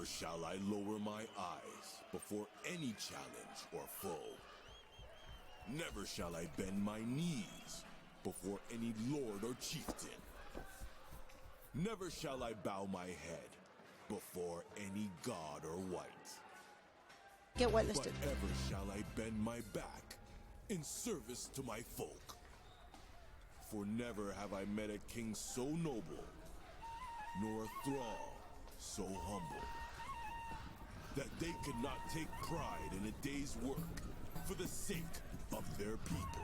Never shall I lower my eyes before any challenge or foe. Never shall I bend my knees before any lord or chieftain. Never shall I bow my head before any god or white. Get whitelisted. But ever shall I bend my back in service to my folk. For never have I met a king so noble, nor a thrall so humble, that they could not take pride in a day's work for the sake of their people.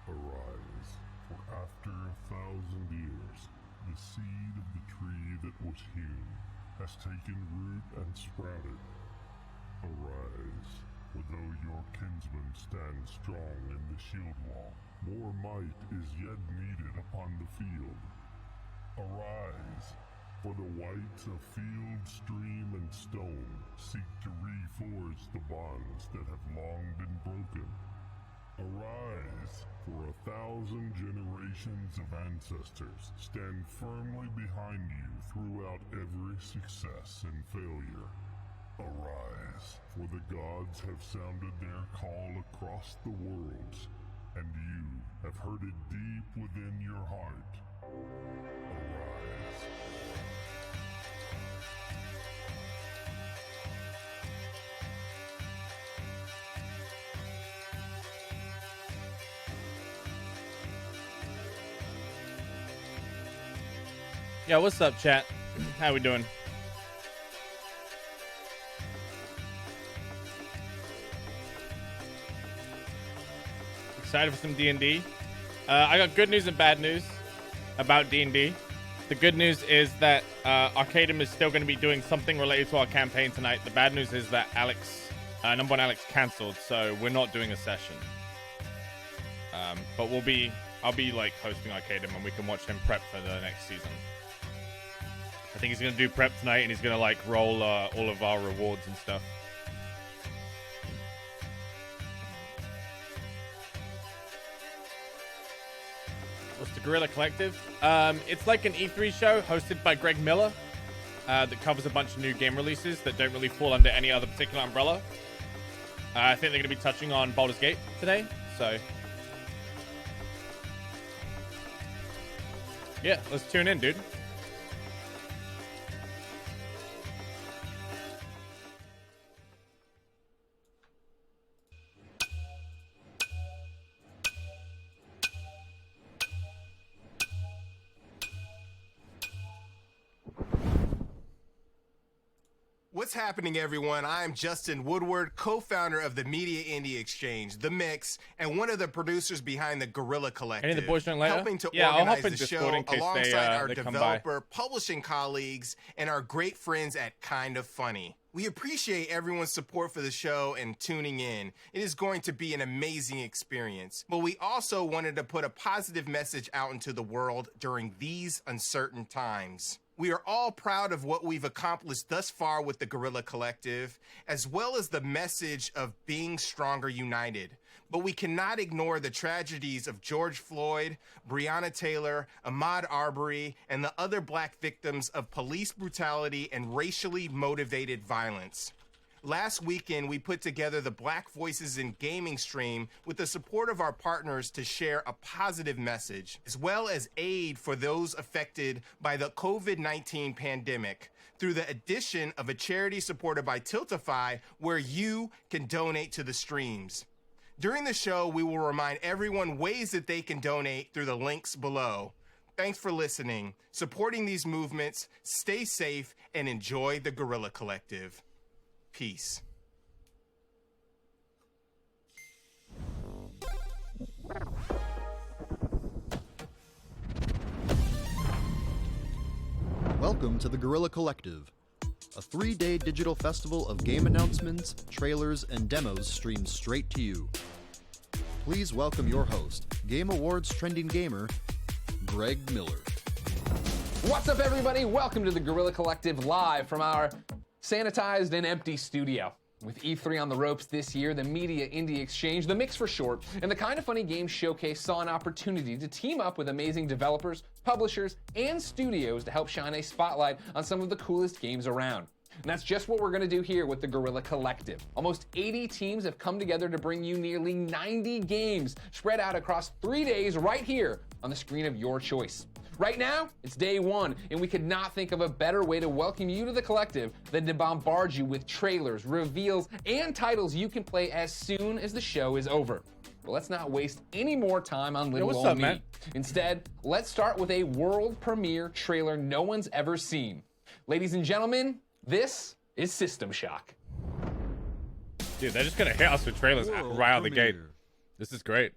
Arise, for after 1,000 years, the seed of the tree that was hewn has taken root and sprouted. Arise, for though your kinsman stands strong in the shield wall, more might is yet needed upon the field. Arise, for the whites of field, stream, and stone seek to reforge the bonds that have long been broken. Arise, for 1,000 generations of ancestors stand firmly behind you throughout every success and failure. Arise, for the gods have sounded their call across the worlds, and you have heard it deep within your heart. Arise. Yeah, what's up, chat? How we doing? Excited for some D&D? I got good news and bad news about D&D. The good news is that Arcadum is still going to be doing something related to our campaign tonight. The bad news is that Alex, number one Alex, cancelled, so we're not doing a session. But I'll be like hosting Arcadum, and we can watch him prep for the next season. I think he's going to do prep tonight, and he's going to like roll all of our rewards and stuff. What's the Guerrilla Collective? It's like an E3 show hosted by Greg Miller that covers a bunch of new game releases that don't really fall under any other particular umbrella. I think they're going to be touching on Baldur's Gate today, so yeah, let's tune in, dude. What's happening, everyone? I'm Justin Woodward, co-founder of the Media Indie Exchange, The Mix, and one of the producers behind the Guerrilla Collective. Any of the boys join later? Helping to Yeah, I'll organize hop in the Discord show in case alongside our they come by. developer, publishing colleagues, and our great friends at Kind of Funny. We appreciate everyone's support for the show and tuning in. It is going to be an amazing experience. But we also wanted to put a positive message out into the world during these uncertain times. We are all proud of what we've accomplished thus far with the Guerrilla Collective, as well as the message of being stronger united. But we cannot ignore the tragedies of George Floyd, Breonna Taylor, Ahmaud Arbery, and the other black victims of police brutality and racially motivated violence. Last weekend, we put together the Black Voices in Gaming stream with the support of our partners to share a positive message, as well as aid for those affected by the COVID-19 pandemic through the addition of a charity supported by Tiltify where you can donate to the streams. During the show, we will remind everyone ways that they can donate through the links below. Thanks for listening, supporting these movements, stay safe, and enjoy the Guerrilla Collective. Peace. Welcome to the Guerrilla Collective, a 3-day digital festival of game announcements, trailers, and demos streamed straight to you. Please welcome your host, Game Awards trending gamer, Greg Miller. What's up, everybody? Welcome to the Guerrilla Collective live from our sanitized and empty studio. With E3 on the ropes this year, the Media Indie Exchange, the Mix for short, and the Kind of Funny Games Showcase saw an opportunity to team up with amazing developers, publishers, and studios to help shine a spotlight on some of the coolest games around. And that's just what we're going to do here with the Guerrilla Collective. Almost 80 teams have come together to bring you nearly 90 games spread out across 3 days right here on the screen of your choice. Right now, it's day one, and we could not think of a better way to welcome you to the collective than to bombard you with trailers, reveals, and titles you can play as soon as the show is over. But let's not waste any more time on little what's old up, me. man? Instead, let's start with a world premiere trailer no one's ever seen. Ladies and gentlemen, this is System Shock. Dude, they're just gonna hit us with trailers right out of the gate. This is great.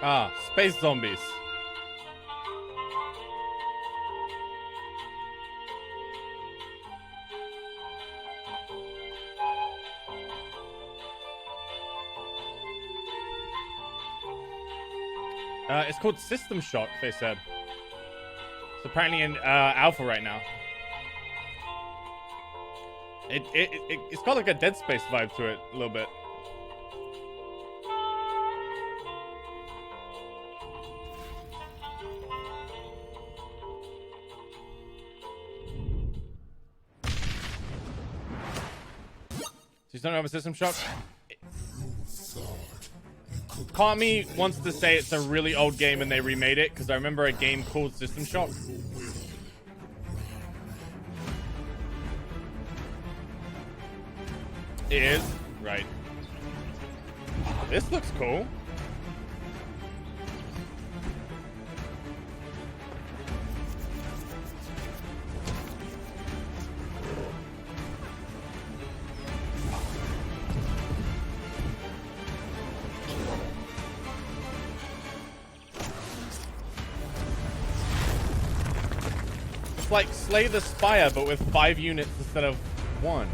Ah, space zombies. It's called System Shock, they said. It's apparently in alpha right now. It's got like a Dead Space vibe to it a little bit. You don't have a System Shock? Kami wants to say it's a really old game and they remade it because I remember a game called System Shock. It is? Right. This looks cool. It's like Slay the Spire, but with 5 units instead of 1.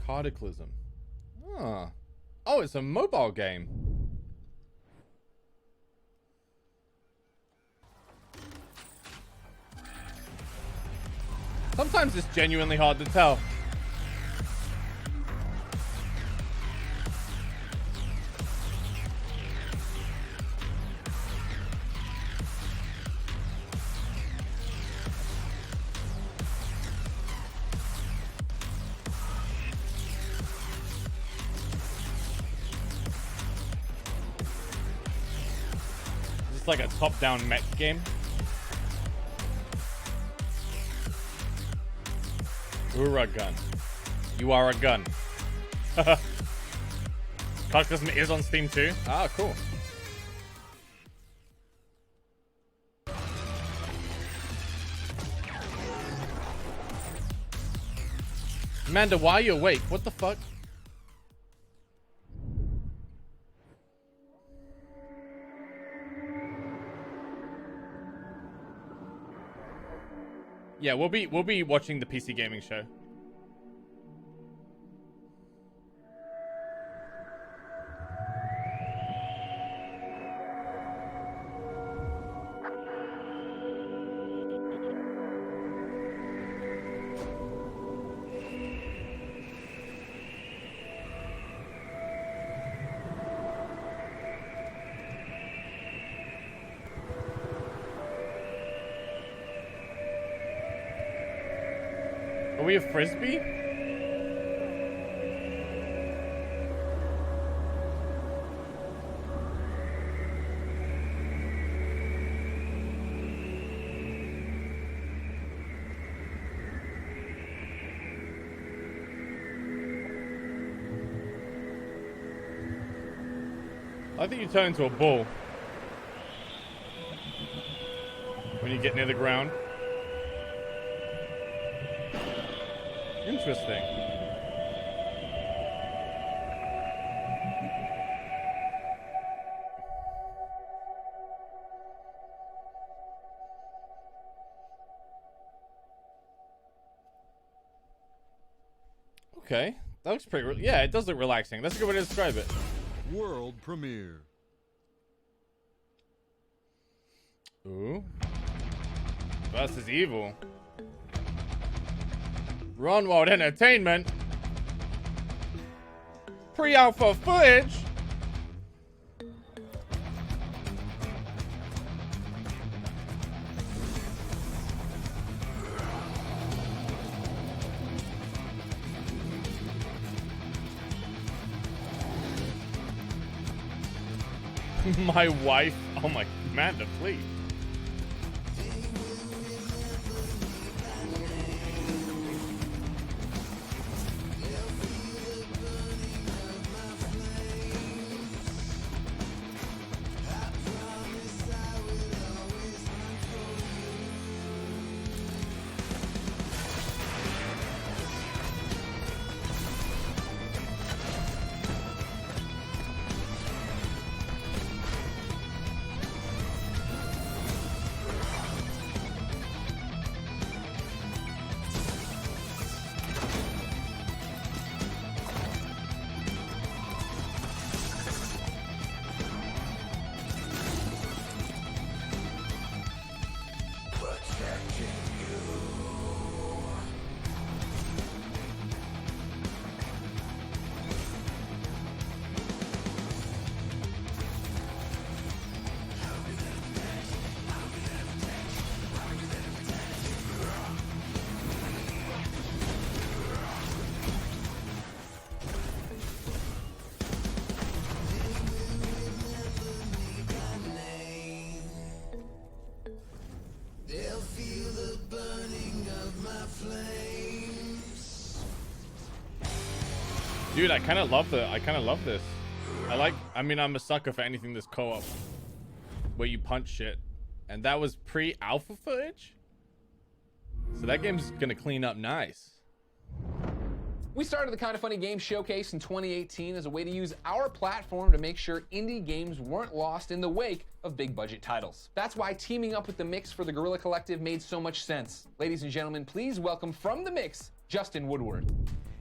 Cataclysm. Huh. Oh, it's a mobile game. Sometimes it's genuinely hard to tell. It's like a top-down mech game. You're a gun. You are a gun. Cataclysm is on Steam too. Ah, cool. Amanda, why are you awake? What the fuck? Yeah, we'll be watching the PC gaming show. Are we a frisbee? I think you turn into a bull when you get near the ground. Interesting. Okay, that looks pretty. Yeah, it does look relaxing. That's a good way to describe it. World premiere. Ooh. Versus Evil. Run World Entertainment. Pre-alpha footage. My wife. Oh my, Amanda, please. Dude, I kind of love this. I mean, I'm a sucker for anything that's co-op where you punch shit. And that was pre-alpha footage? So that game's gonna clean up nice. We started the Kind of Funny Games Showcase in 2018 as a way to use our platform to make sure indie games weren't lost in the wake of big budget titles. That's why teaming up with The Mix for the Guerrilla Collective made so much sense. Ladies and gentlemen, please welcome from The Mix, Justin Woodward.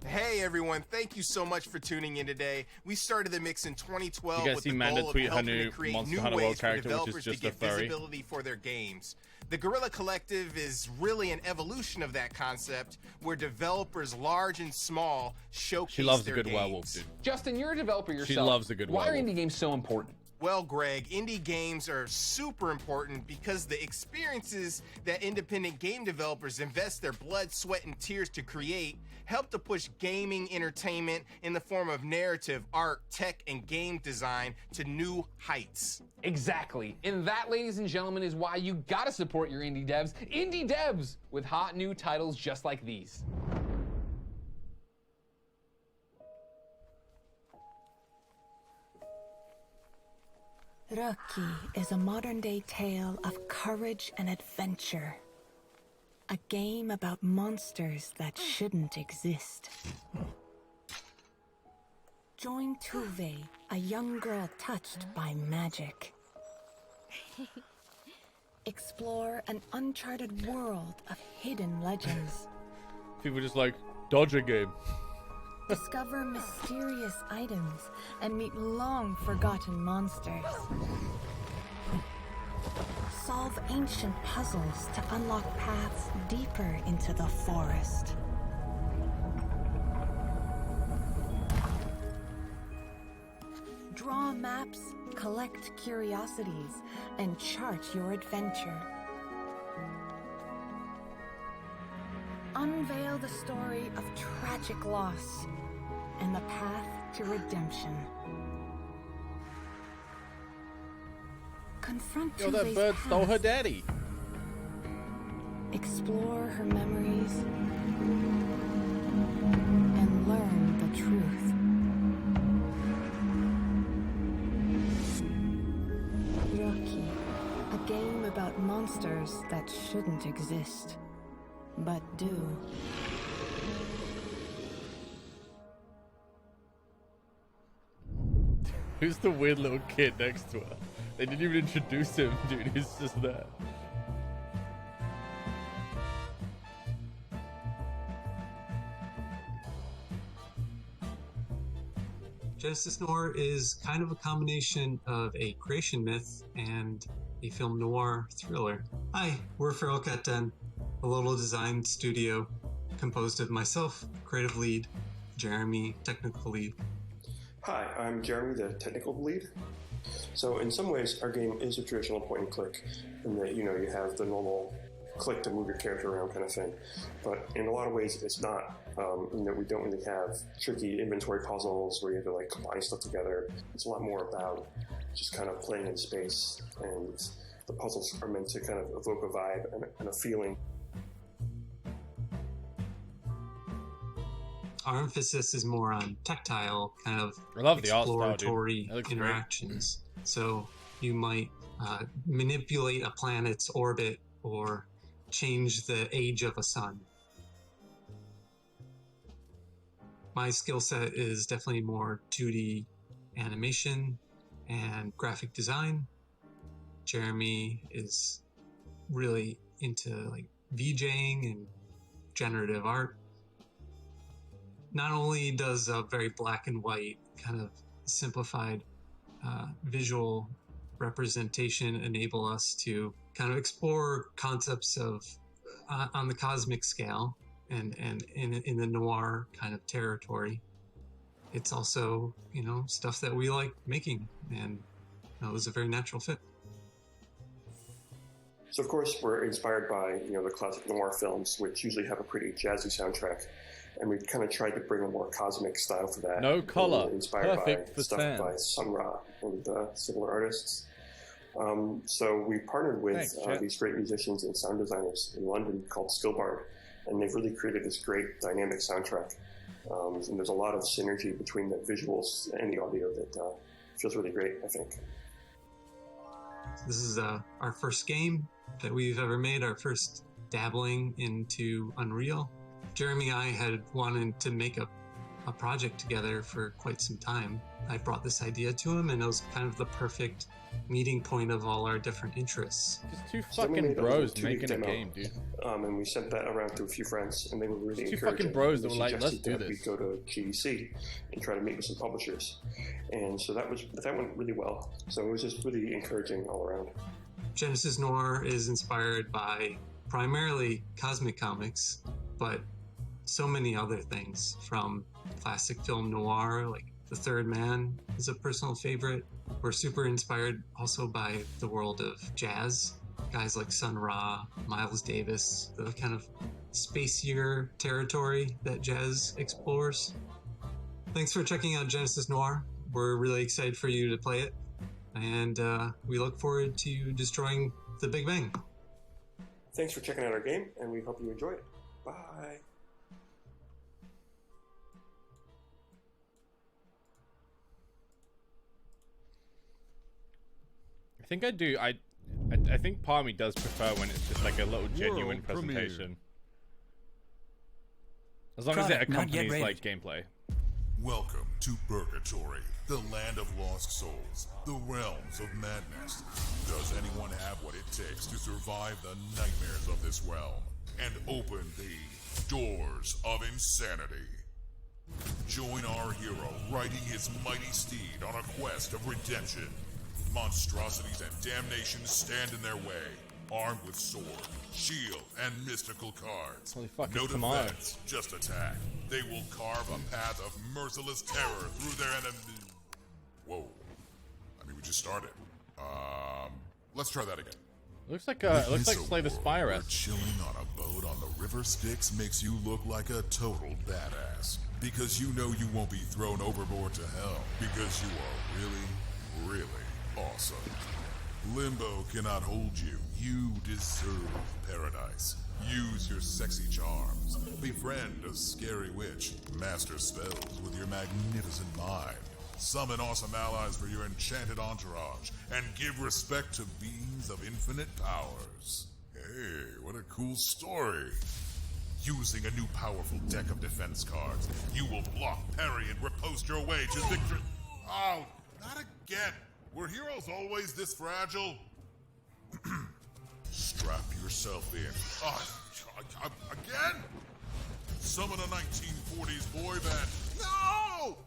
Hey everyone, thank you so much for tuning in today. We started the mix in 2012 You guys with see the Amanda goal of tweet her helping new to create Monster new Hunter World ways for character, which is developers to just a get furry. visibility for their games. The Guerrilla Collective is really an evolution of that concept, where developers large and small showcase She loves a their good games. werewolf, dude. Justin, you're a developer yourself. She loves a good Why are werewolf. indie games so important? Well, Greg, indie games are super important because the experiences that independent game developers invest their blood, sweat, and tears to create help to push gaming entertainment in the form of narrative, art, tech, and game design to new heights. Exactly. And that, ladies and gentlemen, is why you gotta support your indie devs. Indie devs with hot new titles just like these. Rocky is a modern-day tale of courage and adventure. A game about monsters that shouldn't exist. Join Tuve, a young girl touched by magic. Explore an uncharted world of hidden legends. People just like, dodge a game. Discover mysterious items and meet long-forgotten monsters. Solve ancient puzzles to unlock paths deeper into the forest. Draw maps, collect curiosities, and chart your adventure. Unveil the story of tragic loss and the path to redemption. Confront Yo, that Tuve's bird stole her past. daddy. Explore her memories and learn the truth. Rocky, a game about monsters that shouldn't exist, but do. Who's the weird little kid next to her? They didn't even introduce him, dude. He's just there. Genesis Noir is kind of a combination of a creation myth and a film noir thriller. Hi, we're Feral Cat Den, a little design studio composed of myself, creative lead, Jeremy, technical lead. Hi, I'm Jeremy, the technical lead. So in some ways, our game is a traditional point and click in that, you have the normal click to move your character around kind of thing. But in a lot of ways, it's not. In that we don't really have tricky inventory puzzles where you have to combine stuff together. It's a lot more about just kind of playing in space, and the puzzles are meant to kind of evoke a vibe and a feeling. Our emphasis is more on tactile kind of I love the art style, dude. exploratory That looks great. interactions. So you might manipulate a planet's orbit or change the age of a sun. My skill set is definitely more 2D animation and graphic design. Jeremy is really into VJing and generative art. Not only does a very black and white kind of simplified visual representation enable us to kind of explore concepts of on the cosmic scale and in the noir kind of territory, it's also stuff that we like making, and it was a very natural fit. So of course we're inspired by the classic noir films, which usually have a pretty jazzy soundtrack, and we kind of tried to bring a more cosmic style to that. No color. Inspired Perfect by for stuff Sam. by Sun Ra and similar artists. So we partnered with Thanks, Chet. these great musicians and sound designers in London called Skillbard, and they've really created this great dynamic soundtrack. And there's a lot of synergy between the visuals and the audio that feels really great, I think. This is our first game that we've ever made, our first dabbling into Unreal. Jeremy and I had wanted to make a a project together for quite some time. I brought this idea to him, and it was kind of the perfect meeting point of all our different interests. Just two So then we fucking made a bros 2-week making a demo, game, dude. And we sent that around to a few friends, and they were really Two encouraging. fucking bros that They were like, let's suggested do that this. We go to GDC and try to meet with some publishers, and so that went really well. So it was just really encouraging all around. Genesis Noir is inspired by primarily cosmic comics, but so many other things, from classic film noir, like The Third Man is a personal favorite. We're super inspired also by the world of jazz. Guys like Sun Ra, Miles Davis, the kind of spacier territory that jazz explores. Thanks for checking out Genesis Noir. We're really excited for you to play it, and we look forward to you destroying the Big Bang. Thanks for checking out our game, and we hope you enjoy it. Bye. I think I do. I think part of me does prefer when it's just like a little genuine presentation. As long as it accompanies like gameplay. Welcome to Purgatory, the land of lost souls, the realms of madness. Does anyone have what it takes to survive the nightmares of this realm and open the doors of insanity? Join our hero riding his mighty steed on a quest of redemption. Monstrosities and damnation stand in their way, armed with sword, shield, and mystical cards. Holy fuck, No it's Kamar. defense, just attack. They will carve a path of merciless terror through their enemy. Whoa. I mean, we just started. Let's try that again. Looks like Slay the Spire. Where chilling on a boat on the river Styx makes you look like a total badass. Because you know you won't be thrown overboard to hell. Because you are really, really awesome. Limbo cannot hold you. You deserve paradise. Use your sexy charms. Befriend a scary witch. Master spells with your magnificent mind. Summon awesome allies for your enchanted entourage. And give respect to beings of infinite powers. Hey, what a cool story. Using a new powerful deck of defense cards, you will block, parry, and riposte your way to victory. Oh, not again. Were heroes always this fragile? Strap yourself in. Again? Summon a 1940s boy band. No!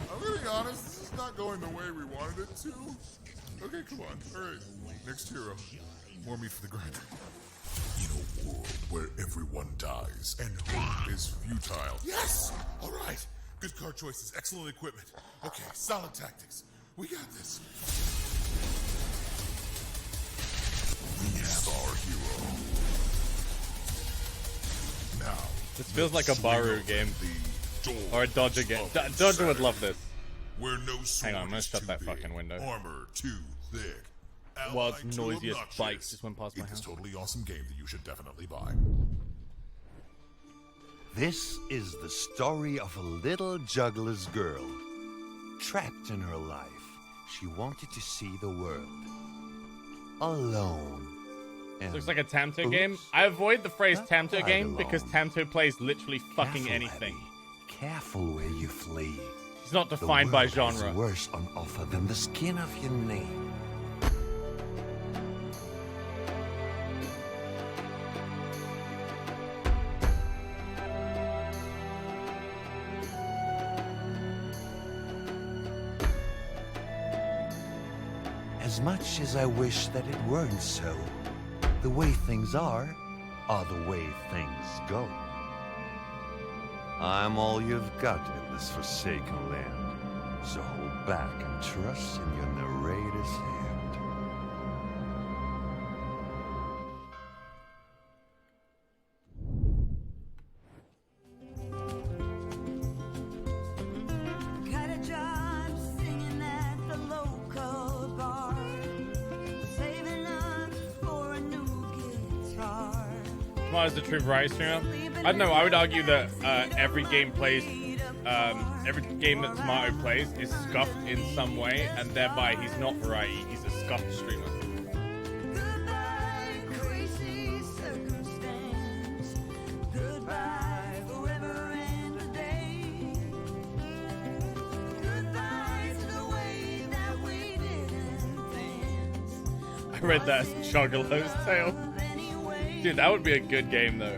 I'm gonna be honest, this is not going the way we wanted it to. Okay, come on. Alright, next hero. More meat for the grind. In a world where everyone dies and hope is futile. Yes! Alright! Good card choices, excellent equipment. Okay, solid tactics. We got this. We have our hero. Now, This feels like a Baru game. Or a Dodger game. Dodger would love this. Where no Hang on, I'm gonna sword is shut too that big, fucking window. Armor too thick. World's allied too noisiest obnoxious. bikes just went past my It's house. a totally awesome game that you should definitely buy. This is the story of a little juggler's girl. Trapped in her life, she wanted to see the world. Alone. And Looks like a Tamto oops, game. I avoid the phrase not Tamto quite game because alone. Tamto plays literally fucking Careful, anything. Abby. Careful where you flee. It's not The defined by world has genre. worse on offer than the skin of your knee. As much as I wish that it weren't so, the way things are the way things go. I'm all you've got in this forsaken land, so hold back and trust in your narrator's hand. Got a job singing at the local bar, saving up for a new guitar. Tomorrow is the true variety streamer. I don't know. I would argue that every game that Tomato plays is scuffed in some way, and thereby he's not variety. He's a scuffed streamer. Goodbye, crazy circumstance. Goodbye, I read that as Juggalo's Tale. Dude, that would be a good game, though.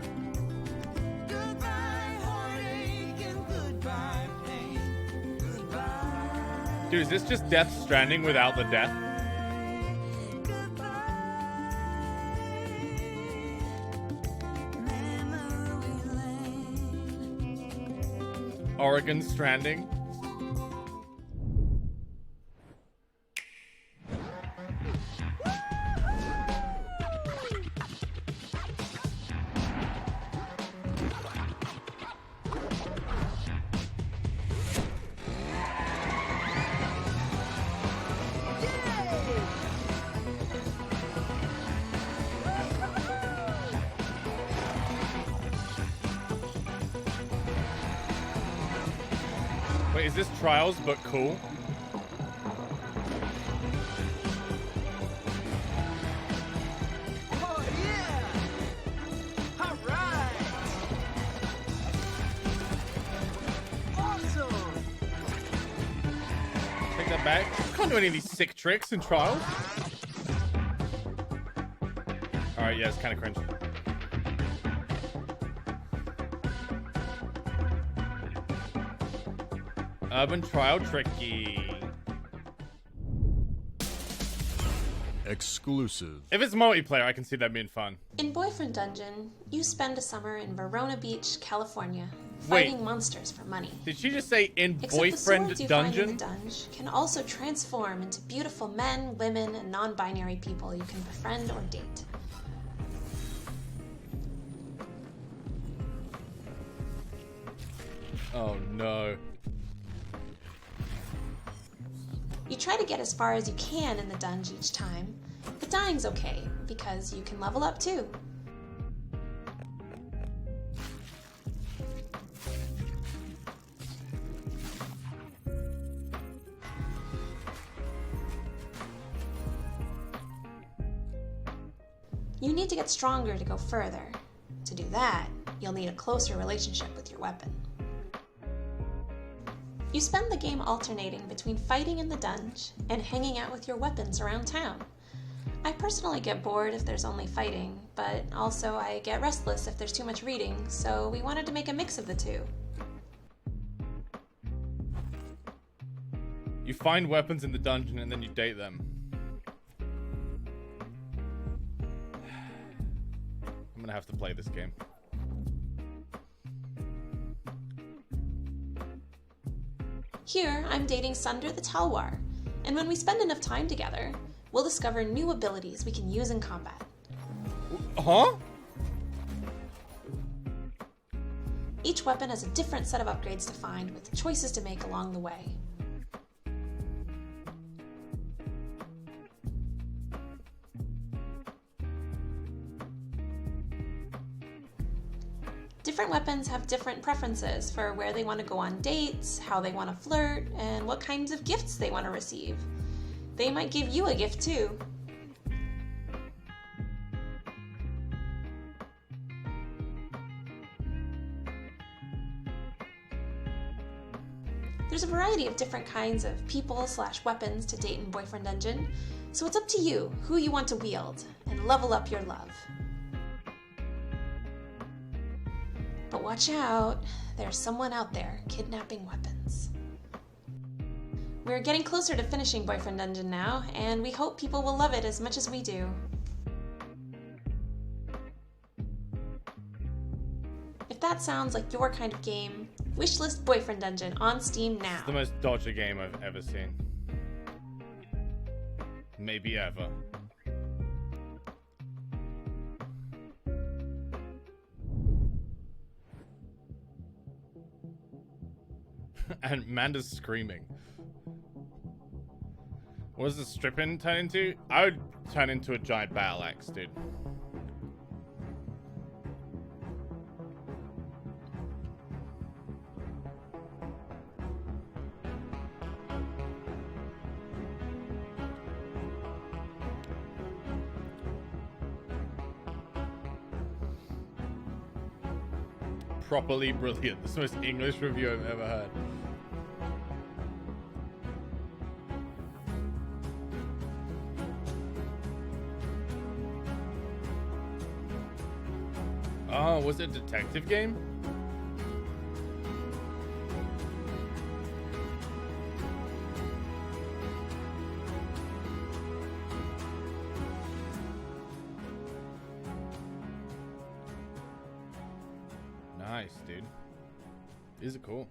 Dude, is this just Death Stranding without the death? Oregon Stranding. Wait, is this Trials but cool? Oh yeah! All right! Awesome! Take that back. Can't do any of these sick tricks in Trials. Alright, yeah, it's kind of cringe. Urban Trial Tricky. Exclusive. If it's multiplayer, I can see that being fun. In Boyfriend Dungeon, you spend a summer in Verona Beach, California, fighting monsters for money. Did she just say in Except Boyfriend the swords you Dungeon? find in the dungeon can also transform into beautiful men, women, and non-binary people you can befriend or date. Oh no. You try to get as far as you can in the dungeon each time, but dying's okay, because you can level up too. You need to get stronger to go further. To do that, you'll need a closer relationship with your weapon. You spend the game alternating between fighting in the dungeon and hanging out with your weapons around town. I personally get bored if there's only fighting, but also I get restless if there's too much reading, so we wanted to make a mix of the two. You find weapons in the dungeon and then you date them. I'm gonna have to play this game. Here, I'm dating Sunder the Talwar, and when we spend enough time together, we'll discover new abilities we can use in combat. Huh? Each weapon has a different set of upgrades to find, with choices to make along the way. Different weapons have different preferences for where they want to go on dates, how they want to flirt, and what kinds of gifts they want to receive. They might give you a gift too. There's a variety of different kinds of people/weapons to date in Boyfriend Dungeon, so it's up to you who you want to wield and level up your love. But watch out, there's someone out there kidnapping weapons. We're getting closer to finishing Boyfriend Dungeon now, and we hope people will love it as much as we do. If that sounds like your kind of game, wishlist Boyfriend Dungeon on Steam now. It's the most dodgy game I've ever seen. Maybe ever. And Amanda's screaming. What does the Strippin turn into? I would turn into a giant battle axe, dude. Properly brilliant. This is the most English review I've ever heard. Oh, was it a detective game? Nice, dude. These are cool.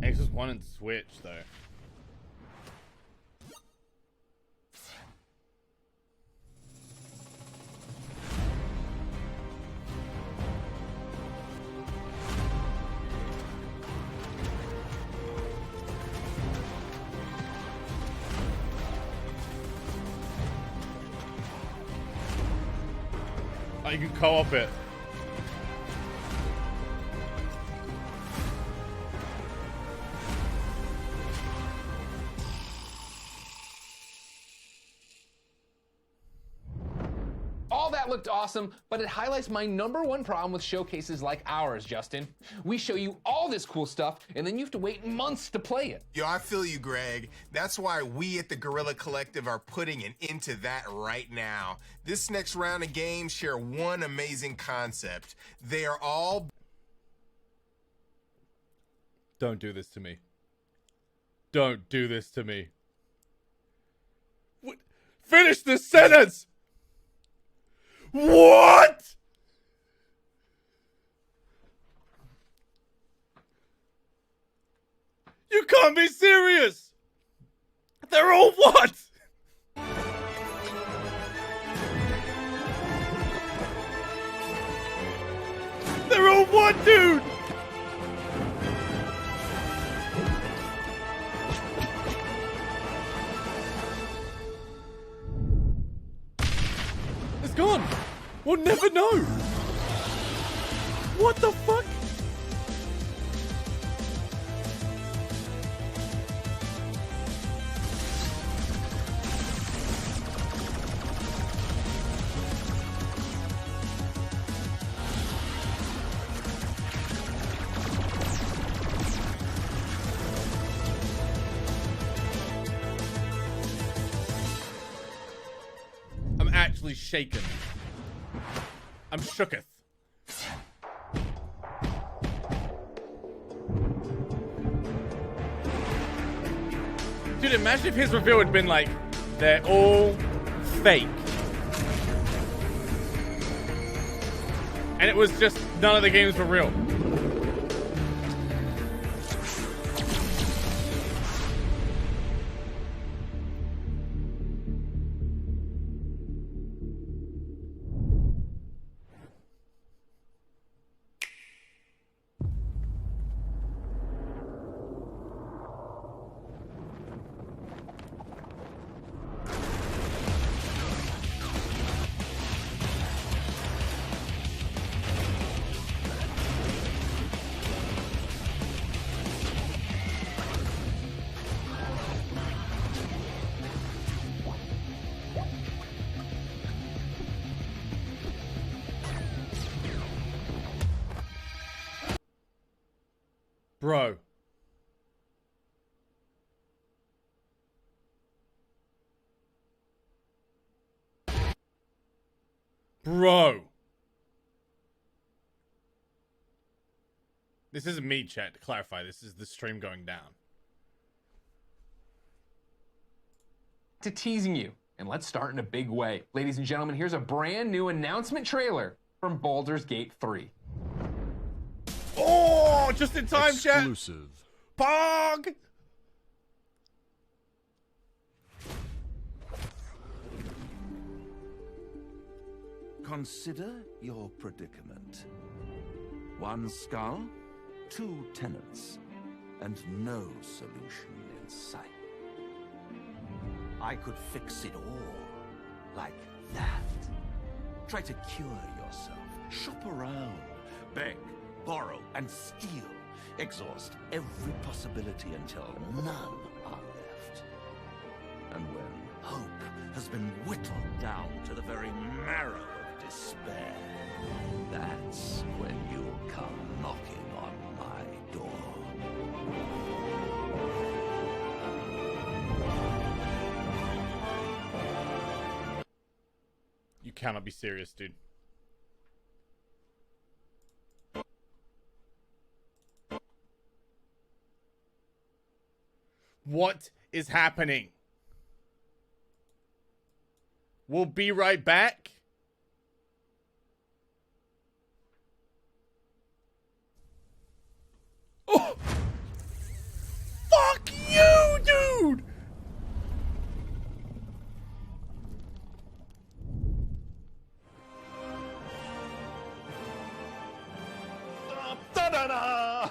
Xbox One and Switch, though. Oh, you can co-op it. All that looked awesome, but it highlights my #1 problem with showcases like ours, Justin. We show you all this cool stuff, and then you have to wait months to play it. Yo, I feel you, Greg. That's why we at the Guerrilla Collective are putting an end to that right now. This next round of games share one amazing concept. They are all... Don't do this to me. Don't do this to me. What? Finish the sentence! What? You can't be serious! They're all what? They're all what, dude? It's gone. We'll never know. What the fuck? I'm actually shaken. I'm shooketh. Dude, imagine if his reveal had been like, they're all fake. And it was just, none of the games were real. Bro. Bro. This isn't me, chat, to clarify. This is the stream going down. To teasing you, and let's start in a big way. Ladies and gentlemen, here's a brand new announcement trailer from Baldur's Gate 3. Oh, just in time, chat. Exclusive. Pog! Consider your predicament. One skull, 2 tenants, and no solution in sight. I could fix it all, like that. Try to cure yourself, shop around, beg, borrow, and steal. Exhaust every possibility until none are left. And when hope has been whittled down to the very marrow of despair, that's when you'll come knocking on my door. You cannot be serious, dude. What is happening? We'll be right back. Oh! Fuck you, dude! Da-da-da!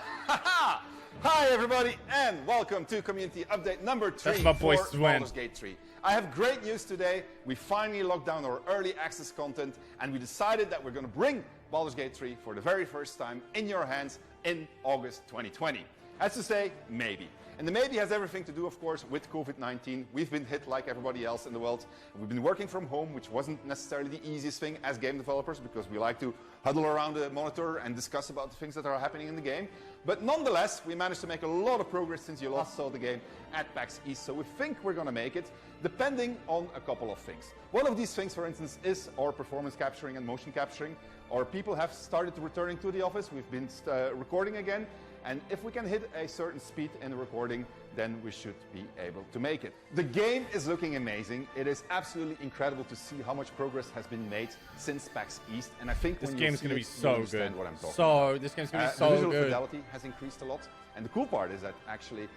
Hi everybody and welcome to community update number 3 That's my boy for Sven. Baldur's Gate 3. I have great news today. We finally locked down our early access content and we decided that we're going to bring Baldur's Gate 3 for the very first time in your hands in August 2020. As to say, maybe. And the maybe has everything to do, of course, with COVID-19. We've been hit like everybody else in the world. We've been working from home, which wasn't necessarily the easiest thing as game developers because we like to huddle around the monitor and discuss about the things that are happening in the game. But nonetheless, we managed to make a lot of progress since you last saw the game at PAX East. So we think we're going to make it, depending on a couple of things. One of these things, for instance, is our performance capturing and motion capturing. Our people have started returning to the office. We've been recording again. And if we can hit a certain speed in the recording, then we should be able to make it. The game is looking amazing. It is absolutely incredible to see how much progress has been made since PAX East. And I think This when game's you gonna see be it, so you understand good. what I'm talking So- about. this game's gonna be The so visual good. fidelity has increased a lot. And the cool part is that actually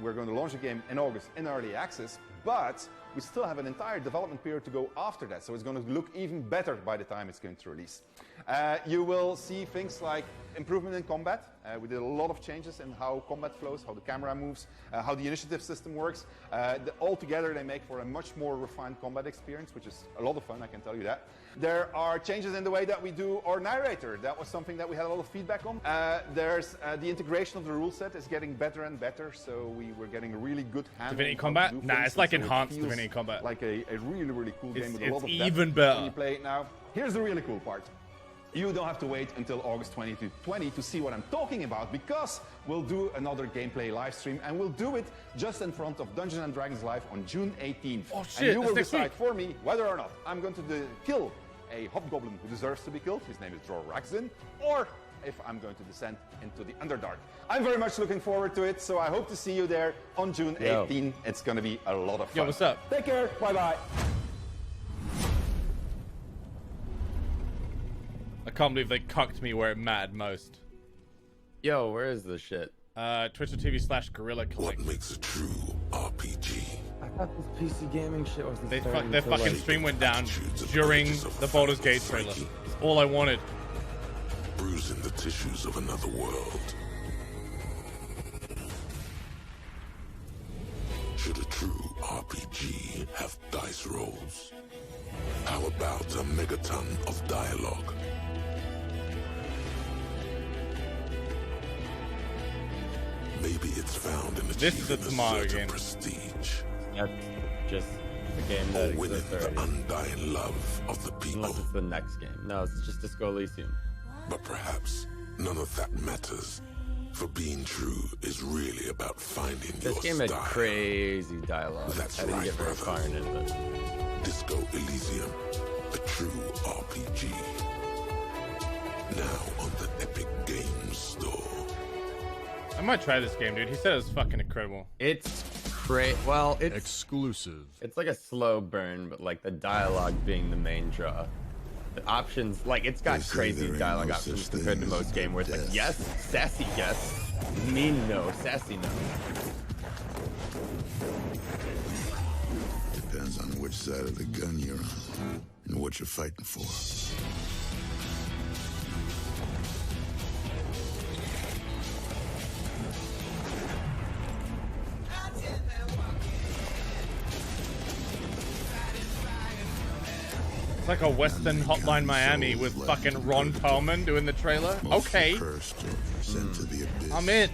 we're going to launch the game in August in early access, but we still have an entire development period to go after that. So it's going to look even better by the time it's going to release. You will see things like improvement in combat. We did a lot of changes in how combat flows, how the camera moves, how the initiative system works. All together they make for a much more refined combat experience, which is a lot of fun, I can tell you that. There are changes in the way that we do our narrator. That was something that we had a lot of feedback on. There's the integration of the rule set is getting better and better, so we were getting a really good handle. Divinity on how to Combat? do Nah, things, it's like and so it enhanced feels Divinity Combat. like a really, really cool game with a It's lot of depth even better. when you play it now. Here's the really cool part. You don't have to wait until August 2020 to see what I'm talking about, because we'll do another gameplay live stream, and we'll do it just in front of Dungeons & Dragons Live on June 18th. Oh shit, and you that's will next decide week. for me whether or not I'm going to kill a hobgoblin who deserves to be killed, his name is Droraxin, or if I'm going to descend into the Underdark. I'm very much looking forward to it, so I hope to see you there on June 18th. It's going to be a lot of fun. Yo, what's up? Take care, bye-bye. I can't believe they cucked me where it mattered most. Yo, where is this shit? Twitch.tv/Gorilla Collect. What makes a true RPG? I thought this PC gaming shit wasn't Their starting fucking until, like, stream went down during the Baldur's Gate trailer. That's all I wanted. Bruising the tissues of another world. Should a true RPG have dice rolls? How about a megaton of dialogue? Maybe it's found in This is a achieving tomorrow certain game. prestige. That's just a game that Or winning exists the already. undying love of the people. Unless it's the next game. No, it's just Disco Elysium. But perhaps none of that matters. For being true is really about finding This your game had style. crazy dialogue. That's I didn't right, get very brother. far into it. Disco Elysium, a true RPG. Now on the Epic Games Store. I might try this game, dude. He said it was fucking incredible. It's well, it's exclusive. It's like a slow burn, but like the dialogue being the main draw. The options, like it's got They say crazy there ain't dialogue no options such compared to thing most as game where it's like death. yes, sassy yes, mean no, sassy no. Depends on which side of the gun you're on and what you're fighting for. It's like a Western Hotline Miami with fucking Ron Perlman doing the trailer. Okay. Cursed or sent to the abyss. I'm in.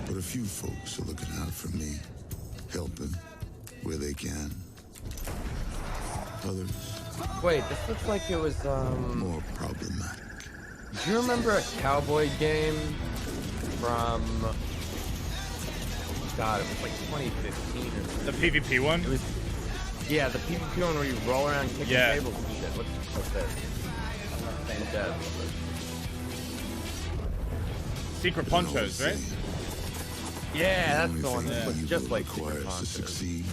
But a few folks are looking out for me, helping where they can. Others Wait, this looks like it was more problematic. Do you remember a cowboy game from God, it was like 2015 or something. The PvP one? It was yeah, the PvP one where you roll around kicking Yeah. tables and shit. What's this? I'm not saying dead. Secret Ponchos, right? Yeah, that's the one thing that looks evil just like requires to Monster. succeed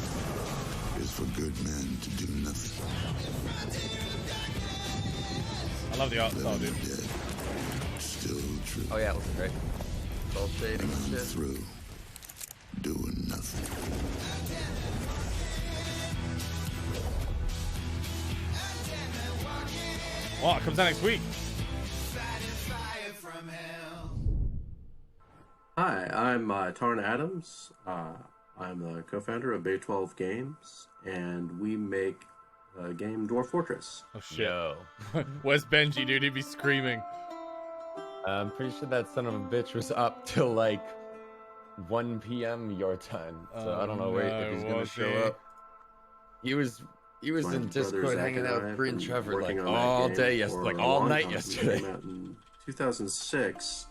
is for good men to do nothing. I love the art style, dude. Still true. Oh yeah, it looks great. Soul shading And and I'm shit. through doing nothing. Oh, it comes out next week. Hi, I'm Tarn Adams. I'm the co-founder of Bay 12 Games, and we make the game Dwarf Fortress. Oh shit. Where's Benji, dude? He'd be screaming. I'm pretty sure that son of a bitch was up till like 1 p.m. your time. So I don't know if he's gonna show up. He was My in brother Discord Zach hanging and out I with have Bree and been Trevor like working on that all game day yesterday, for like a all long night time. yesterday. It came out in 2006,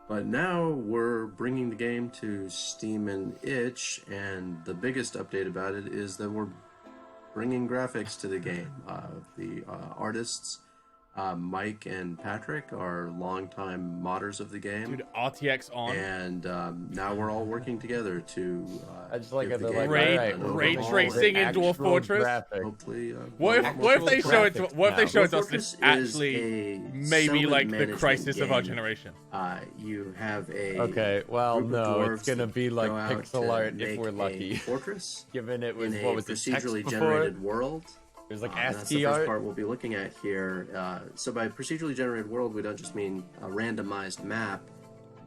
but now we're bringing the game to Steam and Itch, and the biggest update about it is that we're bringing graphics to the game. The artists, Mike and Patrick, are longtime modders of the game. Dude, RTX on. And now we're all working together to. I just like give it. the They're like, game Ray an Ray overhaul. tracing in Dwarf Fortress. Hopefully, What if they show it? What if they show it to us? Dwarf It's Fortress actually is a maybe settlement like the management crisis of our game. generation. You have a Okay, well, group of no, dwarves it's gonna that be like go out pixel to art if make we're a lucky. fortress Given it was in what a was it, text procedurally before? generated world. There's like That's ASCII the first art. part we'll be looking at here. So by procedurally generated world, we don't just mean a randomized map,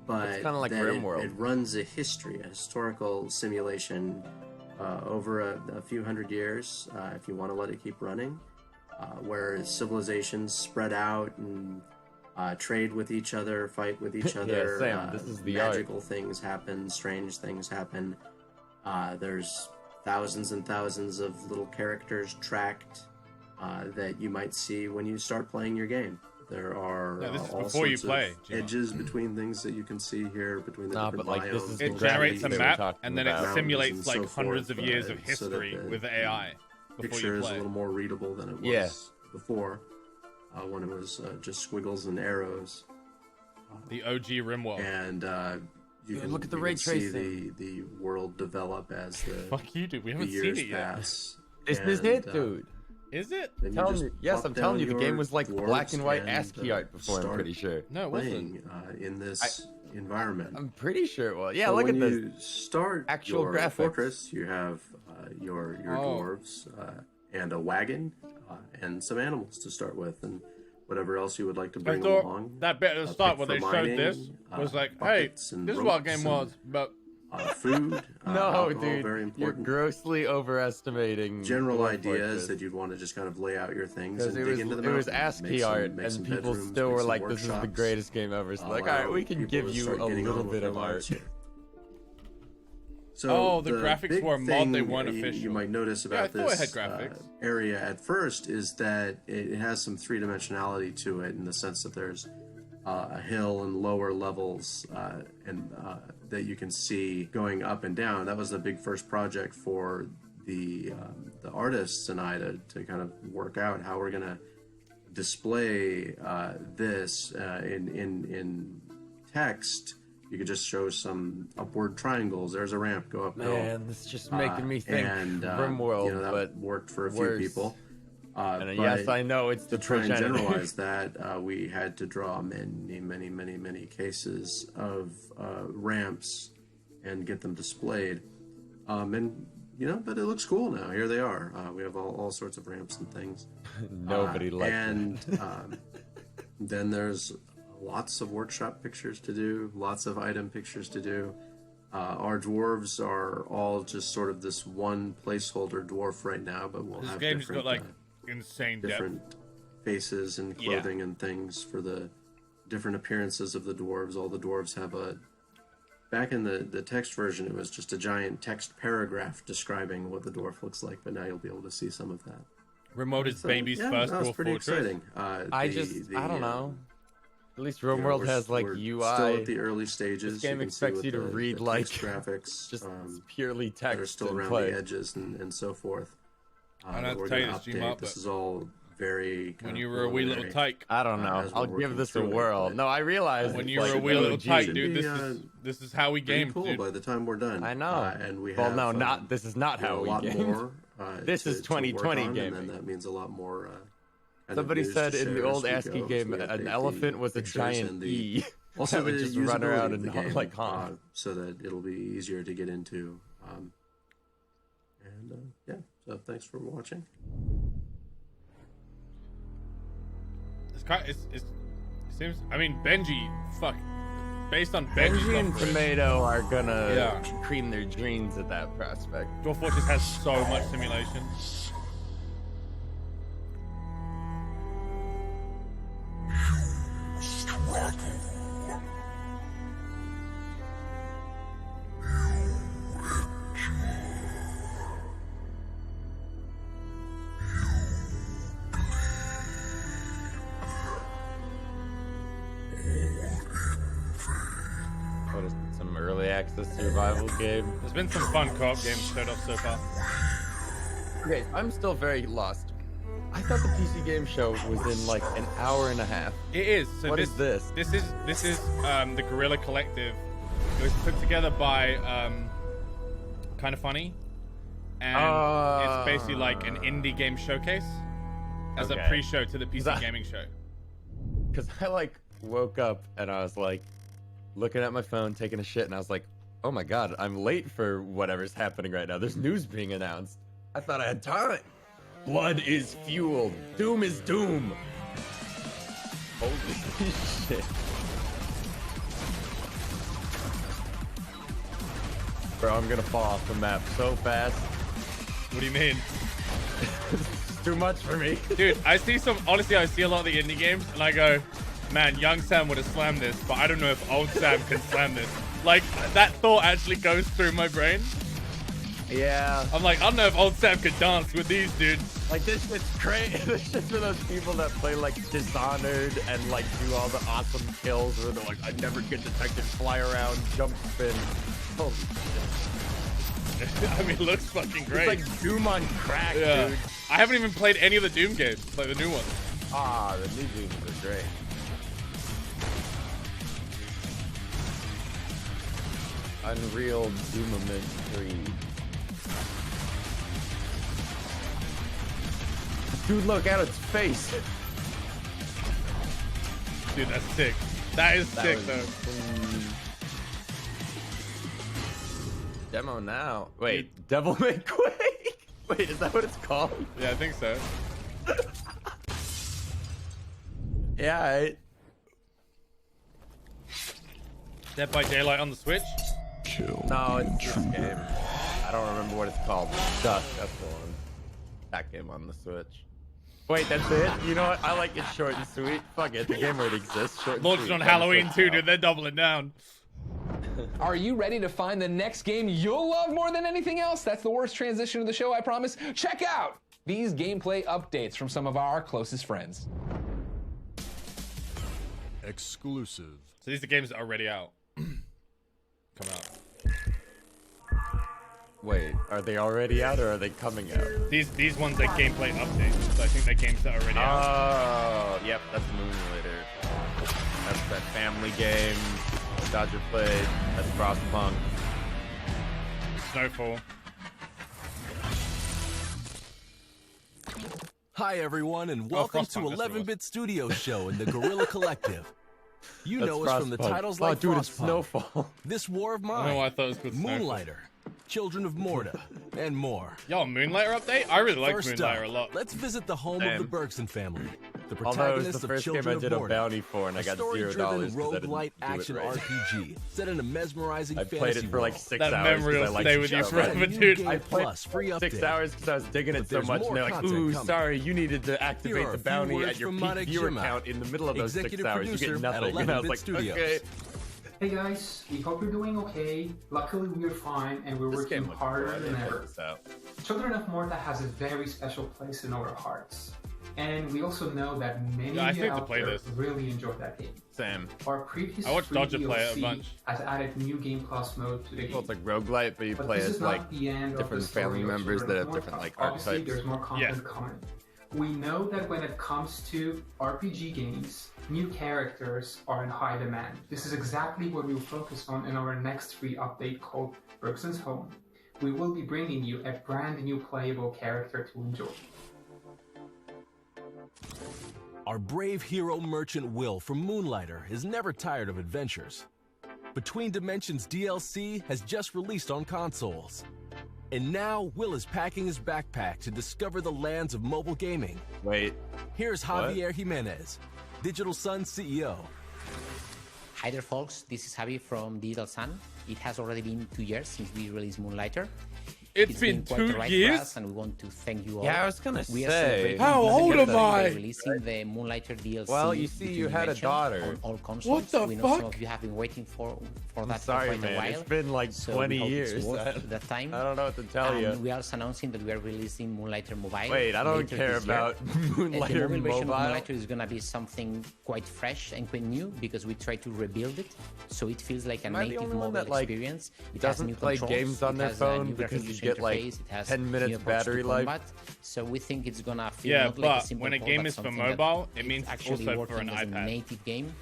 but It's kinda like that RimWorld. it runs a history, a historical simulation over a few hundred years, if you want to let it keep running, where civilizations spread out and trade with each other, fight with each Yeah, other. Sam, this is the art. magical things happen, strange things happen. There's thousands and thousands of little characters tracked that you might see when you start playing your game. There are Yeah, this is all before you sorts play, of Gino. edges between things that you can see here, between the different but like this biomes. is It the generates a graphics they were map talking and then it about. simulates and like so hundreds forth, of years of so that history the with AI before picture you is a play. little more readable than it was Yeah. before, when it was just squiggles and arrows. The OG RimWorld. And you Yeah, can look at the you ray can see tracing. the world develop as the Fuck you, dude. We the haven't years seen it yet. pass. This is And, it, dude. Is it? then you Telling just you, yes, plop I'm telling you, down the game your was like black and white dwarves ASCII art before. I'm start pretty sure. No, it wasn't. playing in this environment. I'm pretty sure it was. Yeah, So look when at this. you start Actual your graphics. fortress, you have your Oh. dwarves and a wagon and some animals to start with, and whatever else you would like to I bring thought along. that bit at the start when pick they for showed mining, this was like, hey, buckets and this is what ropes game and, was, but food. No, alcohol, dude, very you're important. grossly overestimating. General Dwarf ideas Fortress. that you'd want to just kind of lay out your things Because and it dig was, into the it was mountain, ASCII make some- art, make some and people bedrooms, still make were some like, "This is the workshops, greatest game ever." So like, all allow right, we can people give to you start a getting little on with bit their of lives art. here. So Oh, the graphics big were mod, thing they weren't you official. might notice Yeah, I about thought it this had graphics. area at first is that it has some three-dimensionality to it in the sense that there's a hill and lower levels and that you can see going up and down. That was the big first project for the artists and I to kind of work out how we're going to display this in text. You could just show some upward triangles. There's a ramp, go uphill. Man, this is just making me think RimWorld, you know, that but worked for a few worse. people. And yes, I know it's the to try and progenitor. generalize that, we had to draw many cases of ramps and get them displayed. And you know, but it looks cool now. Here they are. We have all sorts of ramps and things. Nobody liked and then there's lots of workshop pictures to do, lots of item pictures to do. Our dwarves are all just sort of this one placeholder dwarf right now, but we'll This have game's different, got like insane depth. different faces and clothing and things for the different appearances of the dwarves. All the dwarves have a... Back in the text version, it was just a giant text paragraph describing what the dwarf looks like, but now you'll be able to see some of that. Remote is baby's first that was Dwarf pretty Fortress. exciting. I don't know. At least you know, RimWorld we're- has like we're UI. Still at the early stages. This game can see expects what you to the read text like graphics, just purely text that are still and around play. the edges and so forth. I don't have we're to tell you gonna this, G-Mop, update. This but- is all very when you were a wee little tyke. I don't know. I'll give this a whirl. No, I realize when it's you were like a wee little OG. tyke, dude. This is how we game. Cool. Dude. By the time we're done, I know. And we well, have, no, not this is not how a we lot game. more. This is 2020 gaming, gaming. and then that means a lot more. Somebody said in the old ASCII game, an elephant was a giant E. Also, that would the just run around usability of and the game, like honk. so that it'll be easier to get into. Yeah, so thanks for watching. It seems. I mean, Benji. Fuck. Based on Benji and offering, Tomato are gonna cream their dreams at that prospect. Dwarf Fortress has so much simulation. What is it, some early access survival game? There's been some fun co-op games showed off so far. Okay, I'm still very lost. I thought the PC game show was in like an hour and a half. It is. So what is this? This is the Guerrilla Collective. It was put together by Kind of Funny, and it's basically like an indie game showcase as a pre-show to the PC gaming show. Because I like woke up and I was like looking at my phone, taking a shit, and I was like, oh my god, I'm late for whatever's happening right now. There's news being announced. I thought I had time. Blood is fuel. Doom is doom. Holy shit. Bro, I'm gonna fall off the map so fast. What do you mean? It's too much for me. Dude, I see a lot of the indie games, and I go, man, young Sam would have slammed this, but I don't know if old Sam can slam this. Like, that thought actually goes through my brain. Yeah. I'm like, I don't know if old Sam could dance with these dudes. Like, this shit's crazy. This shit's for those people that play, like, Dishonored and, like, do all the awesome kills where they're like, I never get detected, fly around, jump spin. Holy shit. I mean, it looks fucking great. It's like Doom on crack, dude. I haven't even played any of the Doom games, like the new ones. Ah, the new Dooms are great. Unreal Doomament 3. Dude, look at its face. Dude, that's sick. That is sick, though. Demo now. Wait, Devil May Quake? Wait, is that what it's called? Yeah, I think so. Yeah, Dead by Daylight on the Switch? No, it's this game. I don't remember what it's called. Dusk, that's the one. That game on the Switch. Wait, that's it? You know what? I like it short and sweet. Fuck it, the game already exists. Short and Launched sweet. on Halloween too, dude. They're doubling down. Are you ready to find the next game you'll love more than anything else? That's the worst transition of the show, I promise. Check out these gameplay updates from some of our closest friends. Exclusive. So these are the games that are already out. Come out. Wait, are they already out or are they coming out? These ones are gameplay updates. So I think they're games that are already out. Oh, yep, that's Moonlighter. That's that family game Dodger played. That's Frostpunk. Snowfall. Hi everyone, and welcome to 11-Bit Studio Show in the Guerrilla Collective. You That's know us from the Frostpunk. titles Oh, like dude, it's Frostpunk, Snowfall. This War of I don't Mine, know why I thought it was called Snowfall. Moonlighter, Children of Morta, and more. Yo, Moonlighter update? I really like First Moonlighter up, a lot. let's visit the home Same. of the Bergson family, the Although it was protagonists the of first game Children I did of a Morta, bounty for and I got $0 story-driven because I didn't roguelite do it action right. RPG set in a mesmerizing I played fantasy it for like world. 6 That hours. memory will because I liked stay the with you show. forever, New dude. Game I played Plus free 6 update. hours because I was digging But it so there's much, and more they're like, content "Ooh, coming. sorry, you needed to Here activate are the a few bounty words at your from peak Monik viewer Jimao, count in the middle of those 6 executive hours. You producer get at nothing." And I was 11-Bit like, Studios. "Okay." Hey guys, we hope you're doing okay. Luckily we're fine and we're This working game looks harder cool. I than didn't ever. check this out. Children of Morta has a very special place in our hearts. And we also know that many Yeah, I of still you have to out play there this. really enjoyed that game. Same. Our previous I watched free Dodger play it a DLC bunch. has added new Game Plus mode to the game. Well, it's like roguelite, but you But play this as is not like the end of different the story family of members Children that of have different Morta. like Obviously, archetypes. there's more content coming. We know that when it comes to RPG games, new characters are in high demand. This is exactly what we'll focus on in our next free update called Bergson's Home. We will be bringing you a brand new playable character to enjoy. Our brave hero merchant Will from Moonlighter is never tired of adventures. Between Dimensions DLC has just released on consoles. And now Will is packing his backpack to discover the lands of mobile gaming. Wait. Here's Javier Jimenez, Digital Sun CEO. Hi there, folks. This is Javi from Digital Sun. It has already been 2 years since we released Moonlighter. It's been quite 2 a ride for years? us, and we want to thank you all. Yeah, I was gonna We are say. celebrating How old am I? Releasing the Moonlighter DLC. Well, you see, between you had a dimensions daughter. On all consoles. What the we know fuck? some of you have been waiting for that Sorry, for quite man. a while. It's been like So 20 we hope years. It's worth the time. I don't know what to tell And you. we are also announcing that we are releasing Moonlighter Mobile. Wait, I don't later care this year. about The Moonlighter mobile version of Mobile. Moonlighter is gonna be something quite fresh and quite new because we try to rebuild it so it feels like a Am I the native only one mobile that, like, experience. It has doesn't new play controls, games on it their has a phone new because graphic you user get, like, interface, it has 10 minutes new approach to battery life? combat. So we think it's gonna feel Yeah, not like a but simple when a port, game but is for something that mobile, it it's means it's actually also for working an as a iPad. native game.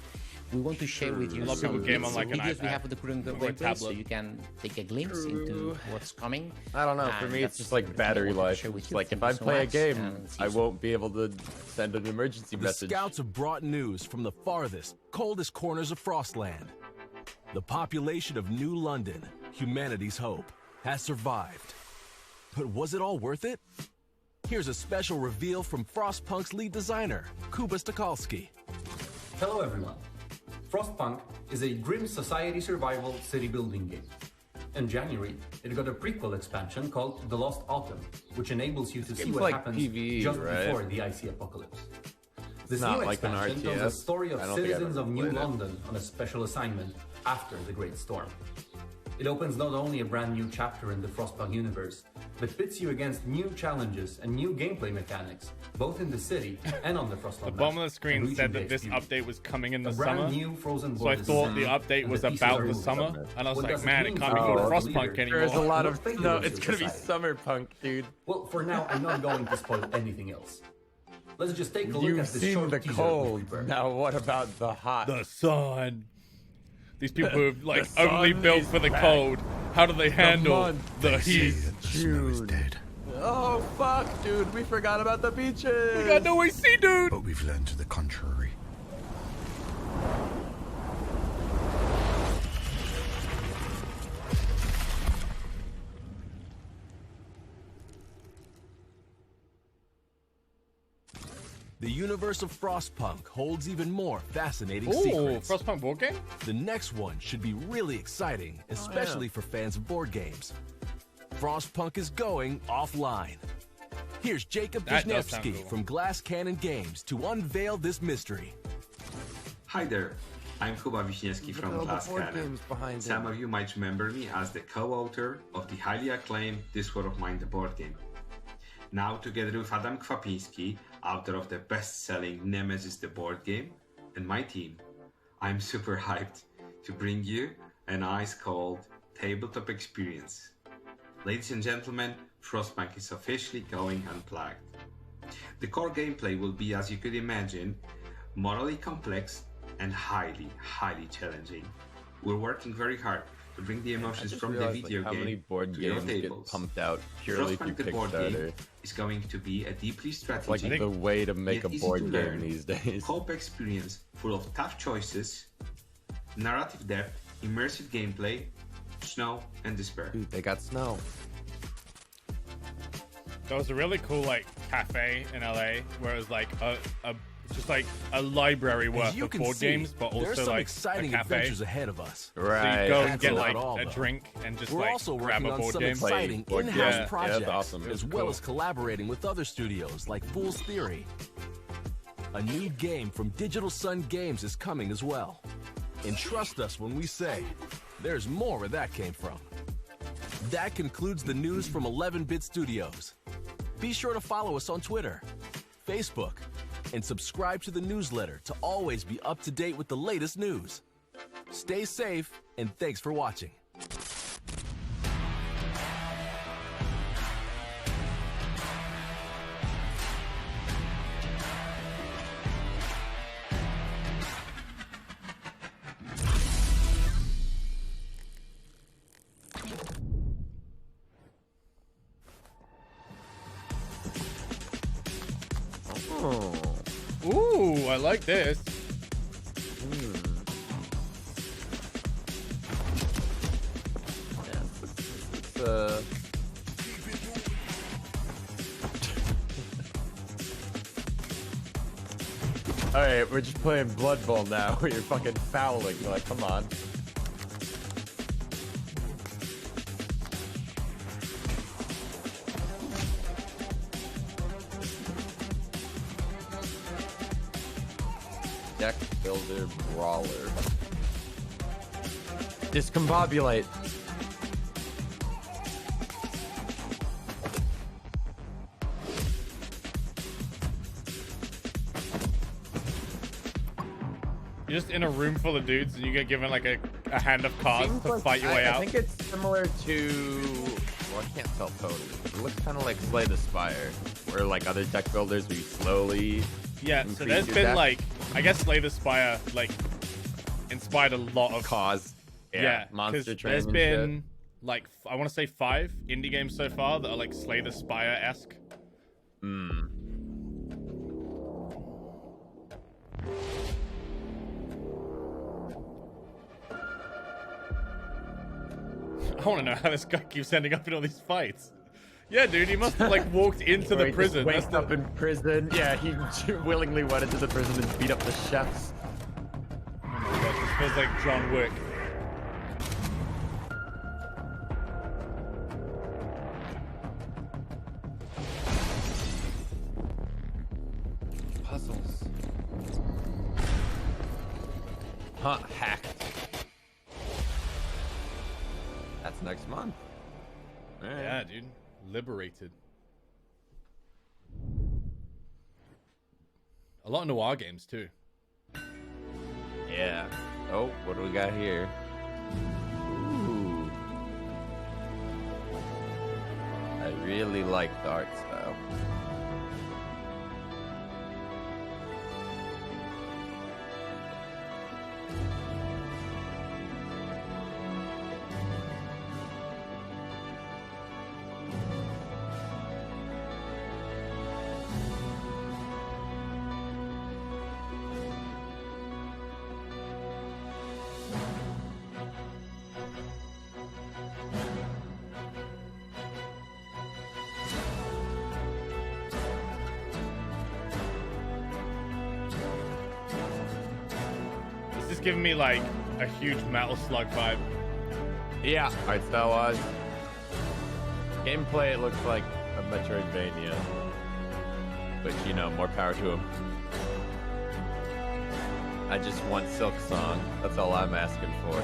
We want to share with you A lot of people some game on, like, an videos we iPad have of the current or a gameplay, so tablet. you can take a glimpse into what's coming. I don't know. For And me, it's that's just like everything I battery wanted to life. share with It's you. like if Thank I you so play a much, game, and see I you soon. won't be able to send an emergency The message. Scouts have brought news from the farthest, coldest corners of Frostland. The population of New London, humanity's hope, has survived. But was it all worth it? Here's a special reveal from Frostpunk's lead designer, Kuba Stokalski. Hello everyone. Frostpunk is a grim society survival city building game. In January, it got a prequel expansion called The Lost Autumn, which enables you to see game's what like happens PvE, just right? before the icy apocalypse. This not new like an expansion tells the RTS. story of I don't think I've citizens ever of New played it. London on a special assignment after the Great Storm. It opens not only a brand new chapter in the Frostpunk universe, but pits you against new challenges and new gameplay mechanics, both in the city and on the Frostpunk The map, bottom of the screen enriching said the that this experience. update was coming in the A brand summer. new frozen So I world thought is the designed, update and was the pieces about are the moving. summer, and I was What like, does it man, it mean can't to be be called a Frostpunk leader? anymore. There's a lot of What no. figures It's of gonna be society? summer punk, dude. Well, for now, I'm not going to spoil anything else. Let's just take a look You've at the seen short the teaser cold. we prepared. Now what about the hot? The sun. These people who have like The only sun built is for the back. cold. How do they handle month. the They heat? say June. Oh fuck, dude! We forgot about the beaches. We got no AC, dude. But we've learned to the contrary. The universe of Frostpunk holds even more fascinating Ooh, secrets. Frostpunk board game? The next one should be really exciting, especially for fans of board games. Frostpunk is going offline. Here's Jacob That does sound Wisniewski cool. from Glass Cannon Games to unveil this mystery. Hi there, I'm Kuba Wisniewski from all the Glass board Cannon. games behind Some him. of you might remember me as the co-author of the highly acclaimed This War of Mine the board game. Now, together with Adam Kwapiński, author of the best-selling Nemesis the board game, and my team, I'm super hyped to bring you an ice-cold tabletop experience. Ladies and gentlemen, Frostpunk is officially going unplugged. The core gameplay will be, as you could imagine, morally complex and highly, highly challenging. We're working very hard to bring the emotions from the video how many game board to your games get tables. pumped out purely through Frostpunk the board game Kickstarter. is going to be a deeply It's like strategic, the way to make yet a easy board to game learn these days. co-op experience full of tough choices, narrative depth, immersive gameplay, snow, and despair. Dude, they got snow. There was a really cool like cafe in LA where it was like a just like a library As worth you of can board see, games, but there's also some like exciting a cafe. adventures ahead of us. So you go and That's get not like all, a though. drink and just We're like also grab working a on board some game. exciting board in-house games. Yeah, that's projects, awesome. as It was well cool. as collaborating with other studios like Fool's Theory. A new game from Digital Sun Games is coming as well. And trust us when we say, there's more where that came from. That concludes the news from 11-Bit Studios. Be sure to follow us on Twitter, Facebook, and subscribe to the newsletter to always be up to date with the latest news. Stay safe, and thanks for watching. Oh. Ooh, I like this. It's Alright, we're just playing Blood Bowl now. You're fucking fouling. You're like, come on. Deck Builder Brawler. Discombobulate. You're just in a room full of dudes and you get given like a hand of cards to fight your way out. I think it's similar to... Well, I can't tell totally. It looks kind of like Slay the Spire, where like other deck builders we slowly... Yeah, so there's been like... I guess Slay the Spire like inspired a lot of... Cause. Yeah, Monster Train. There's been like, I want to say 5 indie games so far that are like Slay the Spire-esque. Hmm. I want to know how this guy keeps ending up in all these fights. Yeah, dude, he must have like walked into the prison. Waked up in prison. Yeah, he willingly went into the prison and beat up the chefs. Oh my god, this feels like John Wick. Puzzles. Huh, hacked. That's next month. Right. Yeah, dude. Liberated. A lot of Noir games, too. Yeah. Oh, what do we got here? Ooh. I really like the art style. Giving me like a huge Metal Slug vibe. Yeah, art style wise. Gameplay, it looks like a Metroidvania. But you know, more power to him. I just want Silk Song. That's all I'm asking for.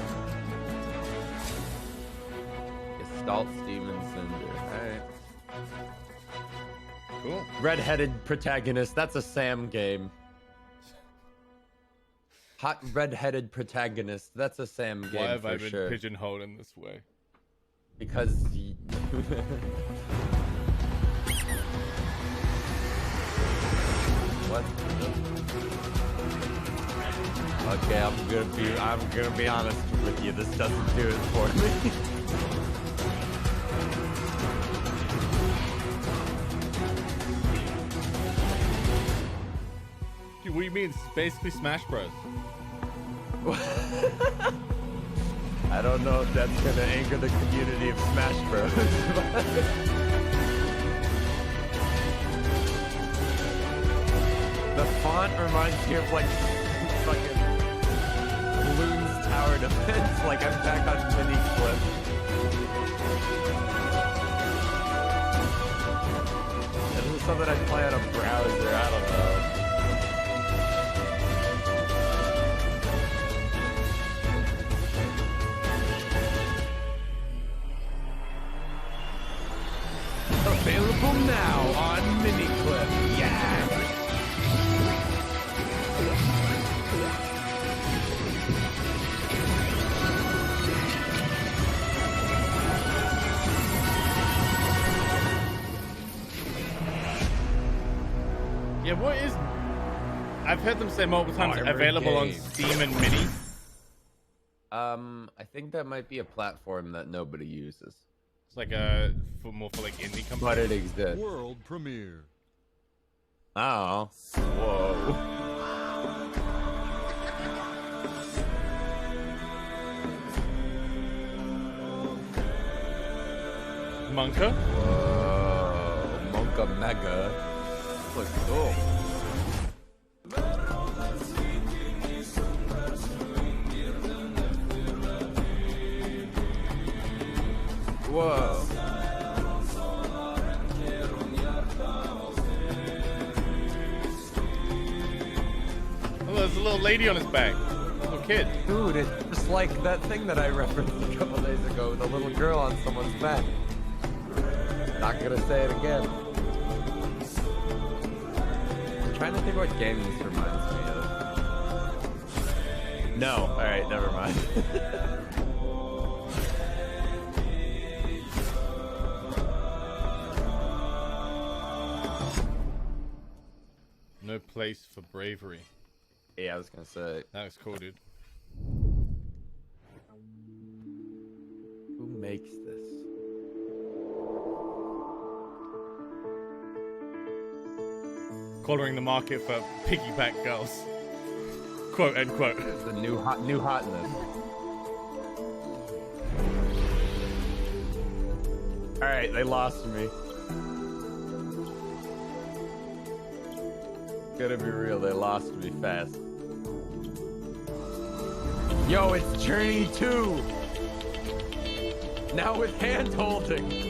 Gestalt Steven Cinder. Alright. Cool. Red-headed protagonist. That's a Sam game. Hot red-headed protagonist. That's a Sam game. Why have for I been sure. pigeonholed in this way? Because what? Okay, I'm gonna be honest with you. This doesn't do it for me. Dude, what do you mean? It's basically Smash Bros. I don't know if that's gonna anger the community of Smash Bros. The font reminds me of like fucking Bloons Tower Defense. Like I'm back on Mini Clip. This is something I'd play on a browser. I don't know. Available now on Miniclip. Yeah! Yeah, what is... I've heard them say multiple times available on Steam and Mini. I think that might be a platform that nobody uses. It's like more for like indie companies. But it exists. World premiere. Oh. Whoa. Monka? Whoa. Monka Mega. Looks cool. Whoa. Oh, there's a little lady on his back. Little kid. Dude, it's just like that thing that I referenced a couple days ago, the little girl on someone's back. Not gonna say it again. I'm trying to think what game this reminds me of. No, alright, never mind. No place for bravery. Yeah, I was gonna say. That was cool, dude. Who makes this? Cornering the market for piggyback girls. Quote unquote. The new hotness. Alright, they lost me. Gotta be real, they lost me fast. Yo, it's Journey 2! Now with hand holding.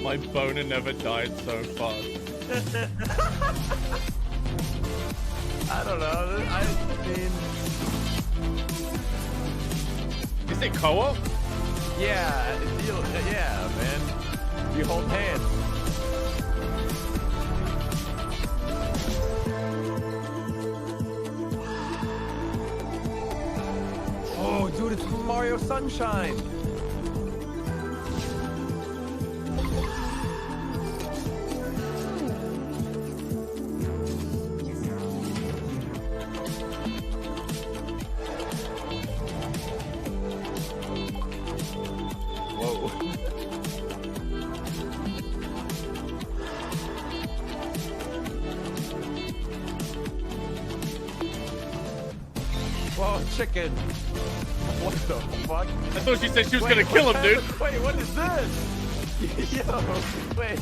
My boner never died so fast. I don't know. I mean, is it co-op? Yeah, yeah, man. You hold hands. Oh, dude, it's Mario Sunshine. Chicken. What the fuck? I thought she said she was gonna kill him, dude. Wait, what is this? Yo, wait.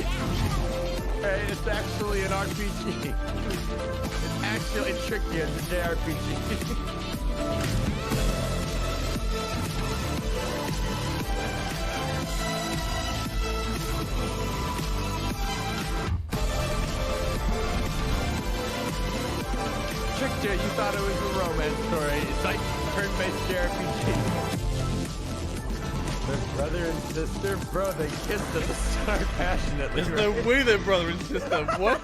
Hey, it's actually an RPG. It's actually tricky as a JRPG. Tricked you, you thought it was a romance story. It's like turn-based JRPG. They're brother and sister, bro, they kissed at the start passionately. There's no way they're brother and sister. What?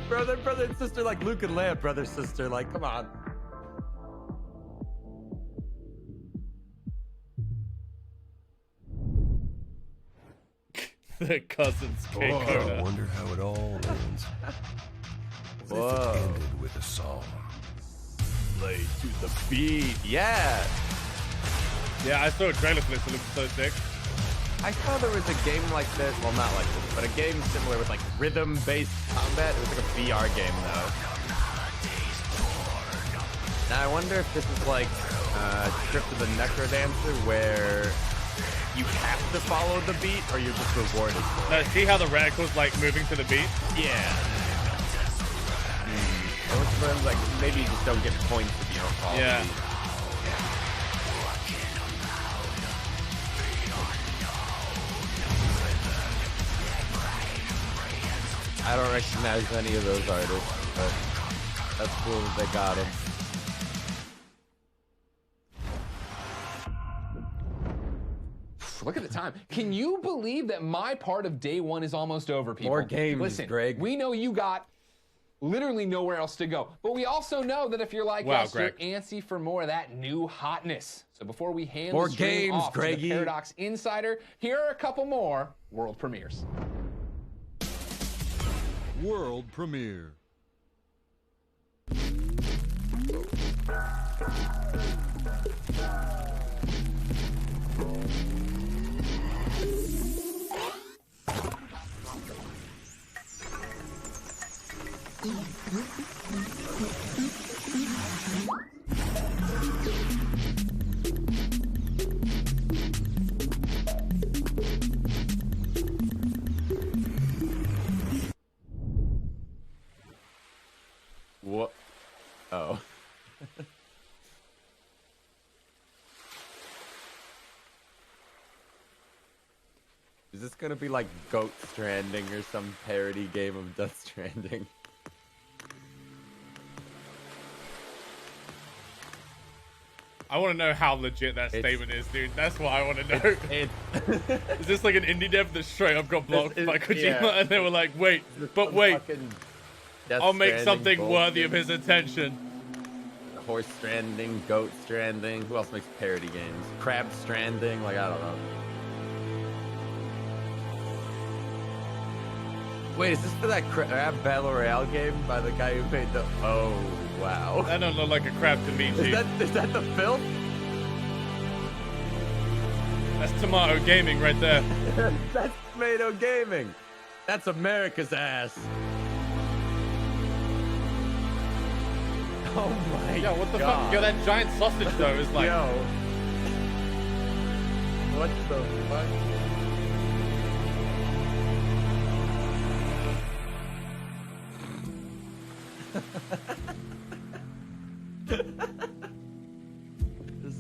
Bro, they're brother and sister like Luke and Leia, brother sister. Like, come on. The cousins. I wonder how it all ends. What if it ended with a song? Play to the beat. Yeah. Yeah, I saw a trailer for this. It looks so sick. I saw there was a game like this. Well, not like this, but a game similar with like rhythm-based combat. It was like a VR game though. Now I wonder if this is like Trip to the Necrodancer, where you have to follow the beat, or you're just rewarded for it. Now, see how the reticle's like moving to the beat? Yeah. Most friends, like, maybe you just don't get points if you don't follow the beat. I don't recognize any of those artists, but that's cool that they got them. Look at the time. Can you believe that my part of day one is almost over, people? More games, Listen, Greg. We know you got literally nowhere else to go. But we also know that if you're like us, you're antsy for more of that new hotness. So before we hand More the stream games, off to the Greggy. Paradox Insider, here are a couple more world premieres. World premiere. What? Oh. Is this gonna be like Goat Stranding or some parody game of Death Stranding? I want to know how legit that statement is, dude. That's what I want to know. Is this like an indie dev that straight up got blocked by Kojima and they were like, wait, but wait, I'll make something worthy of his attention. Horse Stranding, Goat Stranding. Who else makes parody games? Crab Stranding. Like, I don't know. Wait, is this for that Crab Battle Royale game by the guy who made the... Oh, wow. That don't look like a crab to me, G. Is that the filth? That's Tomato Gaming right there. That's Tomato Gaming. That's America's ass. Oh my god. Yo, what the fuck? Yo, that giant sausage though is like... Yo. What the fuck?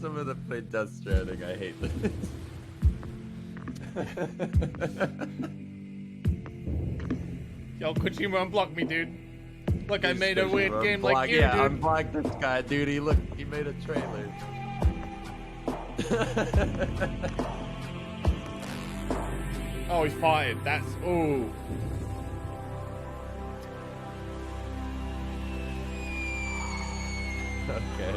Some of the play Death Stranding, I hate this. Yo, Kojima, unblock me, dude. Look, I made a weird game like you, yeah, dude. unblock this guy, dude. He made a trailer. Oh, he's fired. That's... Ooh. Okay.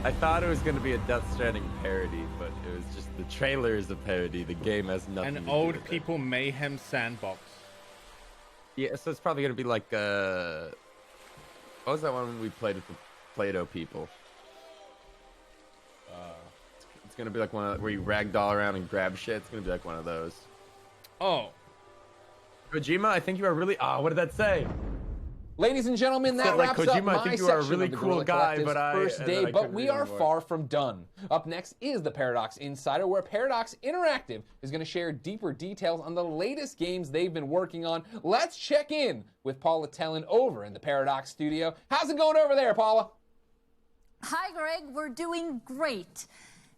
I thought it was going to be a Death Stranding parody, but it was just the trailer is a parody. The game has nothing to An do old with people mayhem sandbox. Yeah, so it's probably going to be like, what was that one we played with the Play-Doh people? It's going to be like one of where you ragdoll around and grab shit. It's going to be like one of those. Oh. Kojima, I think you are really... what did that say? Ladies and gentlemen, that like, wraps Kojima, up my I think you are a section really of the cool Guerrilla guy, Collective's first day, but we are anymore. far from done. Up next is the Paradox Insider, where Paradox Interactive is going to share deeper details on the latest games they've been working on. Let's check in with Paula Tellin over in the Paradox studio. How's it going over there, Paula? Hi, Greg. We're doing great.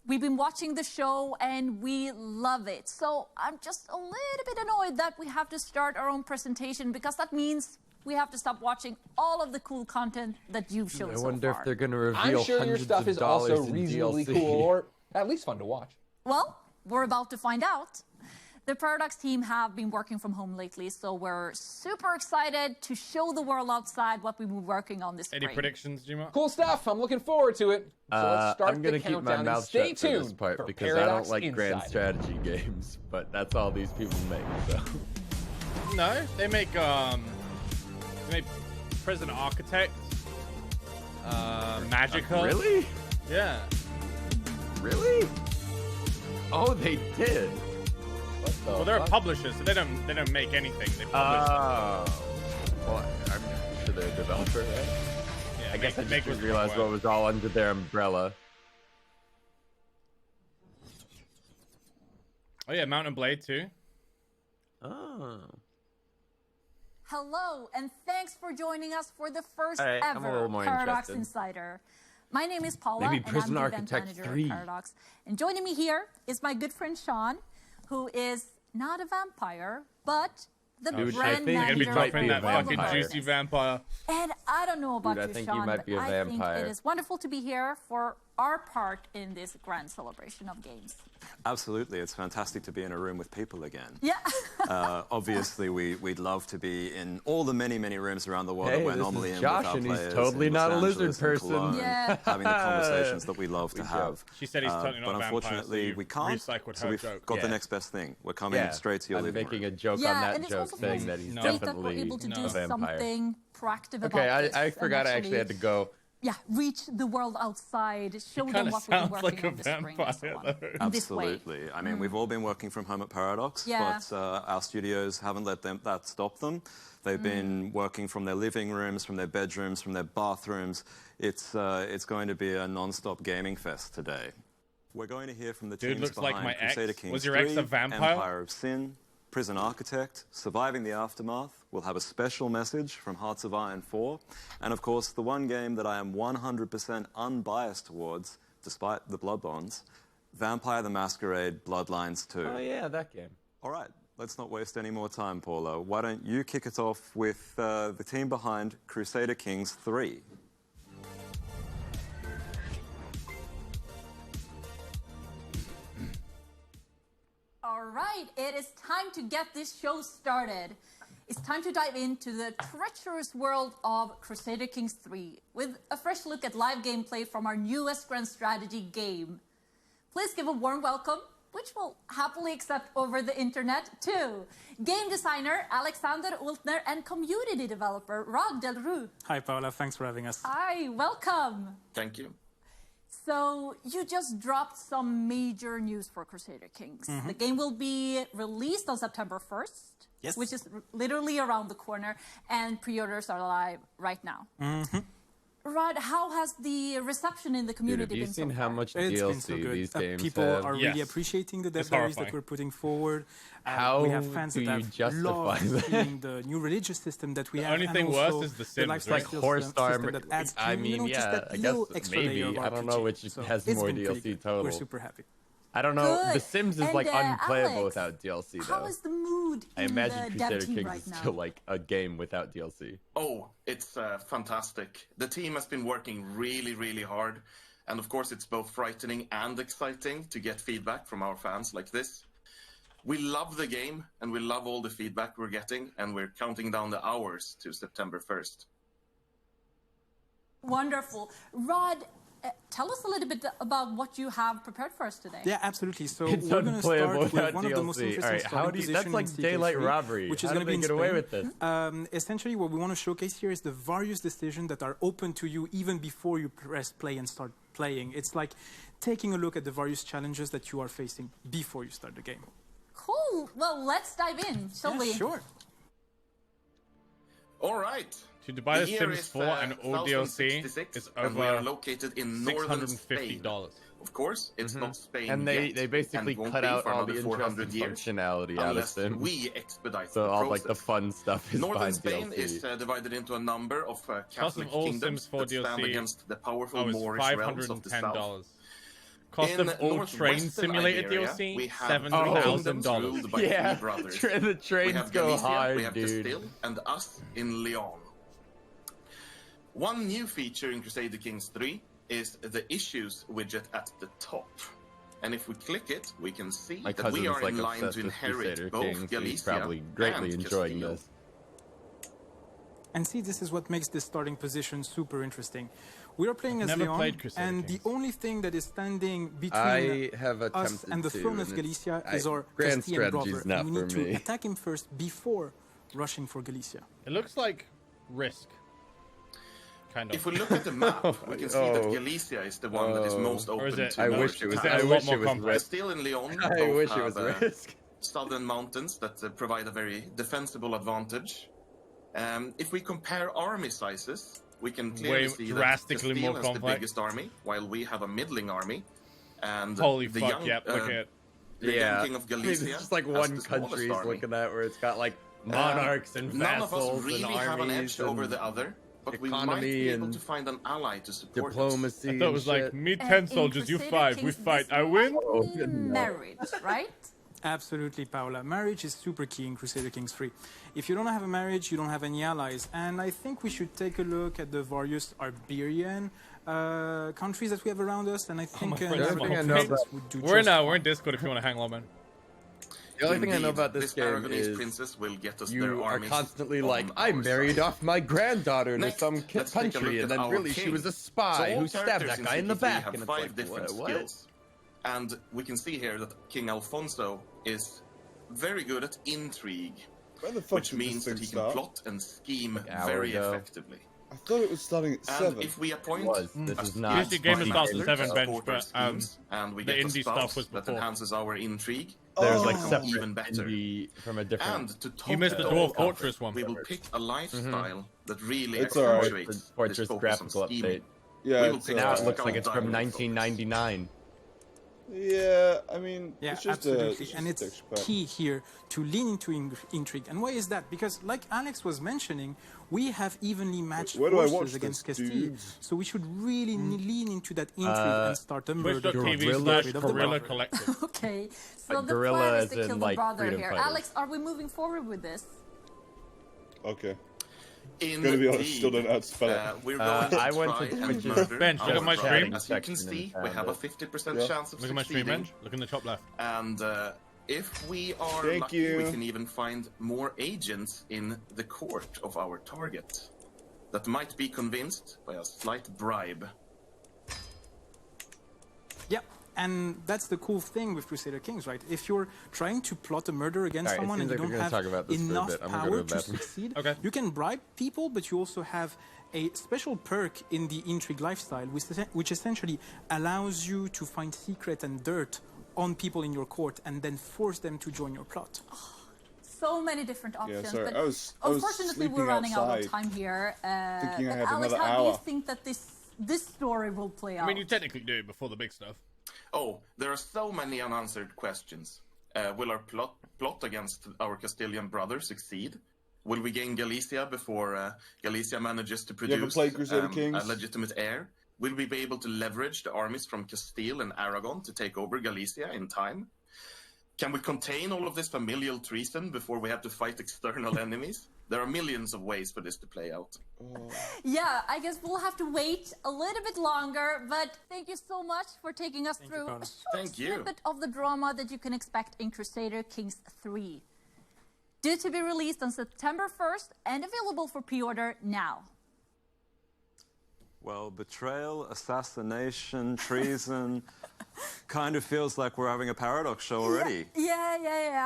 We've been watching the show and we love it. So I'm just a little bit annoyed that we have to start our own presentation because that means we have to stop watching all of the cool content that you've shown so far. I wonder if they're going to reveal I'm sure your stuff is also reasonably DLC. cool, or at least fun to watch. Well, we're about to find out. The Paradox team have been working from home lately, so we're super excited to show the world outside what we've been working on this spring. Any predictions, Jima? Cool stuff. I'm looking forward to it. So let's start I'm the gonna keep countdown my mouth and stay shut for this tuned part for because Paradox I don't like grand Insider. strategy games, but that's all these people make. So No, they make President Architect, Magica. Really? Yeah. Really? Oh, they did. What the Well, they're a fuck? publisher, so they don't make anything. They publish. Well, I'm sure they're a developer, right? Yeah, I guess I make just was realized what was all under their umbrella. Oh yeah, Mountain Blade too. Oh. Hello, and thanks for joining us for the first All right, I'm a ever little more Paradox interested. Insider. My name is Paula, Maybe and I'm Prison the event Architect manager 3. at Paradox. And joining me here is my good friend Sean, who is not a vampire, but the Dude, I brand think you're manager gonna be dropping of that World of fucking Darkness. Juicy vampire. And I don't know about Dude, I you, think you Sean, might but be a I think vampire. it is wonderful to be here for our part in this grand celebration of games. Absolutely, it's fantastic to be in a room with people again. Yeah. Obviously, we'd love to be in all the many rooms around the world Hey, that we're this normally is in Josh, with our and he's players totally in not Los a lizard Angeles and person. Cologne, Yeah. having the conversations that we love to have. She said he's totally not but a vampire, so unfortunately, you we can't. recycled So her we've joke. got Yeah. the next best thing. We're coming straight to your I'm living making room. a joke Yeah, on that and it's joke also saying great that he's that we're definitely able to do a vampire. something proactive Okay, about this. I and forgot I actually had to go. reach the world outside, show them what we've been working on this spring and so on. In this way. Absolutely. I mean, we've all been working from home at Paradox, Yeah. but our studios haven't let that stop them. They've been working from their living rooms, from their bedrooms, from their bathrooms. It's going to be a non-stop gaming fest today. We're going to hear from the teams looks like behind my ex. Crusader Kings Was your ex 3, a vampire? Empire of Sin, Prison Architect, Surviving the Aftermath. We'll have a special message from Hearts of Iron 4. And of course, the one game that I am 100% unbiased towards, despite the blood bonds, Vampire the Masquerade Bloodlines 2. Oh yeah, that game. All right, let's not waste any more time, Paulo. Why don't you kick it off with the team behind Crusader Kings 3? All right, it is time to get this show started. It's time to dive into the treacherous world of Crusader Kings 3 with a fresh look at live gameplay from our newest grand strategy game. Please give a warm welcome, which we'll happily accept over the internet, to game designer Alexander Ultner and community developer Rod Delrue. Hi, Paula. Thanks for having us. Hi, welcome. Thank you. So, you just dropped some major news for Crusader Kings. Mhm. The game will be released on September 1st, Yes. which is literally around the corner, and pre-orders are live right now. Rod, how has the reception in the Dude, community have you been seen so how far? much It's DLC been so good. these games People have? are really appreciating the dev It's diaries that horrifying. we're putting forward. How we have fans do that you have justify loved that? seeing the new religious system that we The have. only and thing also worse is The the Sims, lifestyle right? system Horse Armor. that adds I to, mean, just yeah, that I little guess extra layer maybe. of I don't know RPG. which So has it's more been pretty DLC good. total. We're super happy. I don't know. The Good. Sims is And, like unplayable Alex, without DLC though. How is the mood I in imagine the dev Crusader team Kings right is now? still like a game without DLC. Oh, it's fantastic. The team has been working really, really hard. And of course, it's both frightening and exciting to get feedback from our fans like this. We love the game, and we love all the feedback we're getting, and we're counting down the hours to September 1st. Wonderful. Rod, tell us a little bit about what you have prepared for us today. Yeah, absolutely. So It's we're going to start unplayable with without one of the most DLC. interesting Alright, how starting do you- positions that's like in CK3, daylight robbery. which is How going do to be they in get away Spain. with this? Essentially, what we want to showcase here is the various decisions that are open to you even before you press play and start playing. It's like taking a look at the various challenges that you are facing before you start the game. Cool. Well, let's dive in, shall we? Sure. All right. To buy The year Sims is, 4 and all DLC 1066, is and we are over located in northern Spain. $650. Of course, it's not Spain And yet, they basically and won't cut be out for all the another 400 interesting years, functionality out of unless Sims. we expedite So the all like the process. fun stuff is Northern behind Spain DLC. is divided into a number of Cost Catholic of all kingdoms Sims 4 that stand DLC against the powerful is Moorish realms of the south. $510. Cost In of all northwestern Train Simulator Iberia, DLC, we have $7,000. ruled by Yeah, three brothers. the trains we have go Galicia, hard, we have dude. Castile, and us in Leon. One new feature in Crusader Kings 3 is the issues widget at the top. And if we click it, we can see My that we cousin's are like in line obsessed to with inherit Crusader both Kings. He's Galicia probably greatly and enjoying Castile. this. And see, this is what makes this starting position super interesting. We are playing as Never Leon, played Crusader and the only thing that is standing between I have us attempted and the to, throne of and it's- Galicia is our grand Castilian strategy's brother. not And we need for to me. attack him first before rushing for Galicia. It looks like Risk. Kind of. If we look at the map, we can see that Galicia is the one that is most Or open is it- to I Moorish wish it was- attacks. I wish it was Risk. Still in Leon, I both wish it have, was Risk. southern mountains that provide a very defensible advantage. If we compare army sizes, we can clearly Way see drastically that more Castile has the complex. biggest army, while we have a middling army. And Holy the fuck, young, yep, look at it. the Yeah, young king of I mean, Galicia it's just like has one the smallest country's army. looking at where it's got like monarchs and None of us vassals really and have an armies edge over and the other, but we might economy be able and to find an ally to support diplomacy. I thought it was like, me 10 soldiers, you 5, we fight, I win? Marriage, right? Absolutely, Paula. Marriage is super key in Crusader Kings 3. If you don't have a marriage, you don't have any allies. And I think we should take a look at the various Iberian countries that we have around us. And I think everything I know about would do We're just we're in Discord if you want to hang low, man. The only thing I know Indeed, about this game Aragonese is princess will get us their you are armies constantly on like, I our married side. off my granddaughter to Next, some let's take a country, look and at then our really she king. was a So spy all who stabbed characters that guy in the CK3 back. have And it's 5 like, different what? skills. And we can see here that King Alfonso is very good at intrigue, which means that he can plot and scheme hour very ago. effectively. I thought it was starting at And 7. if we appoint This is a not Usually game starts at 7 bench, support our but schemes, and we the get a indie spouse stuff was that before. enhances our intrigue, There's we like become separate even better. indie from a different. And to top You missed the it Dwarf all Fortress off, one. we will pick a lifestyle that really It's all right. accentuates this Fortress focus on graphical scheming. update. Yeah, We will it's, pick Now a it looks like it's from skull diamond focus. 1999. Yeah, I mean, Yeah, it's just absolutely. a And it's texture pack. key here to lean into intrigue. And why is that? Because, like Alex was mentioning, we have evenly matched Where do I watch forces against this, Castile. dudes? So we should really lean into that intrigue and start a murder. Twitch.tv/Gorilla Collective. Okay, so Like the gorilla plan is as to in, kill the like, brother freedom here. fighters. Alex, are we moving forward with this? Okay. Indeed. Gonna be honest, still don't know how to spell it. We're going to I went try to and Twitch's murder Bench, look at our my brother. stream. As you can see, we have a 50% Yeah. chance of Look at my stream, succeeding. bench. Look in the top left. And if we are Thank lucky, you. we can even find more agents in the court of our target that might be convinced by a slight bribe. Yeah, and that's the cool thing with Crusader Kings, right? If you're trying to plot a murder against Alright, it someone and seems you like we're don't gonna talk have about this for a enough bit. I'm gonna go power to the to bathroom. succeed, Okay. you can bribe people, but you also have a special perk in the intrigue lifestyle, which essentially allows you to find secret and dirt on people in your court and then force them to join your plot. So many different options. sorry, but I was unfortunately, we're sleeping running out of outside, time here. thinking I but had Alex, another how do you hour. think that this story will play out? I mean, you technically do before the big stuff. Oh, there are so many unanswered questions. Will our plot against our Castilian brother succeed? Will we gain Galicia before Galicia manages to You ever produce played Crusader a Kings? legitimate heir? Will we be able to leverage the armies from Castile and Aragon to take over Galicia in time? Can we contain all of this familial treason before we have to fight external enemies? There are millions of ways for this to play out. Yeah, I guess we'll have to wait a little bit longer, but thank you so much for taking us through a short snippet of the drama that you can expect in Crusader Kings 3. Due to be released on September 1st and available for pre-order now. Well, betrayal, assassination, treason. Kind of feels like we're having a Paradox show already. Yeah,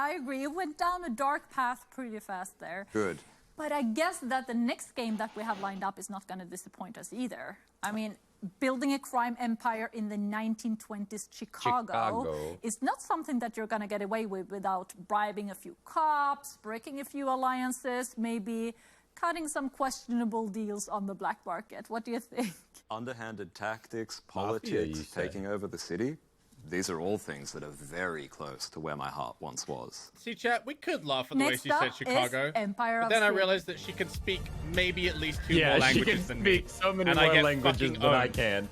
I agree. It went down a dark path pretty fast there. Good. But I guess that the next game that we have lined up is not going to disappoint us either. I mean, building a crime empire in the 1920s Chicago is not something that you're going to get away with without bribing a few cops, breaking a few alliances, maybe cutting some questionable deals on the black market. What do you think? Underhanded tactics, Mafia, you politics, say. taking over the city. These are all things that are very close to where my heart once was. See, chat, we could laugh at the way Next she up said Chicago. is Empire but of then I Sin. realized that she can speak maybe at least two Yeah, more she languages can than me. speak so many and I more get languages fucking than I owned. can.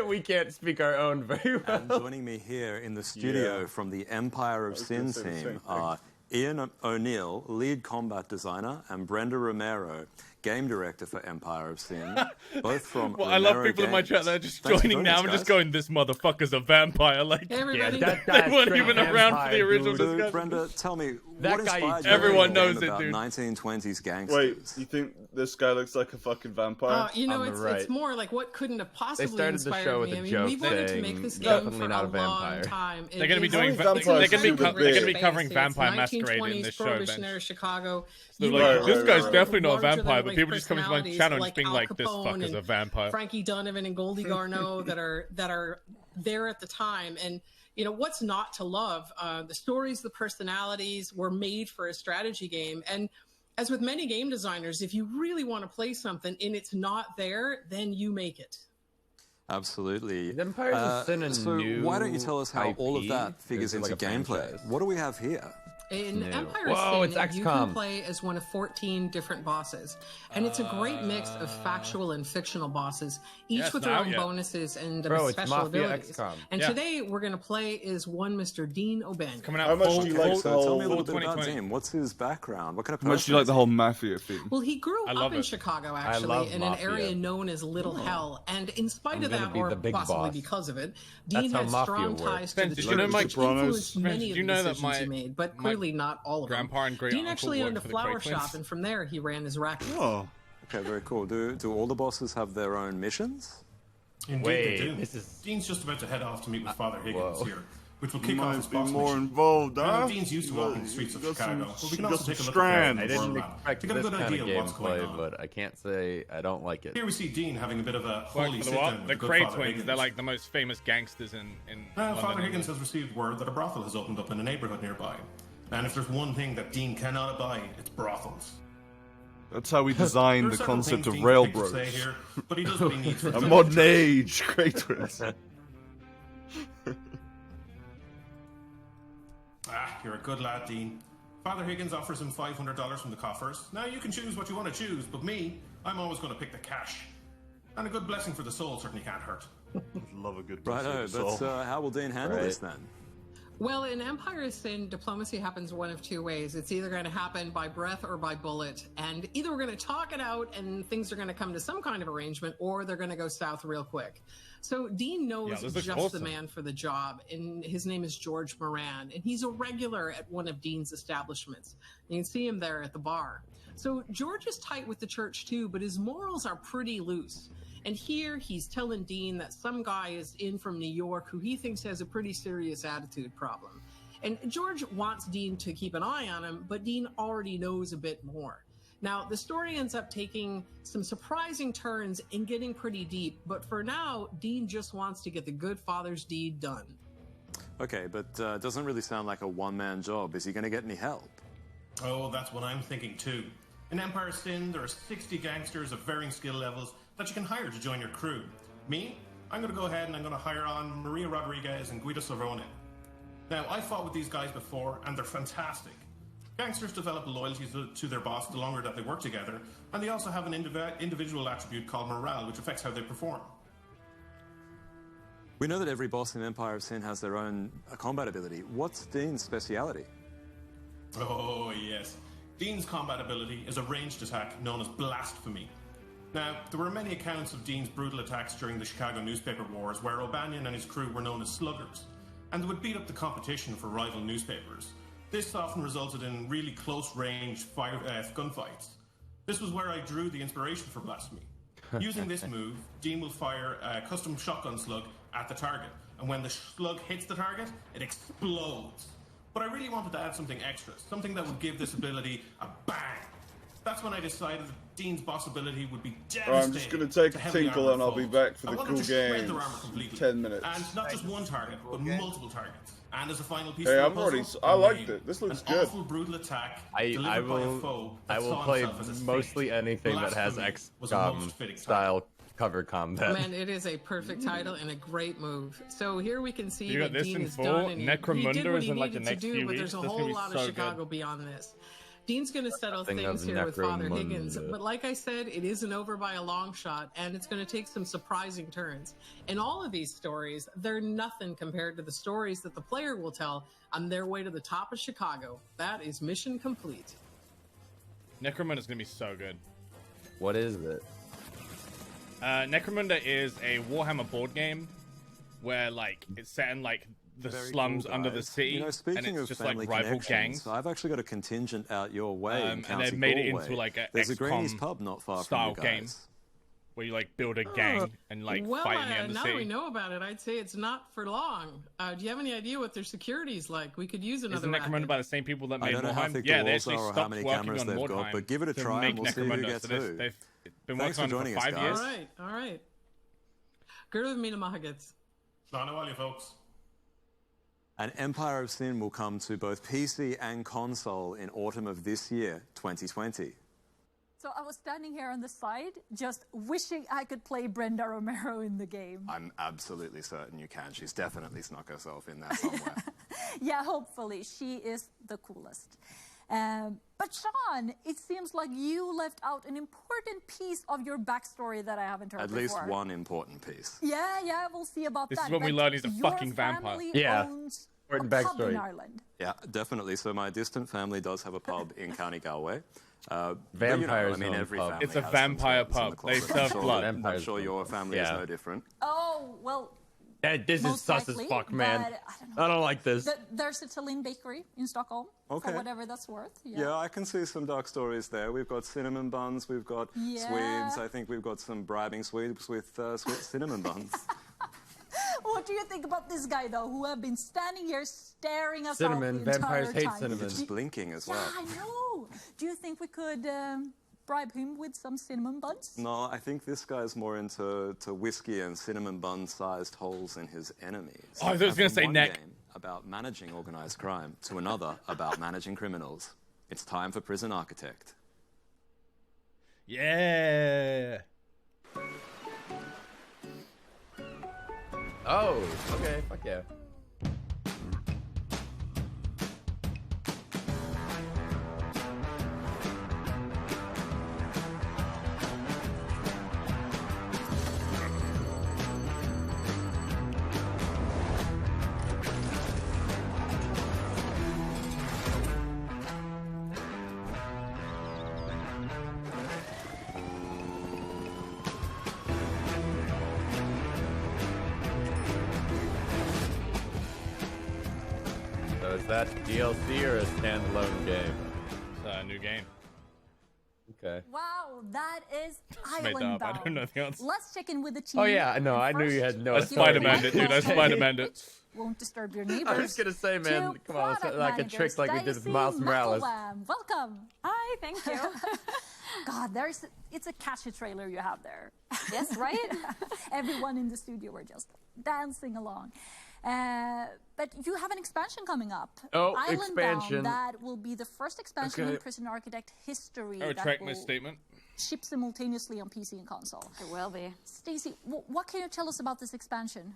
We can't speak our own very well. And joining me here in the studio Yeah. from the Empire of I was Sin gonna say the same team thing. are Ian O'Neill, lead combat designer, and Brenda Romero, game director for Empire of Sin. Both from Well, I love Romero people in my Games. chat that are just Thanks for joining now. us, I'm just guys. going, this motherfucker's a vampire. Like, Hey, everybody. Yeah, they weren't even around for the original So, discussion. Brenda, tell me, That what guy- inspired you Everyone to make a knows game it, about dude. 1920s gangsters? Wait, you think this guy looks like a fucking vampire? You know, On the it's right. more like what couldn't have possibly started the inspired show with me. a I mean, joke we wanted to saying make this game definitely for not a a vampire. long time. They're going to be doing. How many vampires They're going should there to be be? covering It's Vampire Masquerade in 1920s this show. Bench. prohibitionary Chicago. They're You like, had this all guy's the definitely not a larger-than-life vampire, but people just come to my personalities channel and like just being Al like, this Capone fucker's and a vampire. Frankie Donovan and Goldie Garneau that are there at the time. And you know what's not to love? The stories, the personalities were made for a strategy game. And as with many game designers, if you really want to play something and it's not there, then you make it. Absolutely. The Empires of Sin and so new why don't you tell us how all of IP? that figures Is it into like a gameplay? franchise? What do we have here? In No. Empire Whoa, of it's Sin, you can XCOM. play as one of 14 different bosses. And it's a great mix of factual and fictional bosses, each Yes, with their now, own yeah. bonuses and Bro, it's special Mafia abilities. XCOM. And Yeah. today we're going to play as one Mr. Dean O'Banion. Coming out How much full, do you like full, the So whole- tell me a little full bit about 2020. Dean. What's his background? What kind of How much person do you like is the he? whole Mafia thing? Well, he grew I up love in it. Chicago, love actually, in an Mafia. area known as Little Hell. And in spite I'm of gonna that, be or the big possibly boss. because of it, That's Dean how had Mafia strong works. ties to Vince, the did you know church, my- which Sopranos? influenced Vince, many did of you the know that decisions he my- made, but my clearly not all of them. grandpa and great Dean uncle actually owned worked a for the flower Great Twins. shop, and from there he ran his racket. Oh, Okay, very cool. Do all the bosses have their own missions? Indeed, Wait, they do. this is- Dean's just about to head off to meet with Father Higgins whoa. here. which will kick off his Might be boss more mission. involved, huh? Dean's used to walking the streets of Chicago, but we can got also some take a look strands. at I the didn't world map expect to get a this good kind of idea of what's going gameplay, on. but I can't say I don't like it. Here we see Dean having a bit of a holy Like, for the sit-down what? with The the Cray good Father twins. Higgins. They're like the most famous gangsters in London. Father Higgins has received word that a brothel has opened up in a neighbourhood nearby. And if there's one thing that Dean cannot abide, it's brothels. That's how we designed There the are several concept things of Dean would like to railroads. say here, but he does what he needs for A his modern adventures. age, great twins. You're a good lad, Dean. Father Higgins offers him $500 from the coffers. Now you can choose what you want to choose, but me, I'm always going to pick the cash. And a good blessing for the soul certainly can't hurt. Love a good Righto, but how will Dean handle this then? Well, in Empire of Sin, diplomacy happens one of two ways. It's either going to happen by breath or by bullet. And either we're going to talk it out and things are going to come to some kind of arrangement, or they're going to go south real quick. So Dean knows just the man for the job, and his name is George Moran, and he's a regular at one of Dean's establishments. You can see him there at the bar. So George is tight with the church too, but his morals are pretty loose. And here he's telling Dean that some guy is in from New York who he thinks has a pretty serious attitude problem. And George wants Dean to keep an eye on him, but Dean already knows a bit more. Now, the story ends up taking some surprising turns and getting pretty deep, but for now, Dean just wants to get the good father's deed done. Okay, but it doesn't really sound like a one-man job. Is he going to get any help? Oh, that's what I'm thinking too. In Empire of Sin, there are 60 gangsters of varying skill levels that you can hire to join your crew. Me, I'm going to go ahead and I'm going to hire on Maria Rodriguez and Guido Sorone. Now, I fought with these guys before, and they're fantastic. Gangsters develop loyalty to their boss the longer that they work together, and they also have an individual attribute called morale, which affects how they perform. We know that every boss in Empire of Sin has their own combat ability. What's Dean's speciality? Oh, yes. Dean's combat ability is a ranged attack known as blasphemy. Now, there were many accounts of Dean's brutal attacks during the Chicago newspaper wars, where O'Banion and his crew were known as sluggers, and they would beat up the competition for rival newspapers. This often resulted in really close-range gunfights. This was where I drew the inspiration for blasphemy. Using this move, Dean will fire a custom shotgun slug at the target, and when the slug hits the target, it explodes. But I really wanted to add something extra, something that would give this ability a bang. That's when I decided that Dean's boss ability would be devastating. Right, I'm just going to take a heavily tinkle armored and I'll be foes. back for I the wanted cool to shred games. their armor completely. 10 minutes. And not just one target, but multiple targets. And as a final piece Hey, of I'm the already. puzzle, I liked an it. This looks an good. awful brutal attack I delivered by a foe that will saw play himself as a mostly saint. anything that has Blasphemy was a most XCOM fitting style cover combat. Man, it is a perfect title and a great move. So here we can see You that got this Dean in is full. done, and he did Necromunda what is he in, like, the needed to next do, few but there's weeks. a That's gonna whole be lot so of good. Chicago beyond this. Dean's going to settle Thing things of here with Father Higgins, Necromunda. but like I said, it isn't over by a long shot, and it's going to take some surprising turns. And all of these stories, they're nothing compared to the stories that the player will tell on their way to the top of Chicago. That is mission complete. Necromunda is gonna be so good. What is it? Necromunda is a Warhammer board game where like it's set in like the Very slums cool, under the guys. city, You know, and speaking it's of just like family rival connections, gangs. I've actually got a contingent out your way in And County they've made it Galway. into like a There's a Granny's XCOM pub not far from style you guys. game where you like build a gang and like well, fight in the end of now the that we city. know about it, I'd say it's not for long. Do you have any idea what their security is like? We could use another Isn't Necromunda racket. by the same people that I made don't know how Mordheim? thick Yeah, the they walls actually are or how stopped many working cameras on they've Mordheim got, but give it a to try make and we'll see who Necromunda. gets So who. they've been Thanks working for on it joining for us, 5 guys. years. All right. Good with me to Mahagets. Not all you folks. And Empire of Sin will come to both PC and console in autumn of this year, 2020. So I was standing here on the side, just wishing I could play Brenda Romero in the game. I'm absolutely certain you can. She's definitely snuck herself in there somewhere. Yeah, hopefully. She is the coolest. But Sean, it seems like you left out an important piece of your backstory that I haven't heard At before. least one important piece. Yeah, we'll see about This that. is when we But learn he's a your fucking vampire. family Yeah. owns Important a pub in backstory. Ireland. Yeah, definitely. So my distant family does have a pub in County Galway. Vampires I mean, own every pub. family It's a has vampire themselves in the pub. They closet. I'm serve sure- blood. I'm sure your family is Yeah. no different. Oh, well, This is most sus likely, as fuck, man. but I don't know. I don't like this. There's a Tallinn bakery in Stockholm, Okay. for whatever that's worth. Yeah, I can see some dark stories there. We've got cinnamon buns, we've got Yeah. Swedes. I think we've got some bribing Swedes with sweet cinnamon buns. What What do you think about this guy, though, who have been standing here staring us Cinnamon. out the Vampires entire hate time? cinnamon. Just blinking as Yeah, well. I know. Do you think we could bribe him with some cinnamon buns? No, I think this guy's more into whiskey and cinnamon bun-sized holes in his enemies. Oh, I was going to And from say one neck. game about managing organized crime to another about managing criminals. It's time for Prison Architect. Yeah. Oh, okay, fuck yeah. So is that DLC or a standalone game? It's a new game. Okay. Wow, that is made that up. I Island-bound. don't know anything else. Let's check in with the team. Oh yeah, no, And I knew you first, had no. I give Spider-Man'd the it, dude. I microphone, Spider-Man'd it. which won't disturb your neighbors. I was gonna say, man, to come on, product like a managers, trick like we did with Stacey Miles Morales. McElwain. Welcome. Hi, thank you. God, it's a catchy trailer you have there. Yes, right? Everyone in the studio were just dancing along. But you have an expansion coming up. Oh, Islandbound, expansion. That will be the first expansion Okay. in Prison Architect history. I that retract will my statement. ship simultaneously on PC and console. It will be. Stacey, what can you tell us about this expansion?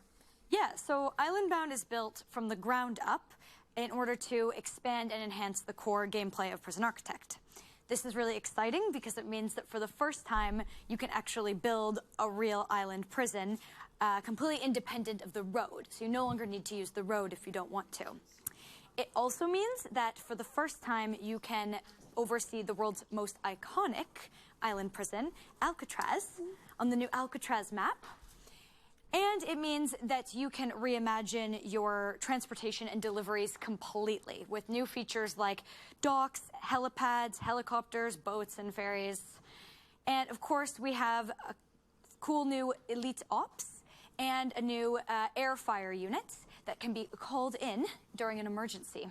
Yeah, so Islandbound is built from the ground up in order to expand and enhance the core gameplay of Prison Architect. This is really exciting because it means that for the first time, you can actually build a real island prison completely independent of the road. So you no longer need to use the road if you don't want to. It also means that for the first time, you can oversee the world's most iconic island prison, Alcatraz, on the new Alcatraz map. And it means that you can reimagine your transportation and deliveries completely with new features like docks, helipads, helicopters, boats, and ferries. And of course, we have a cool new elite ops and a new air fire unit that can be called in during an emergency.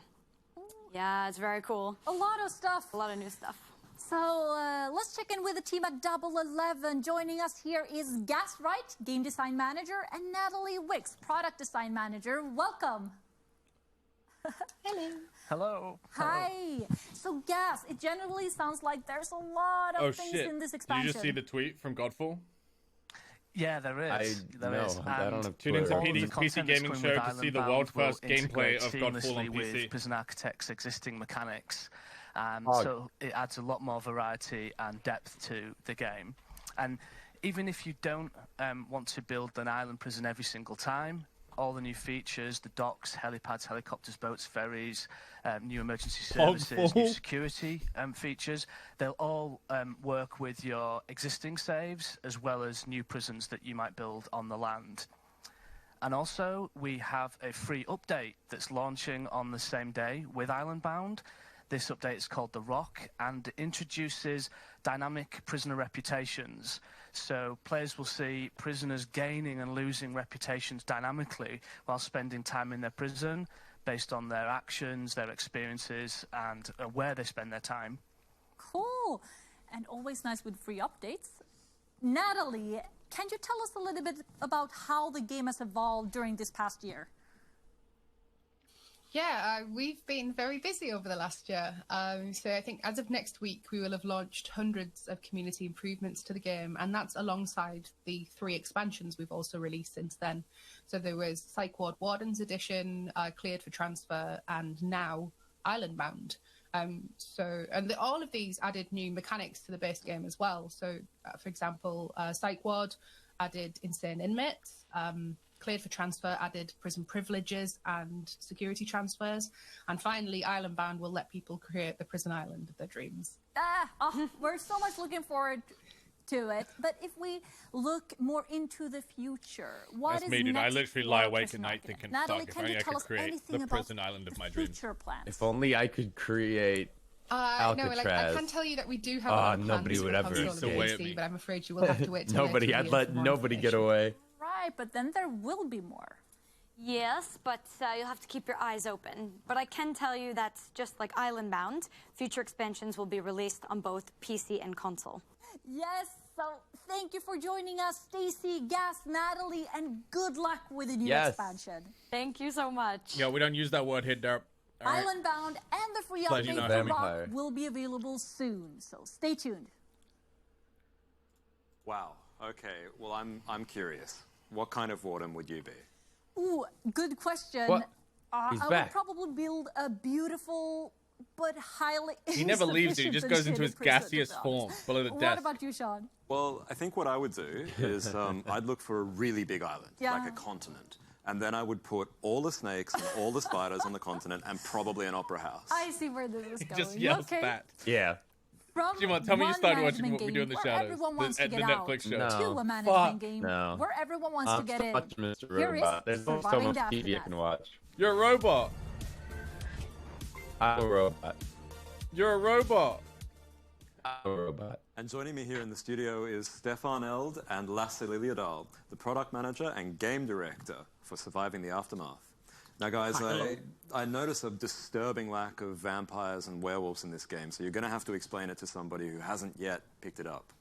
Yeah, it's very cool. A lot of stuff. A lot of new stuff. So let's check in with the team at Double 11. Joining us here is Gaswright, Game Design Manager, and Natalie Wicks, Product Design Manager. Welcome. Hello. Hello. Hi. So Gas, it generally sounds like there's a lot of things in this Did expansion. you just see the tweet from Godfall? Yeah, there is. I don't have Tune into Twitter. PC Gaming Show to see the world first gameplay of Godfall on with PC. Prison Architect's existing mechanics. Oh. So it adds a lot more variety and depth to the game. And even if you don't want to build an island prison every single time, all the new features, the docks, helipads, helicopters, boats, ferries, new emergency services, new security features, they'll all work with your existing saves as well as new prisons that you might build on the land. And also, we have a free update that's launching on the same day with Islandbound. This update is called The Rock and introduces dynamic prisoner reputations. So players will see prisoners gaining and losing reputations dynamically while spending time in their prison based on their actions, their experiences, and where they spend their time. Cool. And always nice with free updates. Natalie, can you tell us a little bit about how the game has evolved during this past year? Yeah, we've been very busy over the last year. So I think as of next week, we will have launched hundreds of community improvements to the game, and that's alongside the 3 expansions we've also released since then. So there was Psych Ward Warden's Edition, Cleared for Transfer, and now Islandbound. All of these added new mechanics to the base game as well. So, for example, Psych Ward added insane inmates. Cleared for Transfer added prison privileges and security transfers. And finally, Islandbound will let people create the prison island of their dreams. We're so much looking forward to it. But if we look more into the future, what That's is me, dude. next I literally for lie awake Prison at night Architect? thinking, Natalie, fuck, if can only you I tell could us create anything the about prison island of my dreams. future plans? If only I could create Alcatraz. I can tell you that we do have a lot of nobody plans would for ever console and escape. PC, but I'm afraid you will have to wait till Nobody, next I'd year let for more nobody get information. away. Right, but then there will be more. Yes, but you'll have to keep your eyes open. But I can tell you that, just like Island Bound, future expansions will be released on both PC and console. Yes, so thank you for joining us, Stacy, Gas, Natalie, and good luck with the new expansion. Thank you so much. Yeah, we don't use that word here, Derp. All right. Island Bound and the free Glad you update know for Vampire. Rock will be available soon, so stay tuned. Wow. Okay. Well, I'm curious. What kind of warden would you be? Ooh, good question. What? He's I back. would probably build a beautiful but highly He never leaves it. He just goes into his gaseous form below the What desk. about you, Sean? Well, I think what I would do is I'd look for a really big island, Yeah. like a continent. And then I would put all the snakes and all the spiders on the continent and probably an opera house. I see where this is going. Just yells okay. that. Yeah. From Jimon, tell me you one started watching management What We game Do in the where Shadows, everyone wants the to get Netflix show. out, No. to a management Fuck. game No. where everyone wants to get so in. much Mr. Here is Robot. There's so Surviving much the TV I Aftermath. can watch. You're a robot. I'm a robot. You're a robot. I'm a robot. And joining me here in the studio is Stefan Eld and Lasse Liljedal, the product manager and game director for Surviving the Aftermath. Now, guys, I notice a disturbing lack of vampires and werewolves in this game, so you're going to have to explain it to somebody who hasn't yet picked it up.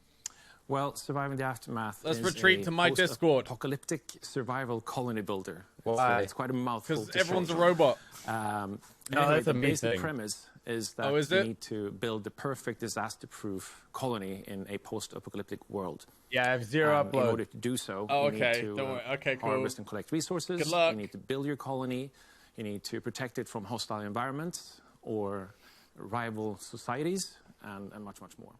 Well, Surviving the Aftermath Let's is retreat a to my Discord. apocalyptic survival colony builder. Why? It's quite a mouthful. Because to everyone's say. a robot. No, Anyway, that's the a me basic thing. premise is that Oh, is you it? need to build the perfect disaster-proof colony in a post-apocalyptic world. Yeah, I have zero In upload. order to do so, Oh, you okay. need to Don't worry. Okay, cool. harvest and collect resources. Good luck. You need to build your colony. You need to protect it from hostile environments or rival societies, and much, much more.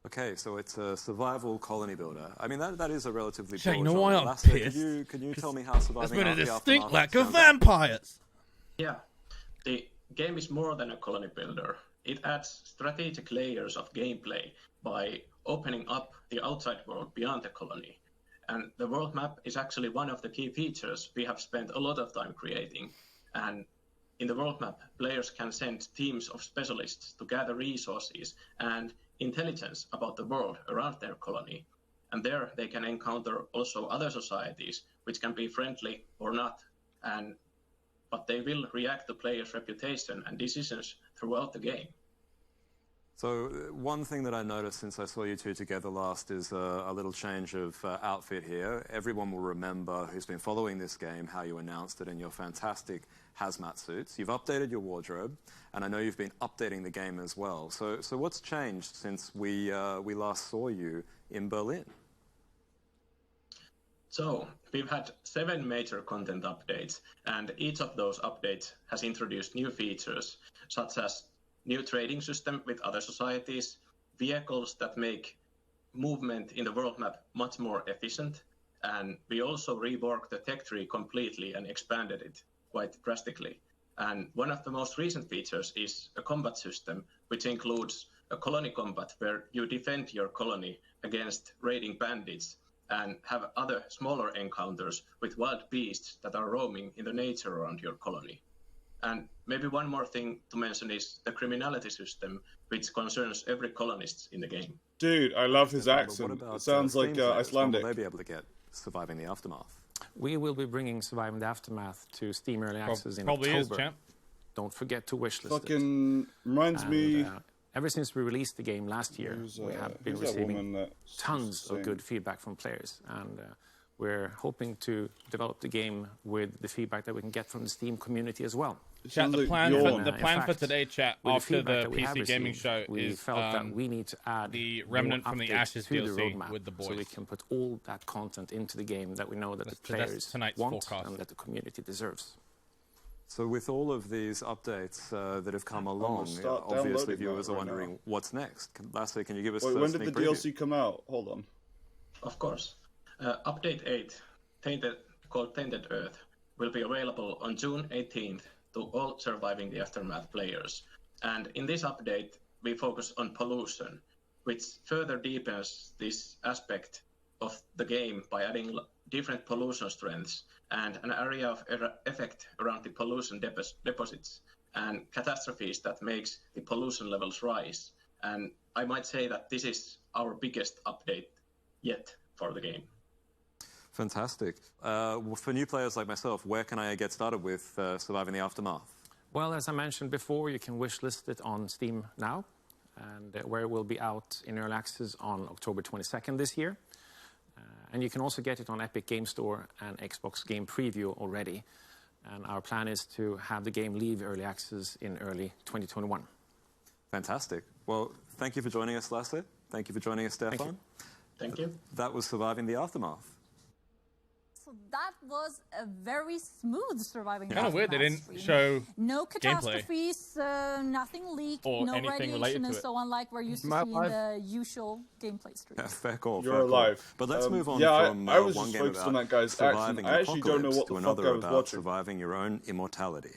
Okay, so it's a survival colony builder. I mean, that is a relatively Shane, broad know why genre. I'm Lasse, pissed? Could you tell me how Surviving There's been a the distinct Aftermath lack of sounds like? vampires. Yeah, the game is more than a colony builder. It adds strategic layers of gameplay by opening up the outside world beyond the colony. And the world map is actually one of the key features we have spent a lot of time creating. And in the world map, players can send teams of specialists to gather resources and intelligence about the world around their colony. And there they can encounter also other societies, which can be friendly or not. But they will react to players' reputation and decisions throughout the game. So one thing that I noticed since I saw you two together last is a little change of outfit here. Everyone will remember who's been following this game how you announced it in your fantastic hazmat suits. You've updated your wardrobe, and I know you've been updating the game as well. So what's changed since we last saw you in Berlin? So we've had 7 major content updates, and each of those updates has introduced new features, such as new trading system with other societies, vehicles that make movement in the world map much more efficient, and we also reworked the tech tree completely and expanded it quite drastically. And one of the most recent features is a combat system, which includes a colony combat where you defend your colony against raiding bandits and have other smaller encounters with wild beasts that are roaming in the nature around your colony. And maybe one more thing to mention is the criminality system, which concerns every colonist in the game. Dude, I love his accent. It sounds like Icelandic. Will they be able to get Surviving the Aftermath? We will be bringing Surviving the Aftermath to Steam Early Access in probably October. is, champ. Don't forget to wishlist it. Fucking reminds me. Ever since we released the game last year, we have been who's that woman receiving that tons of sang? good feedback from players, and we're hoping to develop the game with the feedback that we can get from the Steam community as well. Chat, the plan for today, chat, with after feedback the that we have PC gaming received, show we is felt that we need to add the more Remnant from the updates Ashes to the DLC roadmap with the boys. so we can put all that content into the game that we know that the That's players tonight's want forecast. and that the community deserves. So with all of these updates that have come along, start obviously downloading viewers that are right wondering now. what's next. Lastly, can you give us Wait, a when did the sneak preview? DLC come out? Hold on. Of course. Update 8, called Tainted Earth, will be available on June 18th to all Surviving the Aftermath players. And in this update, we focus on pollution, which further deepens this aspect of the game by adding different pollution strengths and an area of effect around the pollution deposits and catastrophes that makes the pollution levels rise. And I might say that this is our biggest update yet for the game. Fantastic. For new players like myself, where can I get started with Surviving the Aftermath? Well, as I mentioned before, you can wishlist it on Steam now, and where it will be out in early access on October 22nd this year. And you can also get it on Epic Game Store and Xbox Game Preview already. And our plan is to have the game leave early access in early 2021. Fantastic. Well, thank you for joining us, Lasse. Thank you for joining us, Stefan. Thank you. That was Surviving the Aftermath. So that was a very smooth Surviving the Kind of weird they Aftermath didn't stream. show No gameplay. catastrophes, nothing leaked, Or no anything related radiation to and it. so on, like we're used to My seeing life. the usual gameplay streams. Yeah, fair call. You're fair call. alive. But let's move on yeah, from I was one just game focused about on that guy's surviving accent. I actually don't know apocalypse what to the fuck another I was about watching. surviving your own immortality.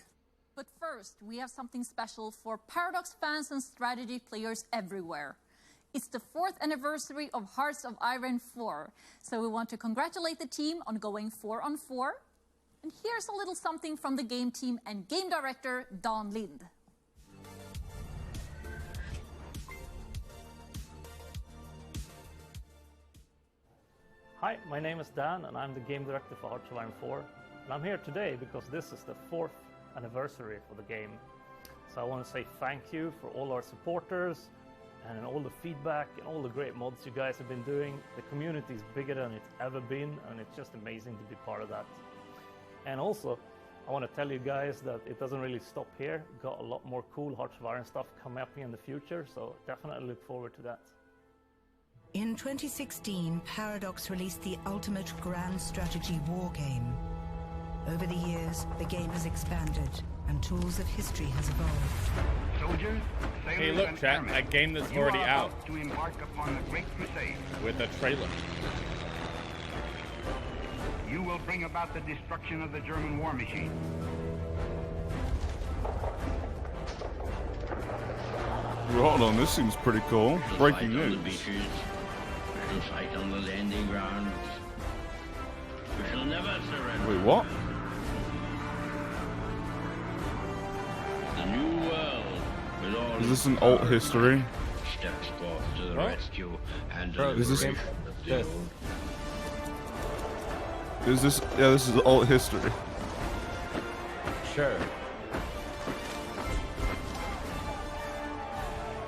But first, we have something special for Paradox fans and strategy players everywhere. It's the 4th anniversary of Hearts of Iron 4, so we want to congratulate the team on going 4 on 4. And here's a little something from the game team and game director Don Lind. Hi, my name is Dan and I'm the game director for Hearts of Iron 4. And I'm here today because this is the 4th anniversary for the game. So I want to say thank you for all our supporters and all the feedback and all the great mods you guys have been doing. The community is bigger than it's ever been and it's just amazing to be part of that. And also, I want to tell you guys that it doesn't really stop here. We've got a lot more cool Hearts of Iron stuff coming up in the future, so definitely look forward to that. In 2016, Paradox released the ultimate grand strategy war game. Over the years, the game has expanded and tools of history has evolved. Soldiers, Hey, look, chat, a game that's you already are out about to embark upon the Great Crusade. with a trailer. You will bring about the destruction of the German war machine. Well, hold on, this seems pretty cool. Breaking news. We shall fight on the landing grounds. We shall never surrender. Wait, what? The new world with all Is this an alt history? steps forth to the What? rescue and Bro, is this- liberation of the old. Is this? Yeah, this is alt history. Sure.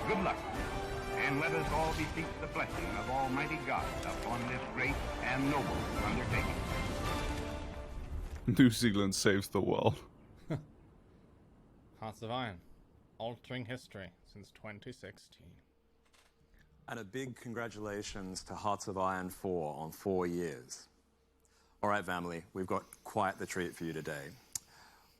Good luck, and let us all beseech the blessing of Almighty God upon this great and noble undertaking. New Zealand saves the world. Hearts of Iron, altering history since 2016. And a big congratulations to Hearts of Iron 4 on 4 years. All right, family, we've got quite the treat for you today.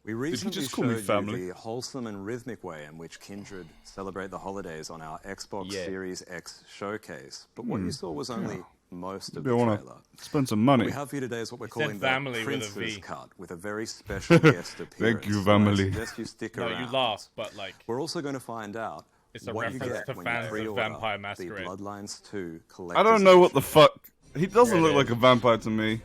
We recently just call me showed family? you the wholesome and rhythmic way in which Kindred celebrate the holidays on our Xbox Series X showcase. But what you saw was only most of Maybe the I trailer. want to spend some money. What we have for you today is what we're He calling said the family with a Prince's V. Cut, with a very special guest appearance. Thank you, So I family. suggest you stick No, around. you laugh, but like... We're also going to find out It's a what you reference get to when fans you of pre-order Vampire the Masquerade. Bloodlines 2 I collector's don't know what edition. the fuck. He doesn't There it look like is. a vampire to me.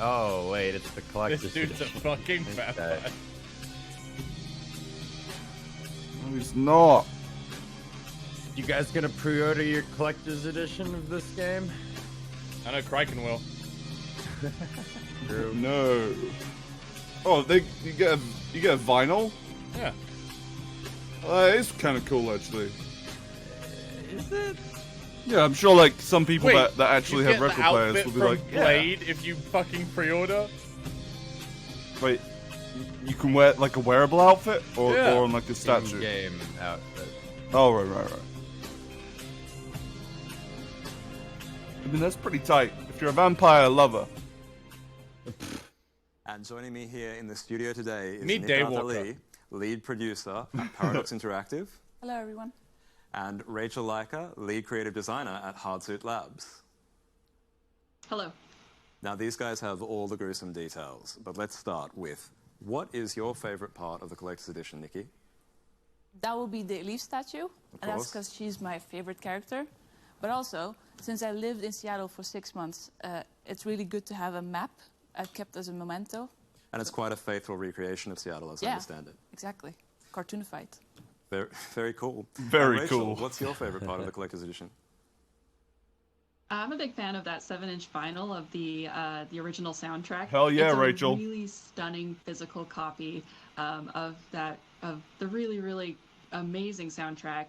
Oh wait, it's the collector's This dude's a edition. fucking This vampire. guy. No, he's not. You guys gonna pre-order your collector's edition of this game? I know Kraken will. True. No. Oh, you get a vinyl? Yeah. It's kind of cool actually. Is it? Yeah, I'm sure like some people Wait, that actually you have get record the players outfit will be from like, yeah. Blade if you fucking pre-order? Wait, you can wear like a wearable outfit or Yeah. on like a statue. In-game outfit. Oh right. I mean that's pretty tight. If you're a vampire lover. And joining me here in the studio today is Meet Nick Daywalker. Ali, lead producer at Paradox Interactive, Hello, everyone. and Rachel Leica, lead creative designer at Hardsuit Labs. Hello. Now, these guys have all the gruesome details, but let's start with, what is your favorite part of the collector's edition, Nikki? That will be the Elise statue, and that's course. because she's my favorite character. But also, since I lived in Seattle for 6 months, it's really good to have a map I've kept as a memento. And it's quite a faithful recreation of Seattle, as I understand it. Exactly. Cartoonified. Very, very cool. Very Rachel, cool. What's your favorite part of the collector's edition? I'm a big fan of that 7-inch vinyl of the original soundtrack. Hell yeah, it's a Rachel. Really stunning physical copy of the really amazing soundtrack,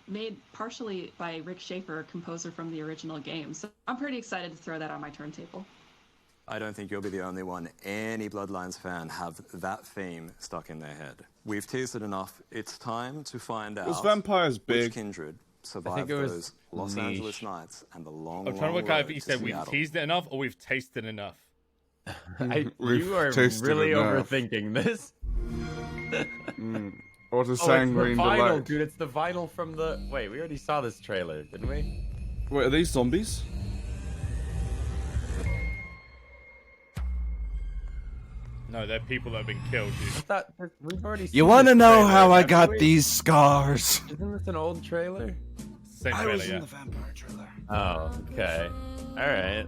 made partially by Rick Schaefer, composer from the original game. So I'm pretty excited to throw that on my turntable. I don't think you'll be the only one. Any Bloodlines fan have that theme stuck in their head. We've teased it enough. It's time to find out Was vampires big? which kindred survived it was those Los niche. Angeles nights and the long, I'm trying to work out if he said we've Seattle. teased it enough or we've tasted enough. You are tasted really enough. overthinking this. What a It's sanguine the vinyl, delight. dude. It's the vinyl from the. Wait, we already saw this trailer, didn't we? Wait, are these zombies? No, they're people that have been killed, dude. I thought we've already. You want to this know trailer, how I haven't got we? these scars? Isn't this an old trailer? Same I trailer, was yeah. in the vampire trailer. Oh, okay. All right.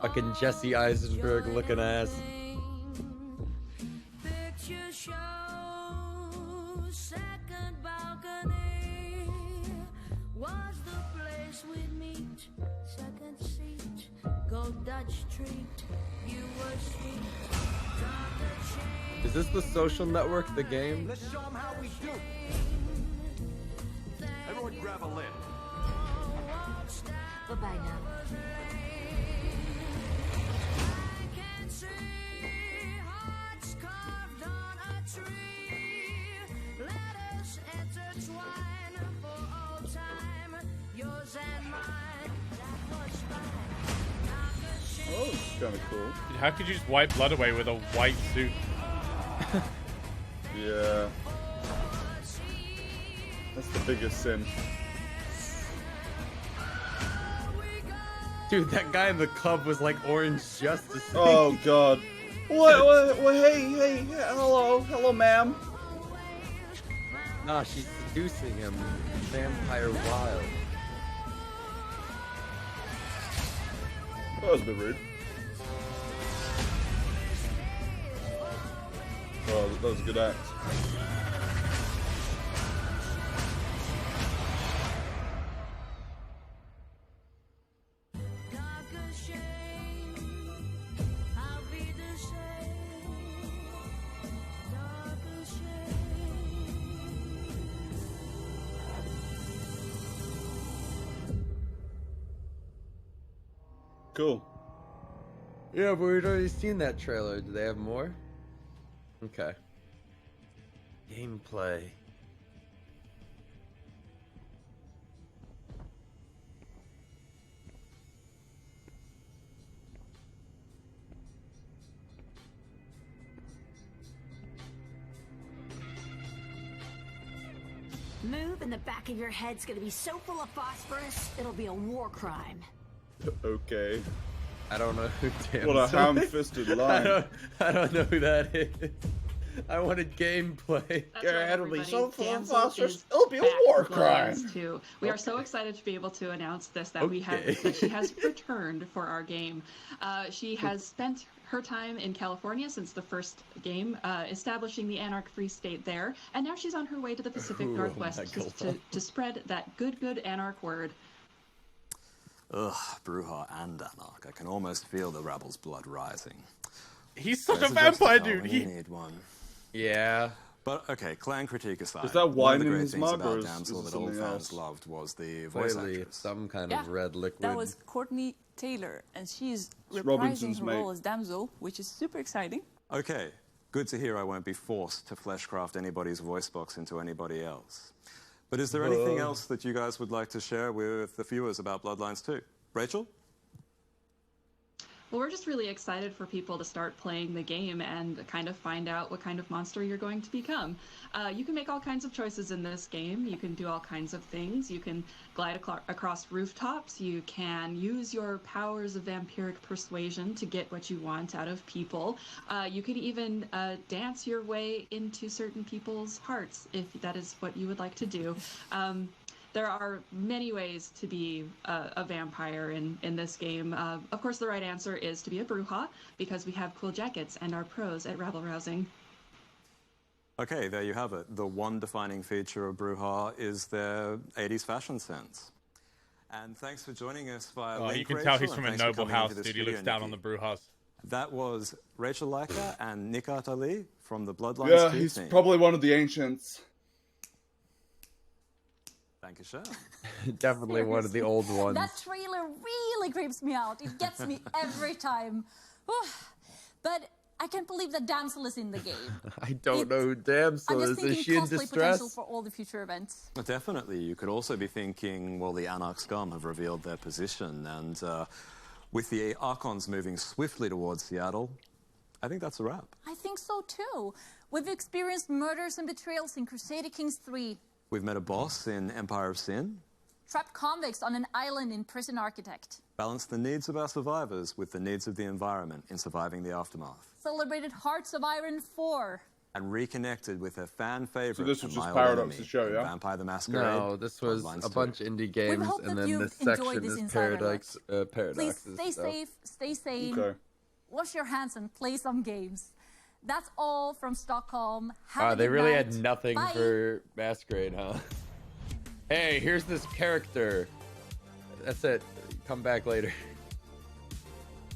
Fucking Jesse Eisenberg looking ass. Is this the Social Network, the game? Let's show them how we do. Everyone grab a lid. Bye-bye now. Oh, it's kind of cool. Dude, how could you just wipe blood away with a white suit? Yeah. That's the biggest sin. Dude, that guy in the club was like Orange Justice. Oh god. What? Hey, hello, ma'am. Nah, she's seducing him. Vampire Wild. That was a bit rude. Oh, that was a good act. Cool. Yeah, but we'd already seen that trailer. Do they have more? Okay. Gameplay. Move and the back of your head's gonna be so full of phosphorus, it'll be a war crime. Okay. I don't know who damn. What a ham-fisted line. I don't know who that is. I wanted gameplay. That's right, everybody. Damsel is It'll be a back war for crime. Bloodlines 2. We are so excited to be able to announce this that that she has returned for our game. She has spent her time in California since the first game, establishing the Anarch Free State there, and now she's on her way to the Pacific Northwest to spread that good Anarch word. Ugh, Bruja and Anarch. I can almost feel the rebel's blood rising. He's such There's a vampire, justifier dude. when He... you need one. Yeah. But okay, clan critique aside. Is that one wine of the in great his things mug, about or is Damsel it that old something fans else? loved was the voice Clearly, actress. some kind of red liquid. That was Courtney Taylor, and she's It's reprising Robinson's her mate. role as Damsel, which is super exciting. Okay, good to hear I won't be forced to fleshcraft anybody's voice box into anybody else. But is there anything else that you guys would like to share with the viewers about Bloodlines 2? Rachel? Well, we're just really excited for people to start playing the game and kind of find out what kind of monster you're going to become. You can make all kinds of choices in this game. You can do all kinds of things. You can glide across rooftops. You can use your powers of vampiric persuasion to get what you want out of people. You can even dance your way into certain people's hearts if that is what you would like to do. There are many ways to be a vampire in this game. Of course, the right answer is to be a Bruja, because we have cool jackets and are pros at rabble-rousing. Okay, there you have it. The one defining feature of Bruja is their 80s fashion sense. And thanks for joining us via link, you can Rachel, tell he's and from a thanks for noble coming house, into the dude. He studio, looks down on Nikki. the Brujas. That was Rachel Leica and Nikat Ali from the Bloodlines Yeah, 2 he's team. probably one of the ancients. Thank you, sir. Definitely one of the old ones. That trailer really creeps me out. It gets me every time. Whew. But I can't believe that Damsel is in the game. I don't know who Damsel I'm is. just thinking Is she in cosplay potential distress? for all the future events. Well, definitely. You could also be thinking, well, the Anarch Scum have revealed their position, and with the Archons moving swiftly towards Seattle, I think that's a wrap. I think so too. We've experienced murders and betrayals in Crusader Kings 3, We've met a boss in Empire of Sin, trapped convicts on an island in Prison Architect, balanced the needs of our survivors with the needs of the environment in surviving the aftermath, celebrated Hearts of Iron 4, and reconnected with a fan favorite. So this was and just my old Paradox's enemy, show, yeah? Vampire the Masquerade. No, this was Bloodlines a 2. bunch of indie games, hope and that then you this enjoyed section this is Insider Paradox. Please Paradoxes stay stuff. safe, stay sane, Okay. wash your hands and play some games. That's all from Stockholm. Have a They good really night. had nothing Bye. for Masquerade, huh? Hey, here's this character. That's it. Come back later.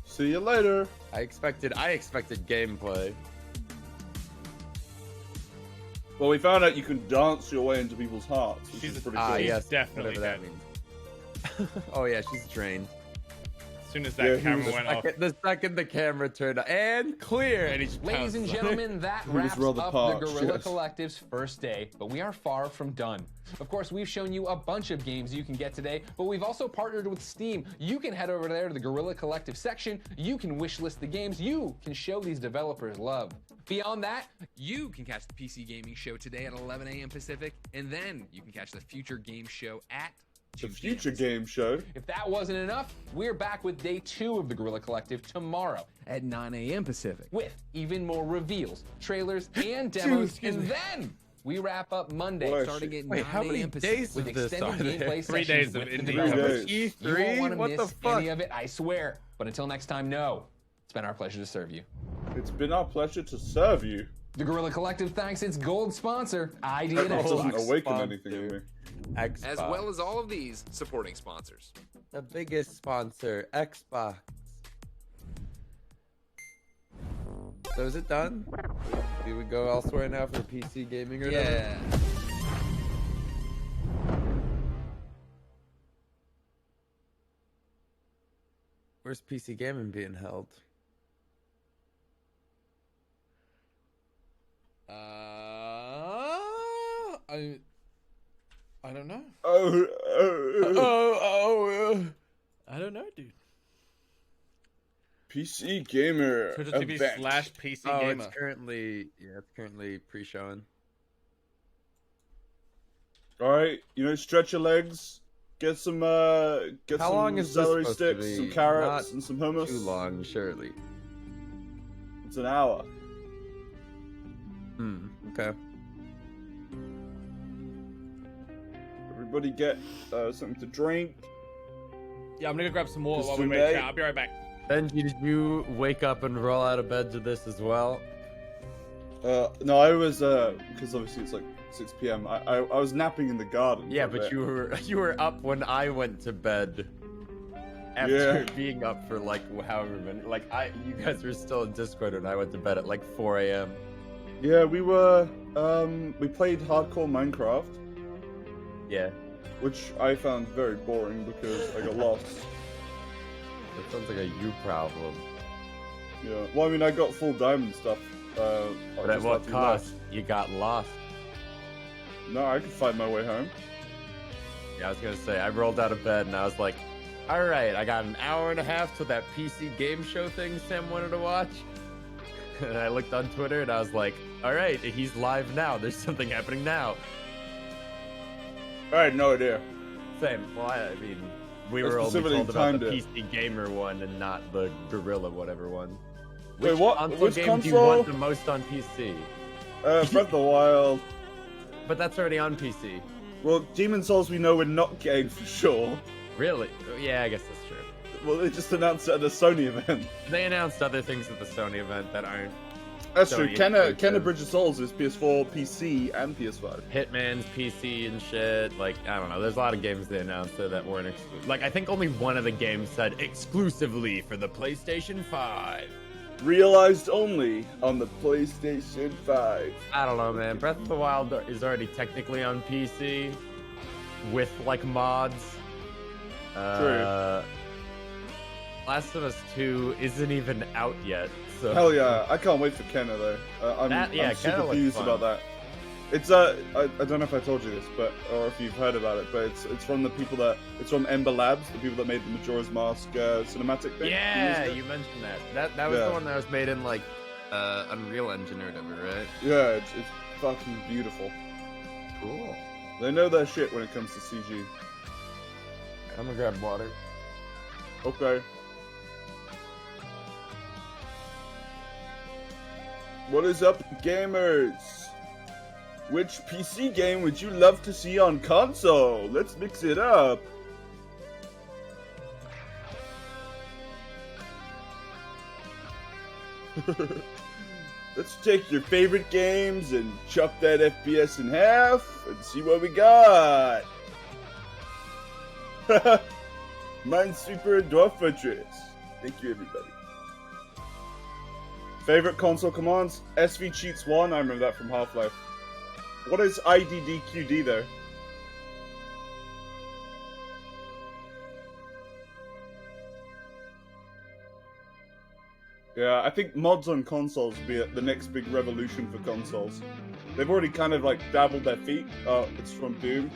See you later. I expected gameplay. Well, we found out you can dance your way into people's hearts, which She's is pretty cool. Yes, definitely whatever that means. Oh yeah, she's trained. As soon as that camera went off. The second the camera turned on, and clear, and he's Ladies and gentlemen, that wraps up the Guerrilla Collective's first day, but we are far from done. Of course, we've shown you a bunch of games you can get today, but we've also partnered with Steam. You can head over there to the Guerrilla Collective section, you can wishlist the games, you can show these developers love. Beyond that, you can catch the PC Gaming Show today at 11 a.m. Pacific, and then you can catch the Future Game Show at The Future Game Show. If that wasn't enough, we're back with day 2 of the Guerrilla Collective tomorrow at 9 a.m. Pacific with even more reveals, trailers, and demos. And then we wrap up Monday starting at 9 a.m. Pacific with extended gameplay 3 days days of with the indie developers. E3? You won't want to What the miss fuck? any of it, I swear. But until next time, no. It's been our pleasure to serve you. It's been our pleasure to serve you. The Guerrilla Collective thanks its gold sponsor, ID That and doesn't Xbox. awaken anything in me. Xbox. As well as all of these supporting sponsors. The biggest sponsor, Xbox. So is it done? Do we go elsewhere now for PC gaming or Yeah. Where's PC gaming being held? I don't know. I don't know, dude. PC Gamer event. Twitch.tv/PC Oh, Gamer. it's currently pre-showing. All right, stretch your legs. Get some How long is this celery supposed to sticks, be? some carrots, Not and some hummus. Too long, surely. It's an hour. Okay. Everybody get something to drink. Yeah, I'm gonna go grab some more Just while we wait. today- Chat. I'll be right back. Benji, did you wake up and roll out of bed to this as well? No, I was because obviously it's like 6 p.m. I was napping in the garden. Yeah, for a but bit. you were up when I went to bed. After Yeah. being up for like however many, you guys were still in Discord and I went to bed at like 4 a.m. Yeah, we were. We played hardcore Minecraft. Yeah. Which I found very boring because I got lost. That sounds like a you problem. Yeah. Well, I mean, I got full diamond stuff. But at what cost? You got lost. No, I could find my way home. Yeah, I was gonna say, I rolled out of bed and I was like, alright, I got an hour and a half till that PC game show thing Sam wanted to watch. And I looked on Twitter and I was like, alright, he's live now. There's something happening now. I had no idea. Same. Well, I mean, we I were only specifically told about the timed it. PC Gamer one and not the Gorilla whatever one. Wait, Which what? console Which game do you console? want the most on PC? Breath of the Wild. But that's already on PC. Well, Demon Souls we know we're not getting for sure. Really? Yeah, I guess that's true. Well, they just announced it at a Sony event. They announced other things at the Sony event that aren't. That's Sony true. Kenna exclusive. Bridge of Souls is PS4, PC, and PS5. Hitman's PC and shit. Like, I don't know. There's a lot of games they announced that weren't exclusive. Like, I think only one of the games said exclusively for the PlayStation 5. Realized only on the PlayStation 5. I don't know, man. Breath of the Wild is already technically on PC with, like, mods. True. Last of Us 2 isn't even out yet. So. Hell yeah, I can't wait for Kenna though. I'm super confused about that. It's I don't know if I told you this, but or if you've heard about it, but it's from the people it's from Ember Labs, the people that made the Majora's Mask cinematic thing. Yeah, you mentioned that. That was the one that was made in like Unreal Engine or whatever, right? Yeah, it's fucking beautiful. Cool. They know their shit when it comes to CG. I'm gonna grab water. Okay. What is up, gamers? Which PC game would you love to see on console? Let's mix it up. Let's take your favorite games and chop that FPS in half and see what we got. Minesweeper and Dwarf Fortress. Thank you, everybody. Favorite console commands? SV Cheats 1, I remember that from Half-Life. What is IDDQD though? Yeah, I think mods on consoles will be the next big revolution for consoles. They've already kind of like dabbled their feet. Oh, it's from Doom.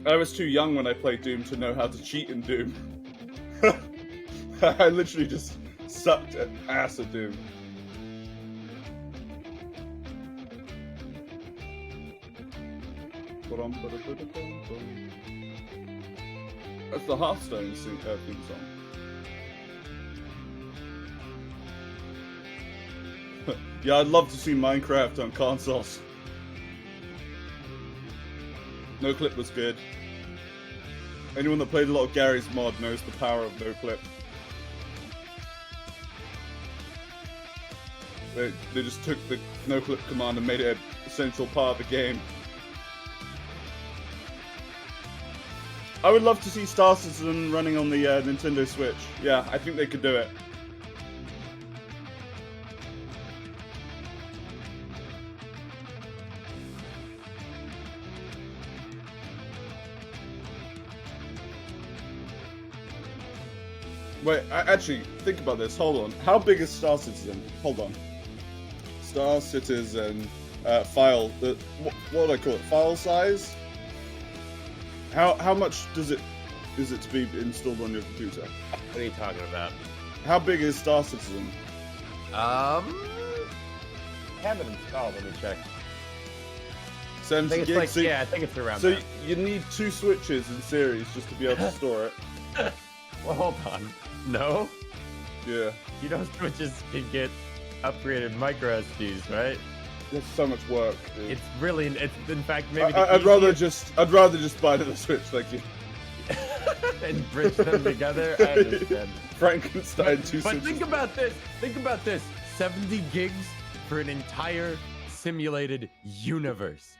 I was too young when I played Doom to know how to cheat in Doom. I literally just sucked at ass at Doom. That's the Hearthstone theme song. Yeah, I'd love to see Minecraft on consoles. No Clip was good. Anyone that played a lot of Gary's mod knows the power of No Clip. They just took the No Clip command and made it an essential part of the game. I would love to see Star Citizen running on the Nintendo Switch. Yeah, I think they could do it. Wait, actually, think about this. Hold on. How big is Star Citizen? Hold on. Star Citizen file. What do I call it? File size? How much is it to be installed on your computer? What are you talking about? How big is Star Citizen? I have it installed. Let me check. 70 gigs. Yeah, I think it's around. So you need 2 switches in series just to be able to store it. Well, hold on. No? Yeah. You know switches can get upgraded micro SDs, right? There's so much work, dude. It's really, in fact, maybe I'd rather just buy the Switch, thank you. And bridge them together. I understand. Frankenstein 2 switches. But think about this. Think about this. 70 gigs for an entire simulated universe.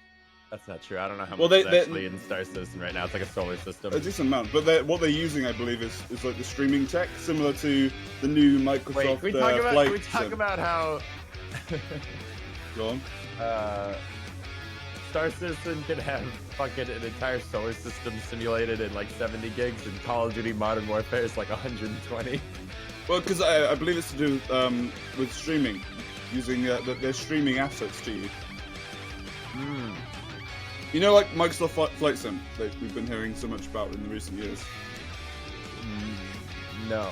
That's not true. I don't know how much is actually in Star Citizen right now. It's like a solar system. A decent amount. But what they're using, I believe, is like the streaming tech, similar to the new Microsoft Wait, can we talk about how... Go on. Star Citizen can have fucking an entire solar system simulated in like 70 gigs, and Call of Duty Modern Warfare is like 120. Well, because I believe it's to do with streaming, using their streaming assets to you. Hmm. You know, like Microsoft Flight Sim, that we've been hearing so much about in the recent years. No.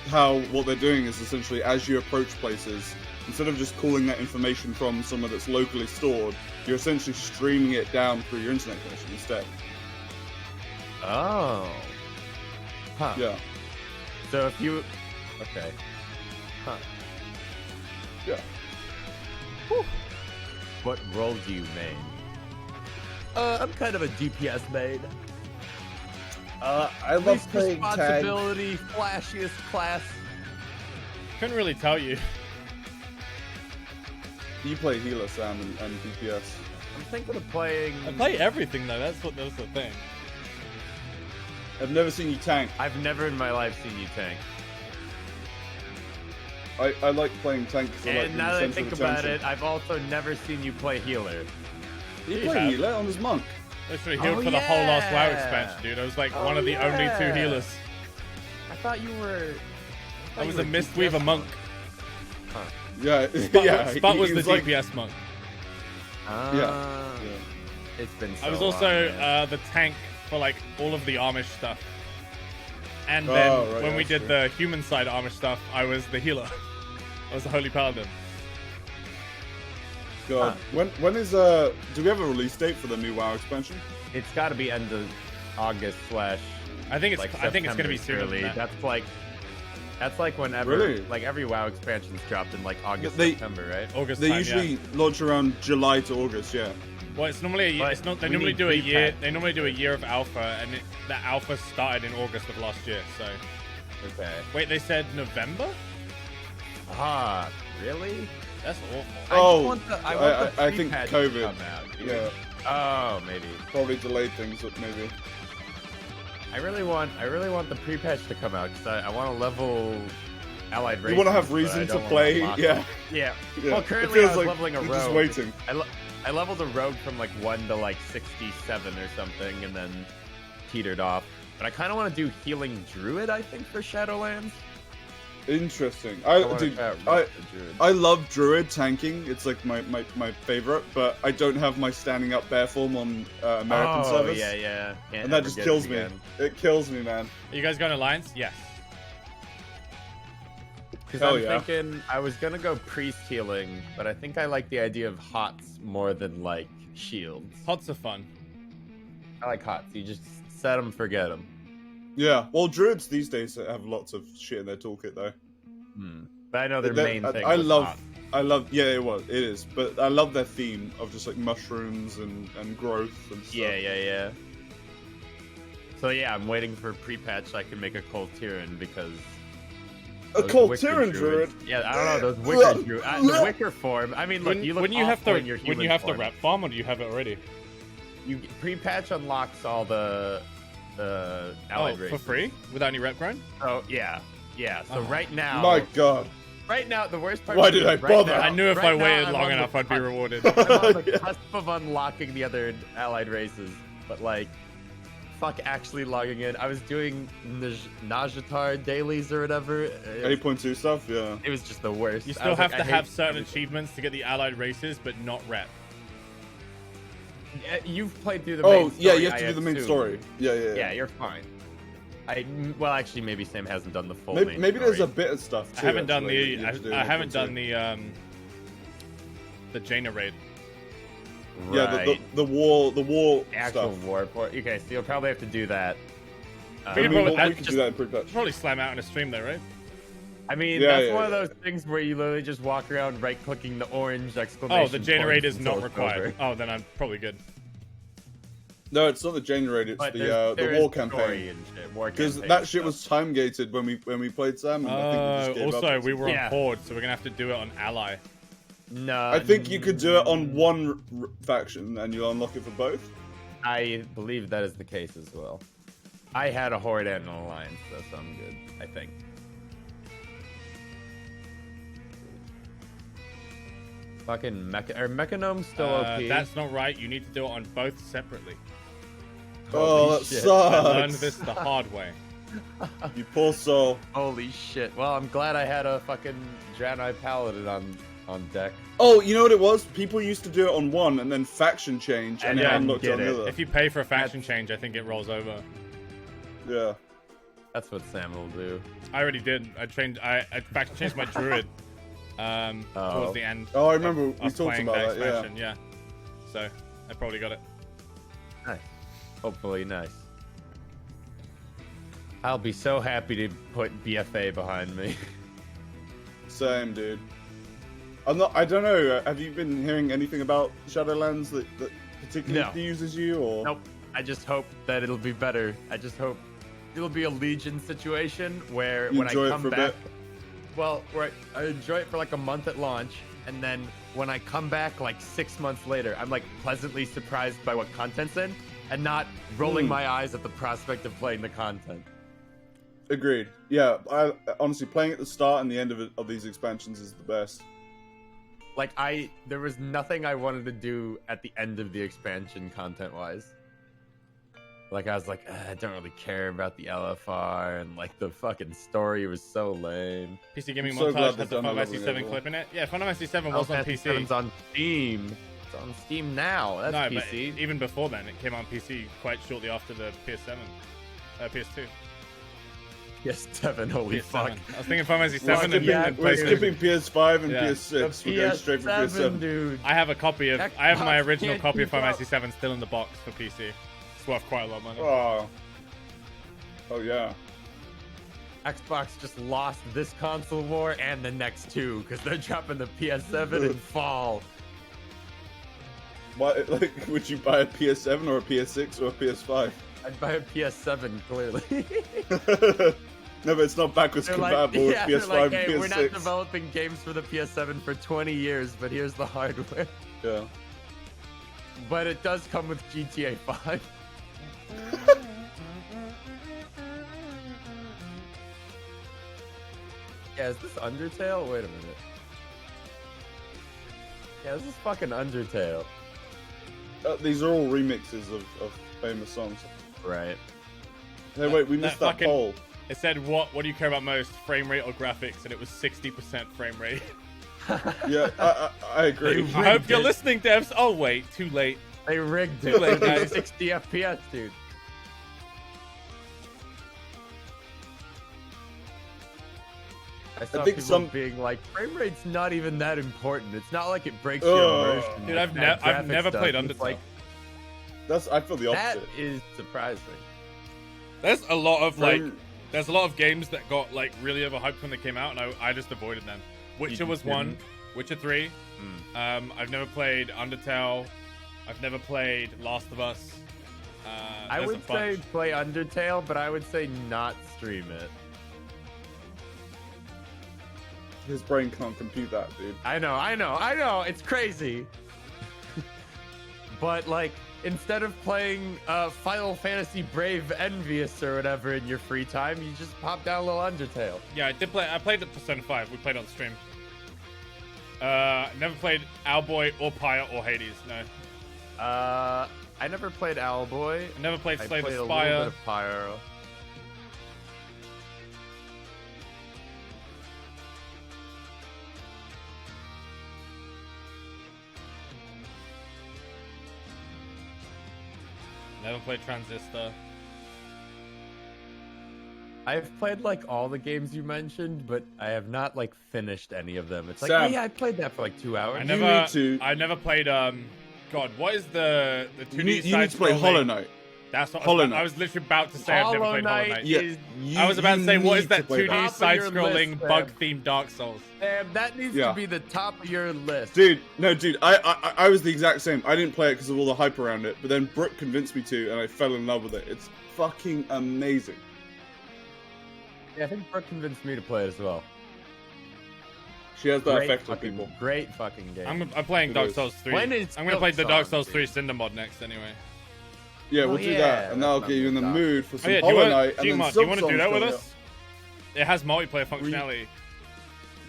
How what they're doing is essentially, as you approach places, instead of just calling that information from somewhere that's locally stored, you're essentially streaming it down through your internet connection instead. Oh. Huh. Yeah. So if you... Okay. Huh. Yeah. Whew. What role do you main? I'm kind of a DPS main. I love playing responsibility, flashiest class. Couldn't really tell you. You play healer, Sam, and DPS. I'm thinking of playing. I play everything though. That's the thing. I've never seen you tank. I've never in my life seen you tank. I like playing tank. And now that I think about it, I've also never seen you play healer. You play healer on his monk. Literally healed for the whole last WoW expansion, dude. I was like one of the only 2 healers. I thought you were. I was a Mistweaver monk. Huh. Yeah, Spot was the DPS monk. Yeah. It's been so I was long, also man. the tank for like all of the Amish stuff. And then when we did the human side Amish stuff, I was the healer. I was the Holy Paladin. God, when is do we have a release date for the new WoW expansion? It's got to be end of August / I think it's going to be sooner than that. That's like whenever, Really? like every WoW expansion's dropped in like August, September, right? August. They time, usually launch around July to August, yeah. Well, it's normally a year. It's not. They normally do a year. They normally do a year of alpha, and the alpha started in August of last year. So. Okay. Wait, they said November? Ah, really? That's awful. I think COVID. Yeah. Oh, maybe. Probably delayed things, maybe. I really want the pre-patch to come out because I want to level allied races. You want to have reason to play, yeah. Well, currently I was like leveling a rogue. Just waiting. I leveled a rogue from like 1 to like 67 or something, and then teetered off. But I kind of want to do healing druid, I think, for Shadowlands. Interesting. I love druid tanking. It's like my favorite, but I don't have my standing up bear form on American service. Yeah. And that just kills me. It kills me, man. Are you guys going Alliance? Yes. Because I'm thinking I was gonna go priest healing, but I think I like the idea of hots more than like shields. Hots are fun. I like hots. You just set them, forget them. Yeah, well, druids these days have lots of shit in their toolkit, though. But I know their main thing. I love. Yeah, it is. But I love their theme of just like mushrooms and growth and stuff. Yeah. So yeah, I'm waiting for pre-patch so I can make a Cult Tyrann because. A Cult Tyrann druid. Yeah, I don't know those wicker druid. The wicker form. I mean, look, you look awful in your human When you have form. to rep farm, or do you have it already? You pre-patch unlocks all the allied races for free without any rep grind. Oh yeah. So right now, my God. Right now, the worst part. Why did I bother? I knew if I waited long enough, I'd be rewarded. I'm on the cusp of unlocking the other allied races, but like, fuck, actually logging in. I was doing Najatar dailies or whatever. 8.2 stuff, yeah. It was just the worst. You still have to have certain achievements to get the allied races, but not rep. You've played through the main story. Yeah, you have to do the main story. Yeah, you're fine. Well, actually, maybe Sam hasn't done the full. Maybe there's a bit of stuff too. I haven't done the Jaina raid. Yeah, the war actual stuff. war. Okay, so you'll probably have to do that. We could do that in pre-patch. Probably slam out in a stream though, right? I mean, that's one of those things where you literally just walk around right-clicking the orange exclamation. Oh, the generate is not required. Over. Oh, then I'm probably good. No, it's not the generate. It's the war campaign. Because that shit was time gated when we played Sam. And I think we just gave also, up. we were on Horde, so we're gonna have to do it on Ally. No, I think you could do it on one faction and you'll unlock it for both. I believe that is the case as well. I had a Horde and an Alliance, so I'm good. I think. Fucking Mechanome's still OP. That's not right. You need to do it on both separately. Oh, that sucks. I learned this the hard way. You poor soul. Holy shit. Well, I'm glad I had a fucking Draenei Paladin on deck. Oh, you know what it was? People used to do it on one and then faction change and then unlocked it on the other. If you pay for a faction change, I think it rolls over. Yeah. That's what Sam will do. I already did. I faction changed my druid towards the end. Oh, I remember we talked playing about the that, yeah. So, I probably got it. Nice. Hopefully nice. I'll be so happy to put BFA behind me. Same, dude. I don't know. Have you been hearing anything about Shadowlands that particularly uses you, or? Nope. I just hope that it'll be better. I just hope it'll be a Legion situation where when I come back, well, where I enjoy it for like a month at launch, and then when I come back like 6 months later, I'm like pleasantly surprised by what content's in, and not rolling my eyes at the prospect of playing the content. Agreed. Yeah, I honestly, playing at the start and the end of these expansions is the best. Like, there was nothing I wanted to do at the end of the expansion content-wise. Like, I was like, I don't really care about the LFR, and like the fucking story was so lame. PC Gaming Montage has the Final Fantasy 7 clip in it. Yeah, Final Fantasy 7 was on PC. 7's on Steam. It's on Steam now. That's no, PC. But even before then, it came on PC quite shortly after the PS7, PS2. PS7, holy PS7. fuck. I was thinking Final Fantasy 7 We're skipping PS5 and PS6. We're going straight for PS7. Dude. I have a copy of. I have my original copy of Final keep Fantasy 7 still in the box for PC. It's worth quite a lot of money. Oh yeah. Xbox just lost this console war and the next two because they're dropping the PS7 in fall. What, like, would you buy a PS7 or a PS6 or a PS5? I'd buy a PS7, clearly. No, but it's not backwards compatible with PS5 like, hey, and PS6. we're not developing games for the PS7 for 20 years, but here's the hardware. Yeah. But it does come with GTA 5. Yeah, is this Undertale? Wait a minute. Yeah, this is fucking Undertale. These are all remixes of famous songs. Right. Hey, wait, we missed that poll. It said, what do you care about most, frame rate or graphics? And it was 60% frame rate. Yeah, I agree. I hope you're listening, devs. Oh, wait, too late. They rigged it. Too late, guys. 60 FPS, dude. I think people being like, frame rate's not even that important. It's not like it breaks your immersion. Dude, I've never played Undertale. Like, I feel the opposite. That is surprising. There's a lot of there's a lot of games that got like really overhyped when they came out, and I just avoided them. Witcher was one. Witcher 3. I've never played Undertale. I've never played Last of Us. I would say play Undertale, but I would say not stream it. His brain can't compute that, dude. I know. It's crazy. But like, instead of playing Final Fantasy Brave Envious or whatever in your free time, you just pop down a little Undertale. Yeah, I played the Persona 5. We played on stream. Never played Owlboy or Pyre or Hades. No. I never played Owlboy. I never played Slay the Spire. A little bit of Pyre. Never played Transistor. I've played like all the games you mentioned, but I have not like finished any of them. It's like, Sam, oh yeah, I played that for like 2 hours. I never played God, what is the 2D you need to play Hollow Knight. That's what Hollow Knight. I was literally about to say. I've never played Hollow Knight. Yeah, I was about to say, what is that 2D that. side-scrolling bug-themed Dark Souls? Sam, that needs to be the top of your list. Dude, I was the exact same. I didn't play it because of all the hype around it, but then Brooke convinced me to, and I fell in love with it. It's fucking amazing. Yeah, I think Brooke convinced me to play it as well. She has that effect on people. Great fucking game. I'm playing Dark Souls 3. When I'm gonna play the Dark Souls 3 Cinder mod next anyway. Yeah, we'll do that, and that'll get you in the mood for some do Hollow Knight. you want to do that with us? It has multiplayer functionality.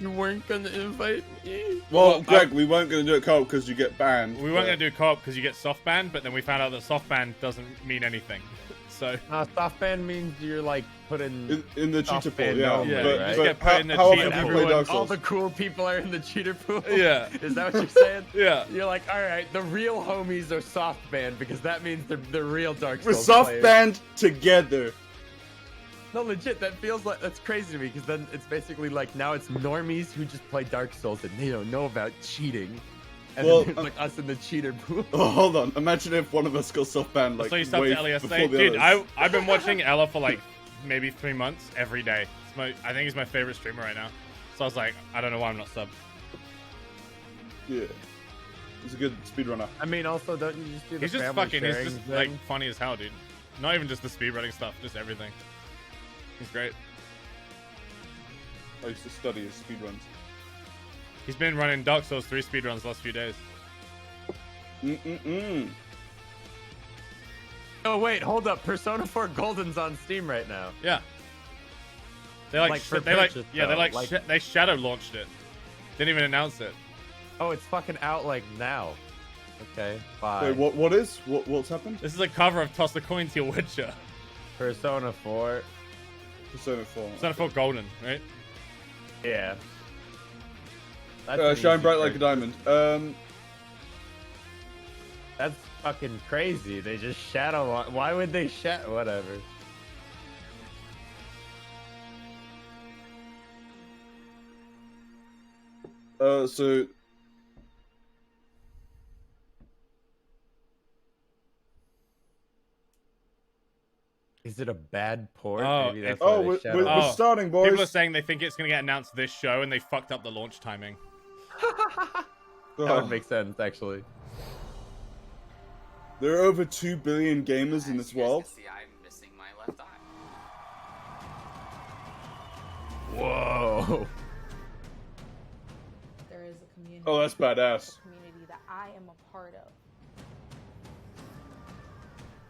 You weren't gonna invite me. Well, Greg, we weren't gonna do it co-op because you get banned. We weren't gonna do co-op because you get soft ban, but then we found out that soft ban doesn't mean anything. So soft ban means you're like put in the cheater pool. But how often do you play Dark Souls? All the cool people are in the cheater pool. Yeah, is that what you're saying? Yeah, you're like, all right, the real homies are soft banned because that means they're real Dark Souls. We're soft banned together. No, legit, that feels like that's crazy to me because then it's basically like now it's normies who just play Dark Souls and they don't know about cheating. And then there's like us in the cheater pool. Oh, hold on. Imagine if one of us got soft banned like so you way to before the Dude, others. I've been watching Ella for like maybe 3 months every day. I think he's my favorite streamer right now. So I was like, I don't know why I'm not subbed. Yeah. He's a good speedrunner. I mean, also, don't you just do the He's just family fucking, sharing he's just thing? like funny as hell, dude. Not even just the speedrunning stuff, just everything. He's great. I used to study his speedruns. He's been running Dark Souls 3 speedruns the last few days. Oh wait, hold up. Persona 4 Golden's on Steam right now. Yeah. They they shadow launched it. Didn't even announce it. Oh, it's fucking out like now. Okay, bye. Wait, what's happened? This is a cover of Toss the Coin to Your Witcher. Persona 4. Persona 4. Persona 4 Golden, right? Yeah. Shine bright like a diamond. That's fucking crazy. They just shadow. Why would they shadow? Whatever. So. Is it a bad port? Oh, Maybe that's why they shadow. We're starting, boys. People are saying they think it's going to get announced this show, and they fucked up the launch timing. That would make sense, actually. There are over 2 billion gamers in this world. See, I'm missing my left eye. Whoa. There is a community. Oh, that's badass. A community that I am a part of.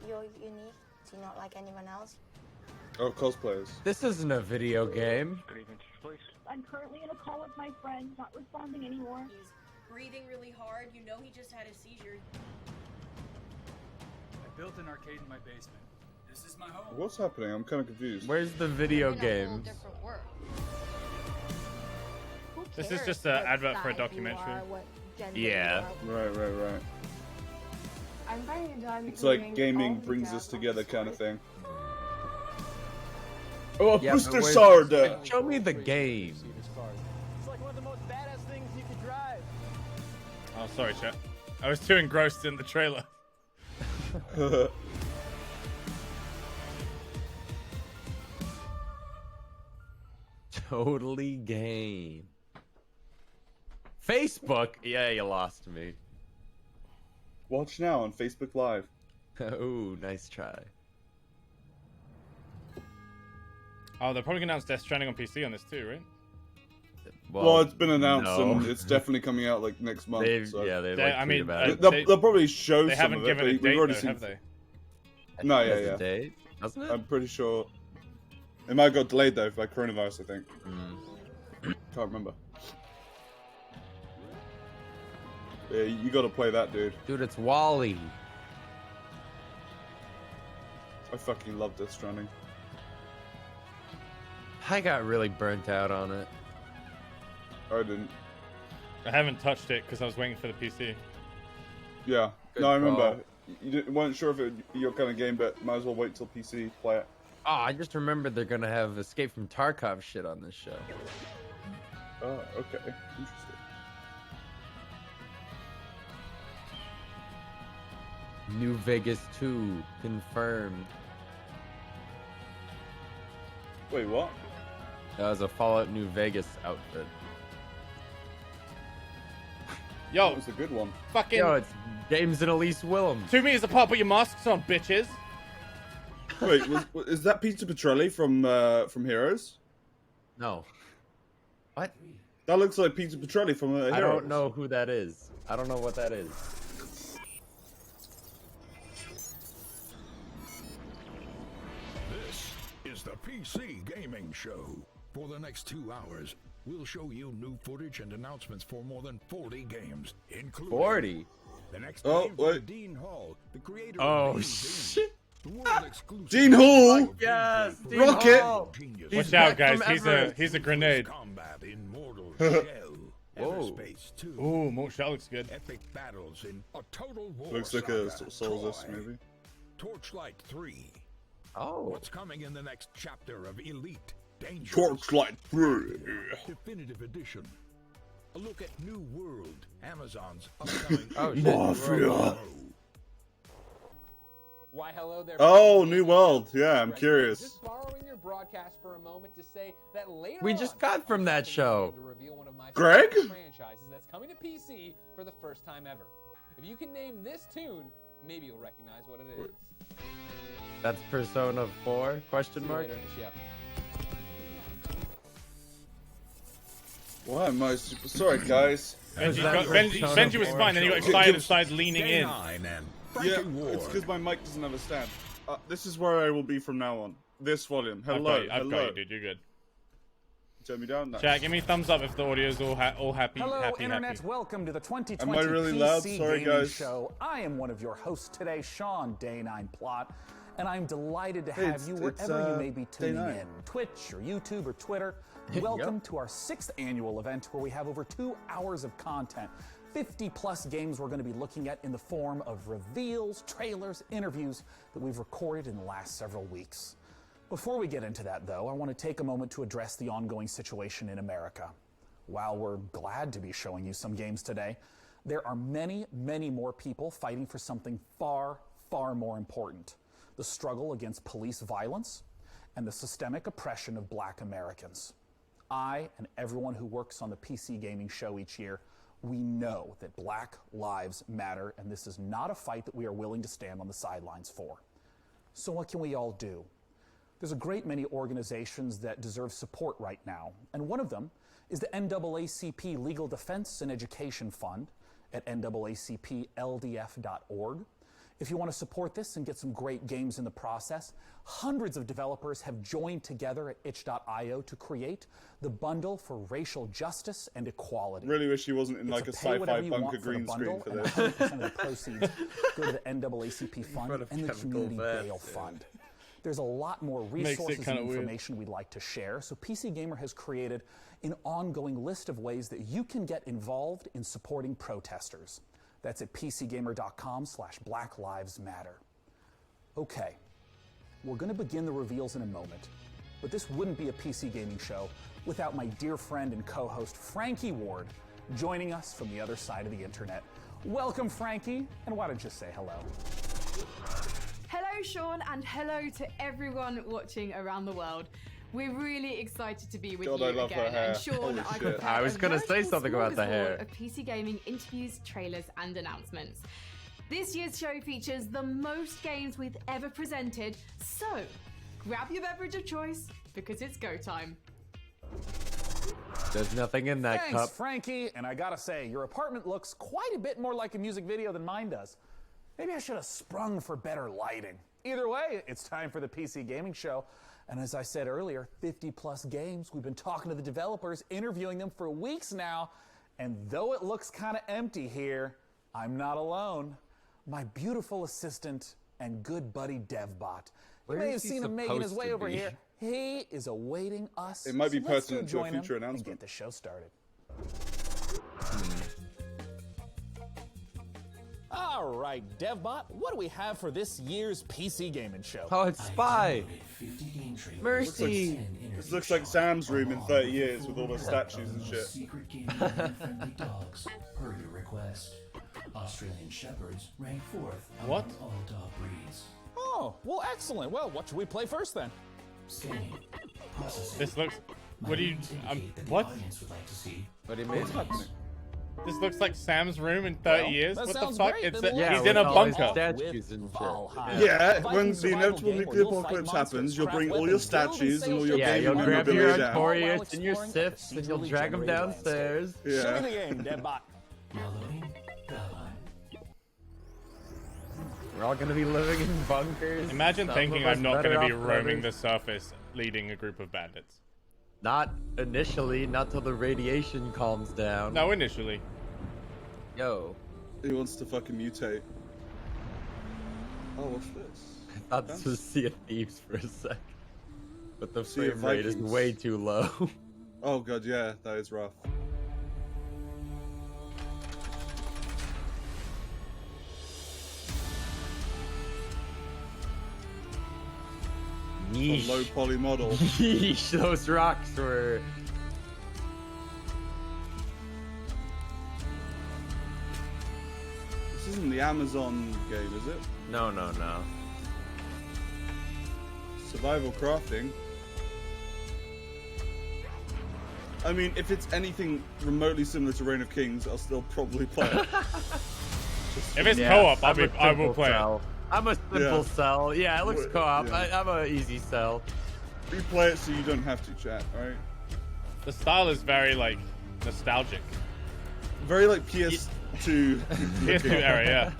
You're unique. Do you not like anyone else? Oh, cosplayers. This isn't a video game. I'm currently in a call with my friend, not responding anymore. He's breathing really hard. You know he just had a seizure. I built an arcade in my basement. This is my home. What's happening? I'm kind of confused. Where's the video game? This is just an advert for a documentary. Yeah. Right. I'm finding time. It's like gaming brings us together kind of thing. Oh, Yeah, Booster but where's- Sword! Show me the game. It's like one of the most badass things you could drive. Oh, sorry, chat. I was too engrossed in the trailer. Totally game. Facebook? Yeah, you lost me. Watch now on Facebook Live. Oh, nice try. Oh, they're probably going to announce Death Stranding on PC on this too, right? Well, it's been announced no. and it's definitely coming out like next month. Yeah, they've They- like, I tweeted mean, about it. They'll probably show They some haven't of it, given but a we've date, already though, seen. have they? No, Has yeah. a date, doesn't it? I'm pretty sure. It might have got delayed though by coronavirus, I think. Can't remember. Yeah, you gotta play that, dude. Dude, it's Wally. I fucking love Death Stranding. I got really burnt out on it. I didn't. I haven't touched it because I was waiting for the PC. Yeah. Good no, I remember. call. You weren't sure if it would be your kind of game, but might as well wait till PC to play it. Oh, I just remembered they're gonna have Escape from Tarkov shit on this show. Oh, okay. Interesting. New Vegas 2 confirmed. Wait, what? That was a Fallout New Vegas outfit. Yo, That was a good one. fucking Yo, it's James and Elise Willem. 2 meters apart, put your masks on, bitches. Wait, is that Peter Petrelli from Heroes? No. What? That looks like Peter Petrelli from Heroes. I don't know who that is. I don't know what that is. This is the PC Gaming Show. For the next 2 hours, we'll show you new footage and announcements for more than 40 games, including 40? the next Oh, game wait. from Dean Hall, the creator Oh, of shit. the world exclusive Dean Hall! Yes, Dean Rocket! Hall. Watch back out, guys. from He's a grenade. Combat in Mortal Shell, Whoa. Everspace 2, Ooh, Mortal Shell looks good. epic battles in a Total War Looks like Saga, a Souls-esque Troy, movie. Torchlight 3. Oh. What's coming in the next chapter of Elite Dangerous? Torchlight 3. Definitive Edition. A look at New World, Amazon's upcoming Oh, shit. Mafia. Why, hello there. Oh, PC New World. Yeah, I'm Right. curious. Just borrowing your broadcast for a moment to say that later We on, just got from that show. to reveal one of my Greg? favorite franchises that's coming to PC for the first time ever. If you can name this tune, maybe you'll recognize what it is. That's Persona 4? Question See you mark? later in the show. Why am I super sorry, guys? Benji was fine, and he got excited and started leaning in. Yeah, it's because my mic doesn't have a stand. This is where I will be from now on. This volume. Hello, I've got you, dude. You're good. Turn me down. Nice. Chat, give me a thumbs up if the audio's all happy. Hello, Internet. Welcome to the 2020 Am I really PC loud? Sorry, Gaming guys. Show. I am one of your hosts today, Sean Day9 Plot, and I'm delighted to have you wherever you may be tuning in, Twitch or YouTube or Twitter. Welcome to our 6th annual event where we have over 2 hours of content. 50+ games we're going to be looking at in the form of reveals, trailers, interviews that we've recorded in the last several weeks. Before we get into that, though, I want to take a moment to address the ongoing situation in America. While we're glad to be showing you some games today, there are many, many more people fighting for something far, far more important: the struggle against police violence and the systemic oppression of Black Americans. I and everyone who works on the PC Gaming Show each year, we know that Black lives matter, and this is not a fight that we are willing to stand on the sidelines for. So what can we all do? There's a great many organizations that deserve support right now, and one of them is the NAACP Legal Defense and Education Fund at naacpldf.org. If you want to support this and get some great games in the process, hundreds of developers have joined together at itch.io to create the Bundle for Racial Justice and Equality. Really wish he wasn't in like a sci-fi bunker green screen for this. 100% of the proceeds go to the NAACP Fund and the Community Bail Fund. There's a lot more resources and information we'd like to share, so PC Gamer has created an ongoing list of ways that you can get involved in supporting protesters. That's at pcgamer.com/Black Lives Matter. Okay, we're going to begin the reveals in a moment, but this wouldn't be a PC Gaming Show without my dear friend and co-host Frankie Ward joining us from the other side of the internet. Welcome, Frankie, and why don't you say hello? Hello, Sean, and hello to everyone watching around the world. We're really excited to be with you again. And Sean, I was going to say something about the hair. Of PC Gaming interviews, trailers, and announcements. This year's show features the most games we've ever presented, so grab your beverage of choice because it's go time. There's nothing in that cup. Thanks, Frankie. And I gotta say, your apartment looks quite a bit more like a music video than mine does. Maybe I should have sprung for better lighting. Either way, it's time for the PC Gaming Show. And as I said earlier, 50+ games. We've been talking to the developers, interviewing them for weeks now. And though it looks kind of empty here, I'm not alone. My beautiful assistant and good buddy DevBot. You may have seen him making his way over here. He is awaiting us. It might be so let's pertinent go to a join him future and announcement. get the show started. All right, DevBot, what do we have for this year's PC Gaming Show? Oh, it's Spy. Mercy. This looks like Sam's room in 30 years with all the statues and shit. Secret gaming friendly dogs, per your request. Australian Shepherds rank 4th among all dog breeds. Oh, well, excellent. Well, what should we play first then? Scanning. Processing. This looks. What do you? What? What do you mean? This looks like Sam's room in 30 years. What the fuck? Great. It's Yeah, he's in a bunker. Statues and shit. Yeah, when the inevitable nuclear apocalypse happens, you'll bring all your statues and all your you'll gaming grab your memorabilia down. Artorias and your Sifs and you'll drag them downstairs. Yeah. Show me the game, DevBot. We're all gonna be living in bunkers. Imagine Some thinking of us I'm not better going to be off roaming living- the surface leading a group of bandits. Not initially, not till the radiation calms down. No, initially. Yo. He wants to fucking mutate. Oh, what's this? I thought this was Sea of Thieves for a sec. But the Sea of frame rate is Vikings. way too low. Oh god, yeah, that is rough. Yeesh. A low poly model. Yeesh, those rocks were... This isn't the Amazon game, is it? No, no, no. Survival crafting. I mean, if it's anything remotely similar to Reign of Kings, I'll still probably play it. If it's co-op, I will play it. I'm a simple sell. Yeah, it looks co-op. Yeah. I'm a easy sell. You play it so you don't have to chat, alright? The style is very, like, nostalgic. Very like PS2. PS2 era, yeah.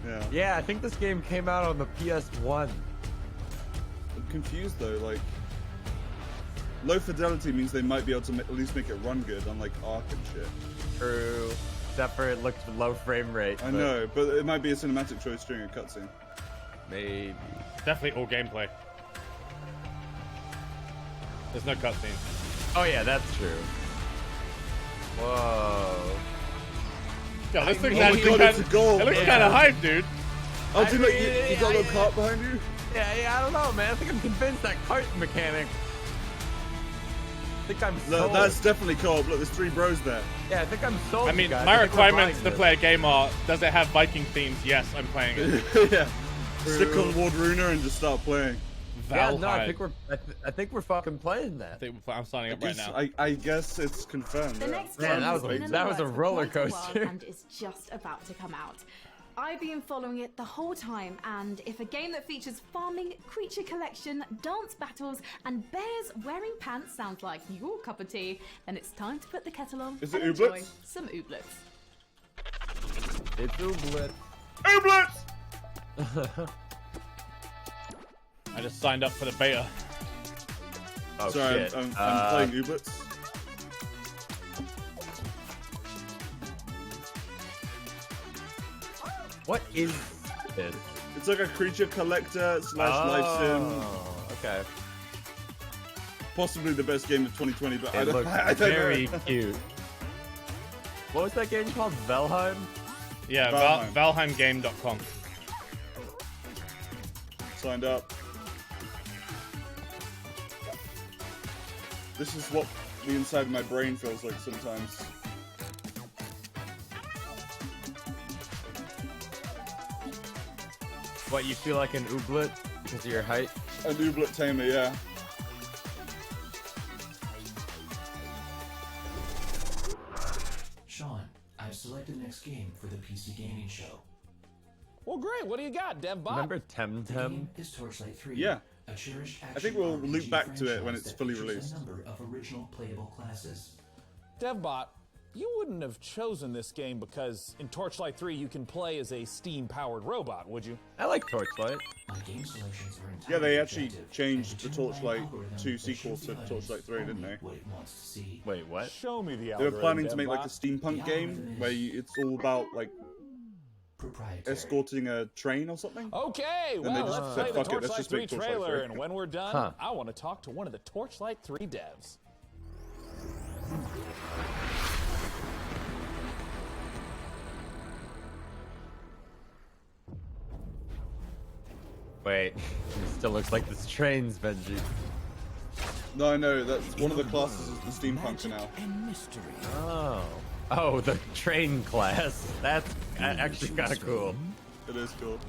Yeah. Yeah, I think this game came out on the PS1. I'm confused though, like low fidelity means they might be able to at least make it run good, unlike Ark and shit. True. Except for it looked low frame rate. I know, but it might be a cinematic choice during a cutscene. Maybe. Definitely all gameplay. There's no cutscene. Oh yeah, that's true. Whoa. Yo, this thing's oh actually my God, it's a goal. It looks kind of hype, dude. Oh, dude, like, you got a little cart behind you? Yeah, I don't know, man. I think I'm convinced that cart mechanic. I think I'm sold. Look, that's definitely co-op. Look, there's 3 bros there. Yeah, I think I'm sold. I mean, guys. my I think we're requirements buying to this. play a game are: does it have Viking themes? Yes, I'm playing it. Yeah. Stick on Ward Runa and just start playing. Yeah, no, I think we're fucking playing that. I'm signing up right now. I guess it's confirmed. The Yeah. next Man, game that has was been in that the was a works for roller quite a while coaster. and is just about to come out. I've been following it the whole time, and if a game that features farming, creature collection, dance battles, and bears wearing pants sounds like your cup of tea, then it's time to put the kettle on Is and it enjoy Outlast? some Outlast. It's Ooblet. Outlast! I just signed up for the beta. Oh Sorry, shit. I'm playing Outlast. What is this? It's like a creature collector / life sim. Okay. Possibly the best game of 2020, but I It don't, looks I don't very know. cute. What was that game called? Valheim? Yeah, Valheim. ValheimGame.com. Signed up. This is what the inside of my brain feels like sometimes. What, you feel like an Ooblet because of your height? An Ooblet tamer, yeah. Sean, I've selected the next game for the PC Gaming Show. Well, great. What do you got, DevBot? Remember The Temtem? game is Torchlight 3. Yeah. A cherished I think action we'll RPG loop back to it when franchise it's that fully features released. A number of original playable classes. DevBot, you wouldn't have chosen this game because in Torchlight 3 you can play as a steam-powered robot, would you? I like Torchlight. My game selections are Yeah, entirely they actually objective changed and the determined by an Torchlight algorithm 2 that sequel shows to the audience Torchlight 3, didn't only they? what it wants to see. Wait, what? Show me the They algorithm, were planning to make DevBot. like a steampunk game where it's all about like Proprietary. escorting a train or something. Okay, And they well, just let's said, play the "Fuck it, let's Torchlight just 3 make Torchlight trailer, 3." and when we're done, Huh. I want to talk to one of the Torchlight 3 devs. Wait, it still looks like this train's Benji. No, no, that's one of the classes is the steampunk now. Oh. Oh, the train class. That's actually kind of cool. It is cool.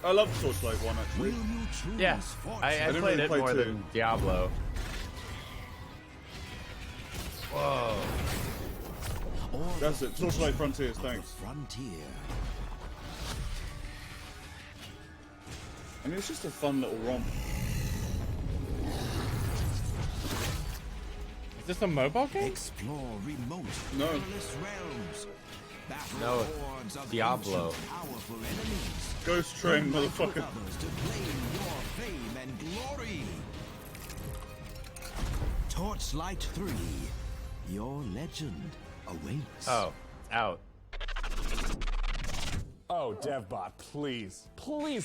I love Torchlight 1 actually. Yeah, I didn't played really it play more 2. than Diablo. Whoa. That's it. Torchlight Frontiers, thanks. I mean, it's just a fun little romp. Is this a mobile game? Explore remote, No. perilous realms. Battle No, hordes of Diablo. ancient, powerful enemies. Ghost Train, Unite with motherfucker. others to claim your fame and glory. Torchlight 3. Your legend awaits. Oh, out. Oh, DevBot, please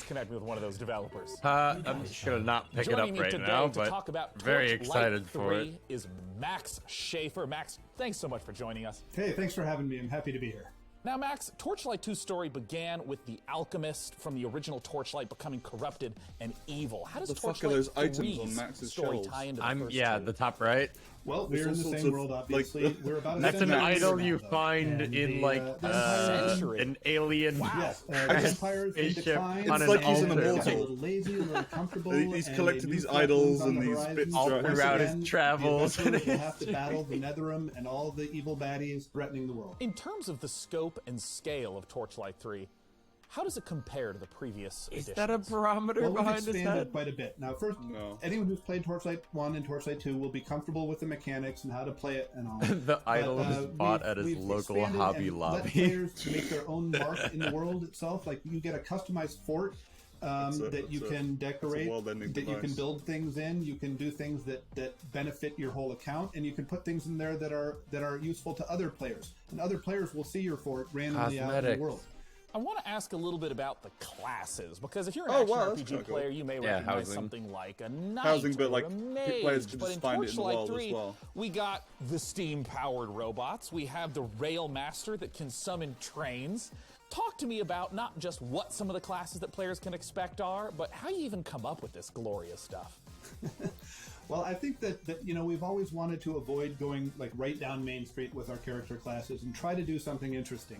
connect me with one of those developers. I'm just gonna not pick it Joining up me right today now, to but talk about very Torchlight excited for 3 it. is Max Schaefer. Max, thanks so much for joining us. Hey, thanks for having me. I'm happy to be here. Now, Max, Torchlight 2's story began with the alchemist from the original Torchlight becoming corrupted and evil. How does The fuck are Torchlight those items 3's on Max's story shelves? tie into the first Yeah, two? the top right. Well, There's we're in all the sorts same of, world, like, obviously. We're about a That's an century idol now, you though. find And in the, like the an alien Yes, the empire is in spaceship decline. on It's an like he's an altar. immortal. A little lazy, a little comfortable. He's and collected a new these threat idols looms on and the these horizon. bits all Once throughout again, his travels. The adventurer will have to battle the Netherim and all the evil baddies threatening the world. In terms of the scope and scale of Torchlight 3, how does it compare to the previous Is editions? that a barometer Well, we've behind his expanded head? quite a bit. Now, first, anyone who's played Torchlight 1 and Torchlight 2 will be comfortable with the mechanics and how to play it and all. The idol is bought at his we've local expanded Hobby and Lobby. Let players make their own mark in the world itself. Like, you get a customized fort that you can decorate, that you can build things in. You can do things that benefit your whole account, and you can put things in there that are useful to other players. And other players will see your fort randomly out in the world. I want to ask a little bit about the classes, because if you're an action RPG player, you may recognize something like a knight or a mage. Players can but just in find it in the Torchlight world 3, as well. we got the steam-powered robots. We have the rail master that can summon trains. Talk to me about not just what some of the classes that players can expect are, but how you even come up with this glorious stuff. Well, I think that we've always wanted to avoid going like right down Main Street with our character classes and try to do something interesting.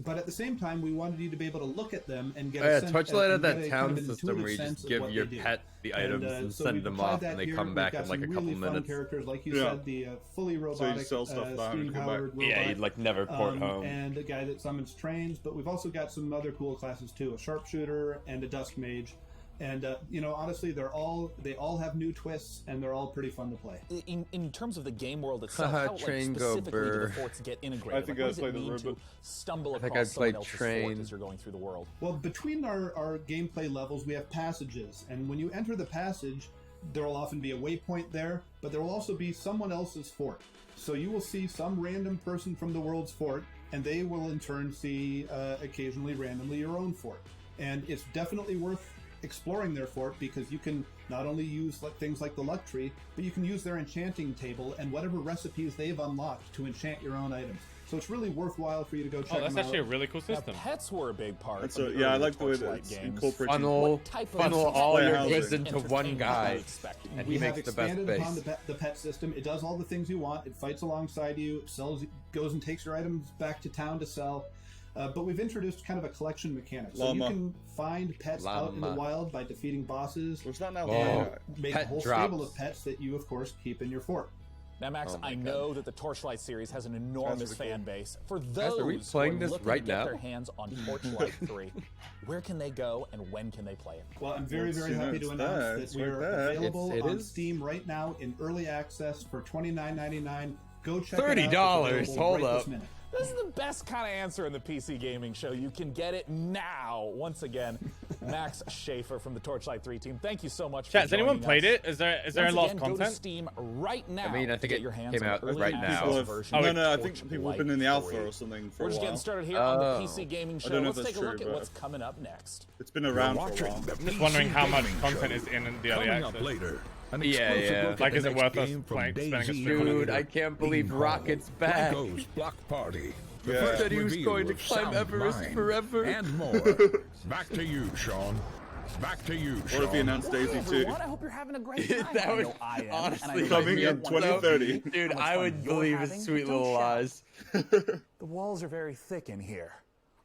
But at the same time, we wanted you to be able to look at them and get a sense. Torchlight had that get a town kind of system where you intuitive just sense give of what your they do. pet the items and so send we've them applied off, that and they here. come back We've in got like a some couple really fun minutes. characters, like you said, the fully robotic sell stuff behind and come back. steam-powered robot. Yeah, you'd like never port home. And a guy that summons trains, but we've also got some other cool classes too: a sharpshooter and a dusk mage. And honestly, they all have new twists, and they're all pretty fun to play. In terms of the game world itself, how specifically do the forts get integrated? I think what I does it played the mean to robot. stumble I think across I someone played else's Train. fort as you're going through the world? Well, between our gameplay levels, we have passages, and when you enter the passage, there will often be a waypoint there, but there will also be someone else's fort. So you will see some random person from the world's fort, and they will in turn see occasionally randomly your own fort. And it's definitely worth exploring their fort, because you can not only use things like the luck tree, but you can use their enchanting table and whatever recipes they've unlocked to enchant your own items. So it's really worthwhile for you to go check them out. Oh, that's actually a really cool system. Now, pets were a big part of So, the yeah, I early like the way that Torchlight it's games. incorporating Funnel all your housing. goods into one guy, and We he have makes the best expanded upon base. the pet system. It does all the things you want. It fights alongside you. It goes and takes your items back to town to sell. But we've introduced kind of a collection mechanic. So you can find pets out in the wild by defeating bosses. It's not now. And make a Pet whole drops. stable of pets that you, of course, keep in your fort. Now, Max, Oh my I God. know that the Torchlight series has an enormous fan base. For Guys, those are we who playing are this looking right to get now? their hands on Torchlight 3, where can they go and when can they play it? Well, I'm very, very happy to announce that we are available on Steam right now in early access for $29.99. Go check it out. It's $30. available Hold right up. this minute. This is the best kind of answer in the PC gaming show. You can get it now. Once again, Max Schaefer from the Torchlight 3 team. Thank you so much for Chat, has anyone joining played us. it? Is there Once a lot again, of go to content? Steam right now. I mean, I think to get it your hands came on out the early right access now. version No, of no, I think people have been in the Torchlight alpha 3. or something for We're a just while. getting started here on the Oh. PC gaming I show. don't know if Let's that's take a look true, at but- what's coming up next. It's been around for a Watching while. the I'm just wondering how much PC content Gaming is in the Coming early up access. later. An Yeah, exclusive yeah. look at Like, the is it next worth us game from spending a DayZ stream? Dude, I can't believe Being Rocket's called back. Blanco's Block Party. The Yeah. first Said he was reveal going to of climb Sound Everest Mind forever. and more. Back to you, Sean. Back to you, What Sean. if he announced Hey, Daisy 2? everyone, I hope you're having a great time. That I would know I am, and I honestly know Coming you in want to 2030. see Dude, how much I fun would you're believe his having. sweet Don't little shout. lies. The walls are very thick in here.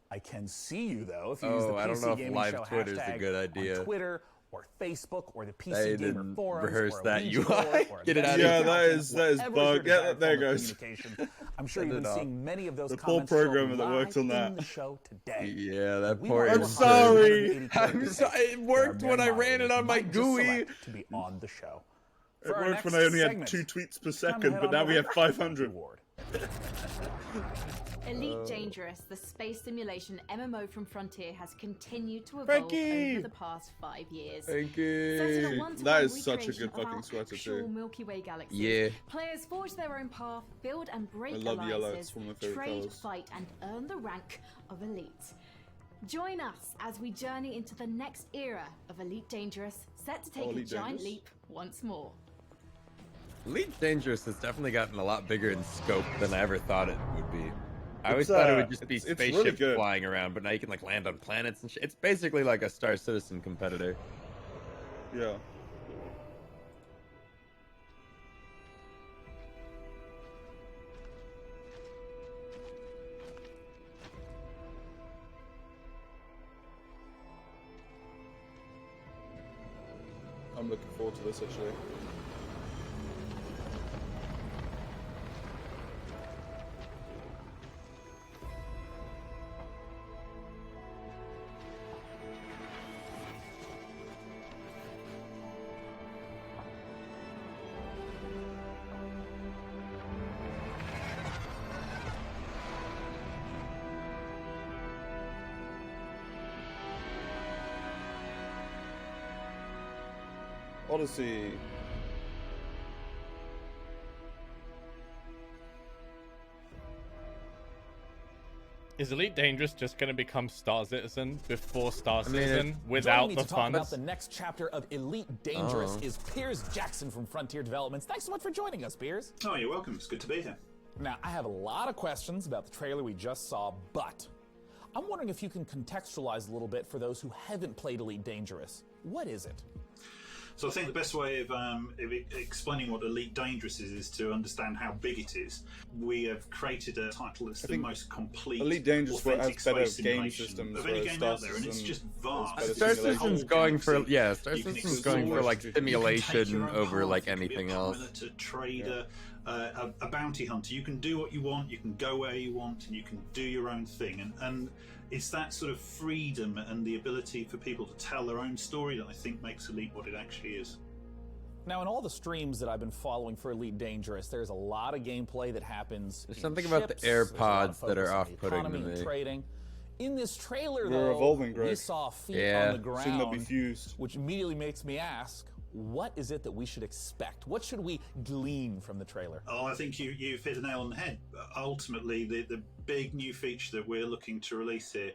I can see you though if you use the Oh, PC I don't know if Gaming live Show Twitter's a hashtag good idea. on Twitter or Facebook or the PC They Gamer didn't forums rehearse or a that Ouija UI. board or a Get it out of Yeah, here. that is whatever bug. your Yeah, desired there it form of goes. communication. I'm sure Send you've it been up. seeing many of those The poor comments show up programmer that worked on live in that. the show today. Yeah, that We poor want I'm to sorry. 180 I'm characters. sorry. It worked There are when I many ran it on my moderators you might just GUI. select to be on the show. It For our worked when next I only had segment, 2 tweets per time to second, head but on now we over have to the 500. Award. Elite Dangerous, the space simulation MMO from Frontier, has continued to evolve Frankie! over the past 5 years. Thank Set in a you. one-to-one That is such a recreation good of our fucking sweater actual too. Milky Way galaxy. Yeah. Players forge their own path, build and break I love yellow, alliances, it's one of my favourite trade, colours. fight, and earn the rank of Elite. Join us as we journey into the next era of Elite Dangerous, set to take a Elite giant Dangerous? leap once more. Elite Dangerous has definitely gotten a lot bigger in scope than I ever thought it would be. I always It's, thought it would just be it's really spaceships good. flying around, but now you can like land on planets and shit. It's basically like a Star Citizen competitor. Yeah. I'm looking forward to this actually. Odyssey. Is Elite Dangerous just going to become Star Citizen before Star Citizen without the the talk fun? About the next chapter of Elite Dangerous is Piers Jackson from Frontier Developments. Thanks so much for joining us, Piers. Oh, you're welcome. It's good to be here. Now, I have a lot of questions about the trailer we just saw, but I'm wondering if you can contextualize a little bit for those who haven't played Elite Dangerous. What is it? So I think the best way of explaining what Elite Dangerous is to understand how big it is. We have created a title that's the most complete, Elite Dangerous has better game simulation systems of any for game Star out there, and it's just vast. Star Citizen's going for Star Citizen's going for like simulation over like anything else. A trader, a bounty hunter. You can do what you want, you can go where you want, and you can do your own thing. And it's that sort of freedom and the ability for people to tell their own story that I think makes Elite what it actually is. Now, in all the streams that I've been following for Elite Dangerous, there's a lot of gameplay that happens. There's something about the AirPods that are off-putting to me. Trading. In this trailer, We're though, evolving, Greg. we saw feet on the ground, Shouldn't that be fused? which immediately makes me ask, what is it that we should expect? What should we glean from the trailer? Oh, I think you've hit the nail on the head. Ultimately, the big new feature that we're looking to release here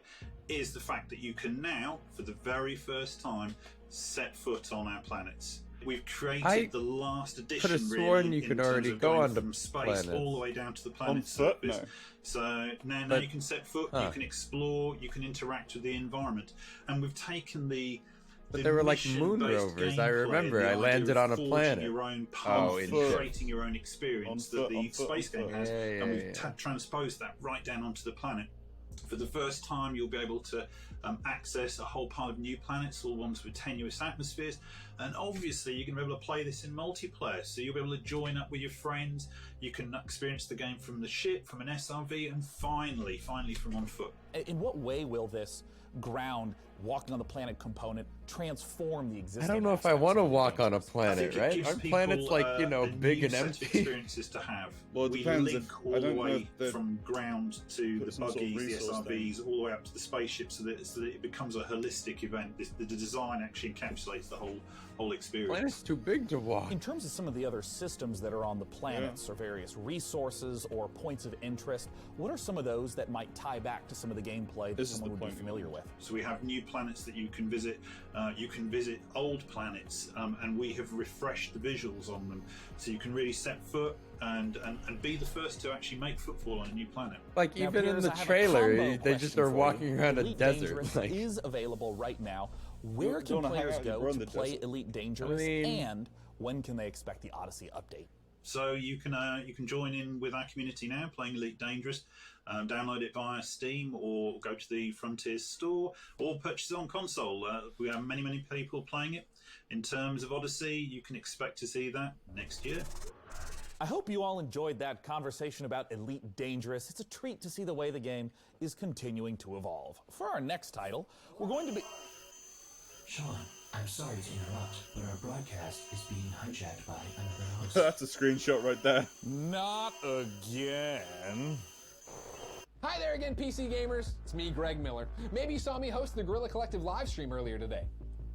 is the fact that you can now, for the very first time, set foot on our planets. We've created the last edition. Could have sworn really, you could already go on from space planets. all the way down to the planet On foot, surface. no. So now you can set foot, you can explore, you can interact with the environment, and we've taken the. But they were like moon rovers. I remember. I landed on a planet. Your own path, interesting. creating your own experience that the space game has, and we've transposed that right down onto the planet. For the first time, you'll be able to access a whole pile of new planets, all ones with tenuous atmospheres, and obviously you're going to be able to play this in multiplayer. So you'll be able to join up with your friends. You can experience the game from the ship, from an SRV, and finally from on foot. In what way will this ground walking on the planet component transform the existing? I don't know if I want to walk on a planet, right? Aren't planets like, big and empty? Experiences to have. Well, it we depends. link all the way from ground to the buggies, the SRVs, all the way up to the spaceships, so that it becomes a holistic event. The design actually encapsulates the whole experience. Planet's too big to walk. In terms of some of the other systems that are on the planets, or various resources or points of interest, what are some of those that might tie back to some of the gameplay that someone would be familiar with? So we have new planets that you can visit. You can visit old planets, and we have refreshed the visuals on them, so you can really set foot and be the first to actually make footfall on a new planet. Like now, even in the trailer, they just are walking around a desert. Like, is available right now. Where can players go to play Elite Dangerous, and when can they expect the Odyssey update? So you can join in with our community now, playing Elite Dangerous. Download it via Steam, or go to the Frontier store, or purchase it on console. We have many people playing it. In terms of Odyssey, you can expect to see that next year. I hope you all enjoyed that conversation about Elite Dangerous. It's a treat to see the way the game is continuing to evolve. For our next title, we're going to be... Sean, I'm sorry to interrupt, but our broadcast is being hijacked by another host. That's a screenshot right there. Not again. Hi there again, PC gamers. It's me, Greg Miller. Maybe you saw me host the Guerrilla Collective live stream earlier today.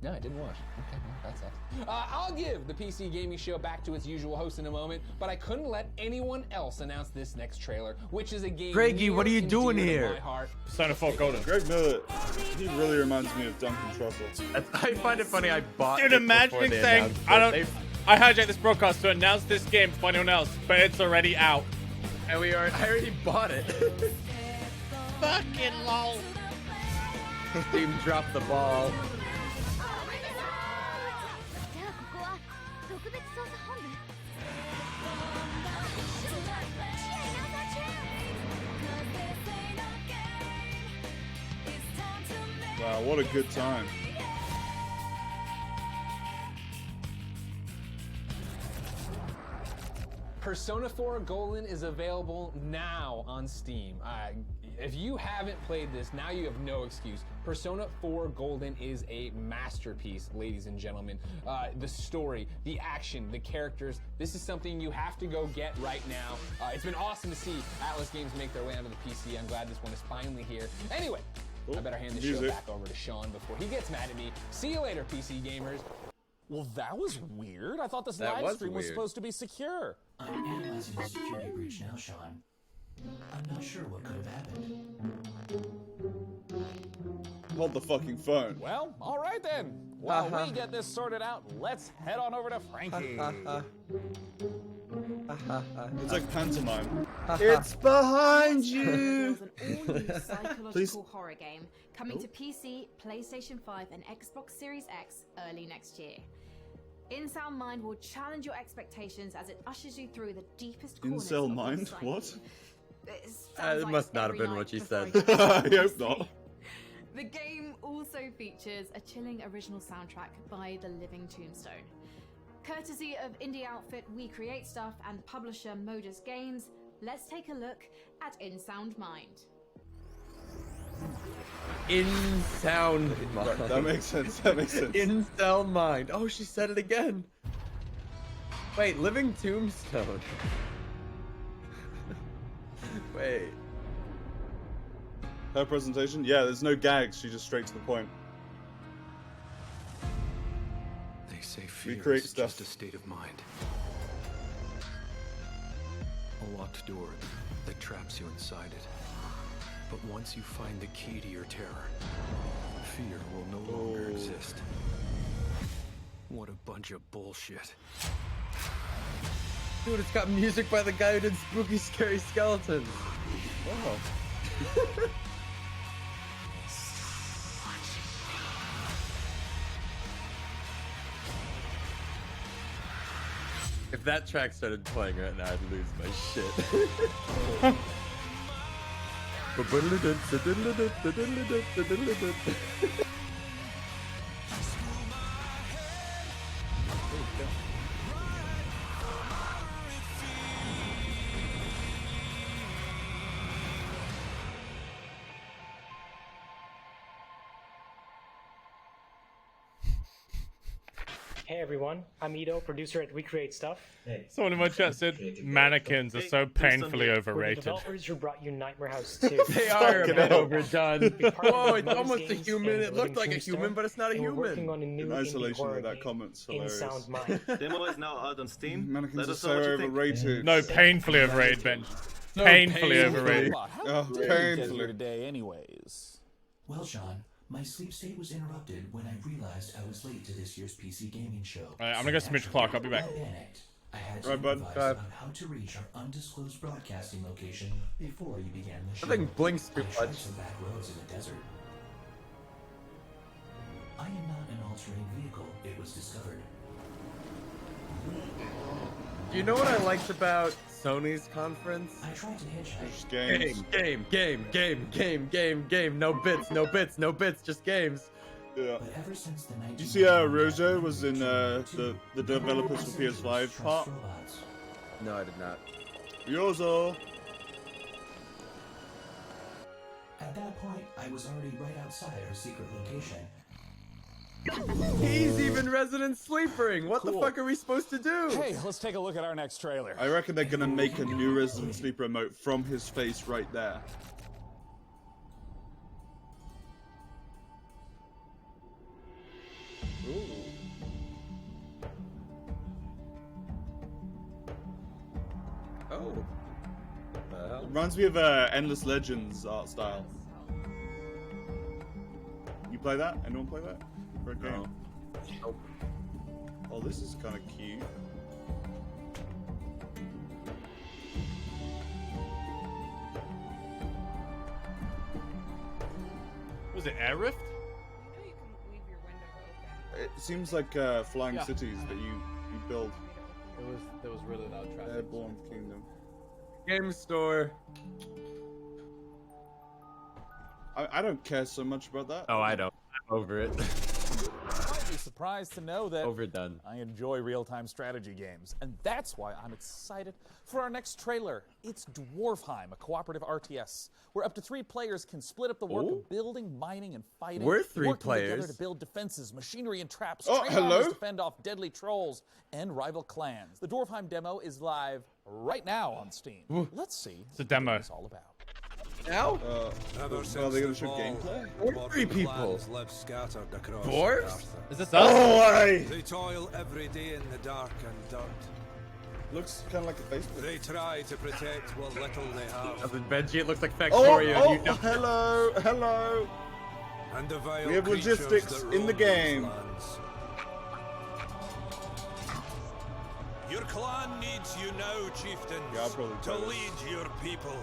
No, I didn't watch. Okay, well, that sucks. I'll give the PC Gaming Show back to its usual host in a moment, but I couldn't let anyone else announce this next trailer, which is a game. Greggy, what are you doing here? Persona 4 Golden. Greg Miller, he really reminds me of Duncan Trussell. I find it funny. I bought. Dude, imagining saying I hijacked this broadcast to announce this game for anyone else, but it's already out, and I already bought it. Fucking lol. Steam dropped the ball. Wow, what a good time. Persona 4 Golden is available now on Steam. If you haven't played this, now you have no excuse. Persona 4 Golden is a masterpiece, ladies and gentlemen. The story, the action, the characters, this is something you have to go get right now. It's been awesome to see Atlas games make their way onto the PC. I'm glad this one is finally here. Anyway, I better hand the show back over to Sean before he gets mad at me. See you later, PC gamers. Well, that was weird. I thought this That live stream was weird. supposed to be secure. I'm analyzing the security breach now, Sean. I'm not sure what could have happened. Hold the fucking phone. Well, all right then. While we get this sorted out, let's head on over to Frankie. It's like pantomime. It's behind you. An all-new psychological horror game coming to PC, PlayStation 5, and Xbox Series X early next year. Insound Mind will challenge your expectations as it ushers you through the deepest corners Incel of your mind? psyche. What? It It must not have been what she said. I hope not. The game also features a chilling original soundtrack by The Living Tombstone. Courtesy of indie outfit We Create Stuff and publisher Modus Games, let's take a look at Insound Mind. Insound mind. Right, that makes sense. That makes sense. Incel mind. Oh, she said it again. Wait, Living Tombstone. Wait. Her presentation? Yeah, there's no gags. She's just straight to the point. They say fear Recreate is stuff. just a state of mind. A locked door that traps you inside it. But once you find the key to your terror, fear will no longer exist. What a bunch of bullshit. Dude, it's got music by the guy who did Spooky Scary Skeletons. Oh. If that track started playing right now, I'd lose my shit. Hey everyone, I'm Ito, producer at We Create Stuff. Hey. Someone in my chat said mannequins are so painfully We're the overrated. developers who brought you Nightmare House 2. They are a bit overdone. Whoa, it's Modus almost a Games human. and It looked Living like a Tombstone, human, but it's not a and we're human. working on a new In indie isolation, horror that game, comment's hilarious. Insound Mind. Demo is now out on Steam. Mannequins Let are us so know what you think. overrated. No, painfully overrated, Ben. No, Painfully overrated. Oh, Get painfully. here today, anyways. Well, Sean, my sleep state was interrupted when I realized I was late to this year's PC gaming show. Alright, I'm gonna go smidge clock. I'll be back. I panicked. I had to Right, bud. improvise Bye. about how to reach our undisclosed broadcasting location before you began the show. Nothing blinks too I tried much. some back roads in the desert. I am not an all-terrain vehicle, it was discovered. Do you know what I liked about Sony's conference? I tried to hitchhike. Just games. Game. No bits, no bits, no bits, just games. Yeah. But ever since the Did you see Rojo was in the developers for PS5 part? No, I did not. Rojo. At that point, I was already right outside our secret location. He's even resident sleepering. What the Cool. fuck are we supposed to do? Hey, let's take a look at our next trailer. I reckon they're gonna make a new Resident Sleeper emote from his face right there. Ooh. Oh. What the hell? Reminds me of Endless Legends art style. You play that? Anyone play that? For a game? Nope. Oh, this is kind of cute. Was it Air Rift? It seems like flying cities that you build. There was really loud traffic. Airborne Kingdom. Game store. I don't care so much about that. Oh, I don't. I'm over it. Might be surprised to know that Overdone. I enjoy real-time strategy games, and that's why I'm excited for our next trailer. It's Dwarfheim, a cooperative RTS, where up to 3 players can split up the work of building, mining, and fighting. We're 3 working players. together to build defenses, machinery, and traps. Oh, train hello? armies to fend off deadly trolls and rival clans. The Dwarfheim demo is live right now on Steam. Let's see It's a demo. what it's all about. Now? Well, they're gonna show gameplay? Or 3 people. Dwarves? Is this us? Oh, They toil every day in the dark and dirt. Looks kind of like a Facebook. They try to protect what little they have. Other than Benji, it looks like Factorio. Oh, and you don't hello, hello. And the vile We have logistics creatures that in the roam game. these lands. Your clan needs you now, chieftains, Yeah, I'll probably to try this. lead your people.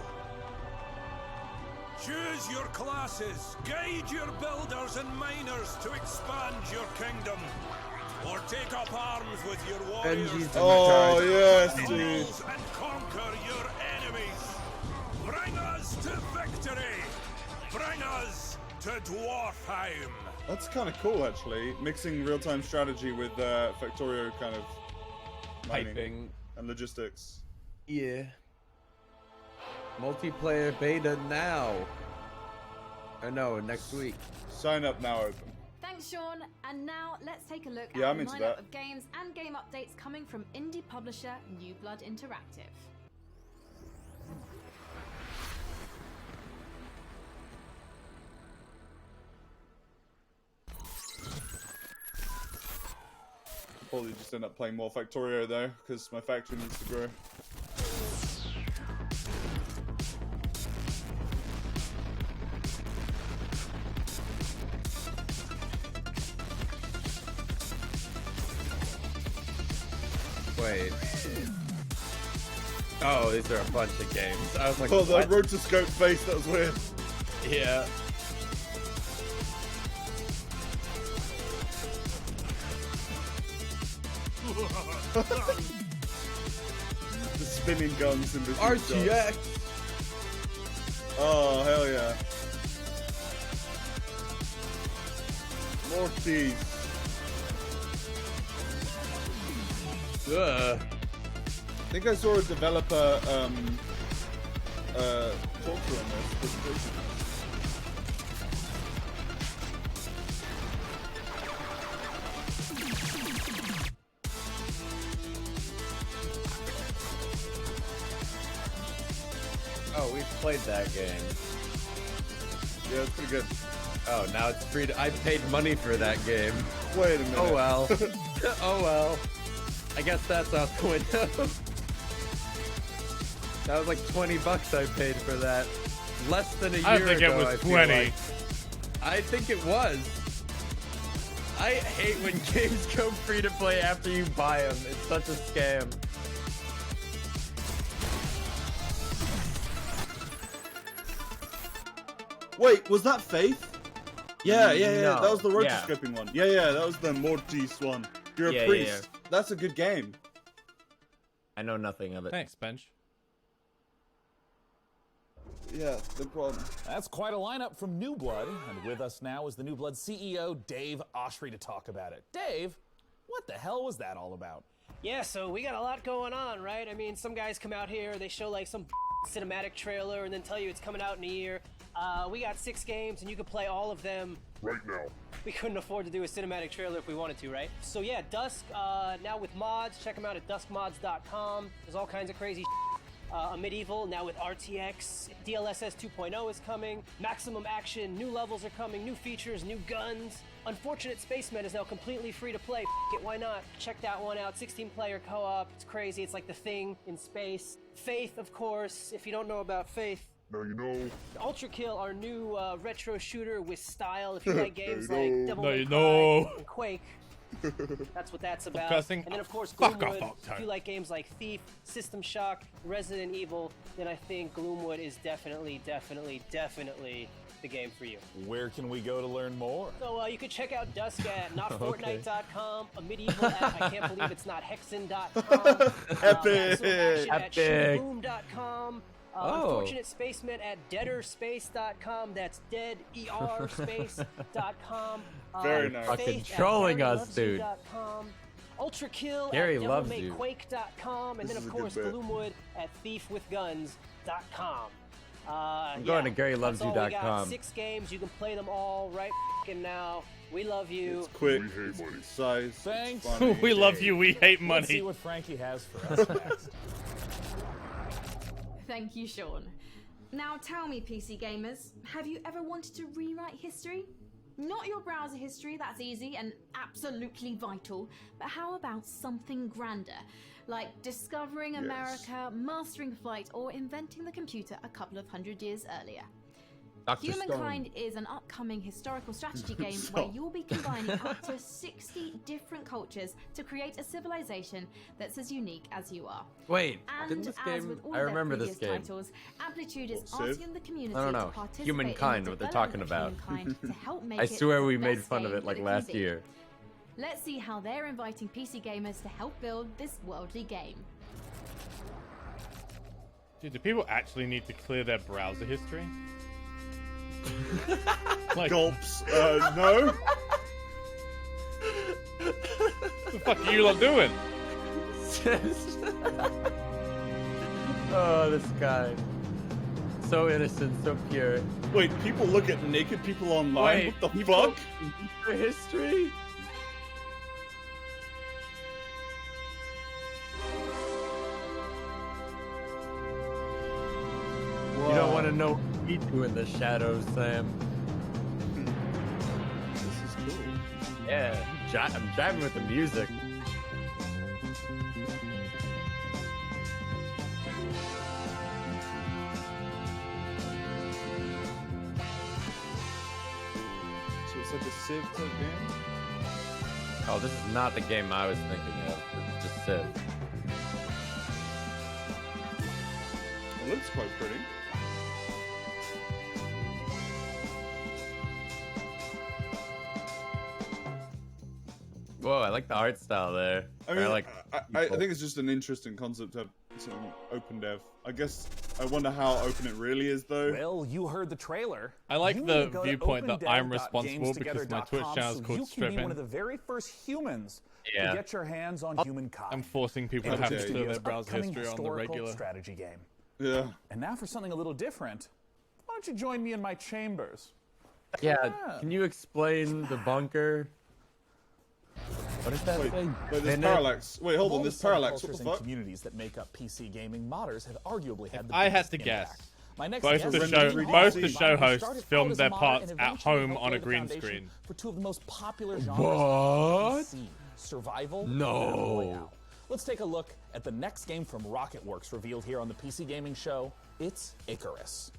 Choose your classes, guide your builders and miners to expand your kingdom, or take up arms with your warriors. Benji's Oh, yes, to dude. walls and conquer your enemies. Bring us to victory. Bring us to Dwarfheim. That's kind of cool, actually. Mixing real-time strategy with Factorio kind of mining Typing. and logistics. Yeah. Multiplayer beta now. Or no, next week. Sign up now open. Thanks, Sean. And now let's take a look Yeah, at I'm the into lineup that. of games and game updates coming from indie publisher New Blood Interactive. Probably just end up playing more Factorio though, because my factory needs to grow. Wait. Oh, these are a bunch of games. I was like, Oh, the what? rotoscope face, that was weird. Yeah. The spinning guns in this. RTX. Oh, hell yeah. More teeth. I think I saw a developer talk to on this. Oh, we've played that game. Yeah, it's pretty good. Oh, now it's free to. I paid money for that game. Wait a minute. Oh well. Oh well. I guess that's out the window. That was like $20 I paid for that. Less than a year ago. I think it was I feel 20. like. I think it was. I hate when games go free to play after you buy them. It's such a scam. Wait, was that Faith? Yeah, No. that was the Yeah. rotoscoping one. Yeah, that was the Mortis one. You're a priest. That's a good game. I know nothing of it. Thanks, Bench. Yeah, no problem. That's quite a lineup from New Blood, and with us now is the New Blood CEO, Dave Oshry, to talk about it. Dave, what the hell was that all about? Yeah, so we got a lot going on, right? I mean, some guys come out here, they show like some cinematic trailer and then tell you it's coming out in a year. We got 6 games and you can play all of them right now. We couldn't afford to do a cinematic trailer if we wanted to, right? So yeah, Dusk, now with mods, check them out at duskmods.com. There's all kinds of crazy a Medieval, now with RTX. DLSS 2.0 is coming. Maximum action, new levels are coming, new features, new guns. Unfortunate Spacemen is now completely free to play. F it, why not? Check that one out. 16-player co-op. It's crazy. It's like The Thing in space. Faith, of course. If you don't know about Faith, now you know. Ultra Kill, our new retro shooter with style. If you like games like Devil Now May you Cry know. and Quake, that's what that's about. cussing. And then of course Fuck off, Gloomwood. Octane. If you like games like Thief, System Shock, Resident Evil, then I think Gloomwood is definitely the game for you. Where can we go to learn more? So you could check out Dusk at notfortnite.com, a Medieval at I can't believe it's not hexen.com, Epic. at shooboom.com. Unfortunate Spacemen at deaderspace.com. That's dead erspace.com. Very nice. Fucking trolling us, dude. Ultra Kill Gary at loves you. devilmayquake.com. And This then is of a good course bit. Gloomwood at thiefwithguns.com. I'm going to that's all we got. GaryLovesYou.com. 6 games. You can play them all right f***ing now. We love you. It's quick, it's concise, Thanks. it's funny. We love you. We hate Let's see money. what Frankie has for us next. Thank you, Sean. Now tell me, PC gamers, have you ever wanted to rewrite history? Not your browser history, that's easy and absolutely vital, but how about something grander? Like discovering America, mastering flight, or inventing the computer a couple of hundred years earlier. Dr. Humankind Stone. is an upcoming historical strategy game where you'll be combining up to 60 different cultures to create a civilization that's as unique as you are. Wait, And didn't this as game? with all I their remember this previous game. titles, Amplitude is Civ? asking the community I don't to know. participate Humankind, in the what they're development talking of about. Humankind to help make I it swear the we made best fun of game it like that can last be. year. Let's see how they're inviting PC gamers to help build this worldly game. Dude, do people actually need to clear their browser history? Like, Gulps. No. What the fuck are you lot doing? Oh, this guy. So innocent, so pure. Wait, people look at naked people online? Wait, what the people- fuck? For history? You don't want to know what we do in the shadows, Sam. This is cool. Yeah, I'm jiving with the music. So it's like a Civ type game? Oh, this is not the game I was thinking of. It's just Civ. It looks quite pretty. Whoa, I like the art style there. I mean, like. I think it's just an interesting concept to have something open dev. I guess I wonder how open it really is, though. Well, you heard the trailer. I like You the need to go to viewpoint that I'm responsible because my Twitch opendev.gametogether.com channel is so called you can be one of Strippin. the very first humans Yeah. to get your hands on Humankind. I'm forcing people to have to clear their browser upcoming history on the historical regular. strategy game. Yeah. And now for something a little different. Why don't you join me in my chambers? Yeah, can you explain the bunker? What is that Wait, thing? wait, there's Minute? parallax. Wait, hold on, All the there's parallax. What subcultures the and fuck? communities that make up PC gaming, modders have arguably had the I had biggest to guess. impact. My next Both guest the is show, Dean both Hall. the show He hosts started out filmed as a their modder parts and at eventually home helped on lay a the green foundation screen. for two of the most popular genres What? on PC, survival and No. battle royale. Let's take a look at the next game from Rocketworks revealed here on the PC Gaming Show. It's Icarus.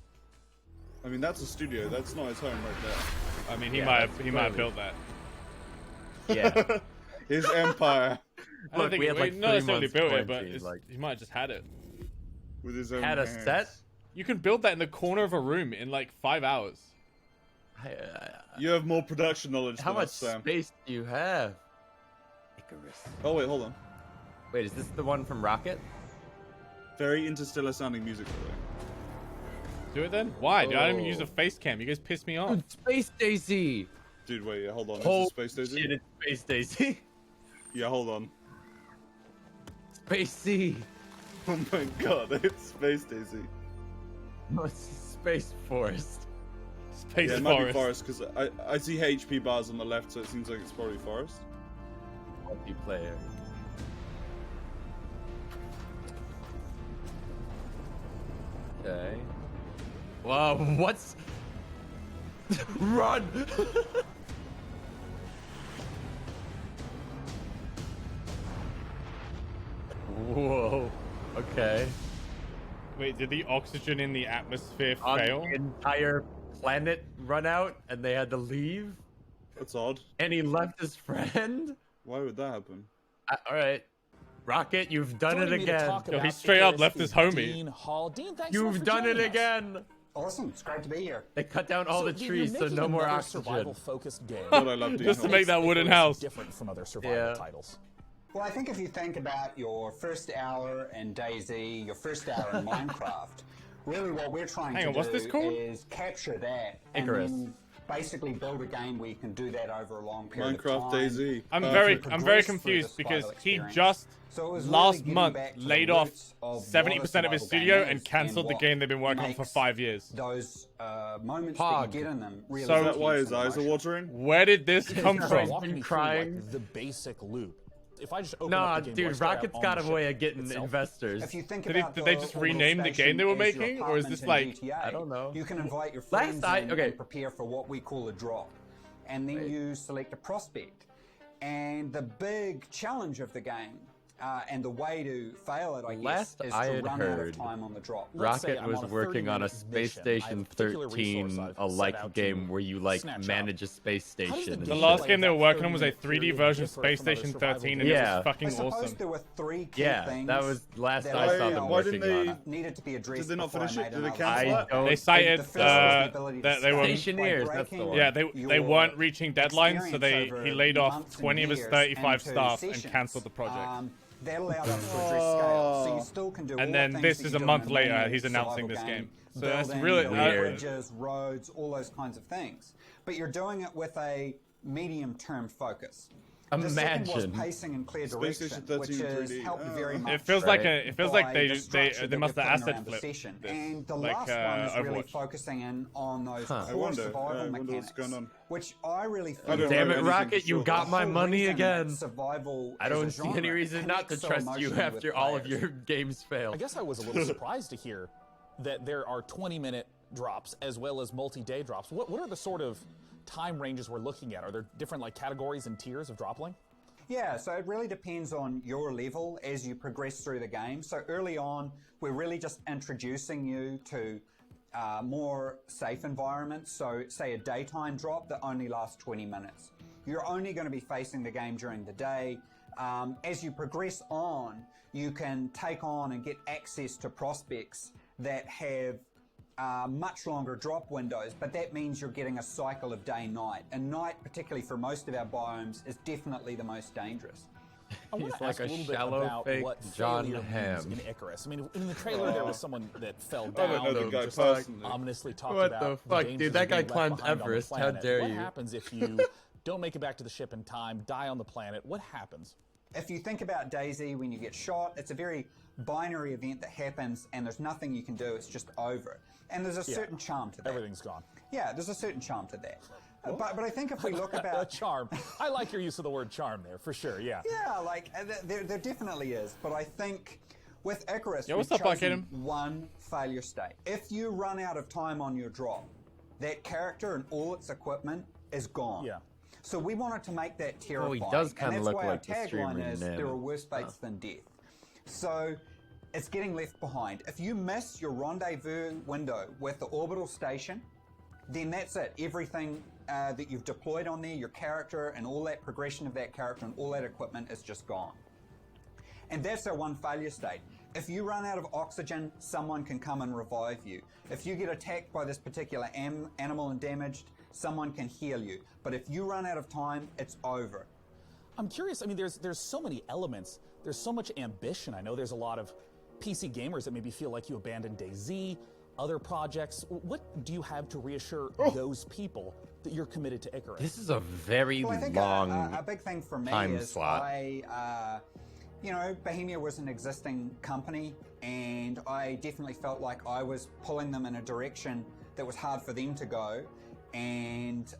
I mean, that's a studio. That's not his home right there. I mean, he might have built that. Yeah. His empire. I don't Look, think we had like not necessarily 3 built months it, but quarantine, it's, like- he might have just had it. With his own Had a hands. set? You can build that in the corner of a room in like 5 hours. You have more production knowledge How than much us, Sam. space do you have? Icarus. Oh, wait, hold on. Wait, is this the one from Rocket? Very interstellar sounding music, by the way. Do it then? Why? Dude, I don't even Oh. use a face cam. You guys piss me off. Dude, Space Daisy! Dude, wait, yeah, hold on. Holy Is it Space Daisy? shit, it's Space Daisy. Yeah, hold on. Space C. Oh my god, it's Space Daisy. No, it's Space Forest. Space Yeah, it might be Forest. Forest, because I see HP bars on the left, so it seems like it's probably Forest. Multiplayer. Okay. Wow, what's... Run! Whoa. Okay. Wait, did the oxygen in the atmosphere On fail? the entire planet run out and they had to leave? That's odd. And he left his friend? Why would that happen? Alright. Rocket, you've done Joining it me to again. talk Yo, he about straight up Icarus left is his homie. Dean Hall. Dean, thanks so much You've for done it joining us. again! Awesome, it's great to be here. They cut down all the Dean, trees, you're so making no more another oxygen. survival-focused game. God, I love Dean Just to Hall. make that wooden Icarus house. different from other survival Yeah. titles. Well, I think if you think about your first hour in DayZ, your first hour in Minecraft, really what we're trying Hang to on, what's do this called? is capture that Icarus. and then basically build a game where you can do that over a long period Minecraft of time. DayZ. I'm Perfect. very progress through confused the because survival he experience. just So it was really last getting month back to the laid off roots of 70% of his what a studio survival game and is cancelled the what game they've been working on for makes 5 years. Those moments Pog. that you get in them really So- Is that why keeps his them eyes are emotional. watering? Where did this come So from? walk me through crying. like, the basic loop. if I just open up the game, dude, Rocket's got a way of getting investors. If you think Did about they just rename the game they were making, or is this like GTA, I don't know? You can invite your friends in and prepare for what we call a drop, and then you select a prospect. And the big challenge of the game, and the way to fail it, I guess, is to run out of time on the drop. Rocket was working on a Space Station 13 alike game where you like manage a space station. The last game they were working on was a 3D version of Space Station 13, and it was fucking awesome. There were 3 key things. That was last I saw them working on it. Needed to be addressed. Did they not finish it? Did they cancel it? They cited that they were Stationeers. That's the one. Yeah, they weren't reaching deadlines, so he laid off 20 of his 35 staff and cancelled the project. That allowed us to address scale, so you still can do. And then this is a month later, he's announcing this game. So that's really bridges, roads, all those kinds of things. But you're doing it with a medium-term focus. The second was pacing and clear direction, which has helped very much. It feels like they must have asset flipped this. And the last one is really focusing in on those core survival mechanics, which I really feel. Damn it, Rocket! You got my money again. Survival. I don't see any reason not to trust you after all of your games failed. I guess I was a little surprised to hear that there are 20-minute drops as well as multi-day drops. What are the sort of time ranges we're looking at? Are there different like categories and tiers of drop length? Yeah, so it really depends on your level as you progress through the game. So early on, we're really just introducing you to more safe environments. So say a daytime drop that only lasts 20 minutes. You're only going to be facing the game during the day. As you progress on, you can take on and get access to prospects that have much longer drop windows, but that means you're getting a cycle of day-night. And night, particularly for most of our biomes, is definitely the most dangerous. He's like a shallow fake John Hamm. In Icarus. I mean, in the trailer there was someone that fell down and just ominously talked what about the fuck, dude? That guy climbed Everest. How dare you? What happens if you don't make it back to the ship in time, die on the planet? What happens? If you think about DayZ, when you get shot, it's a very binary event that happens, and there's nothing you can do. It's just over. And there's a certain charm to that. Everything's gone. Yeah, there's a certain charm to that. But I think if we look about charm, I like your use of the word charm there for sure. Yeah. Yeah, like there definitely is. But I think with Icarus, Yo, we've chosen one failure state. If you run out of time on your drop, that character and all its equipment is gone. Yeah. So we wanted to make that terrifying. Oh, he does kind of look like the tagline is there are worse fates than death. So it's getting left behind. If you miss your rendezvous window with the orbital station, then that's it. Everything that you've deployed on there, your character and all that progression of that character and all that equipment is just gone. And that's our one failure state. If you run out of oxygen, someone can come and revive you. If you get attacked by this particular animal and damaged, someone can heal you. But if you run out of time, it's over. I'm curious, I mean, there's so many elements. There's so much ambition. I know there's a lot of PC gamers that maybe feel like you abandoned DayZ, other projects. What do you have to reassure those people that you're committed to Icarus? This is a very I think long a big thing for me time is slot. You know, Bohemia was an existing company, and I definitely felt like I was pulling them in a direction that was hard for them to go. And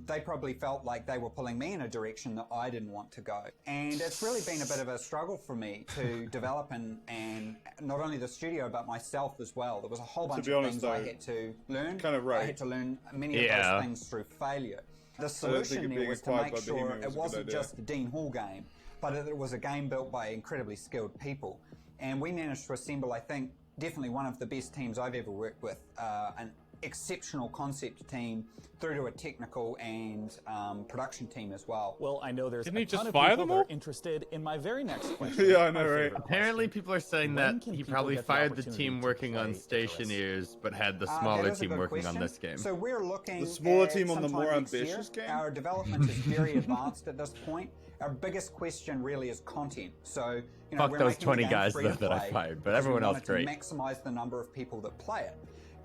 they probably felt like they were pulling me in a direction that I didn't want to go. And it's really been a bit of a struggle for me to develop and not only the studio, but myself as well. There was a whole bunch of things I had to learn. Kind of right. I had to learn many of those things through failure. The solution there was to make sure it wasn't just a Dean Hall game, but it was a game built by incredibly skilled people. And we managed to assemble, I think, definitely one of the best teams I've ever worked with, an exceptional concept team through to a technical and production team as well. Well, I know there's Didn't he a ton just of fire people them that all? are interested in my very next question. Yeah, I know, right? Apparently, people are saying When that can he people probably get the fired the opportunity team to working on play Stationeers, but had the That smaller is a team good working question. on this game. So we're looking The smaller at team on the sometime more next ambitious year. game? Our development is very advanced at this point. Our biggest question really is content. So, you know, Fuck we're those making the 20 game guys, free to though, that I play fired, but because everyone we else wanted great. to maximize the number of people that play it.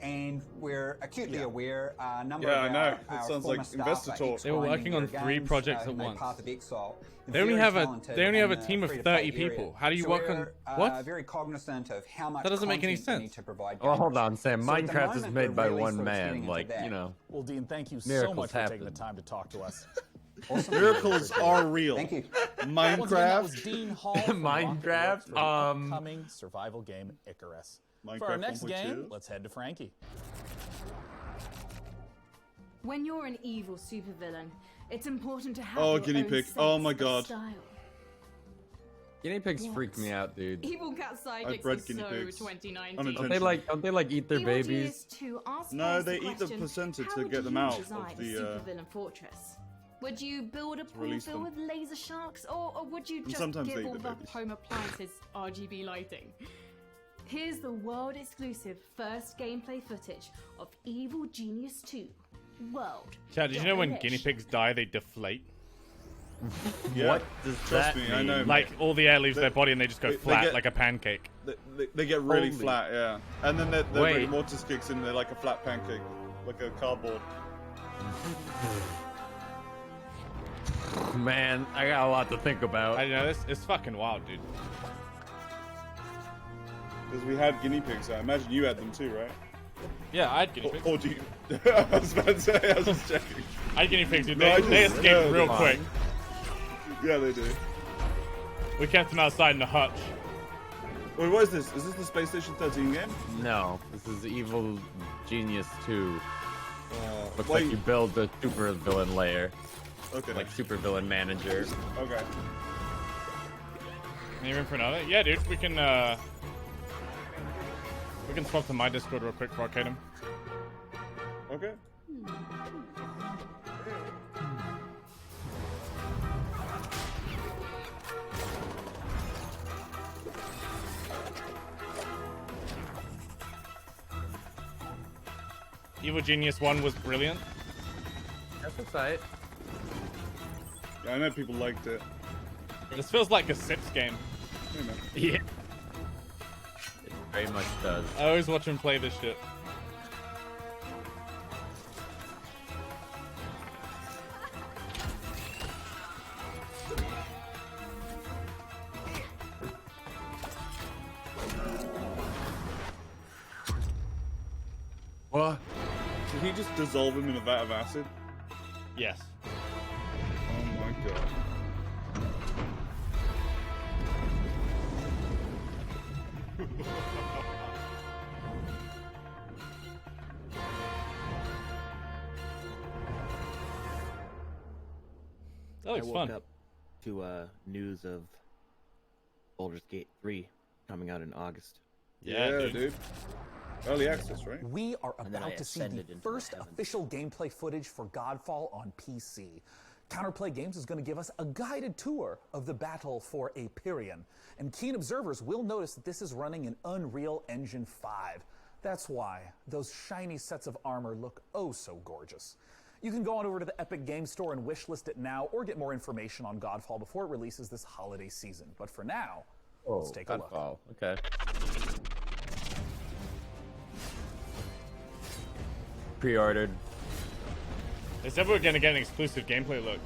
And we're acutely aware a number Yeah, of I know. our It sounds former like staff investor are talk. They were working on ex-grinding 3 games, projects who at made once. Path of Exile. They only Very have a talented team of in the 30 free-to-play area. people. How do you So work on we're, what? Very cognizant of how much That doesn't make any content we need sense. to provide. Well, hold gamers. on, Sam. So at the Minecraft is moment, made we're by really one sort of getting man. into Like, that. you know. Well, Dean, thank you so Miracles much for taking happen. the time to talk to us. Miracles are real. Thank you. Once again, that was Minecraft. Dean Hall from Minecraft, for the upcoming survival game Icarus. For our Minecraft next 1.2. game, let's head to Frankie. When you're an evil supervillain, it's important to have Oh, your guinea own pig. sense Oh my of god. style. Guinea pigs What? freak me out, dude. Evil cat sidekicks bred are guinea so pigs. 2019. Don't they like eat their Evil babies? GS2 asks No, us they the eat the question, placenta how to would get them you out design of a the. supervillain fortress? Would you build a pool release filled them. with laser sharks, or would you And just sometimes they give eat all the the babies. home appliances RGB lighting? Here's the world-exclusive first gameplay footage of Evil Genius 2 World. Chad, did you know when guinea pigs die, they deflate? Yeah. What does Trust that me, mean? I know. Like all the air leaves their body and they just go they flat get- like a pancake. They get really Holy- flat, yeah. And then their Wait. rigor mortis kicks in. They're like a flat pancake, like a cardboard. Man, I got a lot to think about. I know this. It's fucking wild, dude. Because we had guinea pigs. I imagine you had them too, right? Yeah, I had guinea pigs. Or do you? I was about to say. I was just checking. I had guinea pigs, dude. No, They, I they just- escaped no, real they're quick. Yeah, they do. We kept them outside in the hutch. Wait, what is this? Is this the Space Station 13 game? No, this is Evil Genius 2. Looks wait. like you build a super villain layer. Okay. Like super villain manager. Okay. Any room for another? Yeah, dude. We can swap to my Discord real quick for Arcadem. Okay. Evil Genius 1 was brilliant. That's exciting. Yeah, I know people liked it. This feels like a Sips game. Hey, man. Yeah. It very much does. I always watch him play this shit. What? Did he just dissolve him in a vat of acid? Yes. Oh my god. That looks I woke fun. up to news of Baldur's Gate 3 coming out in August. Yeah, dude. Early access, right? We are And then I about to see the ascended into first the heavens. official gameplay footage for Godfall on PC. Counterplay Games is going to give us a guided tour of the battle for Aperion, and keen observers will notice that this is running in Unreal Engine 5. That's why those shiny sets of armor look oh so gorgeous. You can go on over to the Epic Games Store and wishlist it now, or get more information on Godfall before it releases this holiday season. But for now, let's take a look. Godfall. Okay. Pre-ordered. They said we were gonna get an exclusive gameplay look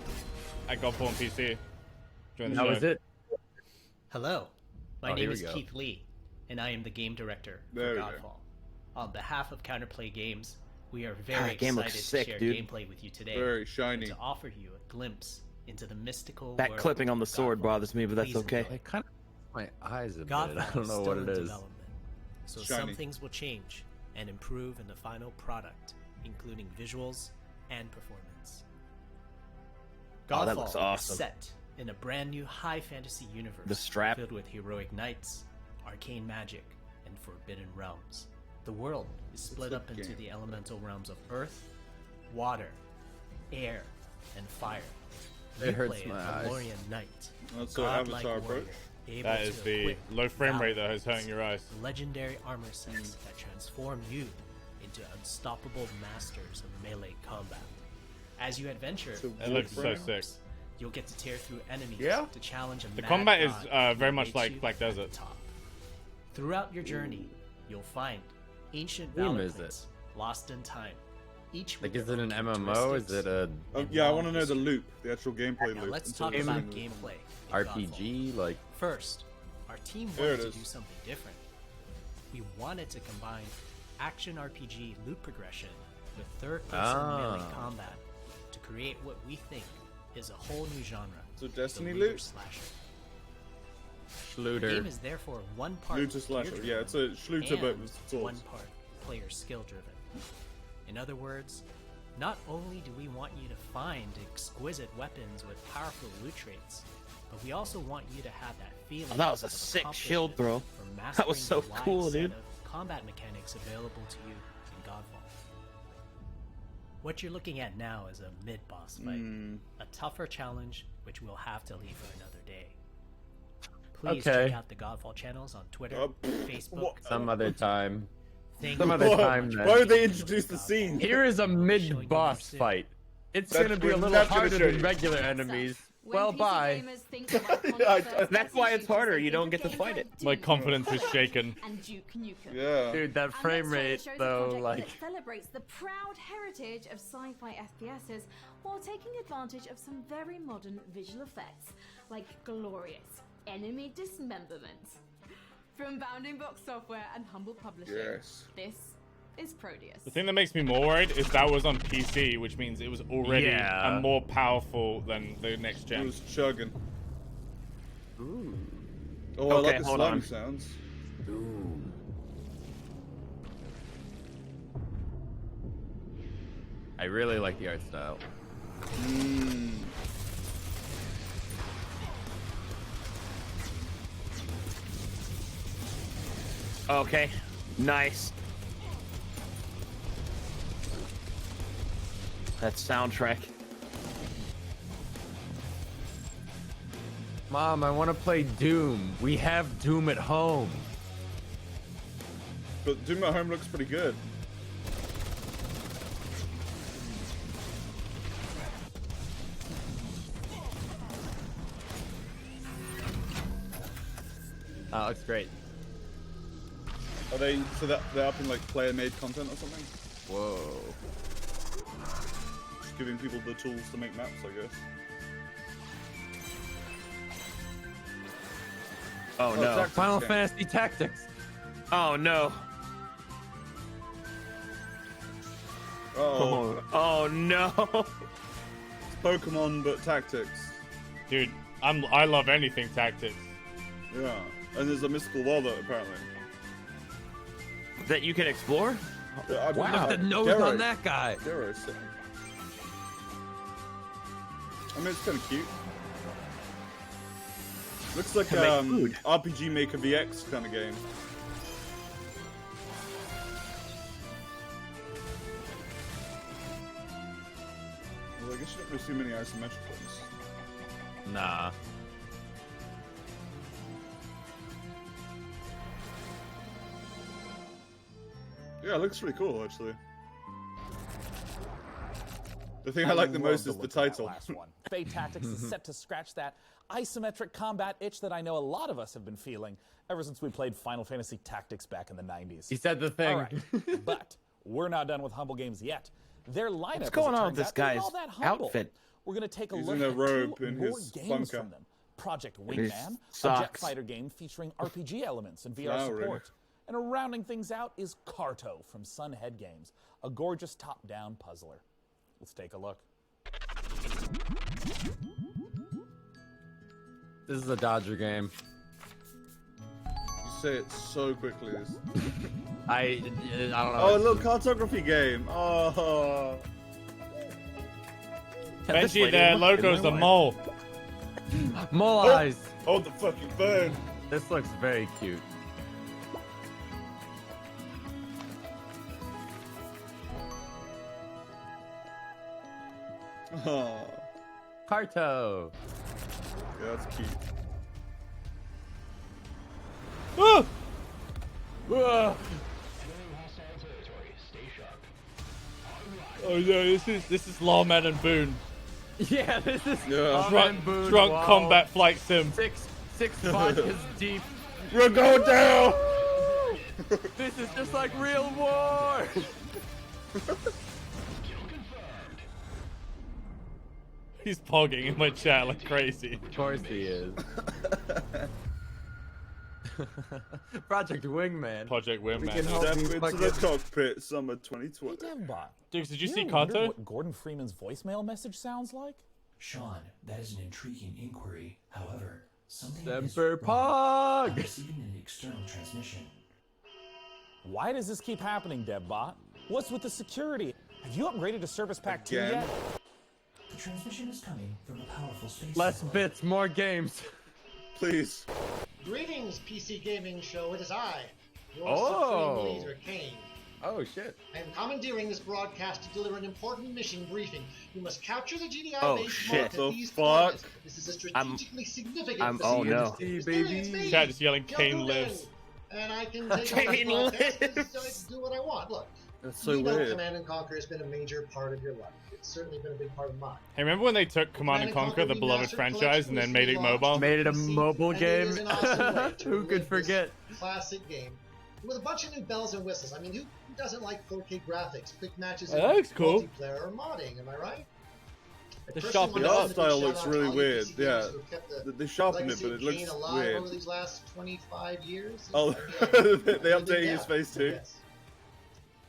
at Godfall on PC. During the How show. is it? Hello, my Oh, name here is we go. Keith Lee, and I am the game director There for we go. Godfall. On behalf of Counterplay Games, we are very that game excited looks sick, to share dude. gameplay with you today. Very shiny. And to offer you a glimpse into the mystical That world clipping on the of sword Godfall. bothers me, but that's Please okay. enjoy. It kind of my eyes a bit. Godfall I don't know is what still it in is. development, so Shiny. some things will change and improve in the final product, including visuals and performance. Oh, that Godfall looks awesome. is set in a brand new high fantasy universe The strap. filled with heroic knights, arcane magic, and forbidden realms. The world is split a up into game. the elemental realms of earth, water, air, and fire. It You hurts play my a eyes. Valorian knight, That's the godlike Avatar warrior, approach. able That to is the equip low frame rate that is valiant hurting your eyes. legendary armor sets that transform you into unstoppable masters of melee combat. As you adventure, It looks so sick. you'll get to tear through enemies Yeah. to challenge a The mad combat is god very who much awaits like you Black at the Desert. top. Throughout your journey, you'll find ancient Theme valor is plates lost in time. Each Like, with is it an their own MMO? Is characteristics it a Oh, yeah, I want to know the loop, the actual gameplay Now loop. let's until talk the about end of the- gameplay. in RPG? Godfall. Like, First, our team There wanted it to is. do something different. We wanted to combine action RPG loot progression with third-person melee Ah. combat to create what we think is a whole new genre. So Destiny the looter loot? slasher. Schluter. The game is therefore one part Looter slasher. gear-driven Yeah, it's a Schluter, but with swords. one part player skill-driven. In other words, not only do we want you to find exquisite weapons with powerful loot traits, but we also want you to have that feeling. Oh, that was a of sick shield throw. for That was mastering so the wide cool, set dude. of combat mechanics available to you in Godfall. What you're looking at now is a mid-boss fight, a tougher challenge which we'll have to leave for another day. Please Okay. check out the Godfall channels on Twitter, Facebook. Some other time. Thank Some you other so time. much Then. Why would they introduce the scene? Here is a mid-boss fight. It's That's gonna be a what- little that's gonna harder show than you. regular enemies. When Well, PC bye. gamers think about That's why it's harder. You don't get to fight it. My confidence is shaken. and Duke Nukem. Yeah. Dude, that And frame let's rate, shows a though, project like... that celebrates the proud heritage of sci-fi FPSs while taking advantage of some very modern visual effects, like glorious enemy dismemberment. From Bounding Box Software and Humble Publishing, Yes. this is Prodeus. The thing that makes me more worried is that was on PC, which means it was already Yeah. more powerful than the next It gen. was chugging. Ooh. Oh, I Okay, like the hold slime on. sounds. I really like the art style. Okay, nice. That soundtrack. Mom, I want to play Doom. We have Doom at home. But Doom at Home looks pretty good. Oh, looks great. Are they so that they're up in like player-made content or something? Whoa. Just giving people the tools to make maps, I guess. Oh no. Tactics Final game. Fantasy Tactics. Oh no. Oh, Oh no. Pokemon but tactics. Dude, I love anything tactics. Yeah, and there's a mystical world apparently. That you can explore? Yeah, Wow. Look at the nose on that guy. Darrow's sick. I mean, it's kind of cute. Looks like Can make food. RPG Maker VX kind of game. Well, I guess you don't really see many isometric ones. Nah. Yeah, it looks pretty cool actually. The thing I like the most is the title. Fate Tactics is set to scratch that isometric combat itch that I know a lot of us have been feeling ever since we played Final Fantasy Tactics back in the 90s. He said the thing. All right, but we're not done with Humble Games yet. Their lineup, What's going as it on with turns this out, guy's isn't all that humble. outfit? We're going to take a He's look in a at robe two in more his games bunker. from them. Project His Wingman, a jet socks. fighter game featuring RPG elements and VR Flowery. support. And rounding things out is Carto from Sunhead Games, a gorgeous top-down puzzler. Let's take a look. This is a Dodger game. You say it so quickly. I don't know. Oh, a little cartography game. Oh. Benji, their logo's a mole. Mole eyes. Oh, the fucking bird. This looks very cute. Oh. Carto. Yeah, that's cute. Ah! Ah! Oh no, this is Lawman and Boone. Yeah, this is Drunk combat flight sim. Six vodkas deep. We're going down. This is just like real war. He's pogging in my chat like crazy. Of course he is. Project Wingman. Project We Wingman. can step into the cockpit, summer 2020. Devbot, Dukes, did you you see ever wondered Kanto? what Gordon Freeman's voicemail message sounds like? Sean, that is an intriguing inquiry. However, something is Semper wrong. Pog! I'm receiving an external transmission. Why does this keep happening, DevBot? What's with the security? Have you upgraded to Service Pack 2 Again? yet? The transmission is coming from a powerful space Less satellite. bits, more games. Please. Greetings, PC Gaming Show. It is I, your Oh. Supreme Leader, Kane. Oh shit. I am commandeering this broadcast to deliver an important mission briefing. You must capture the GDI Oh, base shit. marked at these Fuck. coordinates. This is a strategically significant oh, no. facility. baby. Chat just yelling, Joe Kane Dugan. lives. And I can take over Kane the broadcast lives. and do what I want. Look, That's so you know weird. Command and Conquer has been a major part of your life. It's certainly been a big part of mine. Hey, remember when they took Command and Conquer, the beloved franchise, and then made it mobile? Made it a mobile And it game. is an awesome way to Who relive could this forget? Classic game with a bunch of new bells and whistles. I mean, who doesn't like 4K graphics, quick matches, Oh, that looks cool. multiplayer or modding? Am I right? I The personally shop- want The to art give a style big looks shout out to really all you weird. PC Yeah. gamers who have kept the They sharpened it, legacy but of it looks Kane alive weird. over these last 25 years. Oh, Yeah. they updating his face too. Yes.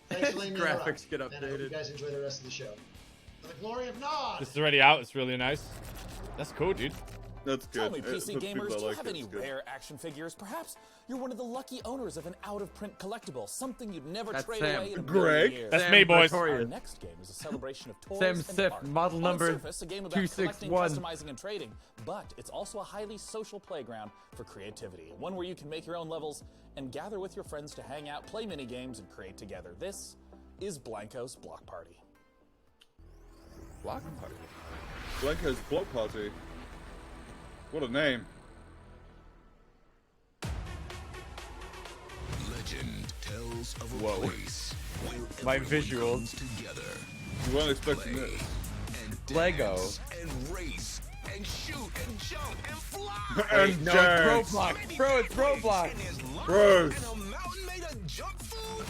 Thanks for letting me interrupt. Graphics get And I hope you updated. guys enjoy the rest of the show. For the glory of Nod! This is already out. It's really nice. That's cool, dude. That's Tell good. me, PC For people gamers, that do you like have it, any it's good. rare action figures? Perhaps you're one of the lucky owners of an out-of-print collectible, something you'd never That's trade Sam. away in a Greg? million years. That's Sam me, boys. Pretorius. Our next game is a celebration of toys Sam and Sif, art. model On number the surface, a game about collecting, 261. customizing, and trading, but it's also a highly social playground for creativity, one where you can make your own levels and gather with your friends to hang out, play mini games, and create together. This is Blanco's Block Party. Block party. Blanco's Block Party. What a name. Legend tells of a Whoa. place where My everyone visuals. comes together. You weren't expecting Play this. and Lego. dance and race and shoot and jump and fly. And No, dance. it's Roblox. Bro, it's Roblox. And there's lava Bros. and a mountain made of junk food.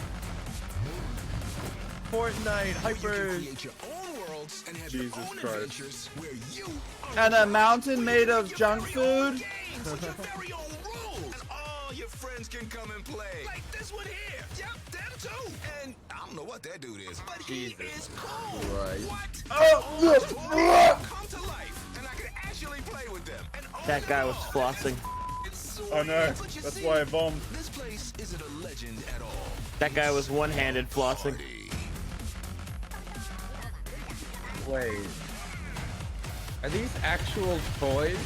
Fortnite, Where you can Hyper. create your own worlds and have Jesus your own Christ. adventures where you are And a mountain made of junk food? games with your very own rules. All your friends can come and play. Like this one here. Yep, them too. And I don't know what that dude is, but he is cool. Right. What? Oh, All stories come to life, and I can actually play with them. And all That guy was flossing. it's I know. sweet. But you That's see, why I bombed. This place isn't a legend at all. That guy was one-handed flossing. Wait. Are these actual toys?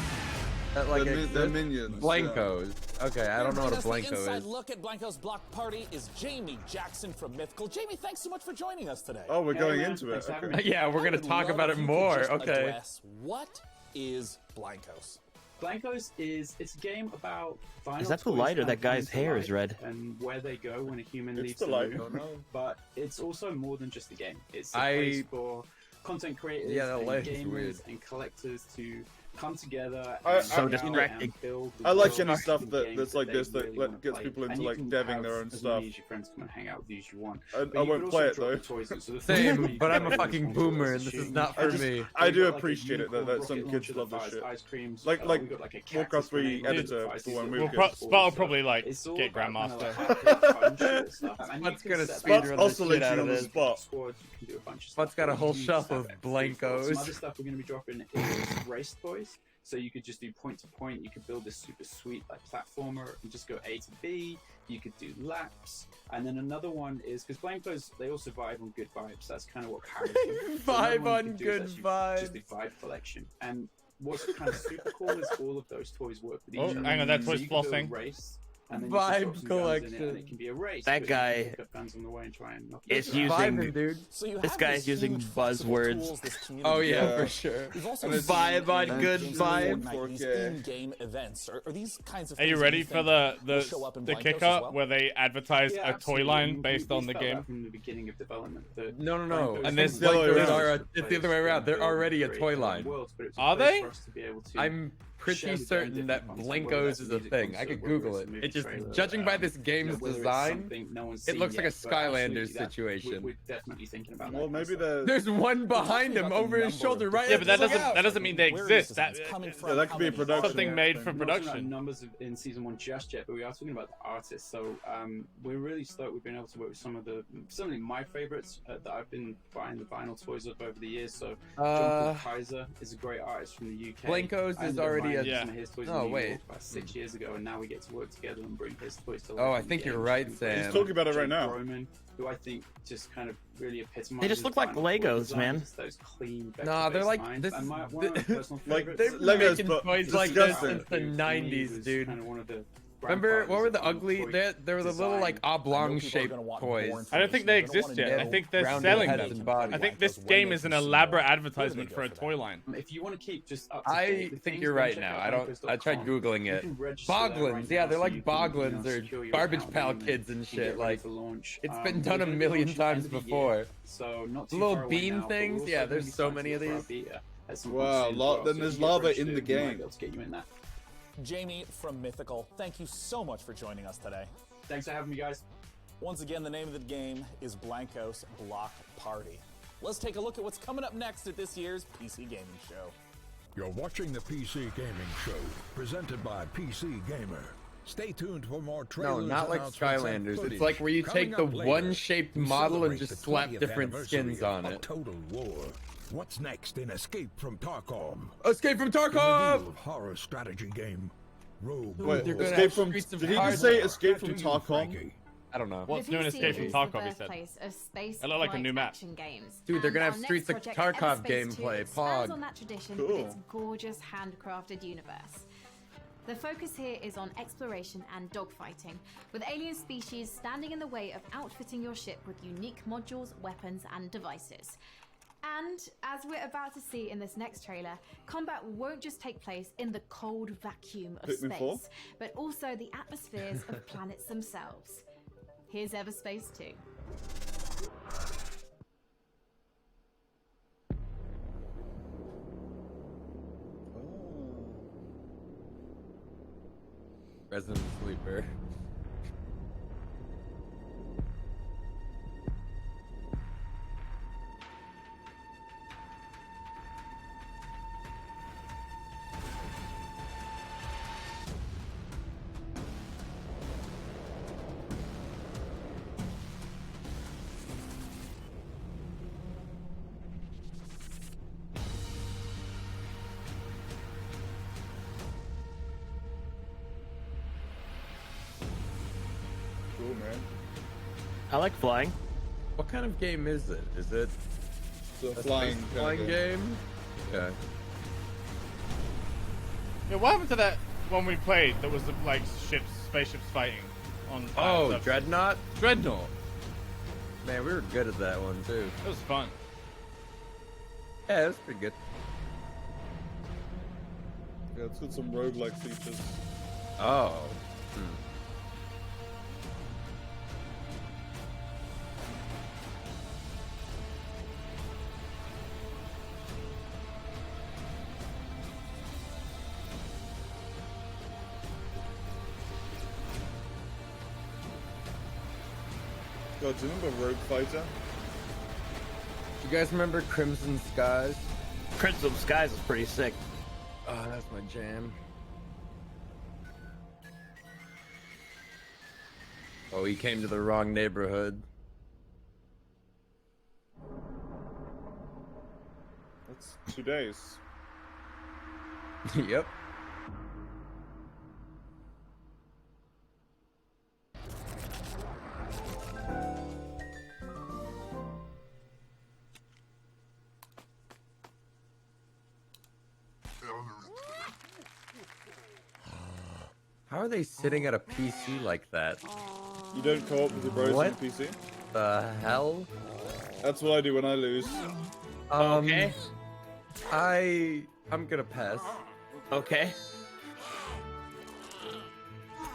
That like They're exist? minions. Blancos. Okay, I don't know what a Giving us Blanco the inside is. look at Blanco's Block Party is Jamie Jackson from Mythical. Jamie, thanks so much for joining us today. Oh, we're going into it. Okay. Yeah, we're gonna I would talk love about if it you could more. just Okay. address what is Blancos? Blancos it's a game about vinyl Is that the toys light or and that guy's coming to hair is life red? and where they go when a human It's leaves the the light. loop. Oh, no. But it's also more than just a game. It's a I- place for content creators Yeah, that and light is gamers weird. and collectors to come together I- and So hang out distracting. and build the I like world any and stuff games that's like they this that really like wanna gets play. people And into you like can deving have their own as stuff. many as your friends come and hang out with you as you want. I But you won't could play also it drop though. the toys in. So the first Same, one you but can I'm a do is fucking one boomer toy and this is machine. not for me. I We've do got, like, a appreciate it that unicorn some rocket kids launcher love that this fires shit. ice creams. Like We've got, like, a Warcraft cactus 3 grenade that editor fires for when we these were little kids. balls. Spot will probably like It's all get about Grandmaster. kind of like fun shit stuff. And Spot's you can gonna set speedrun up the also shit lets out you of on the this. spot. squads, you can do a bunch of Spot's stuff. got a But whole you shelf can of set up everything. Blancos. Some other stuff we're going to be dropping is race toys. So you could just do point to point. You could build this super sweet like platformer and just go A to B. You could do laps. And then another one is because Blancos they all survive on good vibes. That's kind of what carries them. So another Vibe one you on could do is good actually vibes. Just a vibe collection. And what's kind of super cool is all of those toys work with each Oh, other. hang on, that So toy's you can do a flossing. race, and then you can Vibe throw some guns in it, collection. and it can be a race. That but you guy can pick up guns on the way and try and knock is them down. using. Vibing, dude. So you This have guy's this using huge flexible buzzwords. tools, this community Oh yeah, Yeah. for sure. We've also And it's seen Vibe on in good games vibe. like Fortnite, these 4K. in-game events. Are these kinds of Are you things that ready for think the will show up in the Blancos as kicker well? where they advertise Yeah, a toy absolutely. line We- based we on the felt that game? from the beginning of development. No. Blancos And this this the other way Blancos around. are it's the other way around. They're already a toy line. Worlds, but it was a Are place they? for us to be able to I'm pretty certain that Blancos is a thing. I could Google it. It just, judging by this game's design, it looks like a Skylanders situation. We're definitely thinking about Well, that. maybe there's one behind him over his shoulder, right? Yeah, but that doesn't mean they exist. That could be a production. Something made for We're not talking production. about numbers in season 1 just yet, but we are talking about the artists. So we're really stoked. We've been able to work with some of certainly my favorites that I've been buying the vinyl toys of over the years. So John Paul Kaiser is a great artist from the UK. Blancos I is ended up already buying a. some of his toys in Oh New wait. York about 6 years ago, and now we get to work together and bring his toys to life. Oh, I in think you're games. right, Sam. He's talking about it right Jake now. Roman, who I think just kind of really epitomizes. They just look like vinyl toy Legos, design, man. just those clean, Nah, they're like vector-based this. lines. And one of my personal like favorites- They've been Legos, making but toys like this disgusting. since the To me, 90s, was dude. kind of one of the Remember, what were the grandfathers of ugly? toy There were the little like oblong-shaped toys. I don't think they exist yet. I think they're Rounded selling heads them. and bodies. I think this game is an elaborate advertisement for a toy line. If you want to keep just up to I date with think things, you're then right check now. out I tried Blancos.com. googling You it. can register there Boglins, right yeah, now, they're so like you can, Boglins or secure your Garbage account Pal and kids and get shit. ready Like, for launch. it's We're been gonna done a be million launching at the times end of the before. year, so not The too little far away beam now, but things, we're also yeah, gonna there's be so signing many of up for our these. beta at some Wow, point soon as well. then So there's if you get lava in registered, the we might game. be able to get you in that. Jamie from Mythical, thank you so much for joining us today. Thanks for having me, guys. Once again, the name of the game is Blanco's Block Party. Let's take a look at what's coming up next at this year's PC Gaming Show. You're watching the PC Gaming Show, presented by PC Gamer. Stay tuned for more No, trailers. not like announcements, and Skylanders. footage. It's like where you Coming take the up later, one-shaped we model and celebrate just the slap 20th different anniversary skins on of it. Total War. What's next in Escape from Tarkov? Escape from The Tarkov! review of horror strategy game Rogue. Wait, They're gonna Escape have from. Streets of Did he Cards. just say Escape from Back to you, Tarkov? Frankie. I don't know. What's The new in PC Escape from is Tarkov, the he said. birthplace of space It looked like a flight new map. action games. Dude, they're And gonna have our Streets next of project, Tarkov Everspace 2, gameplay, expands Pog. on that tradition Cool. with its gorgeous handcrafted universe. The focus here is on exploration and dogfighting, with alien species standing in the way of outfitting your ship with unique modules, weapons, and devices. And, as we're about to see in this next trailer, combat won't just take place in the cold vacuum of Pikmin 4? space, but also the atmospheres of planets themselves. Here's Everspace 2. Resident Sleeper. Cool, man. I like flying. What kind of game is it? Is it It's a a flying, space kind of flying game? Okay. Yeah, what happened to that one we played that was like spaceships fighting on? Oh, subs? Dreadnought? Dreadnought. Man, we were good at that one too. It was fun. Yeah, it was pretty good. Yeah, it's got some roguelike features. Oh. God, do you remember Rogue Fighter? Do you guys remember Crimson Skies? Crimson Skies is pretty sick. Oh, that's my jam. Oh, he came to the wrong neighborhood. That's 2 days. Yep. How are they sitting at a PC like that? You don't co-op with your bros on What? the PC? The hell? That's what I do when I lose. Okay. I'm gonna pass. Okay.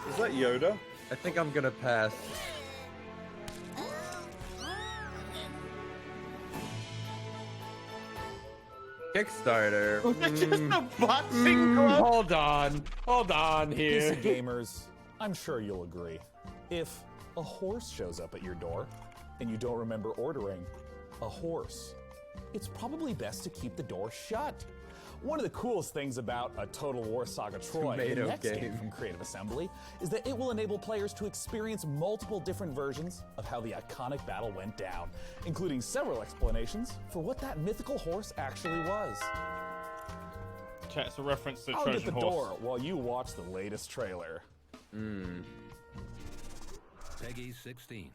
Is that Yoda? I think I'm gonna pass. Kickstarter. Just a boxing glove. Hold on here. PC gamers, I'm sure you'll agree. If a horse shows up at your door and you don't remember ordering a horse, it's probably best to keep the door shut. One of the coolest things about a Total War Saga Troy, the next game from Creative Assembly, is that it will enable players to experience multiple different versions of how the iconic battle went down, including several explanations for what that mythical horse actually was. Chat's a reference to I'll Trojan get the horse. door while you watch the latest trailer. Peggy 16.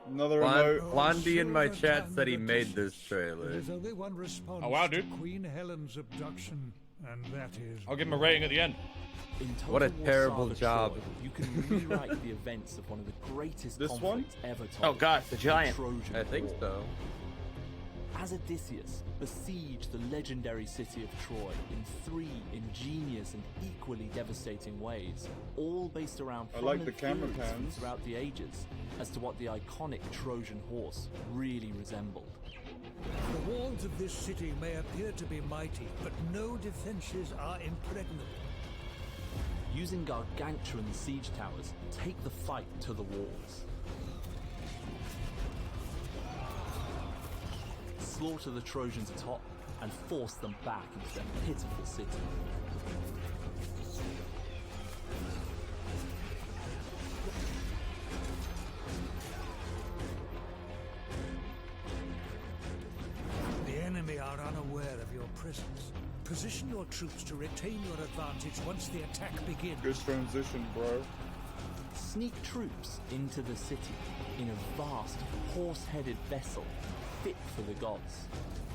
Another remote. Blondie in my chat said he made this trailer. There's only one response Oh, wow, to dude. Queen Helen's abduction, and that is... I'll give him a rating at the end. What a terrible job. You can rewrite the events of one of the greatest This one? conflicts ever told. Oh god, the giant. Trojan I think War. so. As Odysseus besieged the legendary city of Troy in 3 ingenious and equally devastating ways, all based around I like the prominent camera theories from pans. throughout the ages as to what the iconic Trojan horse really resembled. The walls of this city may appear to be mighty, but no defenses are impregnable. Using gargantuan siege towers, take the fight to the walls. Slaughter the Trojans atop and force them back into their pitiful city. The enemy are unaware of your presence. Position your troops to retain your advantage once the attack begins. Good transition, bro. Sneak troops into the city in a vast, horse-headed vessel fit for the gods.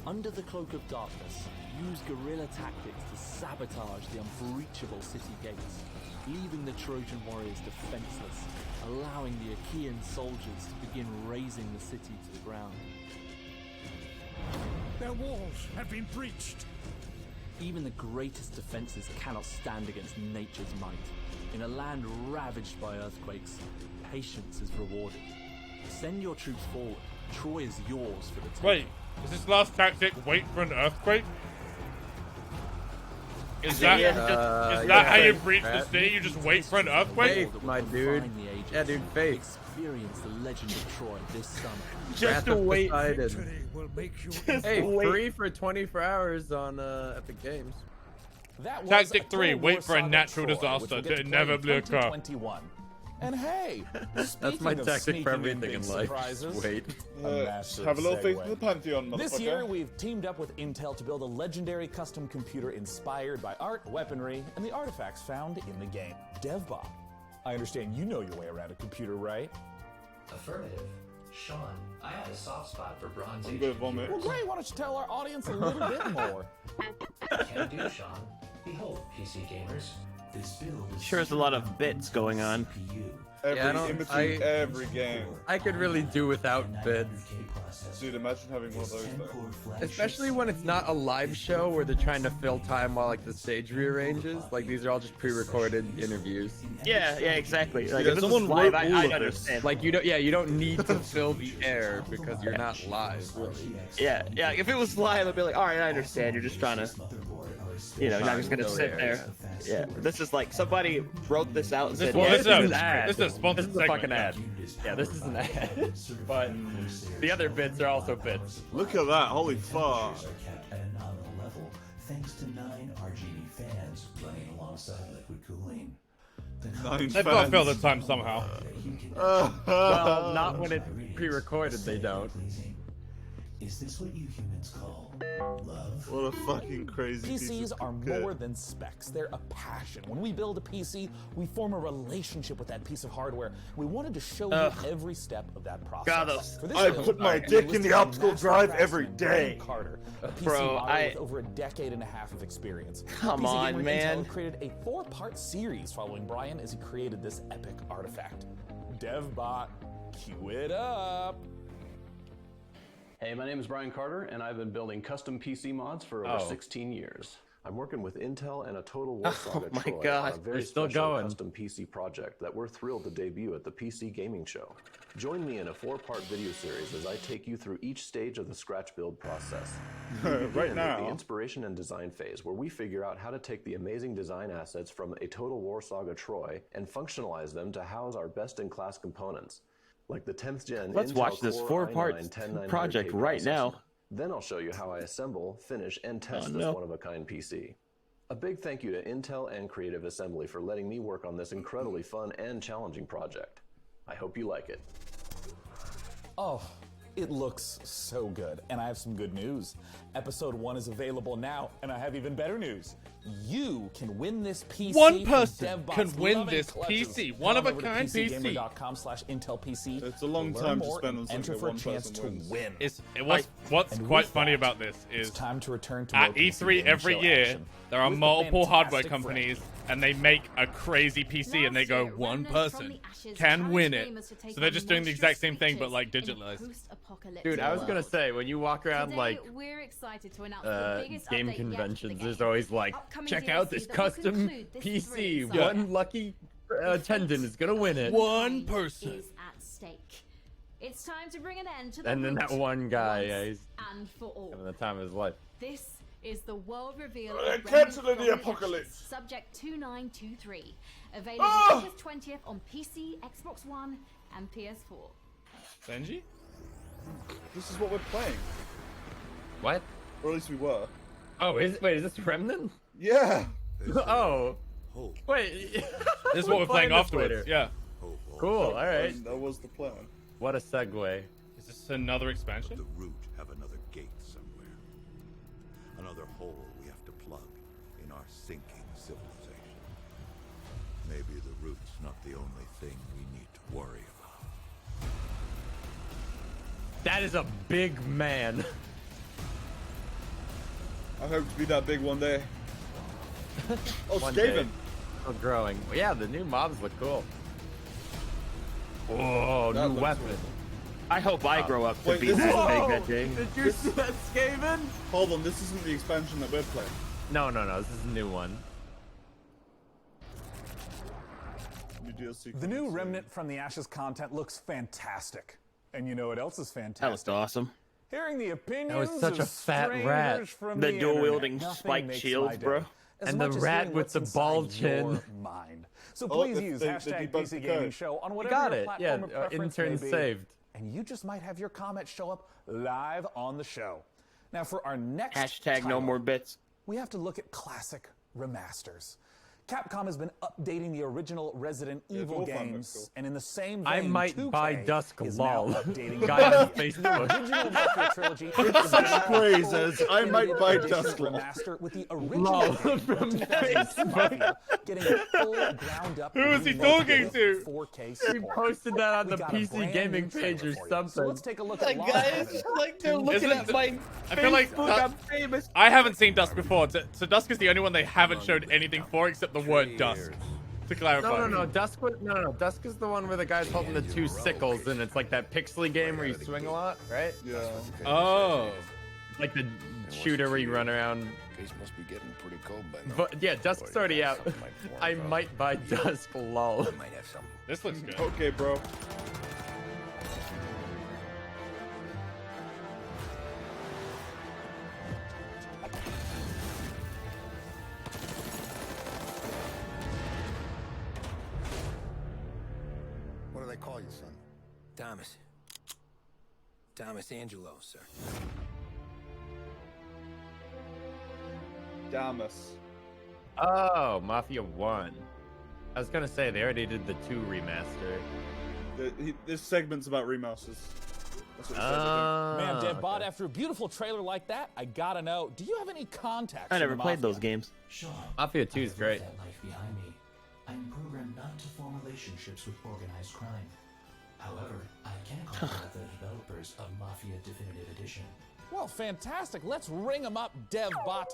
Under the cloak of darkness, use guerrilla tactics to sabotage the unbreachable city gates, leaving the Trojan warriors defenseless, allowing the Achaean soldiers to begin razing the city to the ground. Their walls have been breached. Even the greatest defenses cannot stand against nature's might. In a land ravaged by earthquakes, patience is rewarded. Send your troops forward. Troy is yours for the taking. Wait, is this last tactic wait for an earthquake? Is that how you breach the city? You just wait for an earthquake? Faith, my dude. Yeah, dude, faith. Experience the legend of Troy this summer. Just to wait. Hey, free for 24 hours on Epic Games. That was Tactic a 3, Total wait War for a Saga natural Troy, disaster which we'll to get play in inevitably occur. 2021. And hey, That's my tactic for everything in life. Just wait. Have a little faith in the Pantheon, motherfucker. This year, we've teamed up with Intel to build a legendary custom computer inspired by art, weaponry, and the artifacts found in the game. DevBot, I understand you know your way around a computer, right? Affirmative. Sean, I have a soft spot for Bronze I'm Age. gonna vomit. Well, great. Why don't you tell our audience a little bit more? Can do, Sean. Behold, PC gamers. This build is Sure, there's a lot of bits going on. In between every game. I could really do without bits. Dude, imagine having one of those though. Especially when it's not a live show where they're trying to fill time while like the stage rearranges. Like these are all just pre-recorded interviews. Yeah, exactly. Like Yeah, if this was someone live, wrote all I'd of understand. Like you don't need to fill the air because you're not live. Yeah. If it was live, I'd be like, all right, I understand. You're just trying to, you're not just gonna sit there. Yeah. This is like somebody wrote this out and said, This is an ad. This is a sponsored This is a segment. fucking ad. Yeah, this is an ad. But the other bits are also bits. Look at that, holy fuck. Kept at a nominal level thanks to 9 RGB fans running alongside liquid cooling. They've got to fill the time somehow. Well, not when it's pre-recorded, they don't. Is this what you humans call love? What a fucking crazy piece PCs of are kit. more than specs. They're a passion. When we build a PC, we form a relationship with that piece of hardware. We wanted to show you every step of that process. God, those- For this I build, put my we dick in listed the optical master drive craftsman every day. Brian Carter, a PC Bro, model with over a decade and a half of experience. Come PC on, Gamer and man. Intel created a 4-part series following Brian as he created this epic artifact. DevBot, cue it up. Hey, my name is Brian Carter, and I've been building custom PC mods for over 16 years. I'm working with Intel and a Total War Saga my Troy God. on a very They're still special going. custom PC project that we're thrilled to debut at the PC Gaming Show. Join me in a 4-part video series as I take you through each stage of the scratch build process. We begin Right with now. the inspiration and design phase, where we figure out how to take the amazing design assets from a Total War Saga Troy and functionalize them to house our best-in-class components, like the 10th gen Let's Intel watch this Core 4-part i9-10900K project right processor. now. Then I'll show you how I assemble, finish, and test Oh, this no. one-of-a-kind PC. A big thank you to Intel and Creative Assembly for letting me work on this incredibly fun and challenging project. I hope you like it. Oh, it looks so good. And I have some good news. Episode 1 is available now, and I have even better news. You can win this PC. One from person DevBot's can win loving this clutches. PC. Head One of a over to kind PC. PCgamer.com/IntelPC. It's a long to learn time to more spend on and something enter that for a one chance person to wins. win. What's And quite with funny that, about this is it's time to return to at more PC E3 Gaming every Show year, action. there are With the multiple hardware fantastic companies, and they make a crazy PC, and they go, one person can win it. So they're just doing the exact same thing, but like digitalized. Dude, I was gonna say, when you walk around Today, like we're excited to announce the biggest game update yet to the conventions, game. there's always like, Upcoming check out DLC this that will custom conclude this PC. thrilling saga. One lucky attendant is gonna win it. One person. Is at stake. It's time to bring an end to the And then that root one guy, once yeah, he's and for all. having the time of his life. This is the world reveal They're of canceling Remnant the from apocalypse. Ashes, Subject 2923. Available Ah! August 20th on PC, Xbox One, and PS4. Benji? This is what we're playing. What? Or at least we were. Oh, is this Remnant? Yeah. Oh. Wait. This is what we're playing afterwards. later. Yeah. Cool. All right. That was the plan. What a segue. Is this another expansion? The root have another gate somewhere. Another hole we have to plug in our sinking civilization. Maybe the root's not the only thing we need to worry about. That is a big man. I hope to be that big one day. Oh, One Skaven. day. Still growing. Well, yeah, the new mobs look cool. Oh, That new looks weapon. cool. I hope I grow up to Wait, be this that is- big Whoa! that day. Did you see that Skaven? Hold on, this isn't the expansion that we're playing. No, this is a new one. New DLC The new coming soon. Remnant from the Ashes content looks fantastic. And you know what else is fantastic? That looked awesome. Hearing the opinions was such of a fat strangers rat. from The the dual-wielding internet. Nothing spiked makes shields, my day bro. as And much the as rat hearing with what's the inside bald chin. your mind. So Oh, please they- use they hashtag debunked PC the Gaming code. Show on You whatever got your it. platform Yeah, of preference intern may be, saved. and you just might have your comments show up live on the show. Now for our next Hashtag no title, more bits. we have to look at classic remasters. Capcom has been updating the original Resident Evil Wolfenstein looks games, cool. and in the same I vein, might 2K buy Dusk is lol. now updating Guy on the Facebook. original Mafia trilogy. It's such is phrases. I might definitive buy edition Dusk lol. remaster with the original Lol game from 2006 Mafia getting a full ground up. Who is he remake talking with to? 4K He support. posted that on We the got a PC brand gaming new page trailer or for you. something. So let's take a look That at guy Lost is Heaven. like they're looking Isn't at the- my I feel like Facebook. that- I'm famous. I haven't seen Dusk before, so Dusk is the only one they haven't showed anything for except the word Dusk. To clarify. No. Dusk is the one where the guy's holding the two sickles, and it's like that pixely game where you swing a lot, right? Yeah. Oh. Like the shooter where you run around. Case must be getting pretty cold by now. But yeah, Dusk's already out. I might buy Dusk lol. Might have some. This looks good. Okay, bro. What do they call you, son? Thomas. Thomas Angelo, sir. Damus. Oh, Mafia 1. I was gonna say, they already did the 2 remaster. This segment's about remasters. That's what he said, Man, Ah, DevBot, okay. after a beautiful trailer like that, I gotta know, do you have any contacts? I in never the played Mafia? those games. Sean, Mafia 2 I is have great. left that life behind me. I'm programmed not to form relationships with organized crime. However, I can contact the developers of Mafia Definitive Edition. Well, fantastic. Let's ring him up, DevBot.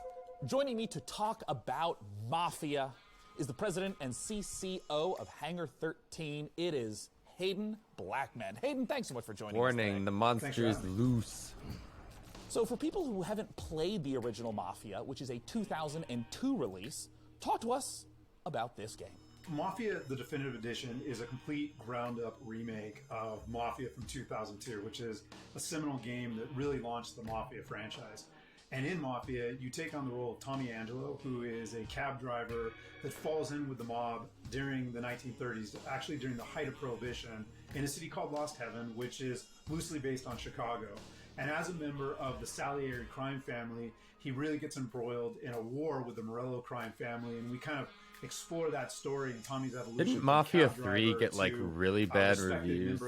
Joining me to talk about Mafia is the president and CCO of Hangar 13. It is Hayden Blackman. Hayden, thanks so much for joining us Warning, today. the monster is loose. So for people who haven't played the original Mafia, which is a 2002 release, talk to us about this game. Mafia, the Definitive Edition, is a complete ground-up remake of Mafia from 2002, which is a seminal game that really launched the Mafia franchise. And in Mafia, you take on the role of Tommy Angelo, who is a cab driver that falls in with the mob during the 1930s, actually during the height of Prohibition, in a city called Lost Heaven, which is loosely based on Chicago. And as a member of the Salieri crime family, he really gets embroiled in a war with the Morello crime family, and we kind of explore that story and Tommy's evolution. Didn't Mafia 3 get like really bad reviews?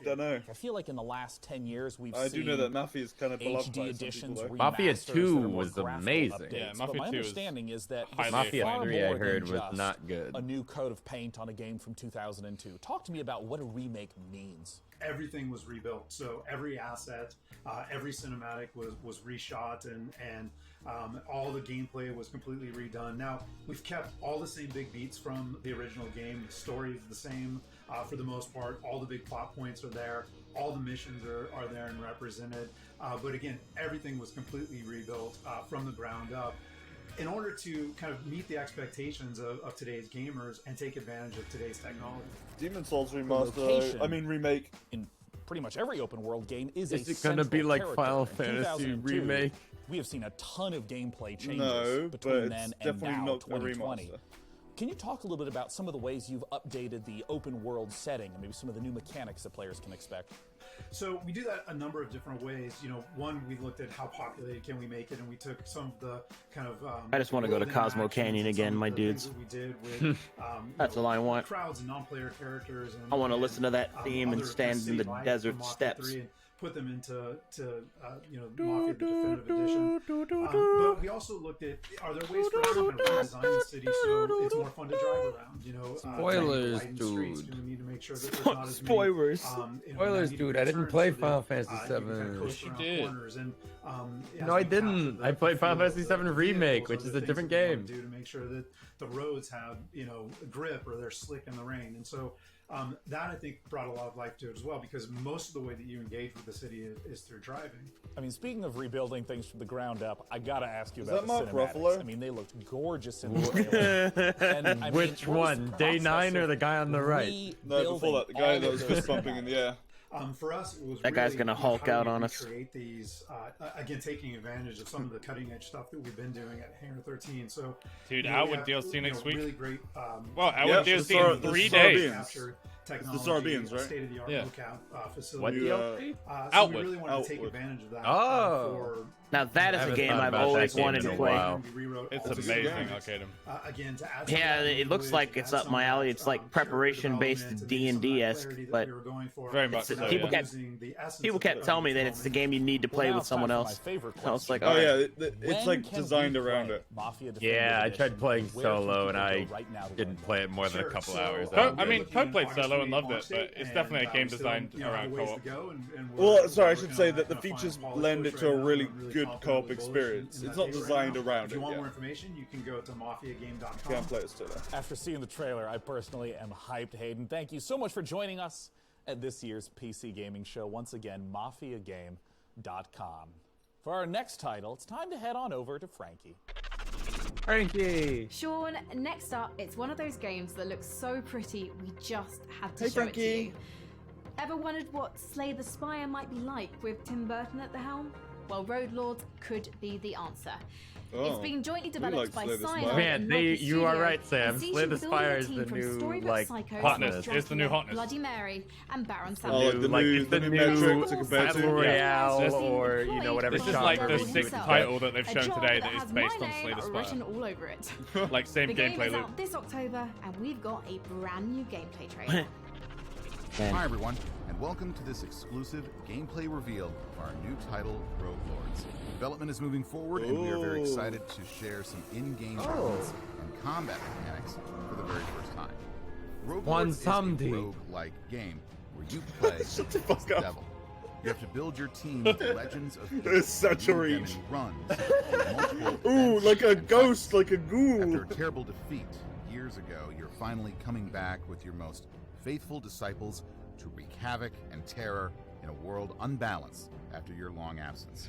Don't know. I feel like in the last 10 years we've I seen do know that Mafia is kind of beloved HD by editions, some people. Mafia 2 remasters, was that are more amazing. graphical Yeah, updates. Mafia But my 2 is understanding is that highly this is Mafia far 3 I more heard than was just not good. a new coat of paint on a game from 2002. Talk to me about what a remake means. Everything was rebuilt, so every asset, every cinematic was reshot, and all the gameplay was completely redone. Now we've kept all the same big beats from the original game. The story is the same for the most part. All the big plot points are there. All the missions are there and represented. But again, everything was completely rebuilt from the ground up, in order to kind of meet the expectations of today's gamers and take advantage of today's technology. Demon's Souls Location remake. In pretty much every open world game is Is a it gonna be central like character. Final In Fantasy 2002, remake? We have seen a ton of gameplay changes No, but between it's then and definitely now, not a 2020. remaster. Can you talk a little bit about some of the ways you've updated the open world setting and maybe some of the new mechanics that players can expect? So we do that a number of different ways. You know, one, we looked at how populated can we make it, and we took some of the kind of I just want to go to Cosmo Canyon again, my dudes. we did with That's all I want. crowds and non-player characters. And, I want to listen to that theme and other stand in the city life desert from Mafia steps. 3 and put them into Mafia the Definitive Edition. But we also looked at, are there ways for us to kind of redesign the city so it's more fun to drive around? You know, Spoilers, lighten streets, dude. do we need to make sure that there's not as many, Spoilers. Spoilers, negative dude. I didn't turns play so that, Final Fantasy you can kind of 7. coast Yes, you around did. corners and, as No, I we didn't. capture I the played Final feel of Fantasy the 7 Remake, vehicles which or is the a things different that we wanna game. do to make sure that the roads have, grip or they're slick in the rain. And so that, I think, brought a lot of life to it as well, because most of the way that you engage with the city is through driving. I mean, speaking of rebuilding things from the ground up, I gotta ask you Is about that the Mark cinematics. Ruffalo? I mean, they looked gorgeous in the trailer. And, I mean, Which what was one? the Day process 9 or of the guy on the right? No, before that, the guy all that of was those fist bumping in the air. For us, it was That guy's really, gonna how Hulk do out we on us. Create these again, taking advantage of some of the cutting edge stuff that we've been doing at Hangar 13. So, Dude, we Outward have, DLC next week. Really great. Well, Outward DLC in 3 days. It's the Sarbians, right? State of the art Yeah. lookout facility. What DLC? So Outward. we really wanted to take Outward. advantage of that. Oh. Now that is a haven't game thought I've about always that game wanted in to a play. while. It's all the amazing, mechanics. Arcade. Again, to add Yeah, some it looks like it's up my alley. It's like preparation-based D&D-esque, but Very much so, people yeah. kept telling me that it's the game you need to play Well, now with it's time someone for else. my favorite I was like, Oh all right. yeah, it's When like can designed we around play it. Mafia Definitive Yeah, I tried Edition? playing Where can solo and people I go right now to didn't learn play it more than a couple hours. I mean, Coke played solo and loved it, but it's definitely a game designed around co-op. Well, sorry, I should say that the features lend it to a really good co-op experience. It's not designed around If it. you want Yeah. more information, you can go to mafiagame.com. Can't play it still. After seeing the trailer, I personally am hyped, Hayden. Thank you so much for joining us at this year's PC Gaming Show. Once again, MafiaGame.com. For our next title, it's time to head on over to Frankie. Frankie! Sean, next up, it's one of those games that looks so pretty, we just had to Hey, show it to Frankie. you. Ever wondered what Slay the Spire might be like with Tim Burton at the helm? Well, Road Lords could be the answer. It's Oh, being jointly we developed like by Slay the Cyanide Spire. Man, and they, Nike you are Studio, right, Sam. and sees Slay you the building Spire a is team the from new, Storybook like, Psychos, hotness. Dracula, It's the new hotness. Bloody Mary, and Baron Oh, Samedi. like the like, new, it's the the new new metric to compare Battle to. Royale Just- or, you know, whatever This is genre like the you sixth would himself. title that they've A shown job today that that is has based my on Slay the name written Spire. all over it. Like, same The game gameplay is loop. out this October, and we've got a brand new gameplay trailer. Hi everyone, and welcome to this exclusive gameplay reveal of our new title, Rogue Lords. Development is moving forward, and we are very excited to share some in-game elements and combat mechanics for the very first time. Rogue Lords is a rogue-like game where you play as the devil. You have to build your team with legends of It's such a lead them reach. in runs through multiple Ooh, events like a and ghost, fights. like a ghoul. After a terrible defeat years ago, you're finally coming back with your most faithful disciples to wreak havoc and terror in a world unbalanced after your long absence.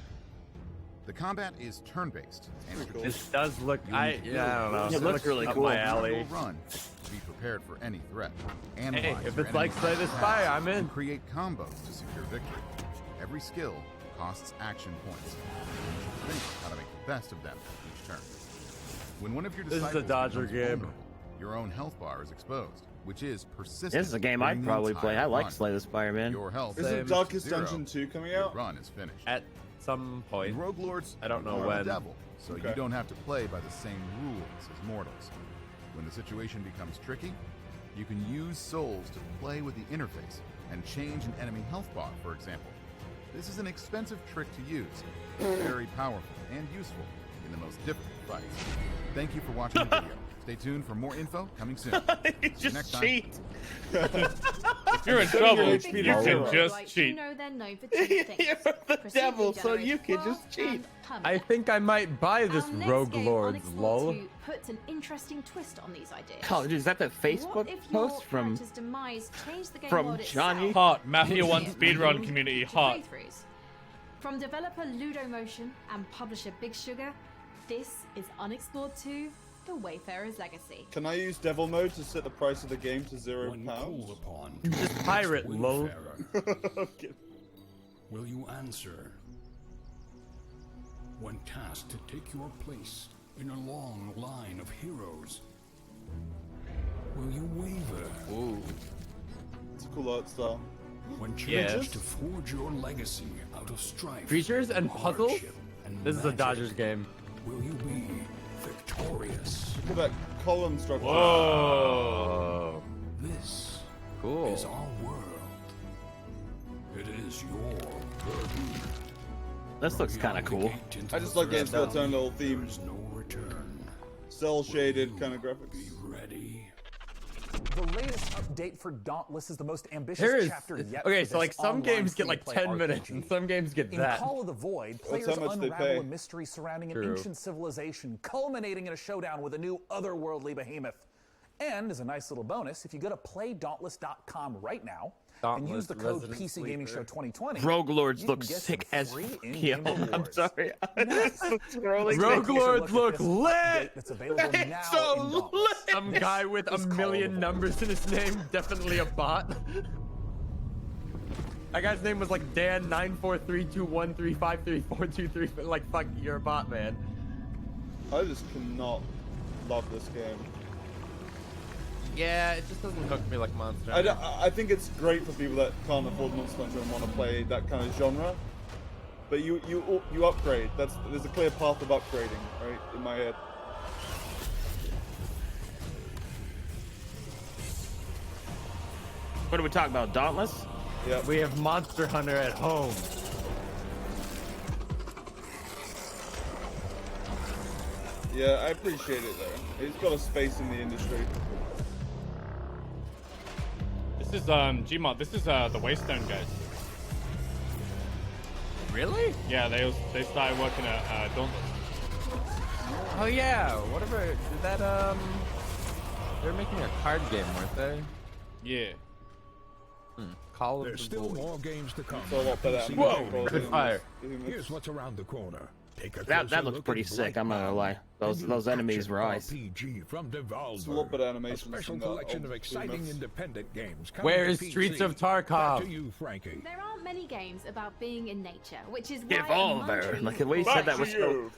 The combat is turn-based. This does look. I don't know. It looks really cool. My alley. Run to be prepared for any threat. Hey, if it's like Slay the Spire, I'm in. Create combos to secure victory. Every skill costs action points. You should think how to make the best of them each turn. When one of your This is a disciples Dodger becomes game. vulnerable, your own health bar is exposed, which is persistent. This is a game during I'd the probably play. entire I like run. Slay the Spire, man. Your health Isn't Darkest Dungeon 2 coming Your out? run is finished. At some point. Rogue Lords I don't know are when. the devil, so Okay. you don't have to play by the same rules as mortals. When the situation becomes tricky, you can use souls to play with the interface and change an enemy health bar, for example. This is an expensive trick to use, but very powerful and useful in the most difficult fights. Thank you for watching the video. Stay tuned for more info coming soon. See you Just next time. cheat. If you're in trouble, you can just cheat. Know they're known for two things. You're the devil, so you can just cheat. I think I might buy this Our next Rogue game, Lords, Unexplored lol. 2 puts an interesting twist on these ideas. Oh, dude, is that the What Facebook if your post from character's demise changed the game from world Johnny? itself? Hot Mafia 1 It speedrun moved community. to Hot. playthroughs. From developer Ludomotion and publisher Big Sugar, this is Unexplored 2: The Wayfarer's Legacy. Can I use devil mode to set the price of the game to £0? Just pirate, lol. Okay. Will you answer? When tasked to take your place in a long line of heroes, will you waver? Ooh. It's a cool art style. When Yes. challenged to forge your legacy out of strife, Creatures and puzzles? hardship, and This is a magic, Dodgers game. will you be victorious? Look at that column structure. Whoa. This Cool. is our world. It is your burden. This looks kind of cool. I just like games with their own little theme. There is no return. Cell shaded kind of graphics. Ready? The latest update for Dauntless is the most ambitious There is. chapter yet. Okay, for so like this some online games get like free-to-play 10 minutes, RPG. and some games get In that. Call of the Void, Well, players how much they unravel pay. a mystery surrounding an True. ancient civilization, culminating in a showdown with a new otherworldly behemoth. And as a nice little bonus, if you go to playdauntless.com right now and use the code Resident PC Gaming Show Sleeper. 2020, Rogue Lords you can look get sick some as free yo. in-game I'm rewards. sorry. I'm just scrolling. Rogue Lords look This lit! update that's available now so in Dauntless. Some guy with a is Call of million the numbers in his name, definitely a bot. That guy's name was like Dan94321353423. Like, fuck, you're a bot, man. I just cannot love this game. Yeah, it just doesn't hook me like Monster. I think it's great for people that can't afford Monster Hunter and want to play that kind of genre. But you upgrade. There's a clear path of upgrading, right? In my head. What are we talking about? Dauntless? Yeah. We have Monster Hunter at home. Yeah, I appreciate it though. It's got a space in the industry. This is Gmod. This is the Wasteland guys. Really? Yeah, they started working at Dauntless. Oh yeah, whatever. Did that they were making a card game, weren't they? Yeah. Call of There's the still Void. more games to come. It's a lot better. Whoa, good fire. Here's what's around the corner. Take a That closer looks look pretty at sick. I'm not gonna lie. Those Blightbound, enemies action were ice. RPG from It's a lot better Devolver. A animation special than that collection old of exciting Behemoth. independent games. coming Where to is Streets PC. of Tarkov? Back to you, Frankie. There aren't many games about being in nature, which is why Devolver. Like the way you said that was so.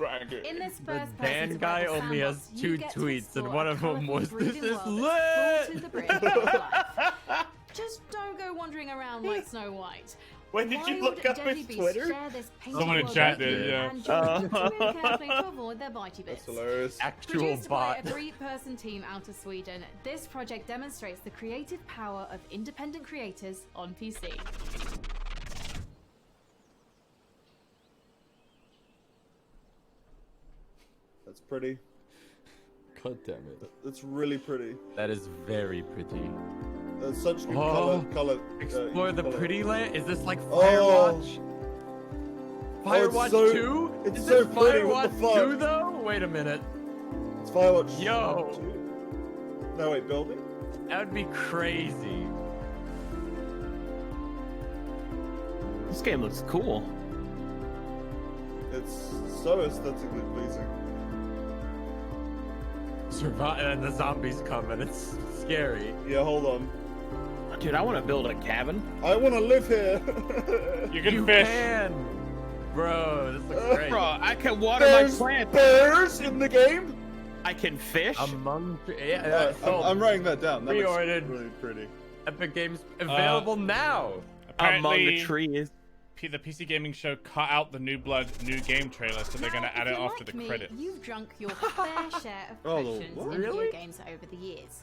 in this The first Dan person guy developed only has sandbox, 2 you get to tweets, and explore one a of them colourful, was, "This breathing is world that's full lit!" to the brim of life. Just don't go wandering around like Snow White. When did you Wild look up deadly his beasts Twitter? share this painted Someone in world chat with you did, yeah. and join really carefully to avoid their bitey bits. That's hilarious. Actual Produced by bot. a 3-person team out of Sweden, this project demonstrates the creative power of independent creators on PC. That's pretty. God damn it. That's really pretty. That is very pretty. That's such good Oh, color. Explore the pretty land? Is this like Oh. Firewatch? Oh, Firewatch it's so- 2? it's Is so this pretty, what Firewatch the fuck? 2 though? Wait a minute. It's Firewatch. Yo. 2. No, wait, building? That would be crazy. This game looks cool. It's so aesthetically pleasing. Survive, and the zombies come, and it's scary. Yeah, hold on. Dude, I want to build a cabin. I want to live here. You can fish. Bro, this looks great. Bro, I can water There's my plant. bears in the game? I can fish. I'm writing that down. That looks Pre-ordered. really pretty. Epic Games available now. Among the trees. The PC Gaming Show cut out the New Blood new game trailer, so they're gonna add it after the credits. You've drunk your fair share of potions in video games over the years,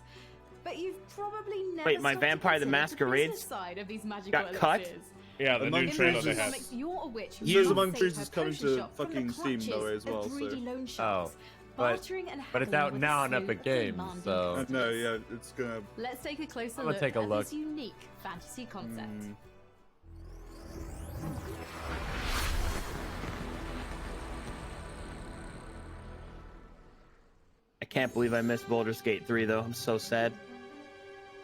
but you've probably never. Wait, my stopped to Vampire the consider Masquerade business side of these magical got cut? elixirs. Yeah, the new trailer they had. You're a witch who Says once Among saved Trees her is coming potion to shop from the fucking Steam clutches though as of well. greedy So. loan sharks, but bartering and it's haggling out with now a on slew Epic of Games, demanding so. customers. No, yeah, it's gonna. Let's take a closer I'm gonna look take a at look. this unique fantasy concept. I can't believe I missed Baldur's Gate 3 though. I'm so sad.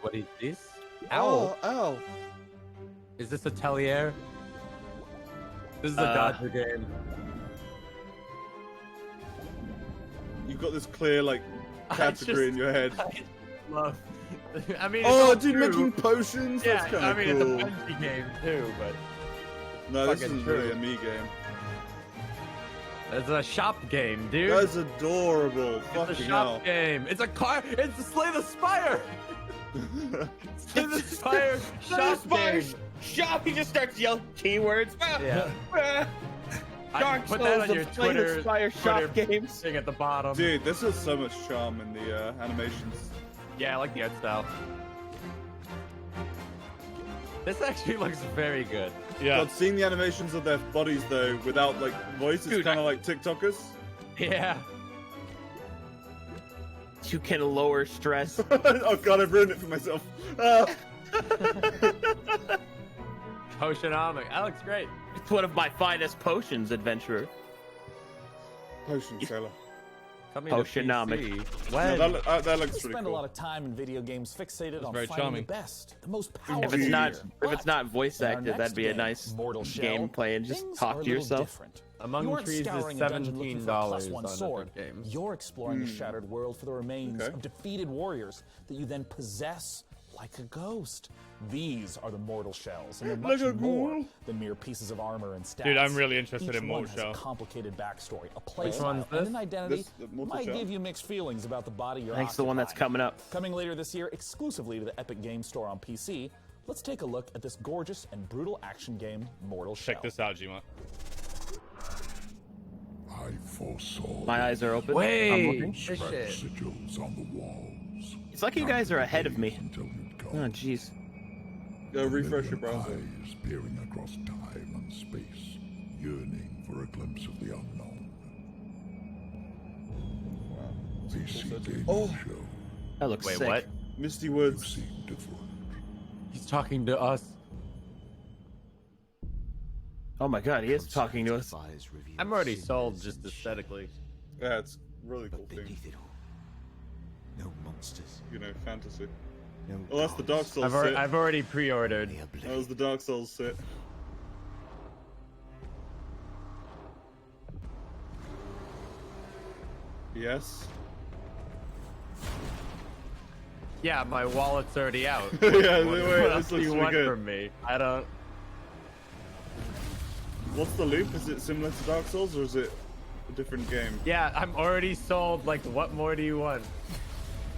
What is this? Ow! Ow! Is this a Tellier? This is a Dodger game. You've got this clear like category in your head. I love. I mean. Oh, it's dude, true. making potions. Yeah, That's kind I of mean cool. it's a Bungie game too, but. No, this fucking isn't true. really a me game. It's a shop game, dude. That's adorable. It's a Fucking shop hell. game. It's a car. It's a Slay the Spire. Slay the Spire shop game. Shop. He just starts yelling keywords. Yeah. Dark Put that Souls on your of Slay the Twitter, Spire shop games. thing at the bottom. Dude, this has so much charm in the animations. Yeah, I like the art style. This actually looks very good. Yeah. God, seeing the animations of their bodies though, without like voice, is kind of like TikTokers. Yeah. You can lower stress. Oh god, I've ruined it for myself. Potionomic. That looks great. It's one of my finest potions, adventurer. Potion seller. Potionomic. No, that looks We pretty spend cool. a lot of time in video games fixated on very finding charming. the best, the most powerful. If it's not, gear. if it's not voice In our acted, next that'd be a game, nice Mortal Shell, gameplay and just things are talk a to little yourself. different. Among You aren't Trees is scouring a dungeon looking for a $17 +1 on sword. Epic Games. You're exploring the shattered world for the remains of defeated warriors that you then possess like a ghost. These are the Mortal Shells, and they're much Like a more ghoul? than mere pieces of armor and stats. Dude, I'm really interested Each in one Mortal has Shell. a complicated backstory, a Which one's playstyle, this? and an identity This, the Mortal might Shell? give you mixed feelings about the body you're I think it's the one that's occupying. coming up. Coming later this year exclusively to the Epic Games Store on PC, let's take a look at this gorgeous and brutal action game, Mortal Shell. Check this out, Gma. I foresaw My eyes are open. Wait, I'm looking. this shit. sigils on the walls. It's like you guys are ahead of me. Oh, jeez. Go refresh your browser. Eyes peering across time and space, yearning for a glimpse of the unknown. PC Gaming Show. That looks Wait, sick. what? Misty You Woods. seem different. He's talking to us. Oh my god, he is talking to us. I'm already sold just aesthetically. Yeah, it's a really cool thing. Beneath it all, no monsters. You know, fantasy. No Oh, that's the Dark Souls sit. I've already pre-ordered. That was the Dark Souls sit. Yes. Yeah, my wallet's already out. Yeah, what wait, what this else do looks you really want good. from me? I don't. What's the loop? Is it similar to Dark Souls or is it a different game? Yeah, I'm already sold. Like, what more do you want?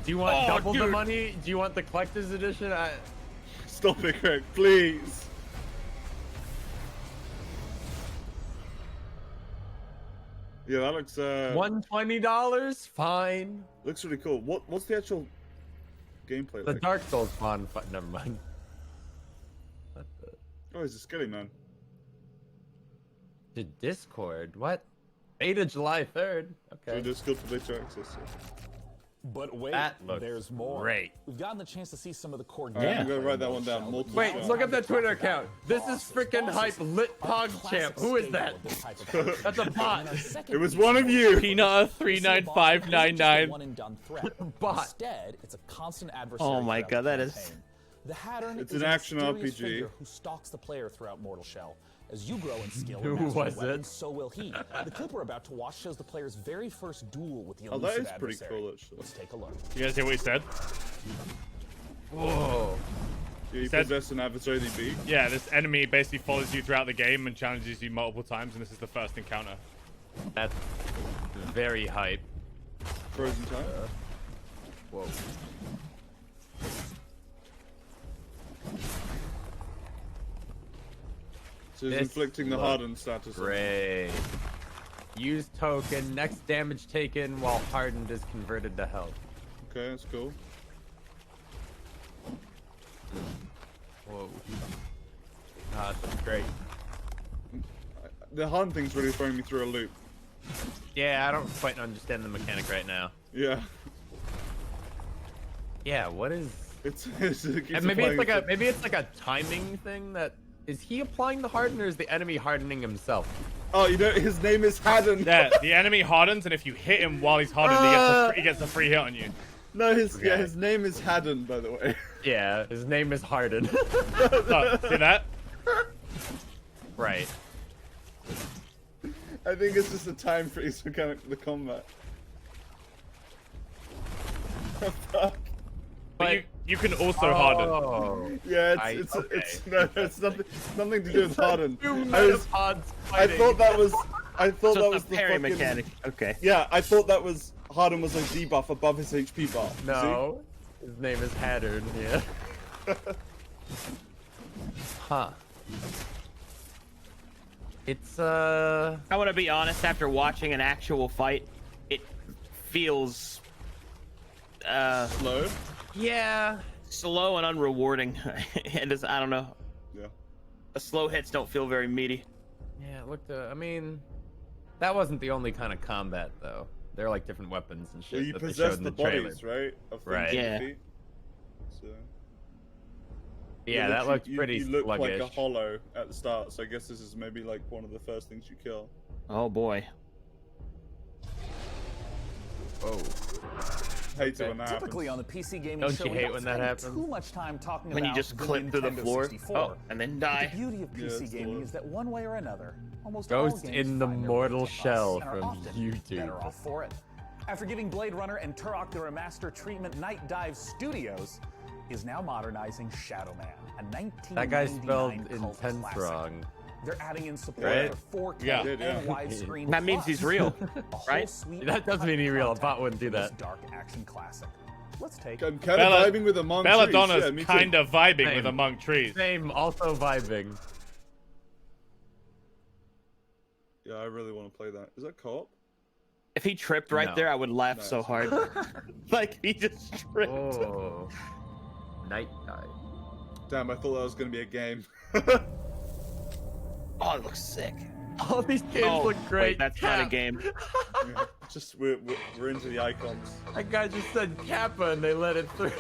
Do you want double the dude. money? Do you want the collector's edition? Stop it, Craig, please. Yeah, that looks $120? Fine. looks really cool. What's the actual gameplay The like? Dark Souls fun. Never mind. Oh, he's a skelly man. The Discord? What? Beta July 3rd. Okay. Dude, it's good for beta access. But wait, That looks there's more. great. We've gotten the chance to see some of the core Alright, I'm gameplay gonna write of that Mortal one down. Shell, Multiple but Wait, now look at it's that time Twitter to talk account. about This is bosses. freaking hype Bosses lit are pog classic champ. Who is staple that? of this type of action. That's a bot. In our second It was piece, one of you. Peanut this is a boss that isn't just a 39599. one-and-done threat. Bot. Instead, it's a constant adversary. Oh my throughout god, the that is. campaign. The Hattern It's is an a action mysterious RPG. figure who stalks the player throughout Mortal Shell, As you grow in skill Who and master was weapons, it? so will he. The clip we're about to watch shows the player's very first duel with the Oh, elusive that is pretty adversary. cool, actually. Let's take a look. You guys hear what he said? Whoa. Yeah, you Said- possess an adversary that you beat. Yeah, this enemy basically follows you throughout the game and challenges you multiple times, and this is the first encounter. That's very hype. Frozen time. Whoa. So he's This inflicting the looks hardened status. Great. Use token. Next damage taken while hardened is converted to health. Okay, that's cool. Whoa. That's great. The hardened thing's really throwing me through a loop. Yeah, I don't quite understand the mechanic right now. Yeah. Yeah, what is? It keeps And maybe it's applying maybe it's like a timing thing that is he applying the harden or is the enemy hardening himself? Oh, you know his name is Haddon. Yeah, the enemy hardens, and if you hit him while he's hardened, he gets a free hit on you. No, his name is Haddon, by the way. Yeah, his name is Harden. Oh, see that? Right. I think it's just a time freeze for kind of the combat. Fuck. But you can also harden. Yeah, it's nothing to do with harden. I thought that was the parry fucking mechanic. Okay. Yeah, I thought that was harden was a debuff above his HP bar. No, his name is Haddon. Yeah. Huh. It's I want to be honest. After watching an actual fight, it feels slow. Yeah, slow and unrewarding. I don't know. Yeah. The slow hits don't feel very meaty. Yeah, it looked. I mean, that wasn't the only kind of combat though. There are like different weapons and shit Well, you that they possess showed in the the trailer. bodies, right? Of things Right. you Yeah. defeat. So. Yeah, that looked pretty You look sluggish. like a hollow at the start, so I guess this is maybe like one of the first things you kill. Oh boy. Oh. Hate it when that Typically happens. on the PC gaming Don't show, you we hate don't when that spend happens? too much time talking When you about just the clip through the Nintendo floor. 64. Oh, and then die. The beauty of Yeah, PC it's the gaming worst. is that one way or another, almost all Ghost games in the find their way Mortal to us Shell and are from often YouTube. better off for it. After giving Blade Runner and Turok the Remaster treatment, Night Dive Studios is now modernizing Shadow Man, a 1999 That guy spelled cult intense classic. wrong. They're adding in support Right? for 4K Yeah. and widescreen. That means he's real, a whole right? suite of That does mean he's real. A bot wouldn't do this that. dark action classic. Let's take I'm kind of vibing with Among Trees. Belladonna's Yeah, me too. kind of vibing Same. with Among Trees. Same, also vibing. Yeah, I really want to play that. Is that co-op? If he tripped right No. there, I would laugh so Nice. hard. Like he just tripped. Oh. Night Dive. Damn, I thought that was going to be a game. Oh, it looks sick. All these games look great. Wait, that's not a Cap. game. Yeah, just we're into the icons. That guy just said Kappa and they let it through.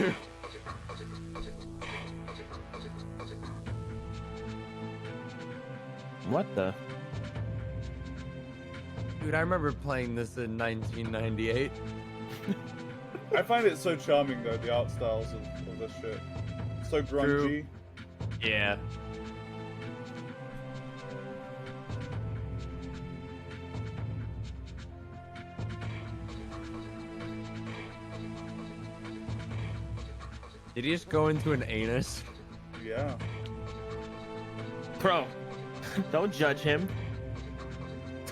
What the? Dude, I remember playing this in 1998. I find it so charming though, the art styles of this shit. So grungy. Yeah. Did he just go into an anus? Yeah. Bro, don't judge him.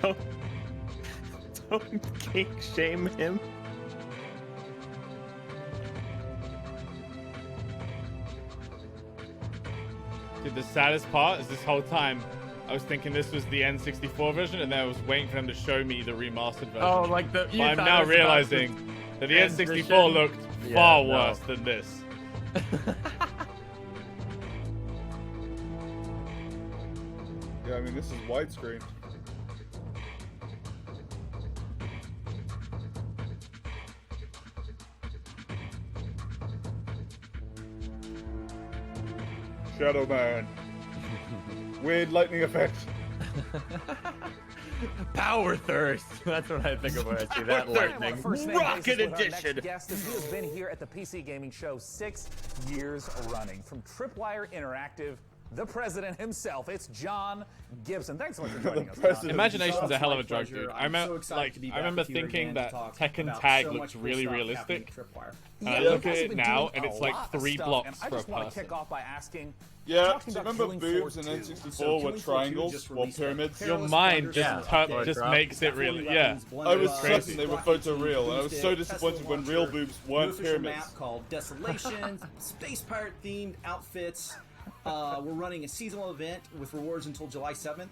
Don't kink shame him. Dude, the saddest part is this whole time I was thinking this was the N64 version, and then I was waiting for them to show me the remastered version. Oh, like the. But I'm now realizing that the N64 looked far worse than this. Yeah, I mean this is widescreen. Shadow Man. Weird lightning effect. Power thirst. That's what I think of when I see that lightning. Rocket Edition. Guest, as he has been here at the PC Gaming Show 6 years running. From Tripwire Interactive, the president himself. It's John Gibson. Thanks so much for joining us. John. Imagination's a hell of a drug, dude. I remember thinking that Tekken Tag looks really realistic. And I look at it now, and it's like 3 blocks for a I just want to person. kick off by asking. Yeah, so remember boobs in N64 were triangles or pyramids? Your mind just makes it really, yeah. I was certain they were photoreal, and I was so disappointed when real boobs weren't pyramids. Map called Desolation, space pirate themed outfits. We're running a seasonal event with rewards until July 7th.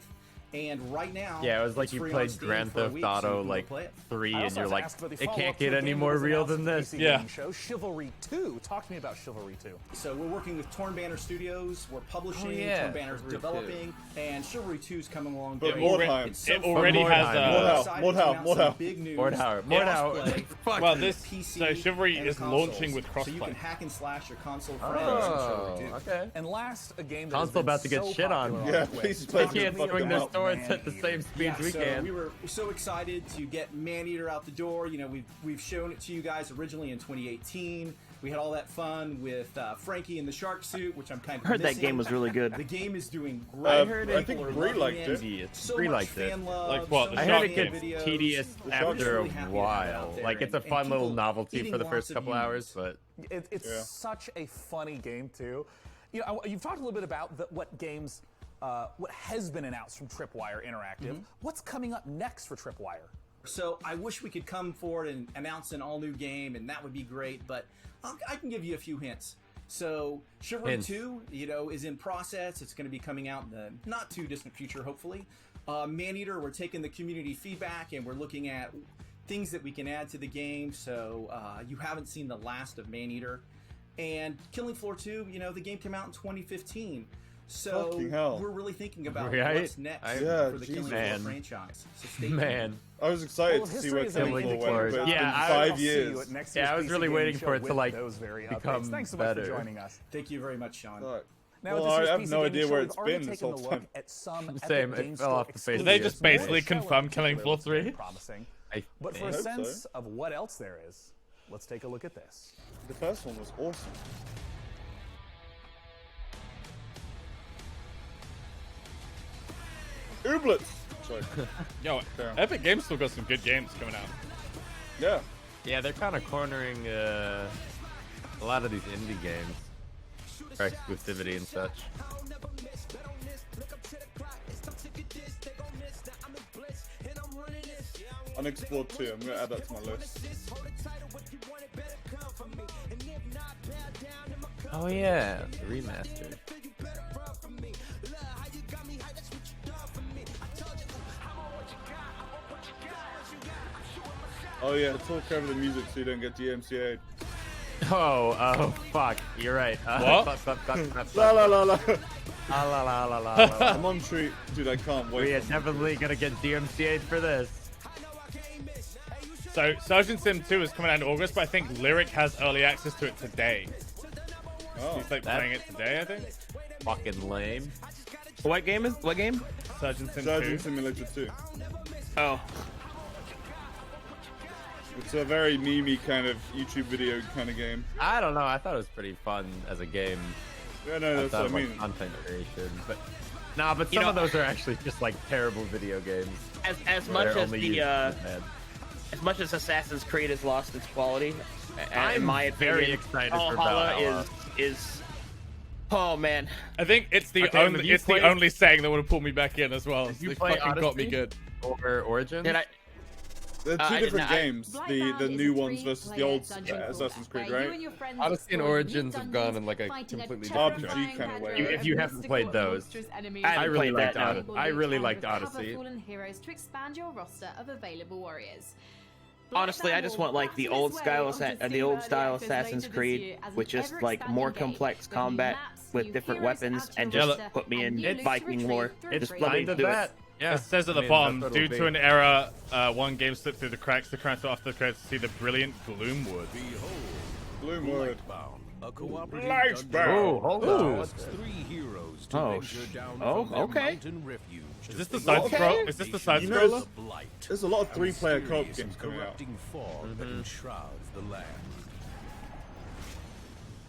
And right now, yeah, it was like you played Grand Theft Auto like 3, and you're like, it can't get any more real than this. Yeah. Show Chivalry 2. Talk to me about Chivalry 2. So we're working with Torn Banner Studios. We're publishing. Torn Banner's developing, and Chivalry 2 is coming along. But Mordheim, it already has Mordheim. Well, this so Chivalry is launching with crossplay. So you can hack and slash your console friends. Oh, okay. And last, a game that console about to get shit on. Yeah, please play. They can't swing their swords at the same speed we can. We were so excited to get Maneater out the door. You know, we've shown it to you guys originally in 2018. We had all that fun with Frankie in the shark suit, which I'm kind of heard missing. that game was really good. The game is doing great. I think Bree liked it. So Bree much liked it. fan love. Like what? I heard it gets videos. tedious after a while. Like it's a fun little novelty for the first couple hours, but it's such a funny game too. You know, you've talked a little bit about what games. What has been announced from Tripwire Interactive. What's coming up next for Tripwire? So I wish we could come forward and announce an all-new game, and that would be great, but I can give you a few hints. So Chivalry 2, you know, is in process. It's going to be coming out in the not too distant future, hopefully. Maneater, we're taking the community feedback, and we're looking at things that we can add to the game. So you haven't seen the last of Maneater. And Killing Floor 2, you know, the game came out in 2015. So we're really thinking about what's next for the Killing Floor franchise. So stay tuned. I was excited to see what Killing Floor went, but it's been 5 years. Yeah, I was really waiting for it to like become Thanks so much better. for joining us. Thank you very much, Sean. Now, well, I have no idea where it's been this whole time. Same, it fell off the face. Did they just basically confirm Killing Floor 3? Promising. But for a sense of what else there is, let's take a look at this. The first one was awesome. Ooblets! Sorry. Yo, Epic Games still got some good games coming out. Yeah. Yeah, they're kind of cornering a lot of these indie games for exclusivity and such. Unexplored 2, I'm going to add that to my list. Oh yeah, remastered. Oh yeah, talk over the music so you don't get DMCA'd. Oh, fuck, you're right. What? La la la la. La la la la la. I'm on treat, dude. I can't wait. We are definitely gonna get DMCA'd for this. So Sergeant Sim 2 is coming out in August, but I think Lyric has early access to it today. Oh, he's like playing it today, I think. Fucking lame. What game is? What game? Sergeant Sim 2. Sergeant Simulator 2. Oh. It's a very memey kind of YouTube video kind of game. I don't know. I thought it was pretty fun as a game. Yeah, no, that's what I mean. Content creation, but nah. But some of those are actually just like terrible video games. As much as the as much as Assassin's Creed has lost its quality, in my opinion, very excited for Valhalla is. Oh man, I think it's the only saying that would have pulled me back in as well. They fucking got me good. Or Origins? Did I? They're two different games. The new ones versus the old Assassin's Creed, right? Odyssey and Origins have gone in like a completely different RPG kind of way. If you haven't played those, I really liked Odyssey. I really liked Odyssey. Heroes to expand your roster of available warriors. Honestly, I just want like the old style Assassin's Creed with just like more complex combat with different weapons and just put me in Viking lore. It's just let me do it. Yeah. It says at the bottom, due to an error, one game slipped through the cracks. The crowd after the credits to see the brilliant Gloomwood. Gloomwood. A cooperative Lightbound. Oh, hold on. 3 heroes to venture down from their okay. mountain refuge. Is this the side scroll? Is this the side scroller? There's a lot of 3-player co-op games coming out. Corrupting fog that enshrouds the land.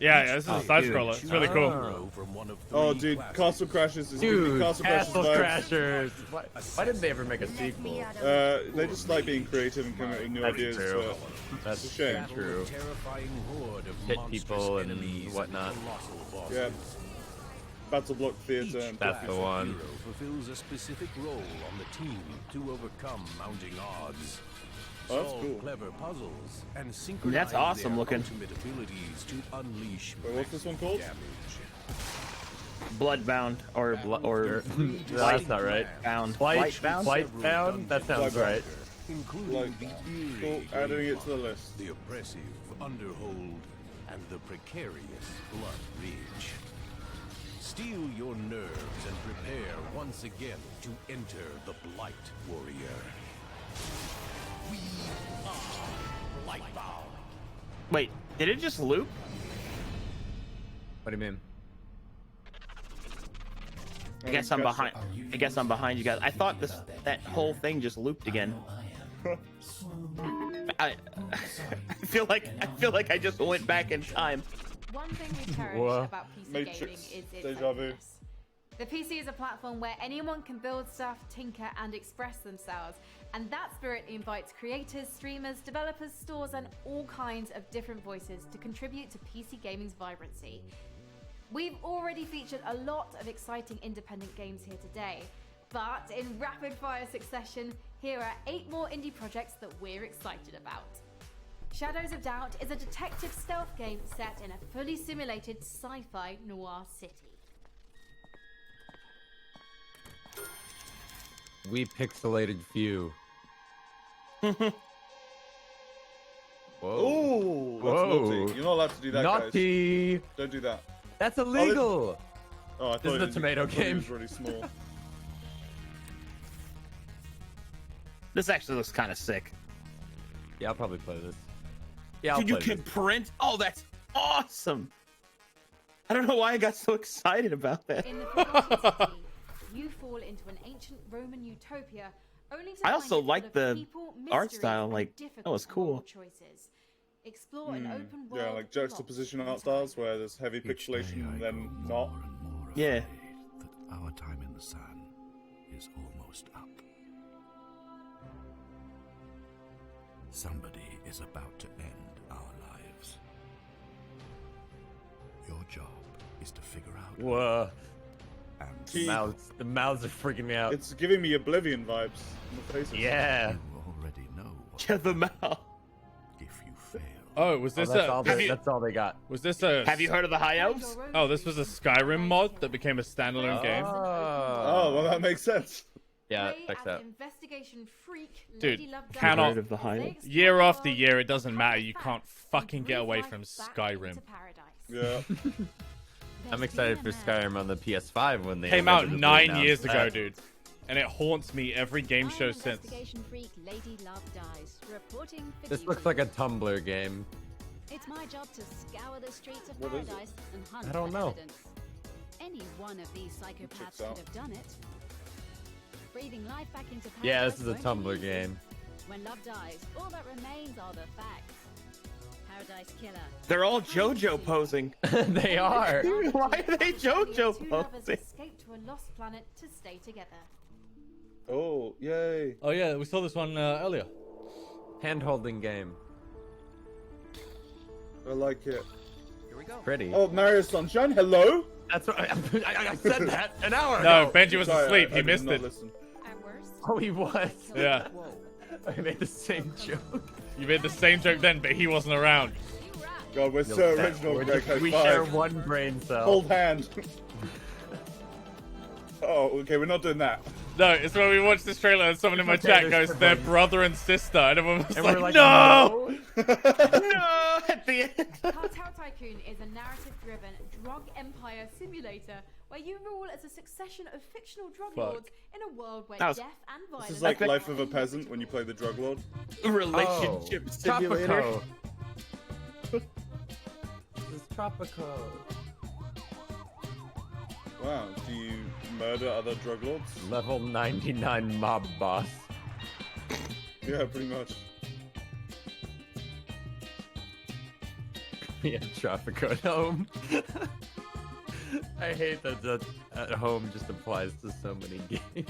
Yeah, this is a side scroller. It's really cool. Oh, dude, Castle Crashers is Dude, Castle Crashers. Why didn't they ever make a sequel? They just like being creative and coming up with new ideas. True. That's a shame. True. Hit people and whatnot. Yeah. Battle Block Theater. That's the one. Fulfills a specific role on the team to overcome mounting odds. Oh, that's Solve cool. clever puzzles and synchronize That's awesome their looking. ultimate abilities to unleash what's this one called? Bloodbound or No, that's not right. Bound. Flightbound? Flightbound? That sounds right. including the Cool. Adding it to the list. the oppressive Underhold, and the precarious Blood Ridge. Steel your nerves and prepare once again to enter the Blight Warrior. We are Blightbound. Wait, did it just loop? What do you mean? I guess I'm behind. I guess I'm behind you guys. I thought that whole thing just looped again. I feel like I just went back in time. One thing we cherish about PC gaming is its openness. The PC is a platform where anyone can build stuff, tinker, and express themselves. And that spirit invites creators, streamers, developers, stores, and all kinds of different voices to contribute to PC gaming's vibrancy. We've already featured a lot of exciting independent games here today, but in rapid-fire succession, here are 8 more indie projects that we're excited about. Shadows of Doubt is a detective stealth game set in a fully simulated sci-fi noir city. We pixelated few. Whoa. Ooh, that's naughty. You're not allowed to do that, Naughty. guys. Don't do that. That's illegal. Oh, I thought This is it a was- tomato I thought it game. was really small. This actually looks kind of sick. Yeah, I'll probably play this. Yeah, I'll Dude, you play can this. print. Oh, that's awesome. I don't know why I got so excited about that. In the Forgotten City, you fall into an ancient Roman utopia, only to I find also it full like of the people, art mysteries, style. and Like, difficult that was cool. moral choices. Explore an open world. Yeah, like juxtaposition art styles where there's heavy pixelation and then not. Yeah. That our time in the sun is almost up. Somebody is about to end our lives. Your job is to figure out. Whoa. And The mouths are freaking me out. It's giving me Oblivion vibes in the faces. Yeah. you already know what Yeah, the mouth. if you fail. Oh, was this that's all they got. Was this a? Have you heard of the High Elves? Oh, this was a Skyrim mod that became a standalone game. Oh, well, that makes sense. Yeah, Play checks as out. investigation freak Dude, Lady Love cannot. Dies Of the High as they Elves. explore Year the after world year, it doesn't and matter. find You facts can't and fucking get breathe away life from back Skyrim. into paradise. Yeah. I'm excited for Skyrim on the PS5 when they Came out inevitably 9 announced years ago, that. dude, and it haunts me every game show since. Investigation freak Lady Love Dies, reporting for This duty. looks like a Tumblr game. It's my job to scour the streets of What is it? paradise and hunt I don't for know. evidence. Any one of these psychopaths checks could out. have done it. Breathing life back into paradise. Yeah, this is a won't be Tumblr easy. game. When love dies, all that remains are the facts. Paradise Killer. They're all JoJo posing. They are. Why are they JoJo Two lovers posing? escape to a lost planet to stay together. Oh, yay. Oh yeah, we saw this one earlier. Hand-holding game. I like it. Pretty. Oh, Mario Sunshine, hello? That's what I said that an hour No, ago. Benji was Sorry, asleep. I He did missed not it. listen. At worst, Oh, he was. Yeah, I made the same joke. you made the same joke then, but he wasn't around. God, we're so original, Greg. High We five. share one brain cell. Hold hand. Oh, okay, we're not doing that. No, it's when we watched this trailer and someone in my Okay, chat there's goes, the "They're brain. brother and sister," and everyone was And like, we're like, "No!" No, at the end. Cartel Tycoon is a narrative-driven drug empire simulator where you rule as a succession of fictional drug Fuck. lords in a world where That was- death and violence. This is like are Life of a Peasant when you play the drug lord. Relationship simulator. Tropico. This is Tropico. Wow, do you murder other drug lords? Level 99 mob boss. Yeah, pretty much. Yeah, Tropico at home. I hate that at home just applies to so many games.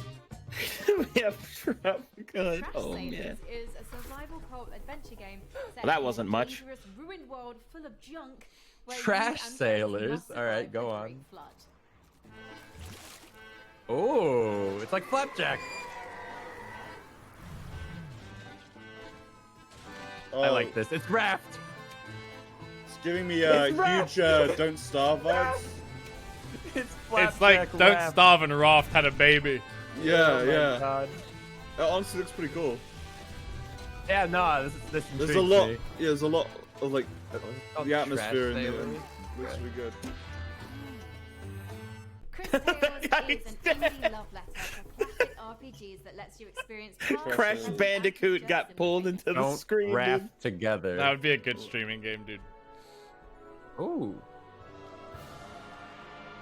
Yeah, Tropico at home, yeah. Is a survival co-op adventure game set Well, that in wasn't a much. dangerous, ruined world full of junk. Where you Trash and friends sailors. must All right, survive go the on. Great Flood. Oh, it's like Flapjack. I like this. It's Raft. It's giving me a huge Don't Starve vibes. It's like Don't Starve and Raft had a baby. Yeah, Oh my yeah. God. It honestly looks pretty cool. Yeah, no, this There's a lot. me. Yeah, there's a lot of like called the atmosphere in Trash it. Sailors? Looks really good. Crusader Kings is an indie love letter for classic RPGs that lets you experience Crash Bandicoot got pulled into the Don't screen. raft Dude. together. That would be a good streaming game, dude. Ooh.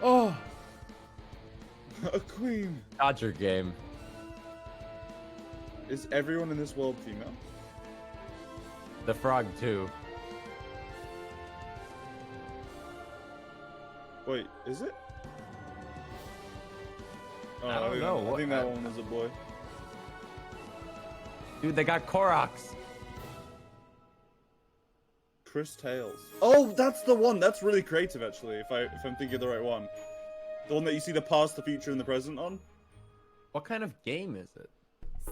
Oh, a queen. Dodger game. Is everyone in this world female? The frog too. Wait, is it? Oh, I don't know. I think that one was a boy. Dude, they got Koroks. Chris Tales. Oh, that's the one. That's really creative, actually. If I'm thinking of the right one, the one that you see the past, the future, and the present on. What kind of game is it?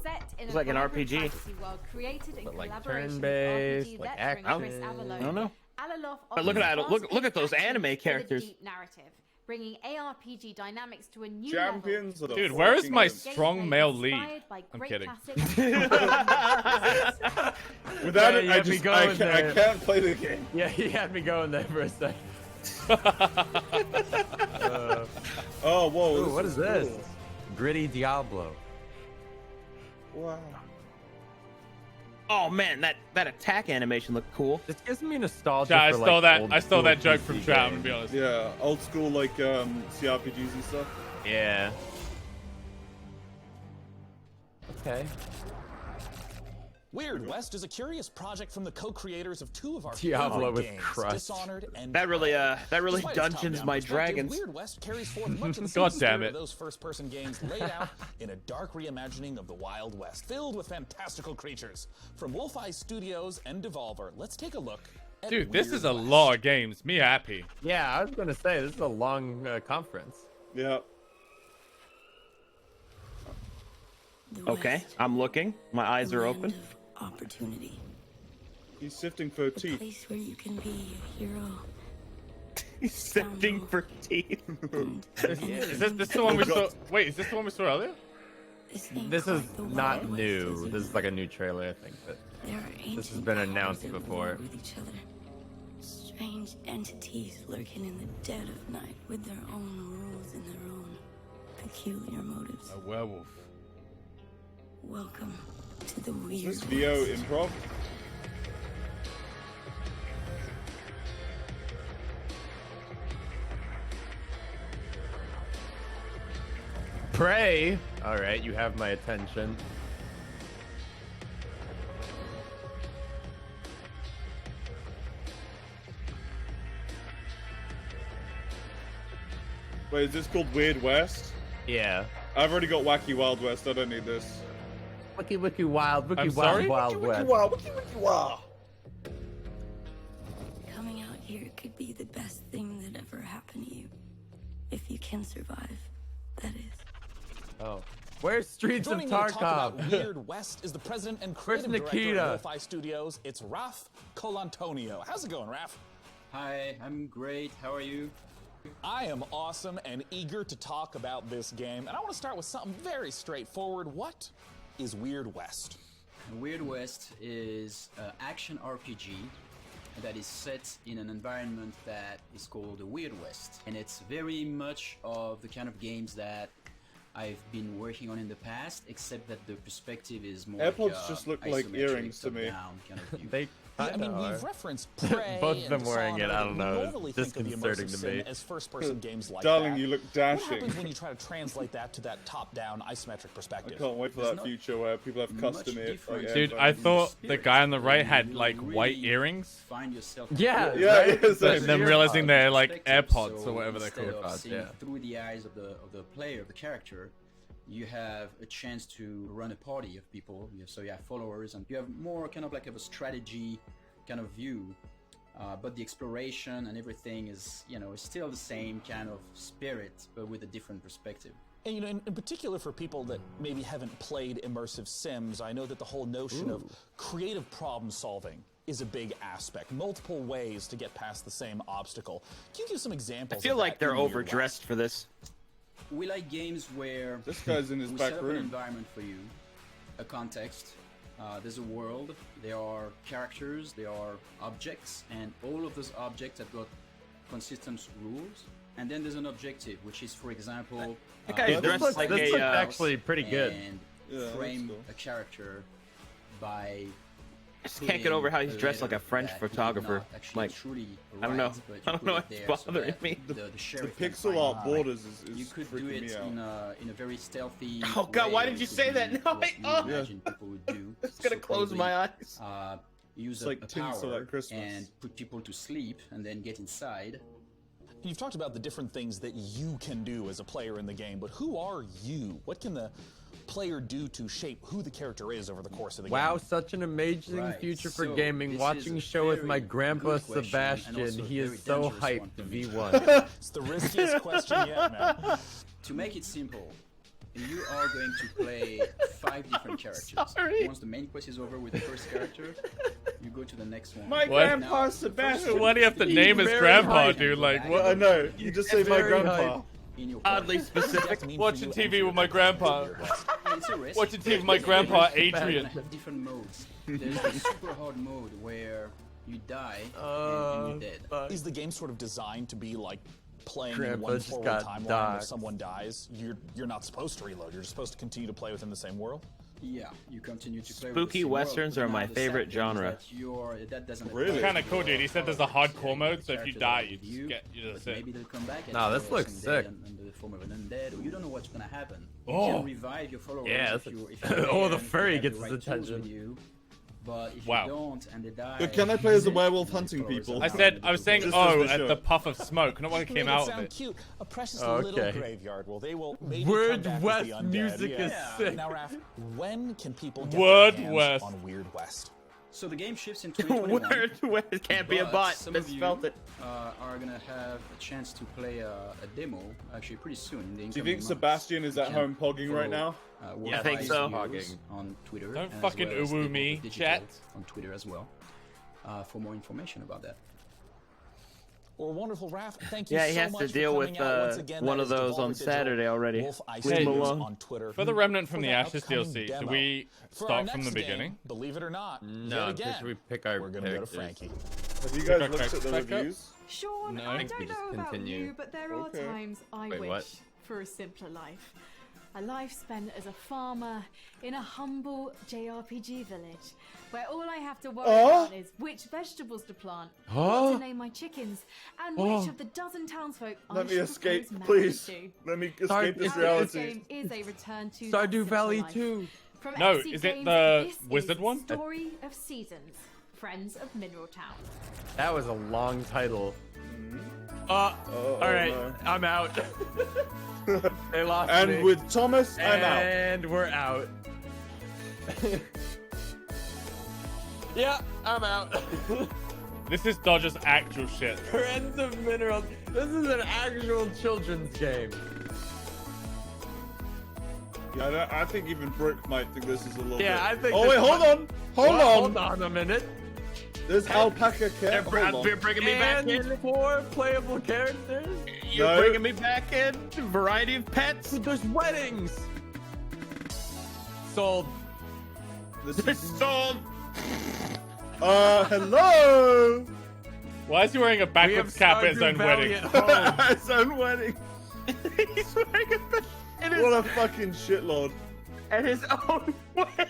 Set in It's a like an vibrant RPG. fantasy world created in But like collaboration turn-based, with RPG like veteran action. Chris Avellone. I don't know. Alalof But look at that! offers Look at those fast-paced anime action with a characters. deep narrative, bringing ARPG dynamics to a new Champions level. of the Dude, where is fucking my earth. strong male lead? Inspired by I'm great kidding. classics. Without Yeah, it, you I had me just going I there. can't play the game. Yeah, he had me going there for a second. Oh, whoa! Ooh, what is this? cool. Gritty Diablo. Wow. Oh man, that attack animation looked cool. This gives me nostalgia. Yeah, I for, stole like, that. old I stole school that joke PC from chat. I'm gonna games. be honest. Yeah, old school like CRPGs and stuff. Yeah. Okay. Weird West is a curious project from the co-creators of two of our Diablo favorite with games, crust. Dishonored and That really Despite its Dungeons top-down My perspective, Dragons. Weird West carries forth much of the God same damn spirit it. of those first-person games laid out in a dark reimagining of the Wild West, filled with fantastical creatures. From Wolf Eye Studios and Devolver, let's take a look at Dude, this Weird is a West. lot of games. Me happy. Yeah, I was gonna say this is a long conference. Yeah. Okay, I'm looking. My eyes are open. Opportunity. He's sifting for A teeth. place where you can be a hero. He's sifting for teeth. Is this the one we saw? Wait, is this the one we saw earlier? This is not new. This is like a new trailer, I think. But this has been announced before. With each other. Strange entities lurking in the dead of night with their own rules and their own peculiar motives. A werewolf. Welcome to the weird. Is this VO improv? Prey. All right, you have my attention. Wait, is this called Weird West? Yeah. I've already got Wacky Wild West. I don't need this. Wiki wiki wild, wiki I'm wild, sorry? wild west. Coming out here could be the best thing that ever happened to you. If you can survive, that is. Oh. Where's Streets of Joining me to talk about Tarkov? Weird West is the president and Where's creative director Nikita? of Wolf Eye Studios. It's Raf Colantonio. How's it going, Raf? Hi, I'm great. How are you? I am awesome and eager to talk about this game, and I want to start with something very straightforward. What is Weird West? Weird West is an action RPG that is set in an environment that is called the Weird West. And it's very much of the kind of games that I've been working on in the past, except that the perspective is more AirPods like just look like isometric, earrings to me. top-down kind of view. They I mean, we've referenced Prey Both of them and wearing it, I don't know. Normally It's think of the disconcerting immersive to me. sim as first-person games like Darling, that. you look What dashing. happens when you try to translate that to that top-down isometric I perspective? can't wait for that future where people have custom it. Like, Dude, I thought the guy on the right had like white earrings. Find yourself Yeah, yeah, But then realizing they're like perspective, AirPods so or whatever they're instead called. of seeing yeah. through the eyes of the player, of the character, you have a chance to run a party of people. So you have followers, and you have more kind of like a strategy kind of view. But the exploration and everything is, is still the same kind of spirit, but with a different perspective. And in particular for people that maybe haven't played immersive sims, I know that the whole notion of creative problem solving is a big aspect. Multiple ways to get past the same obstacle. Can you give some examples? I feel of like that they're in your overdressed for this. We like games where This guy's in his we back set up room. an environment for you, a context. There's a world. There are characters. There are objects, and all of those objects have got consistent rules. And then there's an objective, which is, for example, That guy's dressed like this a. looks actually pretty good. And Yeah, frame that's cool. a character by. I just can't get over how he's putting dressed a like a letter French that you photographer. cannot actually Like, truly I don't know. write, but you I don't put know it what's there so bothering that me. The The sheriff can pixel find art it. borders is You could do freaking it me out. in a very stealthy. Oh, God, why way. did you It could say be that? No, what you oh. imagine people would do. Just gonna So close probably, my eyes. Use It's a like tinsel power at Christmas. and put people to sleep, and then get inside. You've talked about the different things that you can do as a player in the game, but who are you? What can the player do to shape who the character is over the course of the Wow, game? such an amazing Right, future for so gaming. this Watching is a show with my very grandpa good question, and Sebastian. also a He is very so dangerous hyped one to for me. V1. It's the riskiest question yet, man. To make it simple, you are going to play 5 different characters. Sorry. Once the main quest is over with the first character, you go to the next one. My What? grandpa Now, Sebastian. Why do you have to He's name his very grandpa, hyped. dude? Like, I what? know. You just say my Very grandpa. In your Oddly party. specific. Watching TV with my grandpa. It's a risk. Watching TV with my grandpa, You're Adrian. gonna have different modes. There's the super hard mode where you die and you're dead. Is the game sort of designed to be like playing in Grandpa one just forward got timeline? docked. If someone dies, you're not supposed to reload. You're just supposed to continue to play within the same world. Yeah, you continue to play with Spooky the same world, westerns but are now my the favorite sad thing is genre. that doesn't Really? apply Kind of to cool, dude. He your said there's a followers. hardcore mode, so if you Characters die, that you are with just get, you just but it. maybe they'll come back. Nah, as this a looks person sick. dead under the form of an undead, or you don't know what's gonna happen. You Oh. can revive your followers Yeah, if that's you, a- if you're Oh, there the and you furry have the gets his right tools attention. with you. But if Wow. you don't and they die, But can I play as a then werewolf your hunting followers people? are I not said, able I was to saying, Just oh, as the at show. the puff of smoke, not what Make came it out of sound it. cute. A precious Okay. little graveyard. Well, they will maybe Word come back West with the undead. music is Yeah. sick. Now, Raph, when can people get Word their hands West. on Weird West? So the game shifts in 2021. Word, word, can't be a but bot. Some of you Misspelled it. are gonna have a chance to play a demo actually pretty soon. In the Do you incoming think months. Sebastian is You at can home pogging right follow, now? Yeah, I think so. Videos on Twitter. Don't as fucking well as uwu Able me, Digital chat. on Twitter as well. For more information about that. Well, wonderful, Raph. Thank you Yeah, so he has much to for deal coming with out. Once again, one that of is those Devolver on Digital, Saturday already. Wolf Leave him Isolated alone. on Twitter. For the Remnant from For the that Ashes upcoming DLC, demo. do we For our start from the next game, beginning? believe it or not, No, yet because again, we pick our we're gonna go to characters. Frankie. Have you Pick guys our looked at the characters back up? reviews? Sean, No. I I think we don't just know about continue. you, but there are Okay. times I Wait, wish what? for a simpler life. A life spent as a farmer in a humble JRPG village, where all I have to worry about is which vegetables to plant, what to name my chickens, and which of the dozen townsfolk I Let me should escape, propose please. marriage to. Let me Sorry, escape this Now, this reality. game is a return to Stardew that simpler Valley life. 2. From No, XC is it Games, the this wizard is one? Story of Seasons, Friends of Mineral Town. That was a long title. Oh, All right, no. I'm out. They lost And me. with Thomas, I'm out. And we're out. Yeah, I'm out. This is Dodger's actual shit. Friends of Minerals. This is an actual children's game. I think even Brooke might think this is a little bit... Yeah, I think. Oh, this wait, is- hold on! Hold Well, on! Hold on a minute. There's Alpaca Cat. Hold on. You're bringing me back And in. 4 playable characters. You're No. bringing me back in. Variety of pets. There's weddings. Sold. This is... Sold. Hello! Why is he wearing a We have backwards cap at his Stardew own Valley wedding? at home. His own wedding. He's wearing What a fucking shitlord. at his own wedding.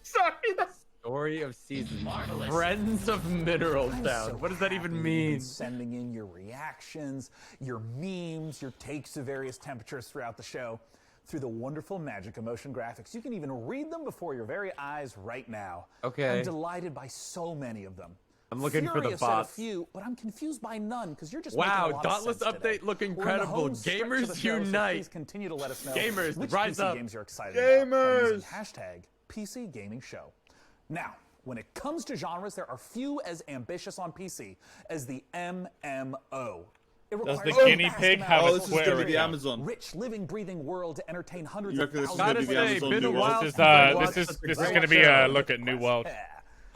Sorry, that's Story of Seasons. Friends of Mineral Town. What does that even mean? Sending in your reactions, your memes, your takes to various temperatures throughout the show. Through the wonderful magic of motion graphics. You can even read them before your very eyes right now. Okay. I'm delighted by so many of them. I'm looking for the Furious bots. at a few, but I'm confused by none because you're just Wow, making a lot Dauntless of sense update today. look We're in the incredible. home stretch of the Gamers show, so unite. please continue to let us know Gamers, which rise PC up. games you're excited about by using Gamers. #PC Gaming Show. Now, when it comes to genres, there are few as ambitious on PC as the MMO. Does the guinea pig have a this is going to Twitter be the account? Amazon. Rich, living, breathing world to entertain hundreds You of reckon this is thousands going to be the Amazon been a New while World? This is going to be a look at New World.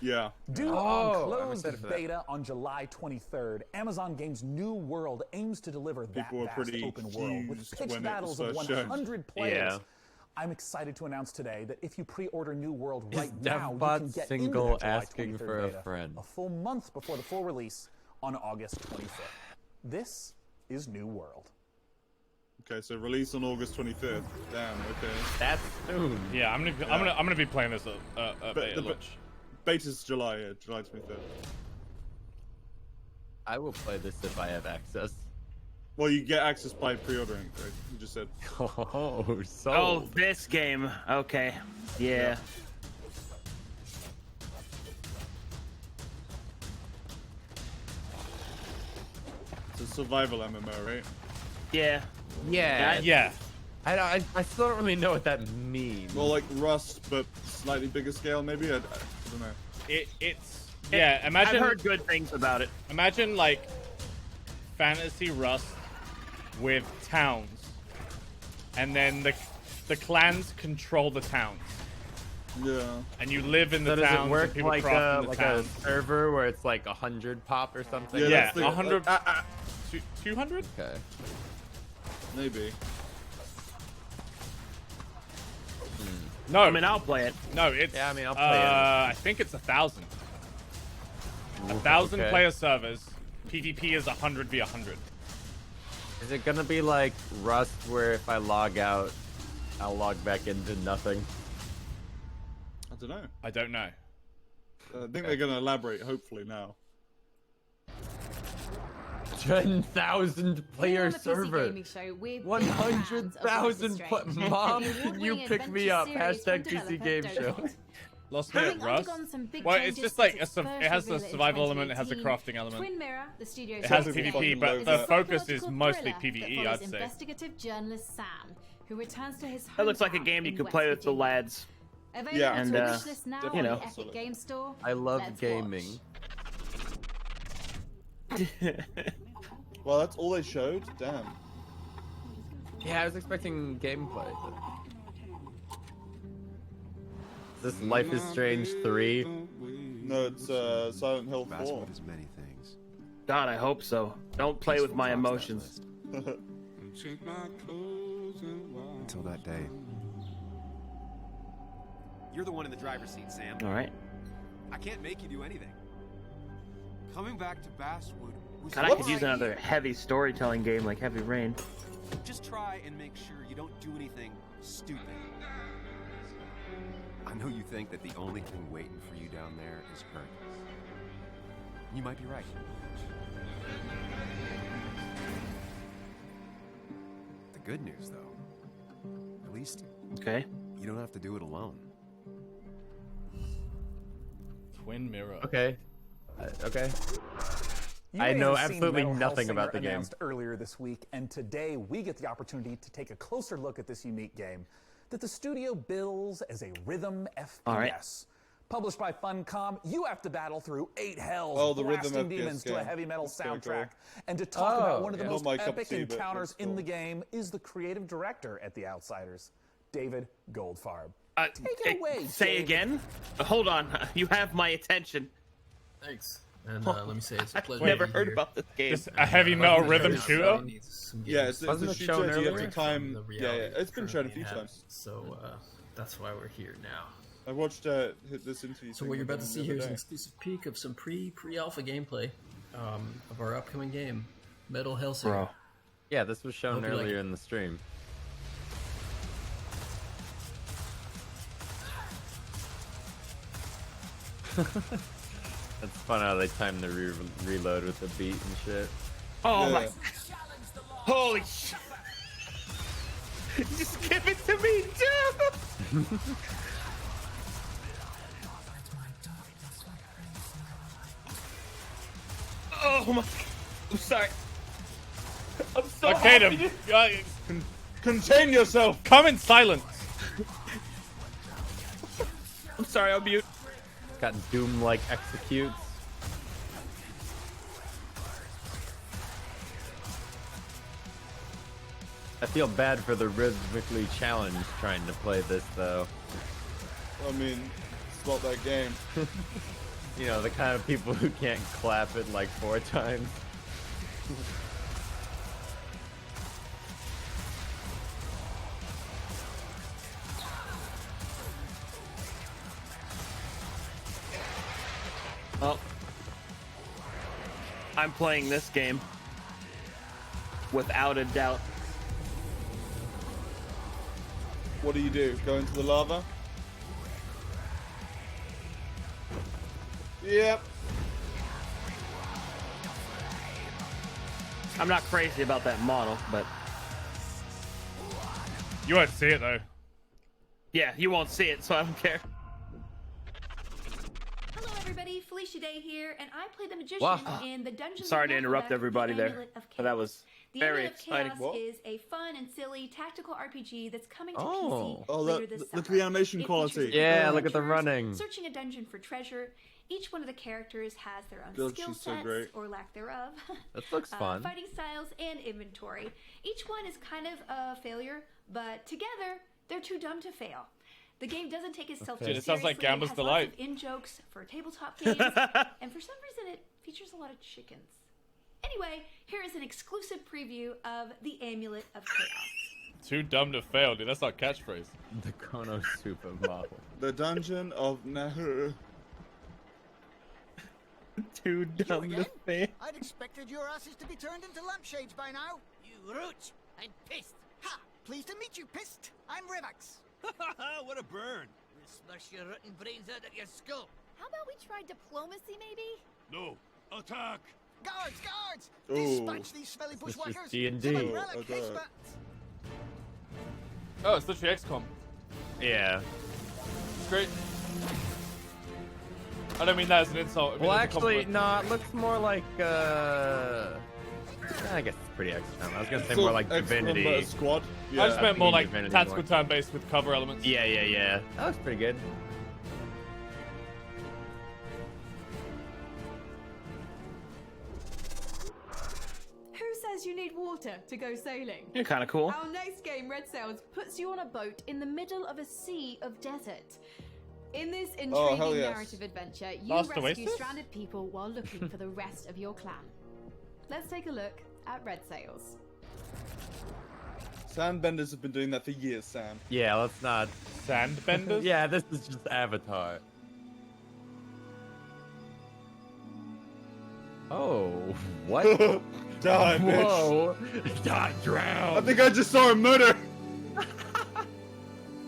Yeah. Due Oh, on I'm closed excited for that. beta on July 23rd, Amazon Games' New World aims to deliver that People were vast pretty open world with confused pitch when it battles was of first shown. 100 players. Yeah. I'm excited to announce today that if you pre-order New World Is right now, you Devbot can get single into that July asking 23rd for a beta friend? a full month before the full release on August 25th. This is New World. Okay, so release on August 25th. Damn. Okay. That's soon. Yeah, I'm gonna be playing this beta launch. Beta's July. Yeah, July 25th. I will play this if I have access. Well, you get access by pre-ordering. Right? You just said. Oh, so. Oh, this game. Okay. Yeah. It's a survival MMO, right? Yeah. Yeah. I still don't really know what that means. Well, like Rust, but slightly bigger scale, maybe. I don't know. It's imagine I've heard good things about it. Imagine like fantasy Rust with towns, and then the clans control the towns. Yeah. And you live in the So does towns. it work and people like craft in the a towns. server where it's like 100 pop or something? Yeah, that's the- 100. 200? Okay. Maybe. No, I mean, I'll play it. No, it's. Yeah, I mean, I'll play it. I think it's 1,000. 1,000 okay. player servers. PvP is 100 v 100. Is it gonna be like Rust where if I log out, I'll log back into nothing? I don't know. I don't know. I think they're going to elaborate, hopefully, now. 10,000 player server. 100,000. Mom, can you pick me up? Hashtag PC Game Show. Lost me at Rust. Well, it's just like it has the survival element, it has the crafting element. Twin Mirror, the studio's It has first PvP, game, but is the a focus is psychological mostly thriller that PvE, follows I'd say. investigative journalist Sam, who returns to his That looks like a hometown game you in could West play with the Virginia. lads. Available Yeah, to and wish list now you on know. the Epic Game Store. I love Let's gaming. Well, that's all they showed? Damn. Yeah, I was expecting gameplay. But... Is this Life is Strange 3? No, it's Silent Hill 4. God, I hope so. Don't play with my emotions. Until that day. You're the one in the driver's seat, Sam. All right. I can't make you do anything. Coming back to Basswood was God, I could use another heavy storytelling game like Heavy Rain. Just try and make sure you don't do anything stupid. I know you think that the only thing waiting for you down there is hurt. You might be right. The good news, though, at least Okay. you don't have to do it alone. Twin Mirror. Okay. Okay. You I may know have seen absolutely Metal nothing Hellsinger about the game. announced earlier this week, and today we get the opportunity to take a closer look at this unique game that the studio bills as a rhythm FPS. All right. Published by Funcom, you have to battle through 8 hells, Oh, the rhythm blasting FPS demons to a game. heavy metal That's kinda soundtrack. cool. And to talk about one of the yeah. most Not my cup of epic tea, but encounters that's in cool. the game is the creative director at The Outsiders, David Goldfarb. Take it away, Say Dave. again? Hold on. You have my attention. Thanks. And let me say, it's a pleasure. I've never to be heard here. about this game. Just a heavy metal rhythm shooter? Yeah, it's Wasn't a it shooter. shown You have to earlier? time. The Yeah, reality it's been shown a few currently times. So that's why we're here now. I watched this interview. So thing what you're with about to them see the here other is an day. exclusive peek of some pre-alpha gameplay of our upcoming game, Metal Hellsinger. Bro. Yeah, this was shown Hope you like earlier it. in the stream. That's fun how they time the reload with the beat and shit. Oh my! Holy shit! Just give it to me, too. Oh my! I'm sorry. I'm so Arcadum, happy. Contain yourself. Come in silence. I'm sorry. I'll mute. Got Doom like executes. I feel bad for the rhythmically challenged trying to play this though. I mean, it's not that game. You know, the kind of people who can't clap it like 4 times. Oh. I'm playing this game. Without a doubt. What do you do? Go into the lava? Yep. I'm not crazy about that model, but you won't see it though. Yeah, you won't see it, so I don't care. Hello everybody, Felicia Day here, and I play the magician Wow. in the Dungeons. Sorry to of interrupt Mafia, everybody the there, Amulet of but that was The very Amulet of exciting. Chaos is a fun and silly tactical RPG that's coming to Oh. PC Oh, later this summer. look at the animation It quality. features Yeah, look at the adventures, running. Searching a dungeon for treasure. Each one of the characters has their own God, skill she's so sets, great. or lack thereof. That looks fun. Fighting styles and inventory. Each one is kind of a failure, but together they're too dumb to fail. The game doesn't take itself too Dude, it sounds like seriously. Gambler's It has Delight. lots of in-jokes for tabletop games, and for some reason it features a lot of chickens. Anyway, here is an exclusive preview of the Amulet of Chaos. Too dumb to fail, dude. That's our catchphrase. The Konosuba model. The Dungeon of Nahru. Too dumb to fail. I'd expected your asses to be turned into lampshades by now. You roach! I'm pissed. Ha! Pleased to meet you, pissed. I'm Rivax. What a burn! We'll smash your rotten brains out of your skull. How about we try diplomacy, maybe? No, attack! Guards, guards! Ooh. Dispatch these smelly This is bushwhackers. D&D. To the relic Oh, God. haystack. Oh, it's literally XCOM. Yeah. It's great. I don't mean that as an insult. I mean Well, as a actually, compliment. no, it looks more like, I guess it's pretty XCOM. I was gonna say So, more like XCOM, Divinity. but a squad? Yeah. I just meant more like Divinity tactical more. turn-based with cover elements. Yeah. That was pretty good. Who says you need water to go sailing? You're kind of cool. Our next game, Red Sails, puts you on a boat in the middle of a sea of desert. In this intriguing hell yes. narrative adventure, you Last rescue Oasis? stranded people while looking for the rest of your clan. Let's take a look at Red Sails. Sandbenders have been doing that for years, Sam. Yeah, let's not. Sandbenders? Yeah, this is just Avatar. Oh, what? Die, bitch. Whoa! Die, drown! I think I just saw a murder.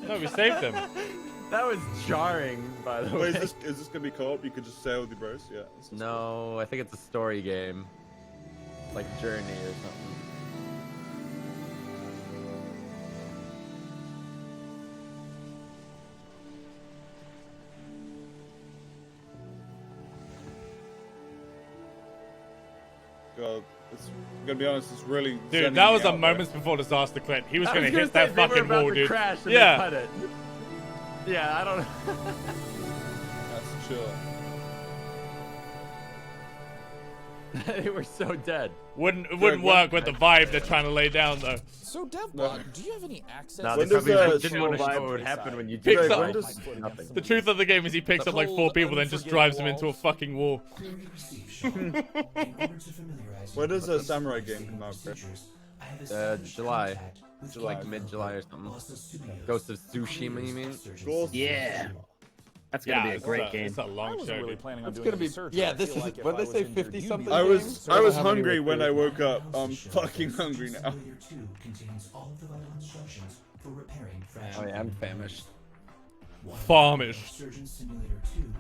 No, we saved them. That was jarring, by the way. Wait, is this gonna be co-op? You could just sail with your bros? Yeah. No, I think it's a story game. Like Journey or something. God, it's gonna be honest. It's really. Dude, sending that me was a out there. moments before disaster, Clint. He was I gonna was gonna hit that say, they were fucking about wall, to dude. crash and Yeah. they cut it. Yeah, I don't know. That's chill. They were so dead. It wouldn't work with the vibe they're trying to lay down, though. So, DevBot, do you have any access? No, When they does probably the didn't want to slow show vibe what would happen when you Picks did up- when like, does- nothing. The truth of the game is he picks up like 4 people, then just drives them into a fucking wall. When does a samurai game come out, Chris? July. Like mid-July or something. Ghost of Tsushima, you mean? Yeah. That's gonna be a great game. It's a long I show, wasn't really dude. planning on It's doing gonna any be. research. Yeah, I this feel is. like if What I did they was say? in your 50 union- something. I was games? Or how many hungry were when I free? woke up. I'm fucking hungry now. Failure 2 contains all of the vital instructions for repairing fractured Oh yeah, I'm famished. Farmish. Surgeon Simulator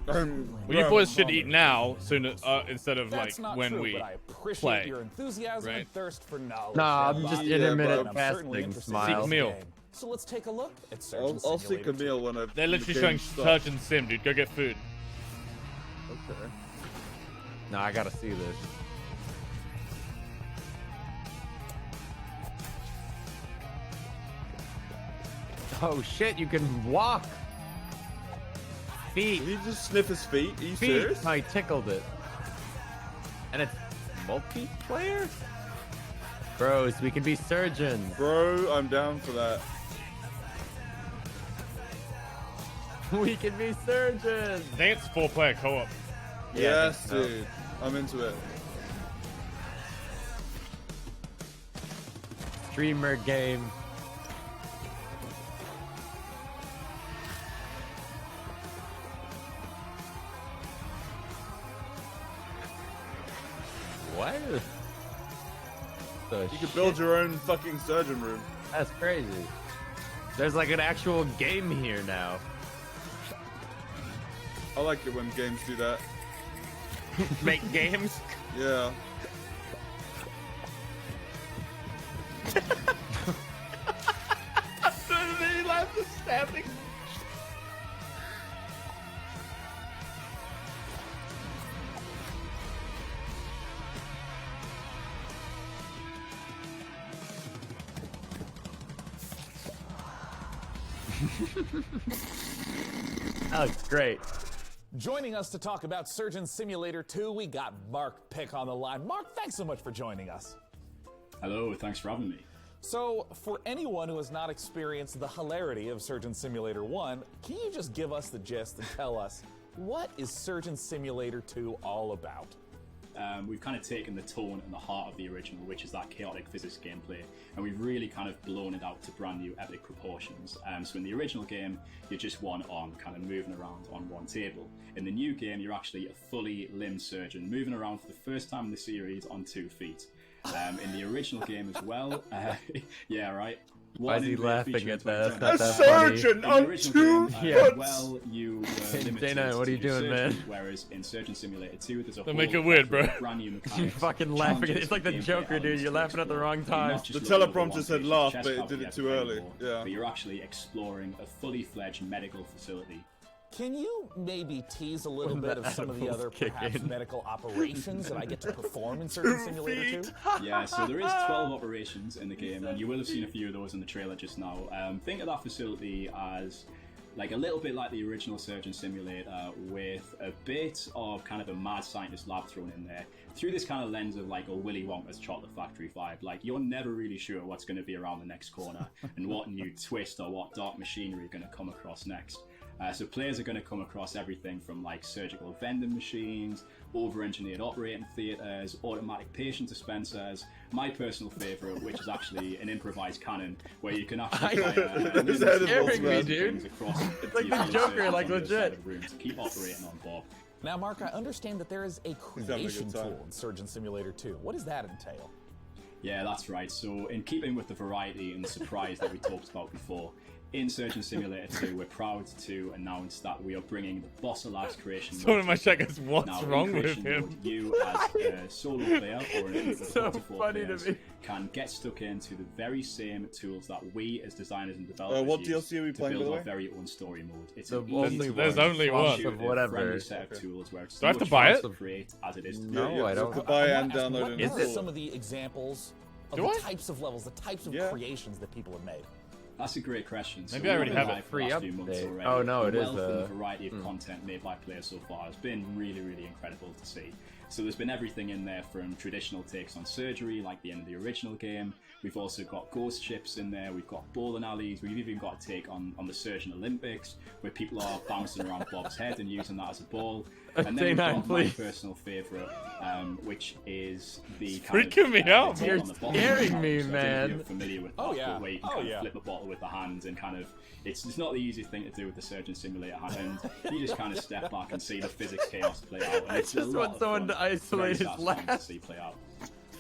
2. Well, you boys should eat now, soon instead of That's like not when true, we but I appreciate play. your enthusiasm Right. and thirst for knowledge. Nah, I'm just intermittent I'm certainly fasting. interested Smile. in this Seek meal. game. So let's take a look at Surgeon I'll seek Simulator a meal when I. They're literally showing Surgeon Sim, dude. Go get food. Okay. No, I gotta see this. Oh shit, you can walk. Feet. Did he just sniff his feet? Are you Feet. serious? I tickled it. And it's multiplayer? Bros, we can be surgeons. Bro, I'm down for that. We can be surgeons. I think it's 4-player co-op. Yeah, Yes, dude. I'm into it. Streamer game. What? You could build your own fucking surgeon room. That's crazy. There's like an actual game here now. I like it when games do that. Make games? Yeah. He laughed at stabbing. That looks great. Joining us to talk about Surgeon Simulator 2, we got Mark Pick on the line. Mark, thanks so much for joining us. Hello, thanks for having me. So, for anyone who has not experienced the hilarity of Surgeon Simulator 1, can you just give us the gist and tell us, what is Surgeon Simulator 2 all about? We've kind of taken the tone and the heart of the original, which is that chaotic physics gameplay, and we've really kind of blown it out to brand new epic proportions. So in the original game, you're just one arm kind of moving around on one table. In the new game, you're actually a fully limbed surgeon moving around for the first time in the series on 2 feet. In the original game as well, yeah, right. Why is he laughing at that? A That's not that funny. surgeon on 2 foot! Well, you were limited Dana, what are you to doing, surgeon, man? Whereas in Surgeon Simulator 2, there's a Don't whole make it weird, bro. brand new mechanics. You're fucking laughing. challenges, It's like the gameplay Joker, dude. elements You're to laughing at the explore. wrong You're time. not just The looking over teleprompter one said page laugh, chest but it cavity did it every too early. anymore, Yeah. But you're actually exploring a fully fledged medical facility. Can you maybe tease a little bit of some of the other perhaps medical operations that I get to perform in Surgeon Simulator 2? Yeah, so there is 12 operations in the game, and you will have seen a few of those in the trailer just now. Think of that facility as like a little bit like the original Surgeon Simulator, with a bit of kind of a mad scientist lab thrown in there, through this kind of lens of like a Willy Wonka's Chocolate Factory vibe. Like, you're never really sure what's going to be around the next corner, and what new twist or what dark machinery you're going to come across next. So players are going to come across everything from like surgical vending machines, over-engineered operating theatres, automatic patient dispensers. My personal favourite, which is actually an improvised cannon, where you can actually It's scaring me, dude. across It's like the Joker, like legit. room to keep operating on Bob. Now, Mark, I understand that there is a creation tool in Surgeon Simulator 2. What does that entail? Yeah, that's right. So, in keeping with the variety and the surprise that we talked about before, in Surgeon Simulator 2, we're proud to announce that we are bringing the Boss Alive's creation mode. Someone in my chat goes, what's Now, wrong in with creation him? mode, you, as a solo player or an group of So up to 4 funny to players, me. can get stuck into the very same tools that we, as designers and developers, What use DLC are we to playing, by build the our way? very own story mode. It's The an only easy to one. learn, There's only one. intuitive, Of whatever. friendly set of tools where it's Do I have so to much buy fun it? to create as it is to No, do. I don't. You could buy and I'm not download asking, it. what are some of the examples of Do the I? types of levels, the types of creations that people have made? That's a great question. Maybe I already have it. Live for the last few months Update. already. Oh, no, it the is, wealth and the variety of content made by players so far has been really, really incredible to see. So there's been everything in there from traditional takes on surgery, like the end of the original game. We've also got ghost ships in there. We've got bowling alleys. We've even got a take on the Surgeon Olympics, where people are bouncing around Bob's head and using that as a ball. And then we've got my personal favourite, which is the kind Freaking of, me out. take You're on the bottle scaring of me, the bottle. So I don't know if man. you're familiar with that, Oh, yeah. where you can Oh, kind yeah. of flip a bottle with the hands and kind of, it's not the easiest thing to do with the Surgeon Simulator hand, and you just kind of step back and see the physics chaos play out. And it's just a lot want of someone fun. to isolate It's very his satisfying laugh. to see play out.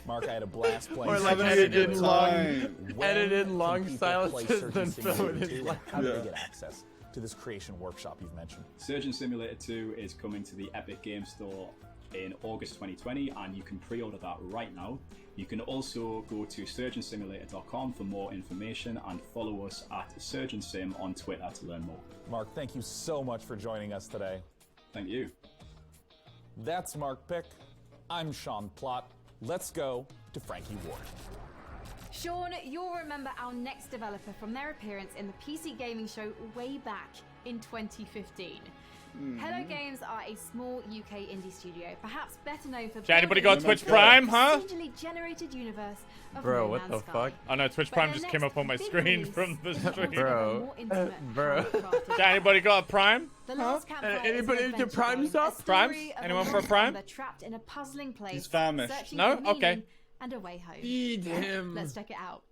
Mark, I had a blast playing. Or like Surgeon edited Simulator long, 2. When edited can long people play silences Surgeon and fill with Simulator his 2? laugh. How do they get access? to this creation workshop you've mentioned? Surgeon Simulator 2 is coming to the Epic Game Store in August 2020, and you can pre-order that right now. You can also go to surgeonsimulator.com for more information and follow us at SurgeonSim on Twitter to learn more. Mark, thank you so much for joining us today. Thank you. That's Mark Pick. I'm Sean Plott. Let's go to Frankie Ward. Sean, you'll remember our next developer from their appearance in the PC gaming show way back in 2015. Hello Games are a small UK indie studio, perhaps better known for Anybody got Twitch Prime, huh? Generated universe of Bro, No what Man's the Sky. fuck? Oh no, Twitch Prime just came up on my screen from the stream. Bro. Bro. Anybody got a Prime? The last campfire Anybody is an into adventure Prime game, stuff? a story Primes? of Anyone a for a lost Prime? gambler trapped in a puzzling place, He's famished. searching No? for meaning Okay. and a way home. Feed him. Let's check it out.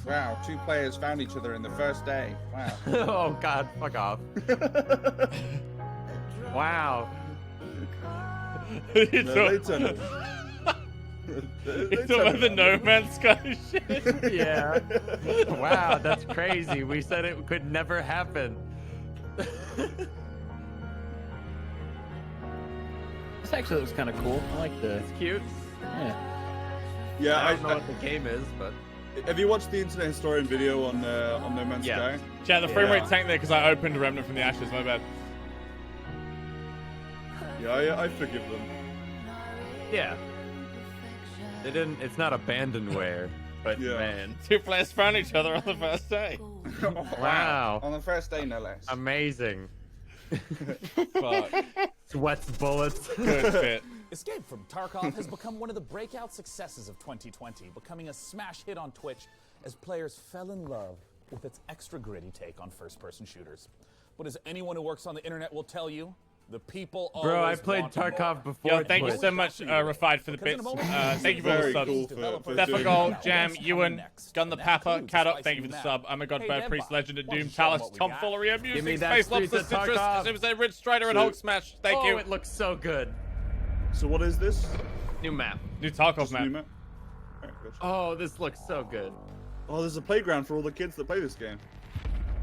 Wow, two players found each other in the first day. Wow. Oh god, fuck off. Wow. It's No, they turned it. It's about the No Man's Sky shit. Yeah. Wow, that's crazy. We said it could never happen. This actually looks kind of cool. I like the. It's cute. Yeah. Yeah, I don't know what the game is, but. Have you watched the Internet Historian video on No Man's Sky? Yeah, the frame rate tanked there because I opened Remnant from the Ashes. My bad. Yeah, I forgive them. Yeah. They didn't. It's not abandonware, but man. Two players found each other on the first day. Wow. On the first day, no less. Amazing. Fuck. Sweats bullets. Good fit. Escape from Tarkov has become one of the breakout successes of 2020, becoming a smash hit on Twitch as players fell in love with its extra gritty take on first-person shooters. But as anyone who works on the internet will tell you, the people always Bro, I played want Tarkov more. before. Yo, thank you so much, Refied, for the bits. Thank you for all the subs. Cool Stefagol, Jam, Ewan, Gun the Papa, Cat Up, thank you for the sub. I'm a God Bear Priest, Legend of Doom, Talus, Tomfoolery, Give me Amusing, that Space Lobster, Streets of Citrus, Tarkov. Simsay, Rich Strider, and Hulk Smash. Thank you. Oh, it looks so good. So what is this? New map. New Tarkov Just map. new map? Alright, gotcha. Oh, this looks so good. Oh, there's a playground for all the kids that play this game.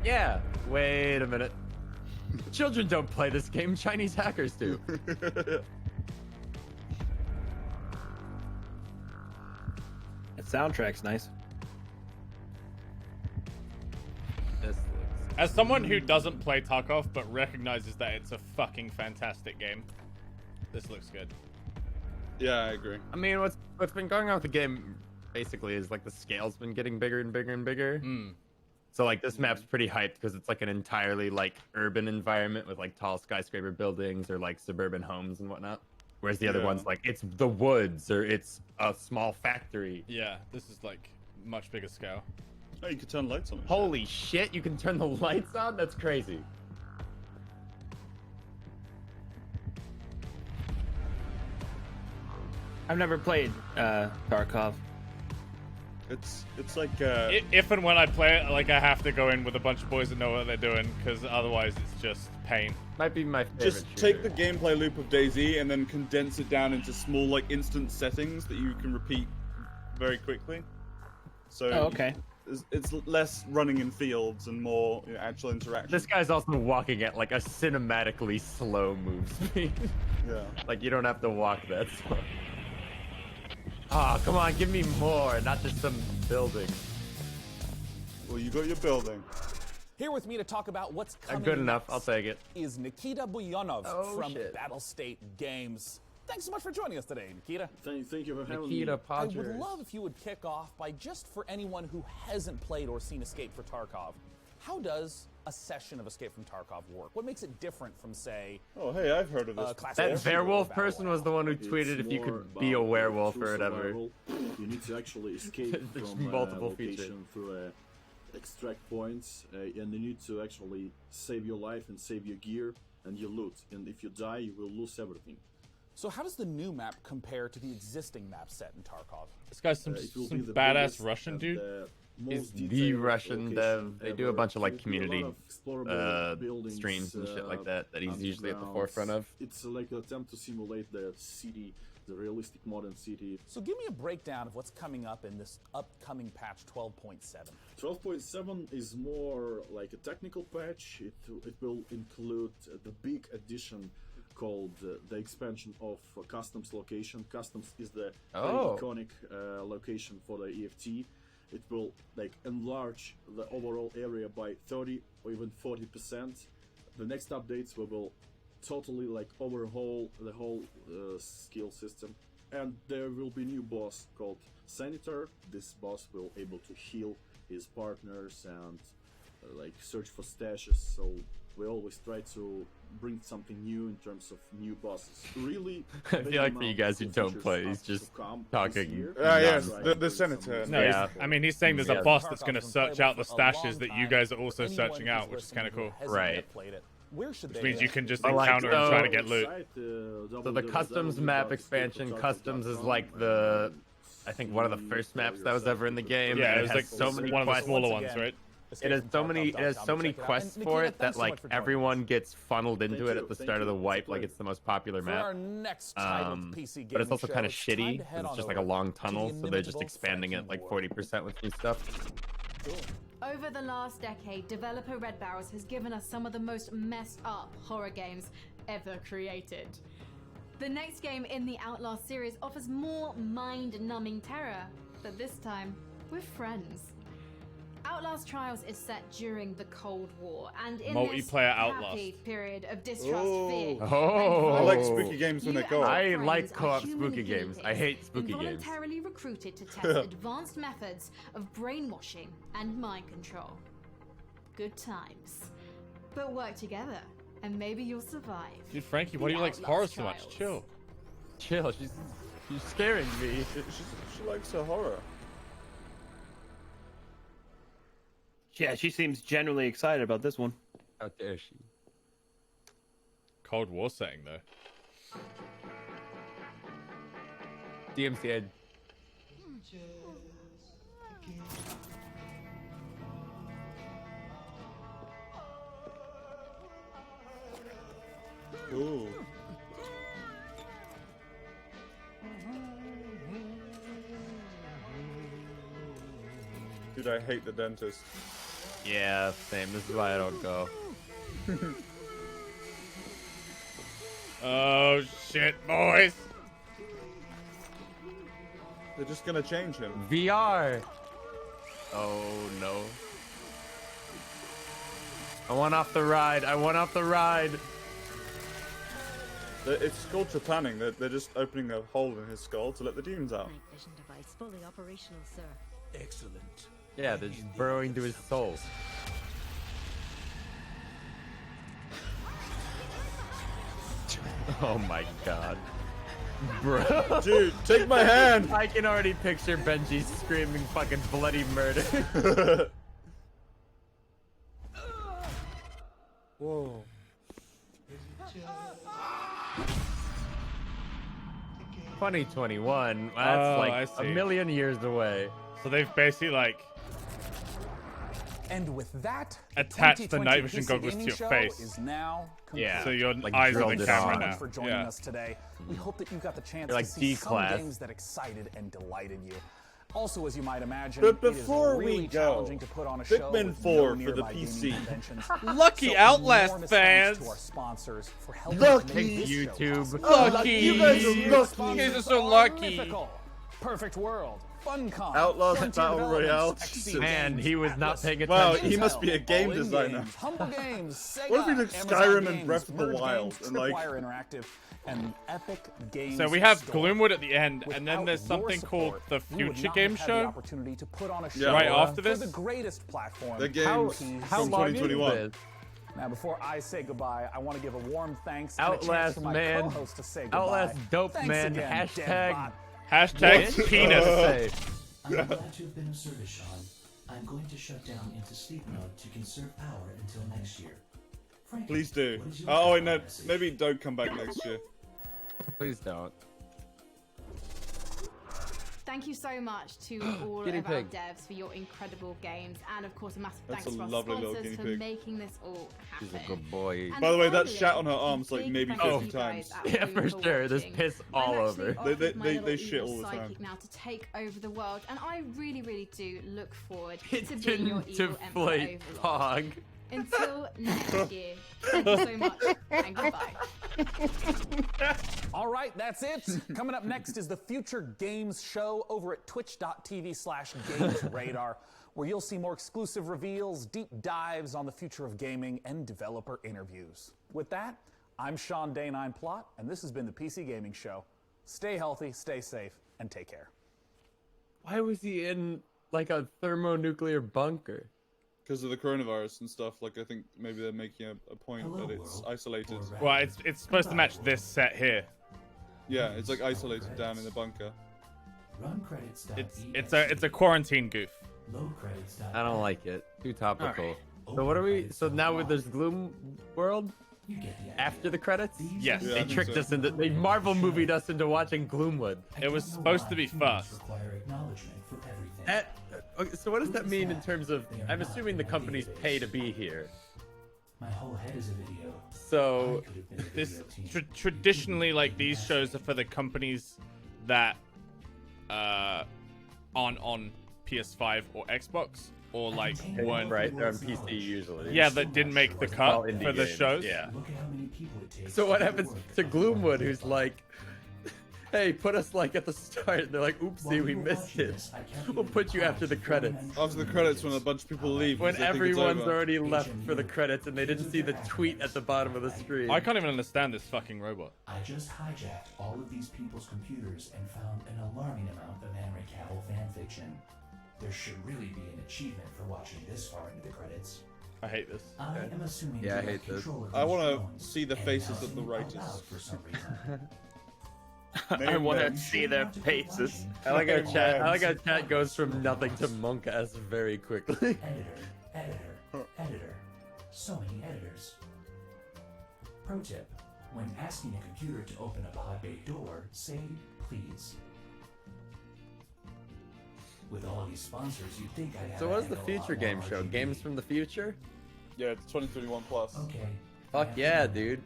Yeah. Wait a minute. Children don't play this game. Chinese hackers do. The soundtrack's nice. This looks. As someone who doesn't play Tarkov but recognizes that it's a fucking fantastic game, this looks good. Yeah, I agree. I mean, what's been going on with the game basically is like the scale's been getting bigger and bigger and bigger. So like this map's pretty hyped because it's like an entirely like urban environment with like tall skyscraper buildings or like suburban homes and whatnot. Whereas the other one's like it's the woods or it's a small factory. Yeah, this is like much bigger scale. Oh, you can turn lights on. Holy shit, you can turn the lights on? That's crazy. I've never played Tarkov. It's like If and when I play it, like I have to go in with a bunch of boys that know what they're doing, because otherwise it's just pain. Might be my favorite. just take the gameplay loop of DayZ and then condense it down into small like instant settings that you can repeat very quickly. So okay. It's less running in fields and more actual interaction. This guy's also walking at like a cinematically slow move speed. Yeah. Like you don't have to walk that slow. Ah, come on, give me more, not just some building. Well, you got your building. Here with me to talk about what's coming Good enough, next I'll take it. is Nikita Buyanov from shit. Battlestate Games. Thanks so much for joining us today, Nikita. Thank you for having Nikita me. I Podgers. would love if you would kick off by just for anyone who hasn't played or seen Escape for Tarkov, how does a session of Escape from Tarkov work? What makes it different from, say, Oh, hey, I've heard of this. That werewolf person was the one who tweeted if you could be a werewolf or whatever. Survival. You need to actually escape There's from multiple location features. through extract points, and you need to actually save your life and save your gear and your loot. And if you die, you will lose everything. So how does the new map compare to the existing map set in Tarkov? This guy's some badass Russian dude. He's the Russian dev. They do a bunch of like community streams and shit like that he's usually at the forefront of. It's like an attempt to simulate the city the realistic modern city. So give me a breakdown of what's coming up in this upcoming patch 12.7. 12.7 is more like a technical patch. It will include the big addition called the expansion of Customs location. Customs is the very iconic location for the EFT. It will like enlarge the overall area by 30 or even 40%. The next updates will totally like overhaul the whole skill system, and there will be new boss called Senator. This boss will able to heal his partners and like search for stashes. So we always try to bring something new in terms of new bosses. Really, I feel like for you guys who don't play, he's just talking. Yes, the Senator. No, yeah. I mean, he's saying there's a boss that's going to search out the stashes that you guys are also searching out, which is kind of cool. Right. Which means you can just encounter and try to get loot. So the Customs map expansion, Customs is like I think one of the first maps that was ever in the game. Yeah, and it was like so many one of the quests. smaller ones, right? It has so many quests for it that like everyone gets funneled into it at the start of the wipe, like it's the most popular map. But it's also kind of shitty. It's just like a long tunnel, so they're just expanding it like 40% with new stuff. Over the last decade, developer Red Barrels has given us some of the most messed up horror games ever created. The next game in the Outlast series offers more mind-numbing terror, but this time with friends. Outlast Trials is set during the Cold War, and in this happy period of distrust, fear, I like spooky games when they go. I like co-op spooky games. I hate spooky games. Involuntarily recruited to test advanced methods of brainwashing and mind control. Good times. But work together, and maybe you'll survive. Dude, Frankie, why do you like horror so much? Chill. Chill, she's scaring me. She likes her horror. Yeah, she seems genuinely excited about this one. How dare she? Cold War setting, though. DMCA. Ooh. Dude, I hate the dentist. Yeah, same. This is why I don't go. Oh shit, boys! They're just gonna change him. VR. Oh no. I want off the ride. I want off the ride. It's called trepanning. They're just opening a hole in his skull to let the demons out. Night vision device fully operational, sir. Excellent. Yeah, they're just burrowing to his soul. Oh my god. Bro. Dude, take my hand! I can already picture Benji screaming fucking bloody murder. Whoa. 2021. That's like a million years away. So they've basically like And with that, attach the night vision goggles to your face. Is now yeah. So your like eyes on the camera Thank now. you for joining us today. We hope that you got the chance like to see some D-class. games that excited and delighted you. Also, as you might imagine, But before it is really we go, challenging to put on a show Pikmin with 4 no for the nearby PC. gaming conventions. Lucky So Outlast enormous fans. thanks to our sponsors for helping Lucky make this show YouTube. possible. Lucky. You guys are lucky. Sponsors You guys are so are lucky. Mythical, Perfect World, Funcom, Outlast Frontier Battle Developments, Royale. XC Man, Games, he was not Atlas, paying Wow, attention. he must be a game All In designer. Games, Humble Games, Sega, What if he took Amazon Skyrim and Games, Breath of the Merge Wild Games, and, like- Tripwire Interactive, and Epic Games. So we have Store. Gloomwood at the end, and then Without there's your something called support, the we would Future not Game have had the Show. opportunity to put on a Yeah. show Right after for this? the greatest platform. The games How from long 2021. is this? Now, before I say goodbye, I want to give a warm thanks Outlast, and a chance for my man. co-host to say goodbye. Outlast dope, Thanks man. again, Hashtag- Deadbot. Hashtag penis. I'm glad to have been of service, Sean. I'm going to shut down into sleep mode to conserve power until next year. Frankie, Please do. what is your Oh, final no, message? maybe don't come back next year. Please don't. Thank Thank you so much to all Guinea of our pig. devs for your incredible games, and of course a massive That's thanks a to our lovely little sponsors guinea for pig. making this all happen. She's a good boy. And By the way, that finally, shat on her a arms like big maybe thank you 50 to you guys times. at Yeah, home for for sure. There's watching. piss I'm all actually over. off with my They little shit evil all the time. psychic now to take over the world, and I really, really do look forward It to being your didn't evil emperor deflate overlord. Pog. Until next year, thank you so much, and goodbye. All right, that's it. Coming up next is the Future Games Show over at twitch.tv/gamesradar, where you'll see more exclusive reveals, deep dives on the future of gaming, and developer interviews. With that, I'm Sean Day9 Plot, and this has been the PC Gaming Show. Stay healthy, stay safe, and take care. Why was he in like a thermonuclear bunker? Because of the coronavirus and stuff, like I think maybe they're making a point that it's isolated. Well, it's supposed to match this set here. Yeah, it's like isolated down in the bunker. It's a quarantine goof. I don't like it. Too topical. So what are we? So now there's Gloom World after the credits. Yes. They tricked us into. They Marvel movied us into watching Gloomwood. It was supposed to be first. Okay, so what does that mean in terms of? I'm assuming the companies pay to be here. My whole head is a video. So This traditionally, like, these shows are for the companies that on PS5 or Xbox, or like weren't right. They're on PC usually. Yeah, that didn't make the cut indie for the games, shows. Yeah. So what happens to Gloomwood, who's like, hey, put us like at the start. And they're like, oopsie, we missed it. We'll put you after the credits. After the credits, when a bunch of people leave. When because they think it's everyone's over. already left for the credits and they didn't see the tweet at the bottom of the screen. I can't even understand this fucking robot. I just hijacked all of these people's computers and found an alarming amount of Henry Cavill fanfiction. There should really be an achievement for watching this far into the credits. I hate this. I am assuming Yeah, I you have hate this. control of I these want drones to see the and faces now of the send them writers. out for some reason. I want to see their faces. I like how chat. I like how chat goes from nothing to monk-ass very quickly. Editor. So many editors. Pro tip: when asking a computer to open a pod bay door, say please. With all these sponsors, you'd think I'd have So a what is the heck of a future lot game more show? RGB. Games from the future? Yeah, it's 2021 plus. Okay. Fuck yeah, dude.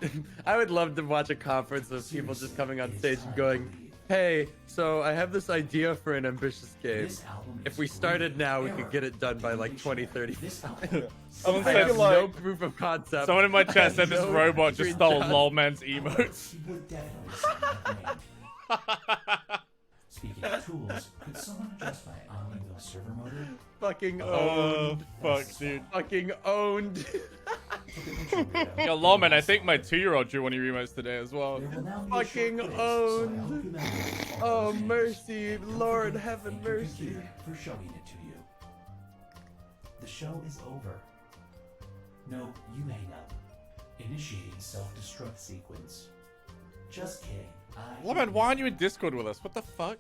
I would love to watch a conference of people just coming on stage and going, hey, so I have this idea for an ambitious game. If we started now, we could get it done by like 2035. Someone I said have no proof of concept. Someone in my chat said this No robot just stole screenshots. Lolman's emotes. Speaking of tools, could someone adjust my Omniville server motor? Fucking Oh, owned. fuck, dude. Fucking owned. Yo, Lolman, I think my 2-year-old drew one of your emotes today as well. Fucking owned. Oh, mercy. Lord, heaven mercy. For showing it to you. The show is over. No, you hang up. Initiating self-destruct sequence. Just kidding. Lolman, why aren't you in Discord with us? What the fuck?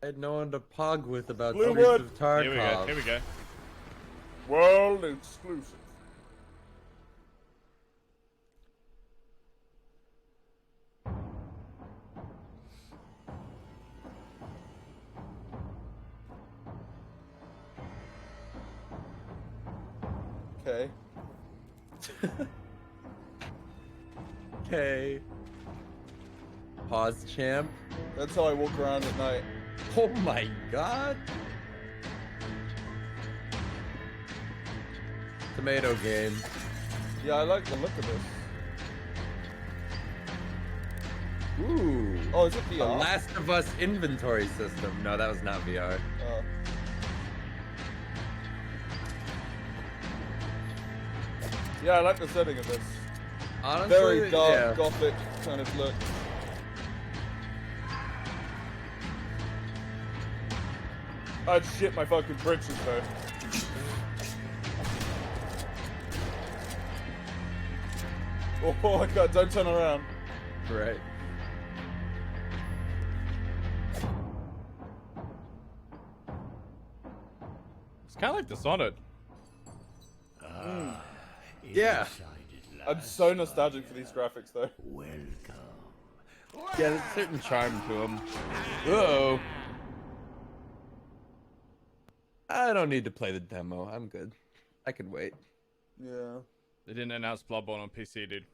I had no one to pog with about Blue Streets Wood. of Tarkov. Here we go. Here we go. World exclusive. Okay. Okay. Pause, champ. That's how I walk around at night. Oh my god. Tomato game. Yeah, I like the look of this. Ooh. Oh, is it A VR? Last of Us inventory system. No, that was not VR. Yeah, I like the setting of this. Honestly, Very dark, yeah. gothic kind of look. I'd shit my fucking britches though. Oh my god, don't turn around. Right. It's kind of like Dishonored. Yeah. I'm so nostalgic for these graphics though. Welcome. Yeah, there's a certain charm to him. Uh-oh. I don't need to play the demo. I'm good. I can wait. Yeah. They didn't announce Bloodborne on PC, dude.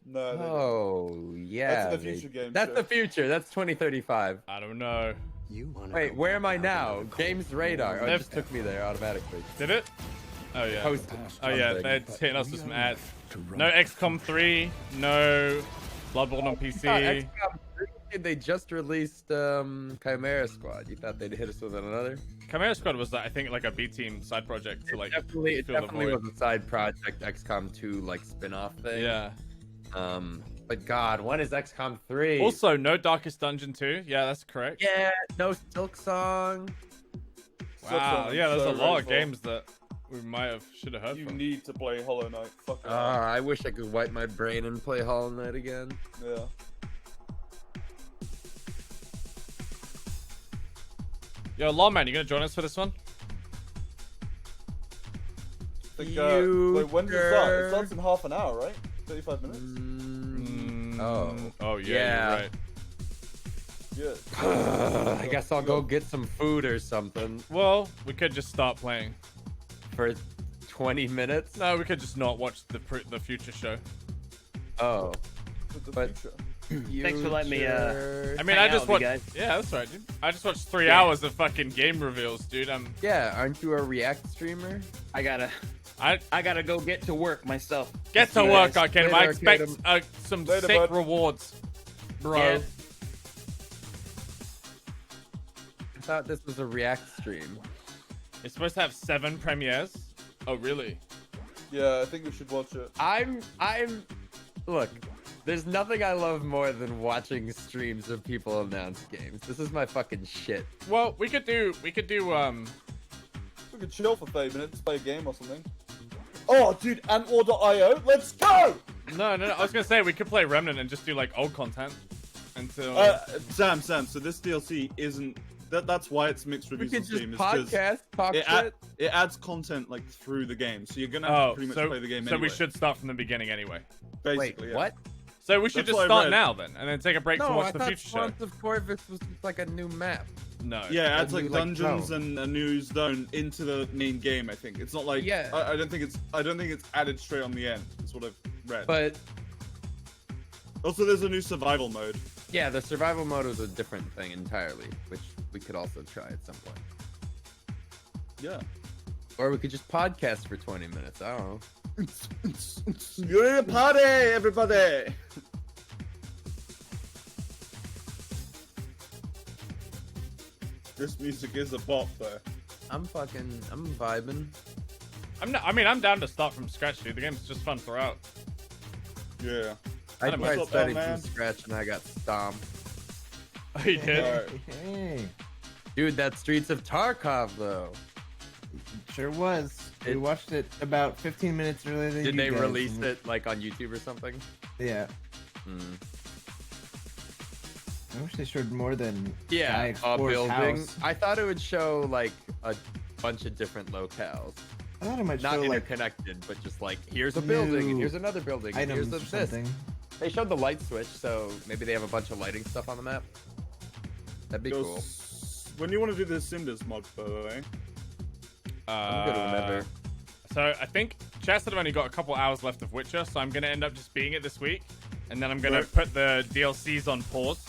No. They Oh, yeah. That's the future game. That's the future. That's 2035. I don't know. Wait, where am I now? Games radar. Oh, it just took me there automatically. Did it? Oh yeah. Posted Oh yeah, they're hitting us with some ads. No XCOM 3, no Bloodborne on PC. XCOM 3, they just released Chimera Squad. You thought they'd hit us with another? Chimera Squad was, I think, like a B-team side project to like It definitely was a side project XCOM 2 like spin-off thing. Yeah. But God, when is XCOM 3? Also, no Darkest Dungeon 2. Yeah, that's correct. Yeah, no Silk Song. Wow. Yeah, there's a lot of games that we should have heard You from. need to play Hollow Knight. Fuck it. I wish I could wipe my brain and play Hollow Knight again. Yeah. Yo, Lawman, you gonna join us for this one? I think, wait, when does it start? It starts in half an hour, right? 35 minutes? Oh yeah, you're right. Yeah. I guess I'll go get some food or something. Well, we could just start playing. For 20 minutes? No, we could just not watch the future show. Oh. But Thanks for letting me. I mean, I just watched. Yeah, that's right, dude. I just watched 3 hours of fucking game reveals, dude. Yeah, aren't you a React streamer? I gotta go get to work myself. Get to work, Arcade. I expect Arcade. some Later, sick bud. rewards, bro. Yeah. I thought this was a React stream. It's supposed to have 7 premieres. Oh, really? Yeah, I think we should watch it. Look, there's nothing I love more than watching streams of people announce games. This is my fucking shit. Well, we could do. We could chill for 30 minutes, play a game or something. Oh, dude, Antwar.io, let's go! No. I was gonna say we could play Remnant and just do like old content until. Sam. So this DLC isn't. That's why it's mixed reviews on Steam. It adds content like through the game, so you're gonna have to pretty much play the game. So anyway. we should start from the beginning anyway. Basically, Wait, yeah. what? So we should That's just what I start read. now then, and then take a break to watch the future show. Swans of Corvus was just like a new map. No. Yeah, it adds A like new, dungeons and a new zone into the main game. I think it's not like I don't think it's added straight on the end. That's what I've read. But also, there's a new survival mode. yeah, the survival mode was a different thing entirely, which we could also try at some point. Yeah. Or we could just podcast for 20 minutes. I don't know. You're in a party, everybody. This music is a bop, though. I'm vibing. I'm down to start from scratch, dude. The game's just fun throughout. Yeah. I What's tried up, starting man? from scratch and I got stomped. Oh, you did? Alright. Hey, Dude, that Streets of Tarkov though. sure was. We watched it about 15 minutes earlier than Did you they guys, release and- it like on YouTube or something? Yeah. I wish they showed more than Guy Yeah, a Explores building. House. I thought it would show like a bunch of different locales. I thought it might Not show like interconnected, but just like here's a building, and new here's another building, and here's items a or this. something. They showed the light switch, so maybe they have a bunch of lighting stuff on the map. That'd be cool. When do you want to do the Cinders mod, by the way? I'm good whenever. So I think Chas said I've only got a couple hours left of Witcher, so I'm gonna end up just being it this week, and then I'm gonna put the DLCs on pause,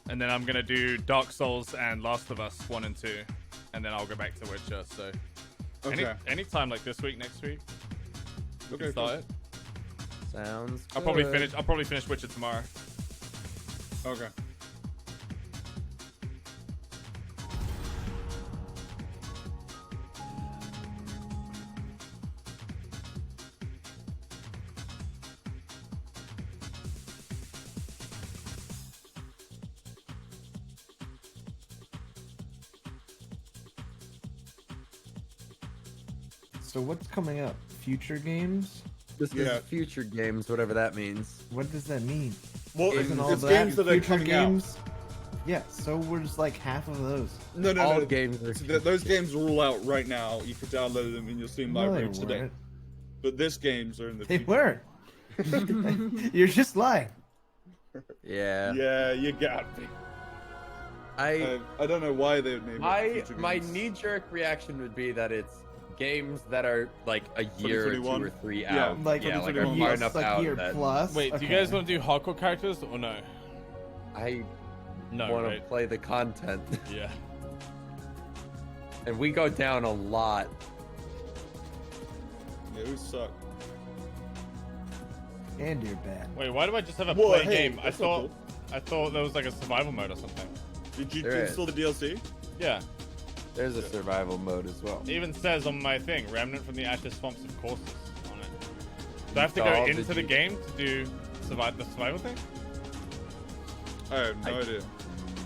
and then I'm gonna do Dark Souls and Last of Us 1 and 2, and then I'll go back to Witcher. So anytime like this week, next week, we can start it. Sounds I'll probably finish Witcher tomorrow. Okay. So what's coming up? Future games? This is future games, whatever that means. What does that mean? Well, Isn't all it's that games that are future coming games? Yeah, so we're just like half of those. No. All games are Those games are all out right now. You can download them in your Steam No, library they today. weren't. But this games are in the They future. weren't. You're just lying. Yeah. Yeah, you got me. I don't know why they would name it. My knee-jerk reaction would be that it's games that are like a year, 2 or 3 out. Like are far enough like out year that plus. Wait, do you guys want to do hardcore characters or no? I No, want to right? play the content. Yeah. And we go down a lot. Yeah, we suck. And you're bad. Wait, why do I just have a Whoa, play hey, game? that's not I thought there was like a survival mode or something. Did you There install the DLC? Yeah. There's a survival mode as well. It even says on my thing, Remnant from the Ashes, Swamps, and Courses on it. Do I have to go Installed, into did the you- game to do the survival thing? I have no idea.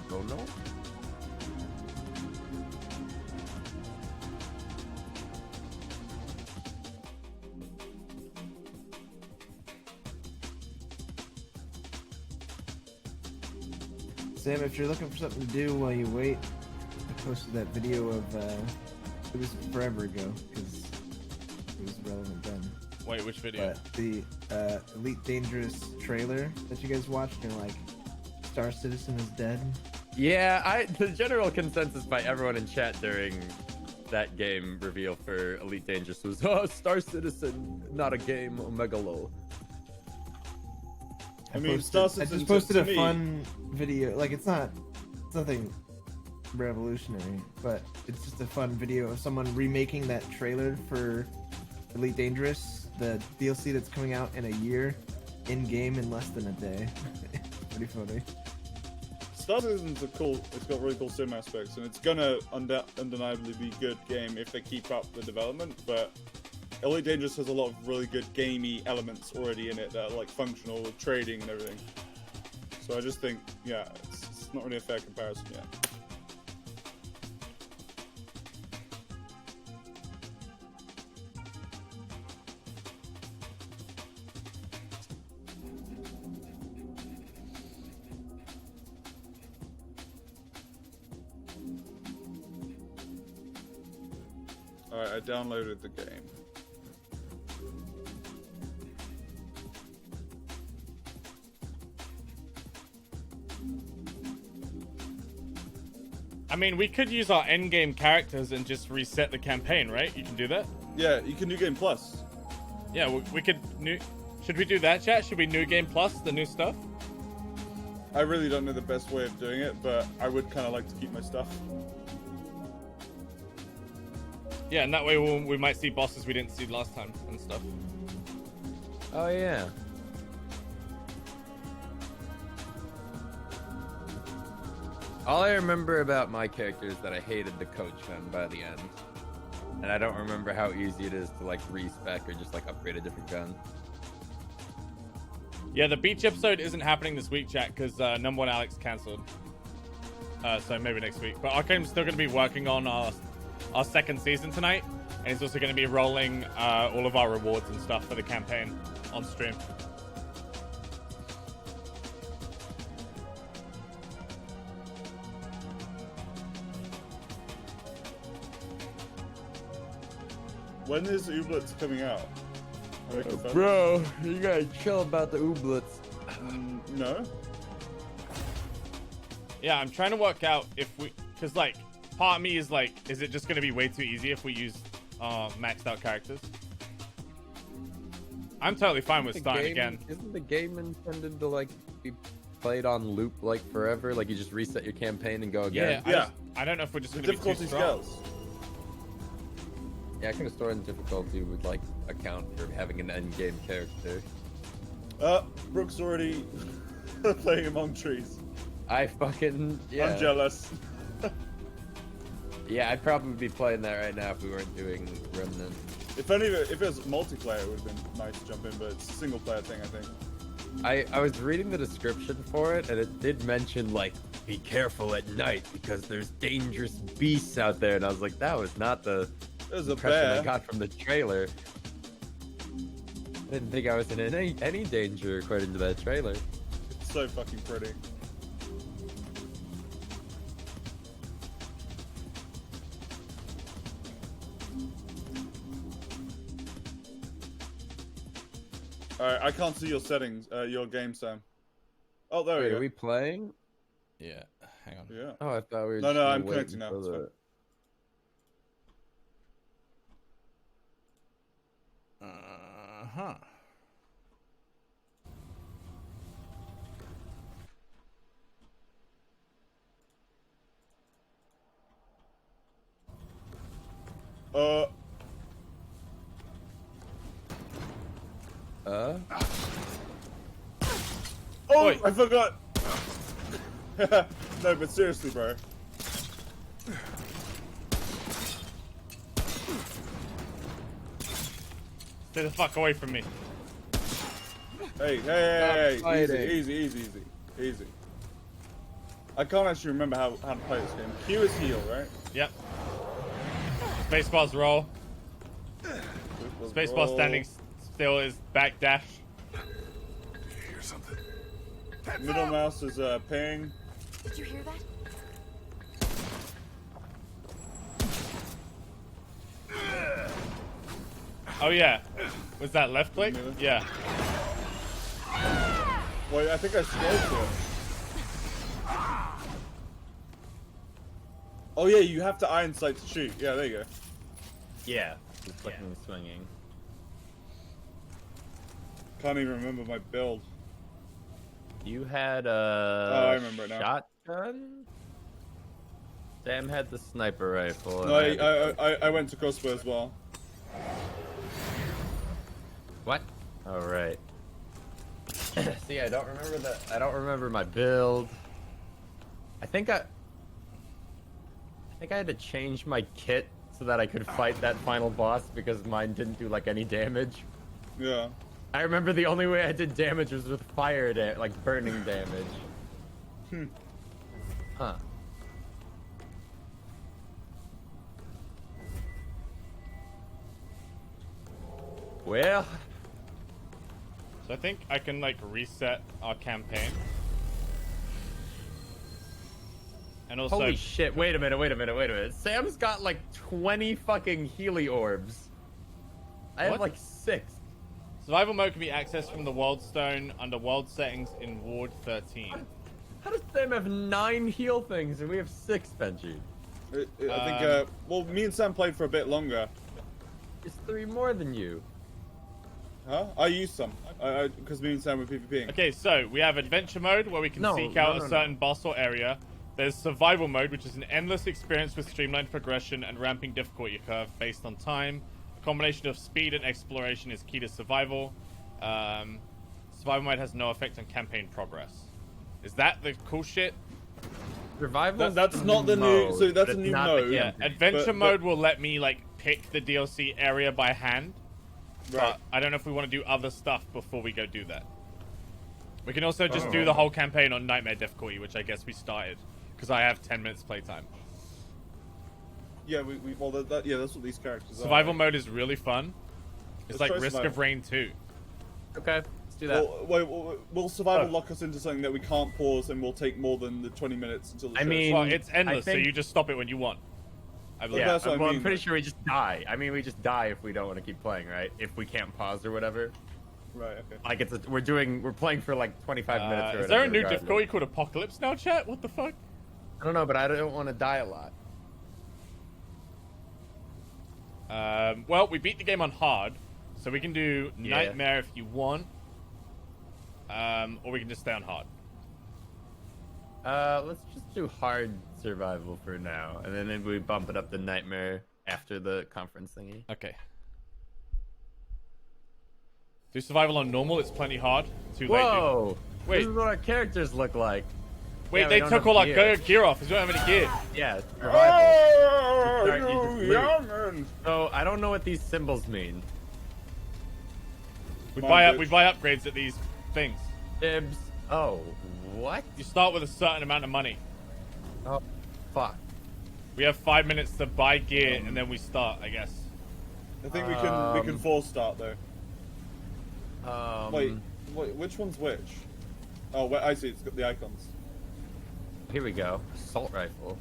Don't know. Sam, if you're looking for something to do while you wait, I posted that video of, it was forever ago, because it was relevant then. Wait, which video? But the Elite Dangerous trailer that you guys watched, and like, Star Citizen is dead. Yeah, the general consensus by everyone in chat during that game reveal for Elite Dangerous was, oh, Star Citizen, not a game, Omegalo. I mean, I just posted a me- fun video. Like, it's nothing revolutionary, but it's just a fun video of someone remaking that trailer for Elite Dangerous, the DLC that's coming out in a year, in game in less than a day. Pretty funny. Star Citizen's it's got really cool sim aspects, and it's gonna undeniably be a good game if they keep up the development, but Elite Dangerous has a lot of really good gamey elements already in it that are like functional with trading and everything. So I just think, yeah, it's not really a fair comparison yet. Alright, I downloaded the game. I mean, we could use our endgame characters and just reset the campaign, right? You can do that? Yeah, you can New Game Plus. Yeah, we could... Should we do that, chat? Should we New Game Plus the new stuff? I really don't know the best way of doing it, but I would kind of like to keep my stuff. Yeah, and that way we might see bosses we didn't see last time and stuff. Oh, yeah. All I remember about my character is that I hated the coach gun by the end. And I don't remember how easy it is to like respec or just like upgrade a different gun. Yeah, the beach episode isn't happening this week, chat, because number one Alex cancelled. So maybe next week. But Arcane's still going to be working on our second season tonight. And he's also going to be rolling all of our rewards and stuff for the campaign on stream. When is Outlast coming out? Bro, you gotta chill about the ooblets. No? Yeah, I'm trying to work out if we... Because, like, part of me is like, is it just going to be way too easy if we use maxed out characters? I'm totally fine with starting again. Isn't the game intended to like be played on loop like forever? Like you just reset your campaign and go again? Yeah. I don't know if we're just going to be too strong. Yeah, I can restore in difficulty would like account for having an end game character. Brooke's already playing Among Trees. I fucking I'm jealous. Yeah, I'd probably be playing that right now if we weren't doing Remnant. If it was multiplayer, it would have been nice to jump in, but it's a single player thing, I think. I was reading the description for it, and it did mention like, be careful at night because there's dangerous beasts out there, and I was like, that was not the impression I got from the trailer. I didn't think I was in any danger according to that trailer. It's so fucking pretty. Alright, I can't see your settings, your game, Sam. Oh, there we go. Are we playing? Yeah. Hang on. Yeah. Oh, I thought we were. No, just I'm waiting connecting now. for It's the- Uh-huh. Oh, Oi. I forgot. No, but seriously, bro. Stay the fuck away from me. Hey, fighting. easy. I can't actually remember how to play this game. Q is heal, right? Yep. Spacebar's roll. Spacebar standing still is backdash. Hear something? Middle mouse is ping. Did you hear that? Oh yeah. Was that left click? Yeah. Wait, I think I scrolled to it. Oh yeah, you have to iron sight to shoot. Yeah, there you go. Yeah. Just fucking swinging. Can't even remember my build. You had I remember it now. shotgun. Sam had the sniper rifle. No, and I went to crossbow as well. What? All right. See, I don't remember that. I don't remember my build. I think I had to change my kit so that I could fight that final boss because mine didn't do like any damage. Yeah. I remember the only way I did damage was with fire, like burning damage. Huh. Well. So I think I can like reset our campaign. And also Holy shit, wait a minute. Sam's got like 20 fucking Healy orbs. I have What? like 6. survival mode can be accessed from the world stone under world settings in Ward 13. How does Sam have 9 heal things and we have 6, Benji? I think, well, me and Sam played for a bit longer. It's 3 more than you. Huh? I used some. Because me and Sam were PvPing. Okay, so we have adventure mode where we can seek out a certain boss or area. There's survival mode, which is an endless experience with streamlined progression and ramping difficulty curve based on time. A combination of speed and exploration is key to survival. Survival mode has no effect on campaign progress. Is that the cool shit? Survival. That's not the new. So that's a new mode. Yeah, adventure mode will let me like pick the DLC area by hand. Right. But I don't know if we want to do other stuff before we go do that. We can also just do the whole campaign on nightmare difficulty, which I guess we started because I have 10 minutes playtime. Yeah, well, that's what these characters Survival are. mode is really fun. It's Let's like try Risk survival. of Rain 2. Okay, let's do that. Will survival lock us into something that we can't pause and will take more than the 20 minutes until the show? Well, it's endless, so you just stop it when you want. I believe. Yeah, that's what I well, mean. I'm pretty sure we just die. I mean, we just die if we don't want to keep playing, right? If we can't pause or whatever. Right. Okay. Like we're playing for like 25 minutes or whatever. Is there a new regardless. difficulty called Apocalypse now, chat? What the fuck? I don't know, but I don't want to die a lot. Well, we beat the game on hard, so we can do Nightmare if you want. Or we can just stay on hard. Let's just do hard survival for now, and then maybe we bump it up to Nightmare after the conference thingy. Okay. Do survival on normal, it's plenty hard. Too Whoa! late, dude. Wait. This is what our characters look like. Wait, Yeah, they we don't took have all our gear. gear off. We don't have any gear. Yeah, survival. Oh, You just you loot. young'un. So I don't know what these symbols mean. We Come buy on, we bitch. buy upgrades at these things. Dibs. Oh, what? You start with a certain amount of money. Oh, fuck. We have 5 minutes to buy gear, and then we start, I guess. I think we can force start though. Wait, which one's which? Oh, wait, I see. It's got the icons. Here we go. Assault rifle.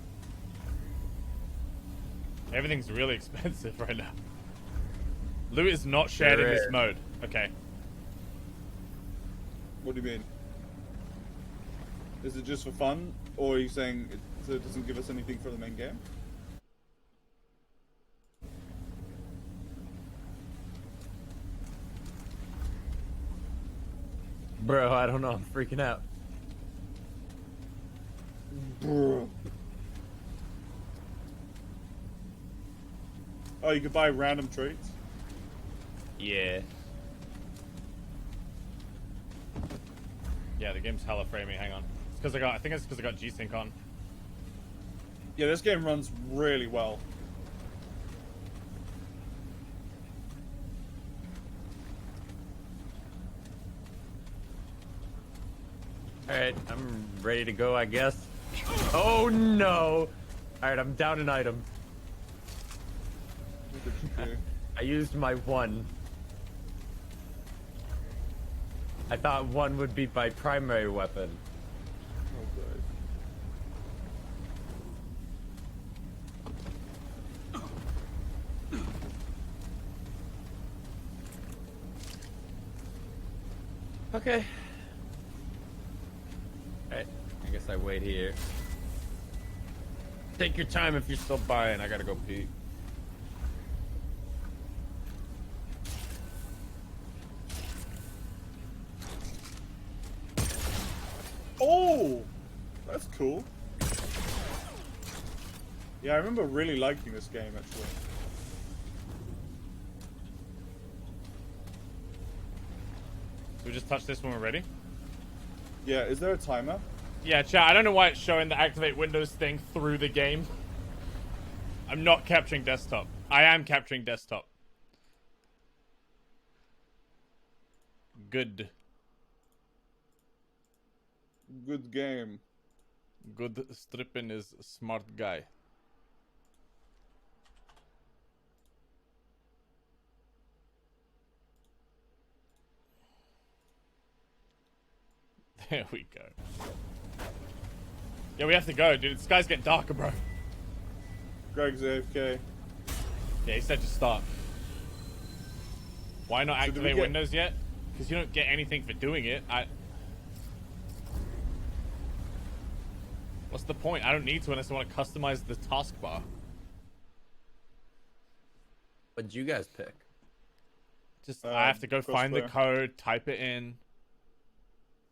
Everything's really expensive right now. Loot is not shared in this Sure. mode. Okay. What do you mean? Is it just for fun, or are you saying it doesn't give us anything for the main game? Bro, I don't know. I'm freaking out. Bro. Oh, you could buy random traits? Yeah. Yeah, the game's hella framing. Hang on. It's because I think it's because I got G-Sync on. Yeah, this game runs really well. Alright, I'm ready to go, I guess. Oh no! Alright, I'm down an item. I used my 1. I thought 1 would be my primary weapon. Okay. Alright, I guess I wait here. Take your time if you're still buying. I gotta go pee. Oh! That's cool. Yeah, I remember really liking this game, actually. Do we just touch this when we're ready? Yeah, is there a timer? Yeah, chat, I don't know why it's showing the activate Windows thing through the game. I'm not capturing desktop. I am capturing desktop. Good. Good game. Good Strippin is a smart guy. There we go. Yeah, we have to go, dude. The sky's getting darker, bro. Greg's AFK. Yeah, he said to start. Why not activate Windows yet? Because you don't get anything for doing it. What's the point? I don't need to unless I want to customize the taskbar. What'd you guys pick? Just I have to go find the code, type it in.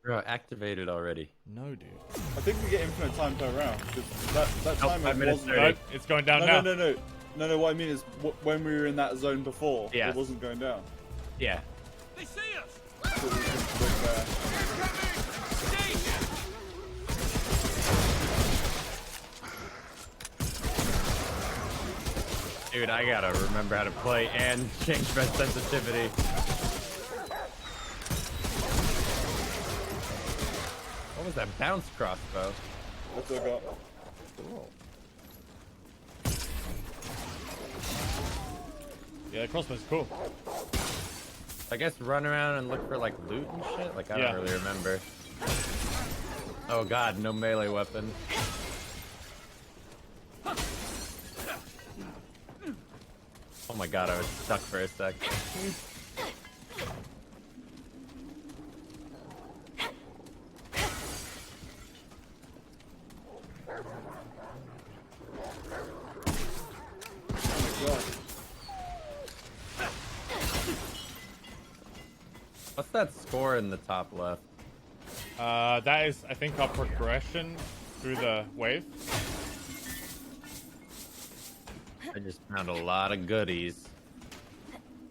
Bro, activated already. No, dude. I think we get infinite time per round. That timer 5 minutes wasn't... 30. Nope, it's going down now. No, what I mean is when we were in that zone before, it wasn't going down. Yeah. They see us! So we can click there. Dude, I gotta remember how to play and change my sensitivity. What was that bounce crossbow? That's what I got. Cool. Yeah, the crossbow's cool. I guess run around and look for like loot and shit? Like I don't really remember. Oh god, no melee weapon. Oh my god, I was stuck for a sec. What's that score in the top left? That is, I think, our progression through the wave. I just found a lot of goodies.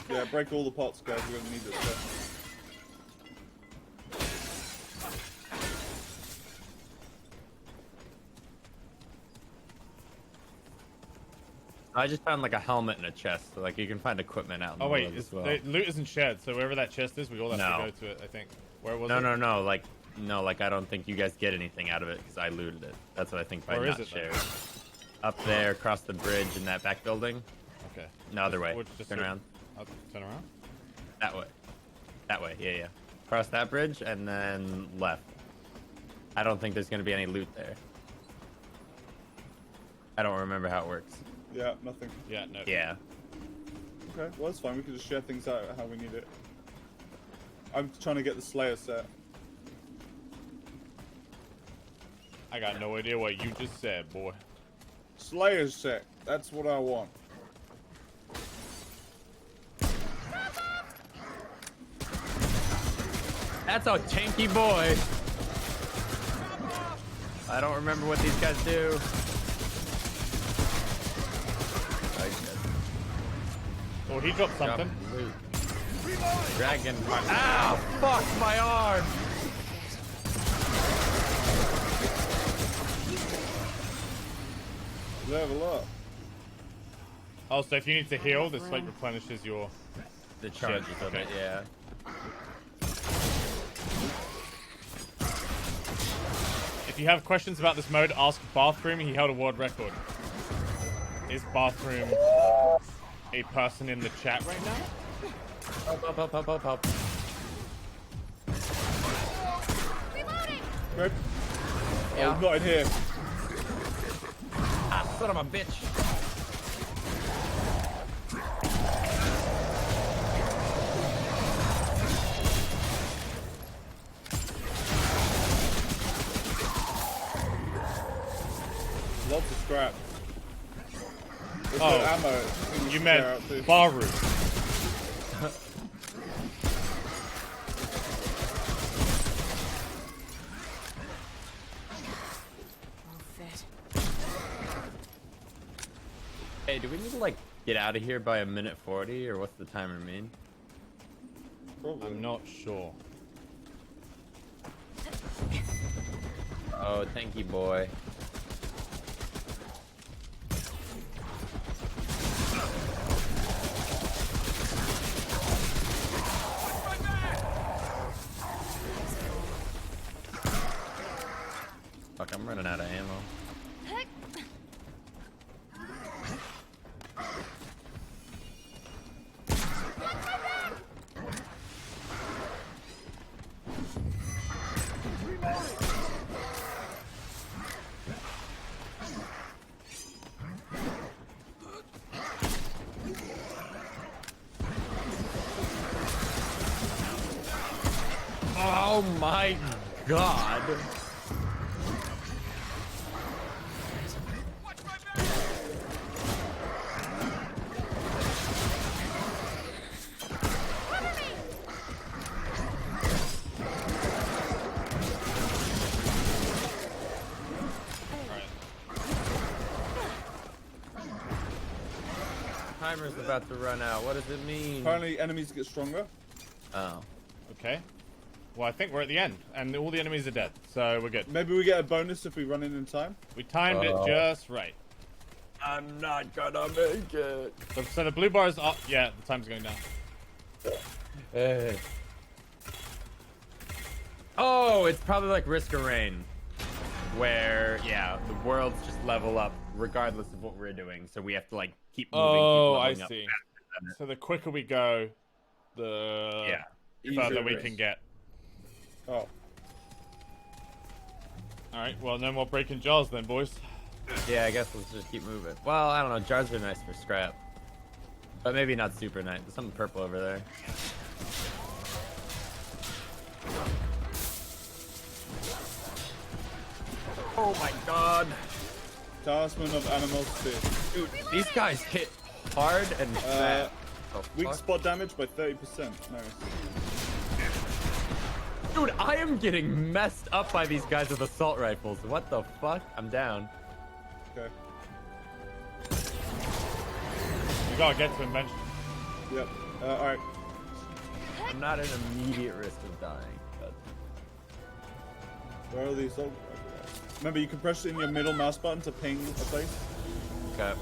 Yeah, break all the pots, guys. We're gonna need this stuff. I just found like a helmet and a chest, so like you can find equipment out in the Oh wait, world as well. the loot isn't shared, so wherever that chest is, we all have to go to it, I think. Where was it? No, like I don't think you guys get anything out of it because I looted it. That's what I think by Where not is it, shared. Up there, across the bridge in that back building. Okay. No, other way. Just Turn around. Turn around? That way. That way, yeah. Cross that bridge and then left. I don't think there's going to be any loot there. I don't remember how it works. Yeah, nothing. Yeah, no. Yeah. Okay, well that's fine. We can just share things out how we need it. I'm trying to get the Slayer set. I got no idea what you just said, boy. Slayer's set. That's what I want. That's a tanky boy. I don't remember what these guys do. Oh, he dropped something. Dragon. Ow! Fuck my arm! Level up. Oh, so if you need to heal, this like replenishes your the charges of it, yeah. If you have questions about this mode, ask Bathroom. He held a world record. Is Bathroom a person in the chat right now? Help. Good. Yeah. Oh, not in here. Ah, son of a bitch. Lots of scrap. There's Oh, no ammo. you meant Baru. Hey, do we need to like get out of here by a minute 40, or what's the timer mean? I'm not sure. Oh, thank you, boy. Fuck, I'm running out of ammo. Oh my god. Timer's about to run out. What does it mean? Apparently enemies get stronger. Oh. Okay. Well, I think we're at the end, and all the enemies are dead, so we're good. Maybe we get a bonus if we run in time. We timed it just right. I'm not gonna make it. So the blue bar is up. Yeah, the time's going down. Oh, it's probably like Risk of Rain, where yeah, the worlds just level up regardless of what we're doing. So we have to like keep moving. Oh, keep I leveling see. Up. So the quicker we go, the further we can get. Oh. Alright, well, no more breaking jars then, boys. Yeah, I guess let's just keep moving. Well, I don't know. Jars are nice for scrap, but maybe not super nice. There's something purple over there. Oh my god. Talisman of Animosity. Dude, these guys hit hard and fast. Weak spot damage by 30%. Nice. Dude, I am getting messed up by these guys with assault rifles. What the fuck? I'm down. Okay. We gotta get to him eventually. Yep. Alright. I'm not at immediate risk of dying, but... Where are these assault rifles? Remember, you can press in your middle mouse button to ping a place. Okay.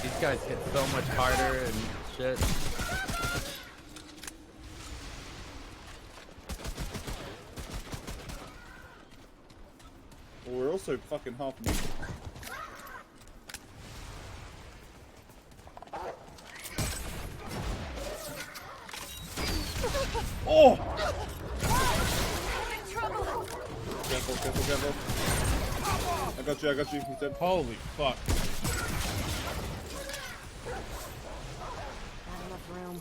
These guys hit so much harder and shit. Well, we're also fucking half naked. Oh! Careful. I got you, he said. Holy fuck. Not enough room.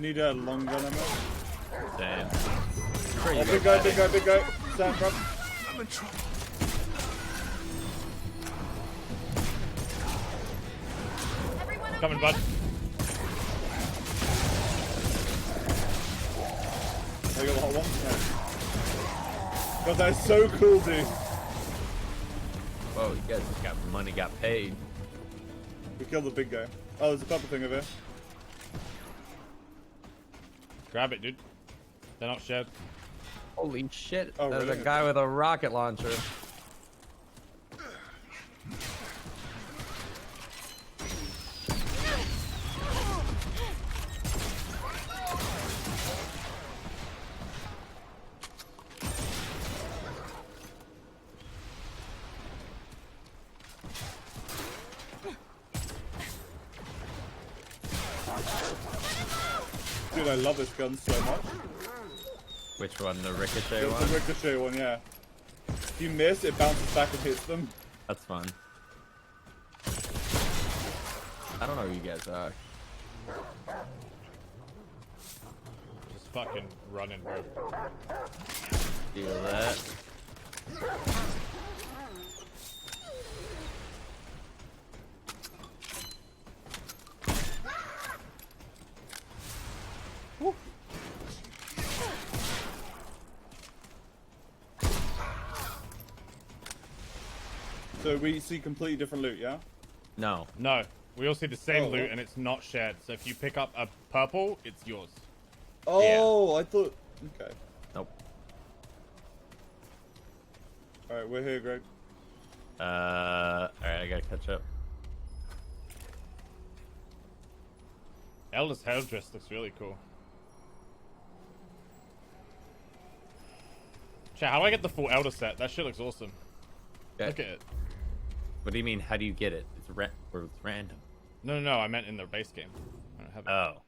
need a long gun ammo. Damn. Oh, big guy. Stand up. I'm in trouble. Coming, bud. I got the hot one. God, that is so cool, dude. Whoa, you guys got money, got paid. We killed the big guy. Oh, there's a purple thing over here. Grab it, dude. They're not shared. Holy shit. Oh, There's really? a guy with a rocket launcher. Dude, I love this gun so much. Which one? The ricochet It's one? the ricochet one, yeah. If you miss, it bounces back and hits them. That's fun. I don't know who you guys are. Just fucking running, bro. Feel that. So we see completely different loot, yeah? No. We all see the same loot and it's not shared. So if you pick up a purple, it's yours. Oh, I thought... Okay. Nope. Alright, we're here, Greg. Alright, I gotta catch up. Elder's Hairdress looks really cool. Chat, how do I get the full Elder set? That shit looks awesome. Okay. Look at it. What do you mean, how do you get it? It's random. No, I meant in the base game. I don't have it.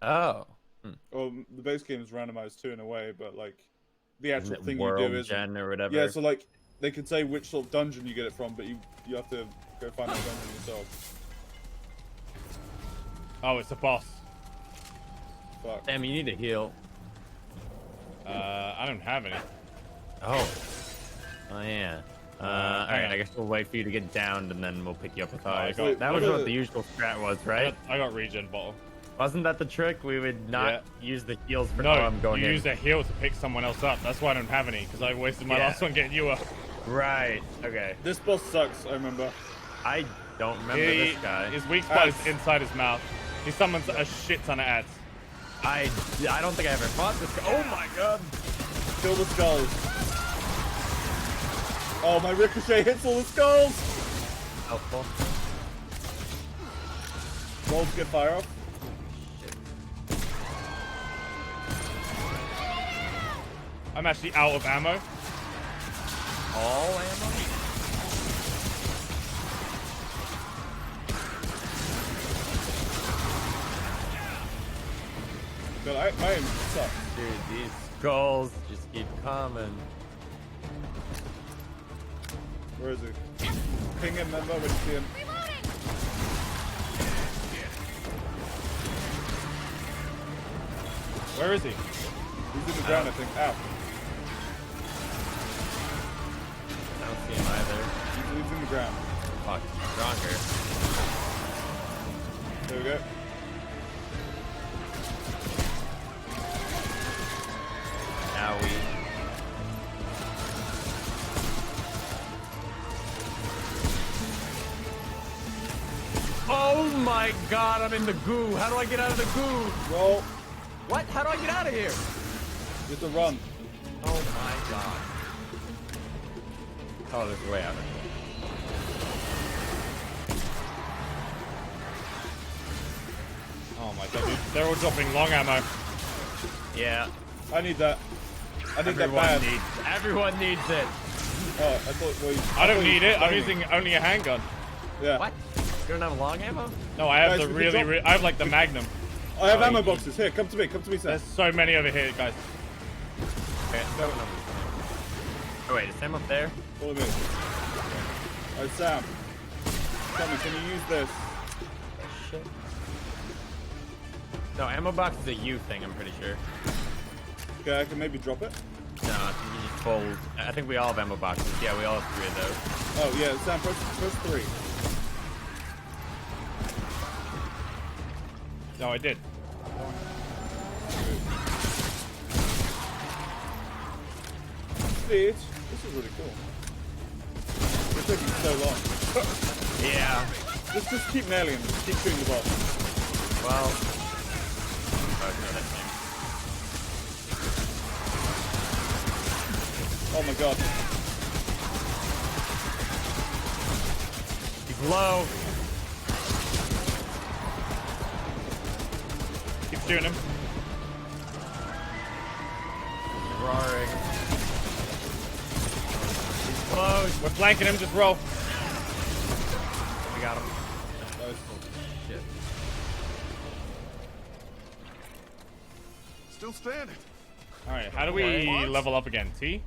Oh. Well, the base game is randomized too in a way, but like the Isn't actual it thing world you do is gen or whatever? Yeah, so like they could say which sort of dungeon you get it from, but you have to go find that dungeon yourself. Oh, it's a boss. Fuck. Damn, you need to heal. I don't have any. Oh yeah. Alright, I guess we'll wait for you to get downed and then we'll pick you up with ours. That was what the usual strat was, right? I got regen bottle. Wasn't that the trick? We would not use the heals for I'm going you in. use a heal to pick someone else up. That's why I don't have any, because I wasted my last one getting you up. Right, okay. This boss sucks, I remember. I don't remember this guy. His weak spot is inside his mouth. He summons a shit ton of ads. I don't think I ever fought this guy. Oh my god. Kill the skulls. Oh, my ricochet hits all the skulls! Helpful. Rolls get fire off. I'm actually out of ammo. All ammo? God, my aim sucks. Dude, these skulls just keep coming. Where is he? Ping him, member, when you see him. Where is he? He's in the ground, I think. Ow. I don't see him either. He's in the ground. Fuck, stronger. There we go. Now we... Oh my god, I'm in the goo. How do I get out of the goo? Roll. What? How do I get out of here? You have to run. Oh my god. Oh, there's a way out of here. Oh my god, dude. They're all dropping long ammo. Yeah. I need that. I need that bad. Everyone needs it. Oh, I thought. Well, I don't need it. I'm using only a handgun. Yeah. What? You don't have long ammo? No, I have Guys, the I have like the Magnum. I have ammo boxes. Here, come to me, Sam. There's so many over here, guys. Okay, no. Oh wait, is Sam up there? Follow me. Alright, Sam. Tell me, can you use this? Shit. No, ammo box is a U thing, I'm pretty sure. Okay, I can maybe drop it. No, I think you just fold. I think we all have ammo boxes. Yeah, we all have 3 of those. Oh, yeah, Sam, press 3. No, I did. This is really cool. It's taking so long. Yeah. Just keep nailing him. Just keep shooting the boss. Well. Oh, no, that's him. Oh my god. He's low. Keep shooting him. He's roaring. He's close. We're flanking him. Just roll. We got him. Shit. Still stranded. Alright, how do we level up again? T?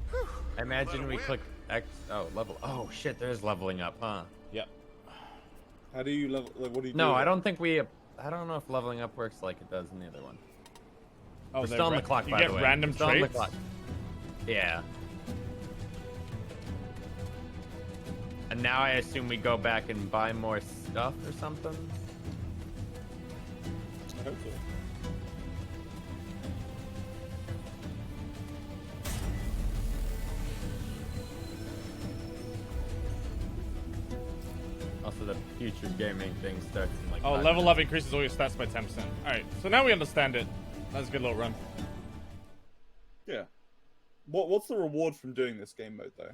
I imagine we click X. Oh, level. Oh, shit, there's leveling up, huh? Yep. How do you level? Like, what do you do? No, I don't think we. I don't know if leveling up works like it does in the other one. Oh, we're still on the clock, you by get the way. random Still on the traits? clock. Yeah. And now I assume we go back and buy more stuff or something? I hope so. Also, the future gaming thing starts in like. Oh, 5 level minutes. up increases all your stats by 10%. Alright, so now we understand it. That's a good little run. Yeah. What's the reward from doing this game mode though?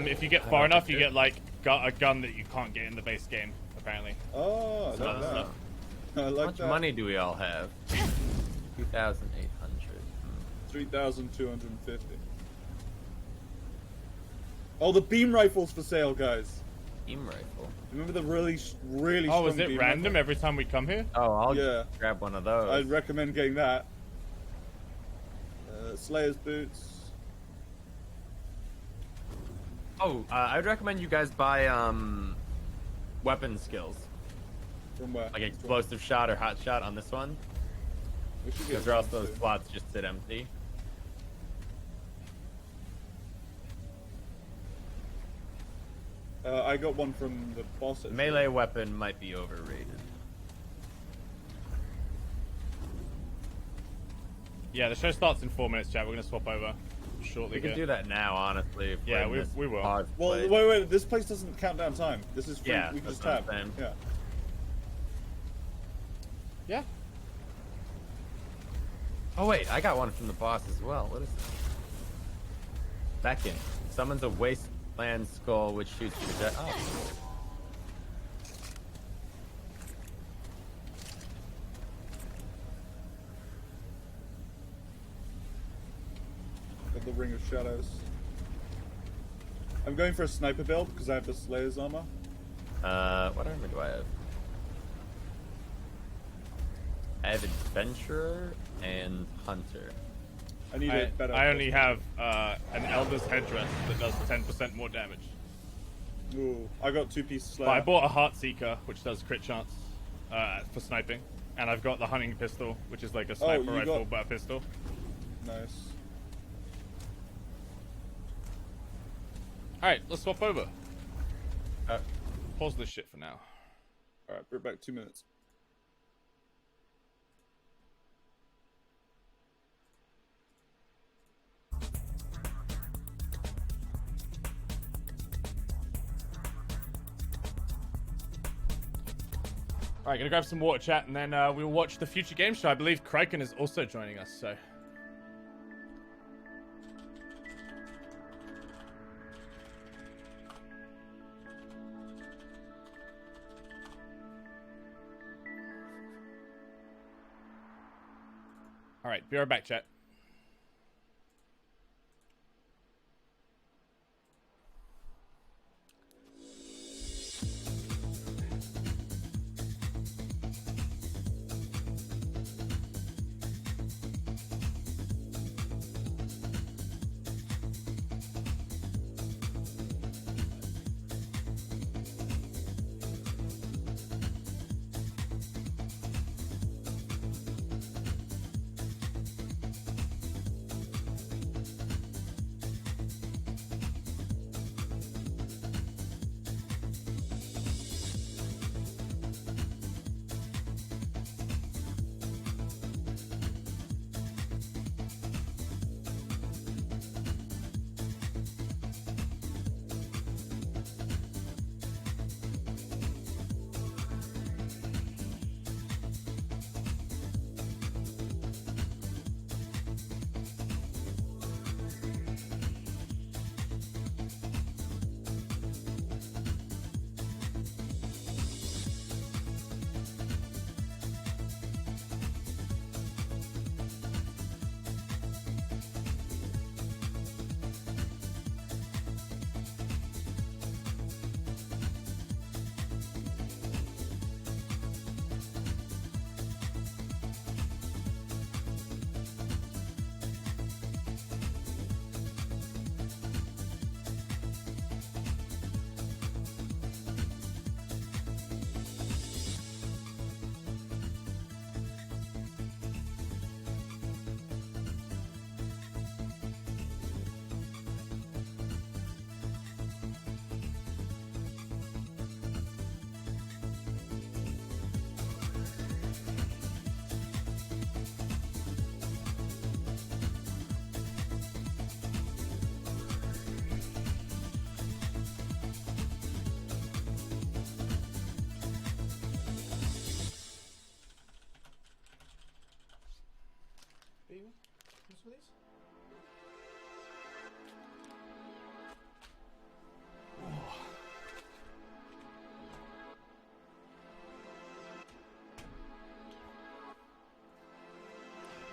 If you get far enough, you get like a gun that you can't get in the base game, apparently. Oh, I So like that's that. stuff. I like How much that. money do we all have? 2,800. 3,250. Oh, the beam rifle's for sale, guys. Beam rifle. Remember the really Oh, strong is it beam random rifle? every time we come here? Oh, I'll Yeah. grab one of those. I'd recommend getting that. Slayer's boots. Oh, I'd recommend you guys buy weapon skills. From where? Like explosive shot or hot shot on this one. We should get Because or else some those too. slots just sit empty. I got one from the boss. actually. Melee weapon might be overrated. Yeah, the show starts in 4 minutes, chat. We're gonna swap over shortly. We can here. do that now, honestly. if Yeah, we're in this we will. pause Well, play. wait. This place doesn't count down time. This is free. Yeah, we can that's just what I'm tab. saying. Yeah. Yeah. Oh wait, I got one from the boss as well. What is this? Beckon summons a wasteland skull which shoots project. Oh, cool. Got the Ring of Shadows. I'm going for a sniper build because I have the Slayer's armor. What armor do I have? I have Adventurer and Hunter. I need a better. I only have an Elder's Headdress that does 10% more damage. Ooh, I got 2-piece Slayer. But I bought a Heartseeker, which does crit chance for sniping. And I've got the hunting pistol, which is like a sniper you rifle, got- but a pistol. Nice. Alright, let's swap over. Pause this shit for now. Alright, we're back 2 minutes. Alright, gonna grab some water, chat, and then we'll watch the future game show. I believe Kraken is also joining us, so. Alright, be right back, chat.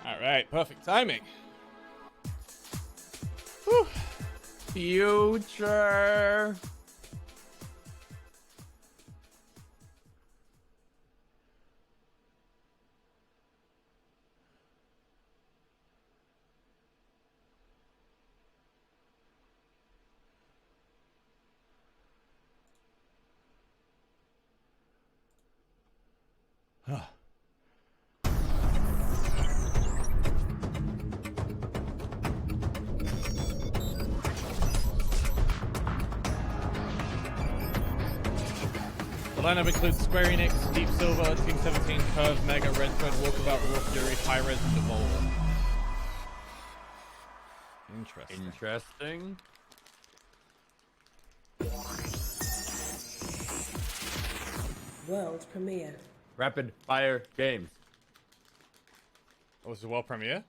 All right, perfect timing. Whew. Future. The lineup includes Square Enix, Deep Silver, Team 17, Curve, Mega, Red Thread, Walkabout, Raw Fury, Hi-Res, and Devolver. Interesting. World premiere. Rapid fire games. Oh, was it world premiere?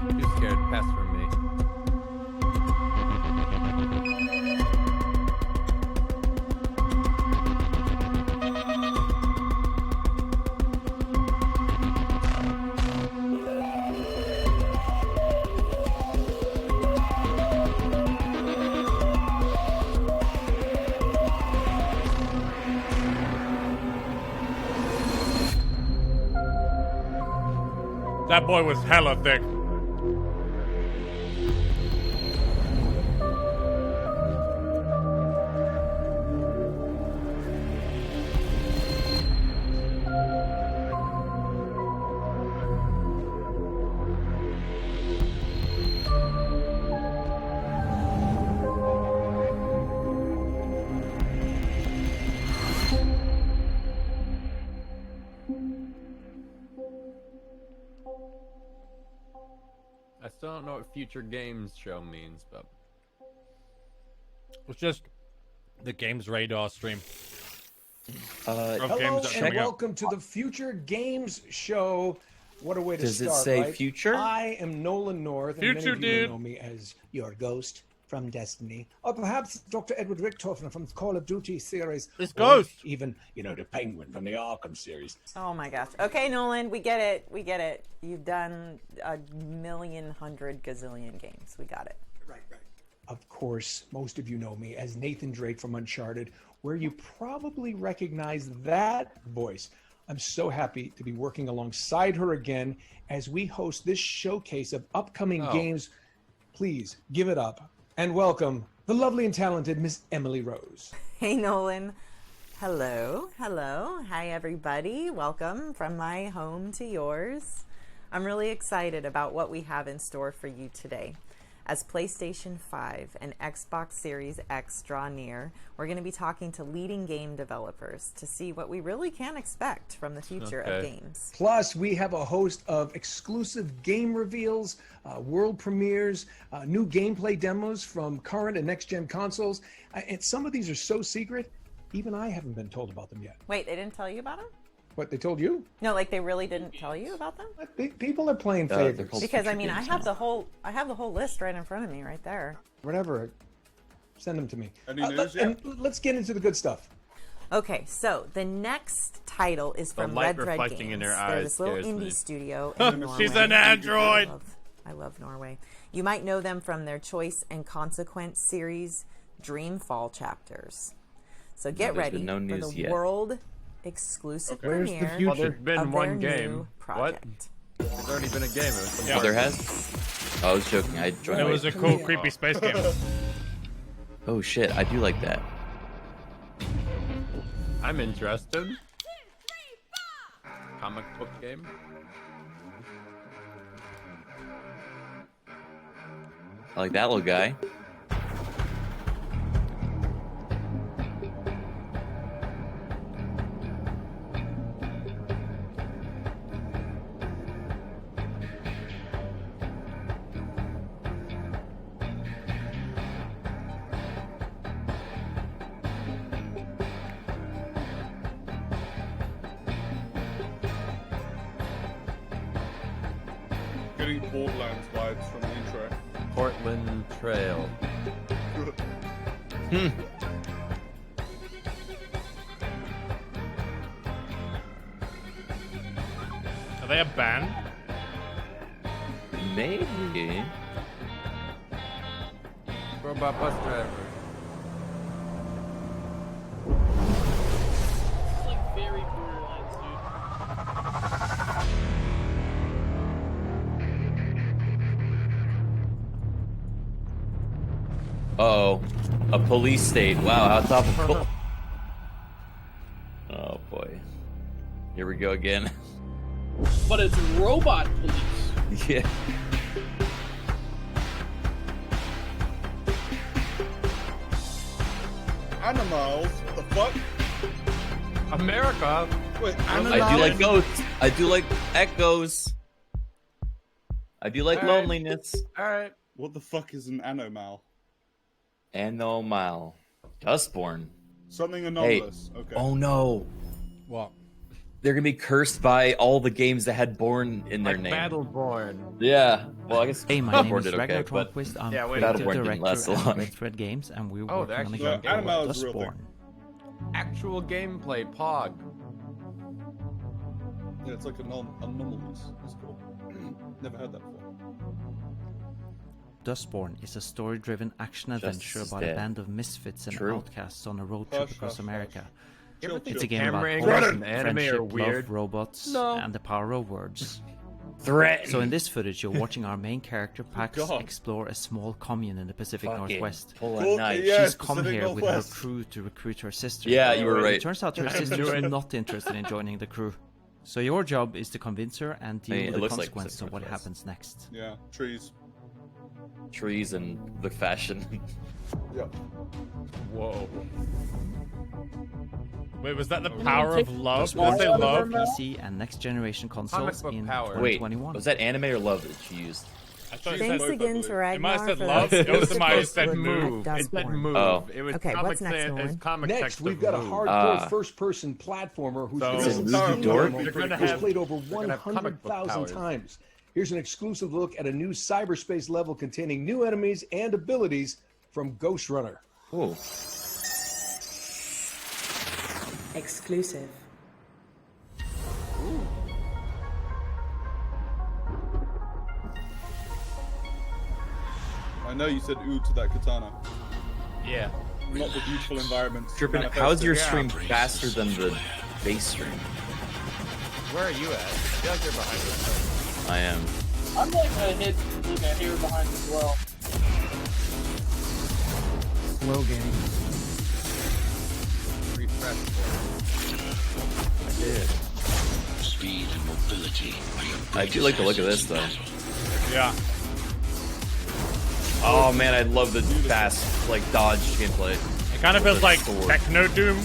Too scared. Pass from me. That boy was hella thick. I still don't know what future games show means, but It's just the Games Radar stream. Hello and welcome to the Future Games Show. What a way to Does start, it say right? future? I am Nolan North, and Future, many of you dude. know me as your ghost from Destiny, or perhaps Dr. Edward Richtofen from the Call of Duty series. It's or Ghost. Even, the Penguin from the Arkham series. Oh my gosh. Okay, Nolan, we get it. We get it. You've done 1,100 gazillion games. We got it. Right. Of course, most of you know me as Nathan Drake from Uncharted, where you probably recognize that voice. I'm so happy to be working alongside her again as we host this showcase of upcoming games. Please give it up and welcome the lovely and talented Miss Emily Rose. Hey, Nolan. Hello. Hi, everybody. Welcome from my home to yours. I'm really excited about what we have in store for you today. As PlayStation 5 and Xbox Series X draw near, we're going to be talking to leading game developers to see what we really can expect from the future of games. Plus, we have a host of exclusive game reveals, world premieres, new gameplay demos from current and next-gen consoles. And some of these are so secret, even I haven't been told about them yet. Wait, they didn't tell you about them? What, they told you? No, like they really didn't tell you about them? People are playing favorites. Because I mean, I have the whole list right in front of me, right there. Whatever, send them to me. Any news yet? And let's get into the good stuff. Okay, so the next title is from light Red Thread reflecting Games. in her They're eyes this little scares indie me. studio in Norway. She's an android. I love Norway. You might know them from their Choice and Consequence series, Dreamfall chapters. So get ready been no for news the yet. world exclusive Where's the premiere future? There's been of one their game. new project. There's already been a game. It was Oh, there has? Oh, I was joking. I joined It late. was a cool, creepy space game. Oh shit, I do like that. I'm interested. Comic book game. I like that little guy. getting Borderlands vibes from the intro. Portland Trail. Are they a band? Maybe. Robot bus driver. It's like very Borderlands, Uh-oh. A police state. Wow, how topical. Oh boy. Here we go again. But it's robot police. Yeah. Animals? What the fuck? America? Wait, I do like goats. I do like echoes. I do like loneliness. Alright. What the fuck is an anomal? Anomal. Dustborn. Something anomalous. Hey. Okay. Oh no. What? They're gonna be cursed by all the games that had born in their Like name. Battleborn. Yeah. Well, I guess Hey, my name Battleborn is did Ragnar okay, but Tornquist. I'm yeah, creative Battleborn didn't last director so at long. Red Thread Games, and we're Oh, working on a actually, game called Animal is a real Dustborn. Actual gameplay, Pog. Yeah, it's like anomalies. That's cool. Never heard that before. Dustborn is a story-driven action-adventure Justice is about a dead. band of misfits and True. outcasts on a road trip Hush, across hush, America. hush. You ever It's think a the game about camera hope, angles in anime friendship, are weird? love, robots, No. and the power of words. Threat. So in this footage, you're watching our main character Pax God. explore a small commune in the Pacific Northwest. Pull a Cool, knife. yeah. She's come Pacific here with her Northwest. crew to recruit her sister. Yeah, you were right. It turns out her sister's not interested in joining the crew. So your job is to convince her and deal Hey, with it the looks like consequences of what Pacific Northwest. happens next. Yeah, trees. Trees and the fashion. Yep. Whoa. Wait, was that the power of love? Did Dustborn they is love? on PC and next generation consoles book in power. Wait, 2021. was that anime or love that she used? I thought it Thanks said, again to it might Ragnar have for said love. that It was exclusive might have said look move. at It said Dustborn. move. Oh. It was Okay, comic what's next, it was Nolan? comic Next, text we've of got a move. hardcore first-person platformer whose So- Is it video Movie Dork? You're gonna was have- played over you're gonna have comic book 100,000 powers. times. Here's an exclusive look at a new cyberspace level containing new enemies and abilities from Ghost Runner. Cool. Exclusive. I know you said ooh to that katana. Yeah. Not the beautiful environment. Strippin, how's your stream faster than the base stream? Where are you at? I feel like you're behind us. I am. I'm like a hair behind as well. Slow game. Refresh. I did. Speed and mobility. I do like the look of this though. Yeah. Oh man, I love the fast, like dodge gameplay. It kind of feels like sword. Techno Doom.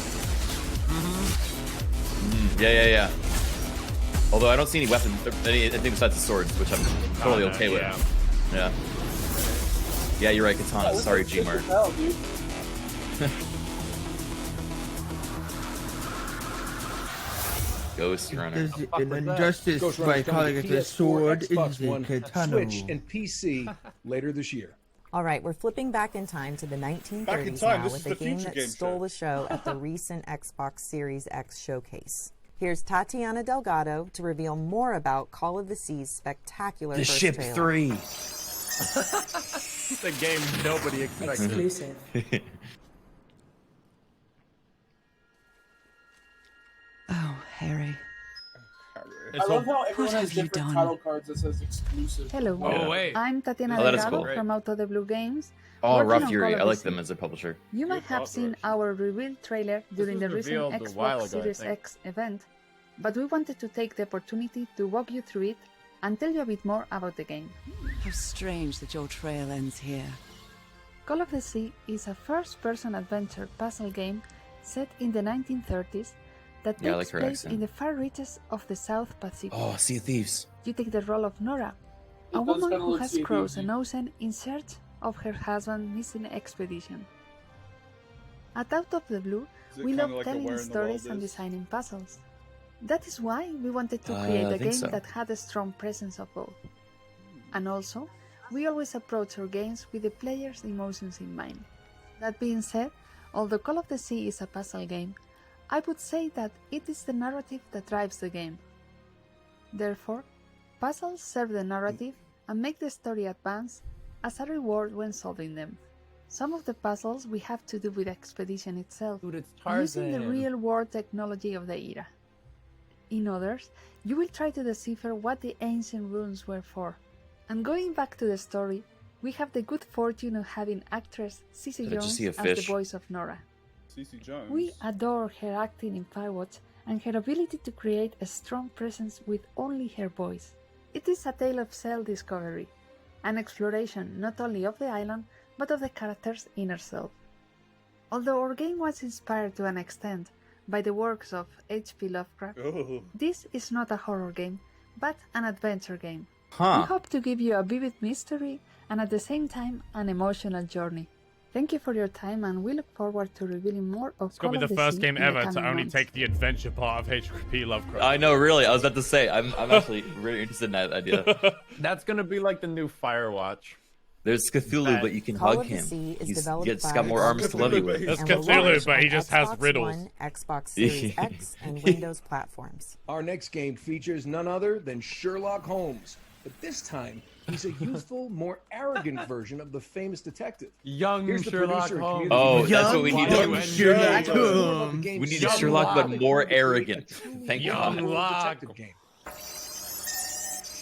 Yeah. Although I don't see any weapons, anything besides the swords, which I'm totally no, okay yeah. with. Yeah. Yeah, you're right, Katana. Sorry, Gmart. Hell, dude. Ghost Runner. Is it an injustice Ghost by Runner's calling coming it to a sword? PS4, It Xbox is a One, katana. Switch, and PC later this year. All right, we're flipping back in time to the Back in 1930s time, now this with is a the game future that game stole show. the show at the recent Xbox Series X showcase. Here's Tatiana Delgado to reveal more about Call of the Sea's spectacular The first Ship trailer. 3. The game nobody expected. Exclusive. Oh, Harry. I love how everyone What has have you different done? title cards that says exclusive. Hello. Oh, wait. I'm Tatiana Oh, that is Delgado cool. from Out of the Blue Games. Oh, working Rough on Fury. Call I of like Duty. them as a publisher. You might have seen our reveal trailer during the was recent revealed a while Xbox ago, I Series think. X event, but we wanted to take the opportunity to walk you through it and tell you a bit more about the game. How strange that your trail ends here. Call of the Sea is a first-person adventure puzzle game set in the 1930s that Yeah, I takes like her place accent. in the far reaches of the South Pacific. Oh, Sea of Thieves. You take the role of Nora, It a does woman kinda who look has Sea of crossed Thieves-y. an ocean in search of her husband's missing expedition. At Out of the Blue, Is it we kinda love like a telling Where in the stories World and Is? designing puzzles. That is why we wanted to I create a think game so. that had a strong presence of both. And also, we always approach our games with the player's emotions in mind. That being said, although Call of the Sea is a puzzle game, I would say that it is the narrative that drives the game. Therefore, puzzles serve the narrative and make the story advance as a reward when solving them. Some of the puzzles we have to do with the expedition itself, using the real-world technology of the era. In others, you will try to decipher what the ancient runes were for. And going back to the story, we have the good fortune of having actress Cici Jones as the voice of Nora. Cici Jones. We adore her acting in Firewatch and her ability to create a strong presence with only her voice. It is a tale of self-discovery, an exploration not only of the island, but of the character's inner self. Although our game was inspired to an extent by the works of H.P. Lovecraft, this is not a horror game, but an adventure game. We hope to give you a vivid mystery and at the same time an emotional journey. Thank you for your time, and we look forward to revealing more of It's gonna be the first game ever to only take the adventure part of H.P. Lovecraft. I know, really. I was about to say, I'm actually really interested in that idea. That's gonna be like the new Firewatch. There's Cthulhu, but you can hug him. He's got more arms to love you with. There's Cthulhu, but he just has riddles. One, Xbox Series X, and Windows platforms. Our next game features none other than Sherlock Holmes, but this time he's a youthful, more arrogant version of the famous detective. Young Here's the Sherlock producer Holmes. Oh, that's what we need. Sherlock Holmes. We need a Sherlock, but more arrogant. Thank you. Detective game.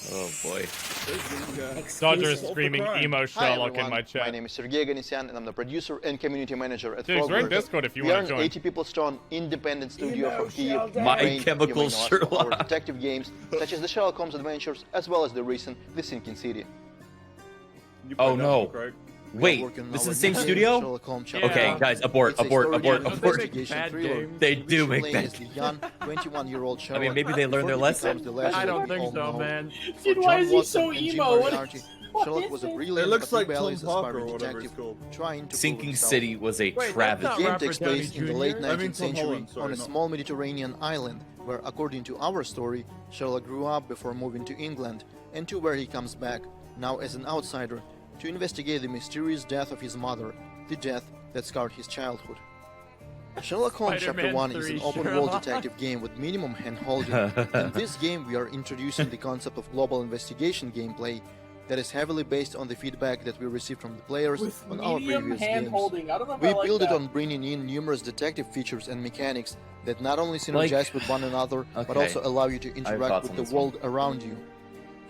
Oh boy. Dodger is screaming emo Sherlock in my chat. My name is Sergey Ganisyan, and I'm the producer and community manager at Dude, we're in Discord if you want to join. We are an 80 people strong independent studio from Kyiv. My Chemical Sherlock. Our detective games, such as the Sherlock Holmes adventures, as well as the recent The Sinking City. Oh no. Wait, this is the same studio? Okay, guys, abort. They do make bad games. I mean, maybe they learned their lesson. I don't think so, man. Dude, why is he so emo? Sherlock was a brilliant, It looks like Tom rebellious, Parker aspiring or whatever it's detective called. trying to Sinking prove himself. City was a travesty. The game takes place in the late 19th century Holland, sorry, on a not- small Mediterranean island where, according to our story, Sherlock grew up before moving to England, and to where he comes back, now as an outsider, to investigate the mysterious death of his mother, the death that scarred his childhood. Sherlock Holmes Chapter 1 is an open-world detective game with minimum hand-holding. In this game, we are introducing the concept of global investigation gameplay that is heavily based on the feedback that we received from the players on our previous games. We build it on bringing in numerous detective features and mechanics that not only synergize with one another, but also allow you to interact with the world around you.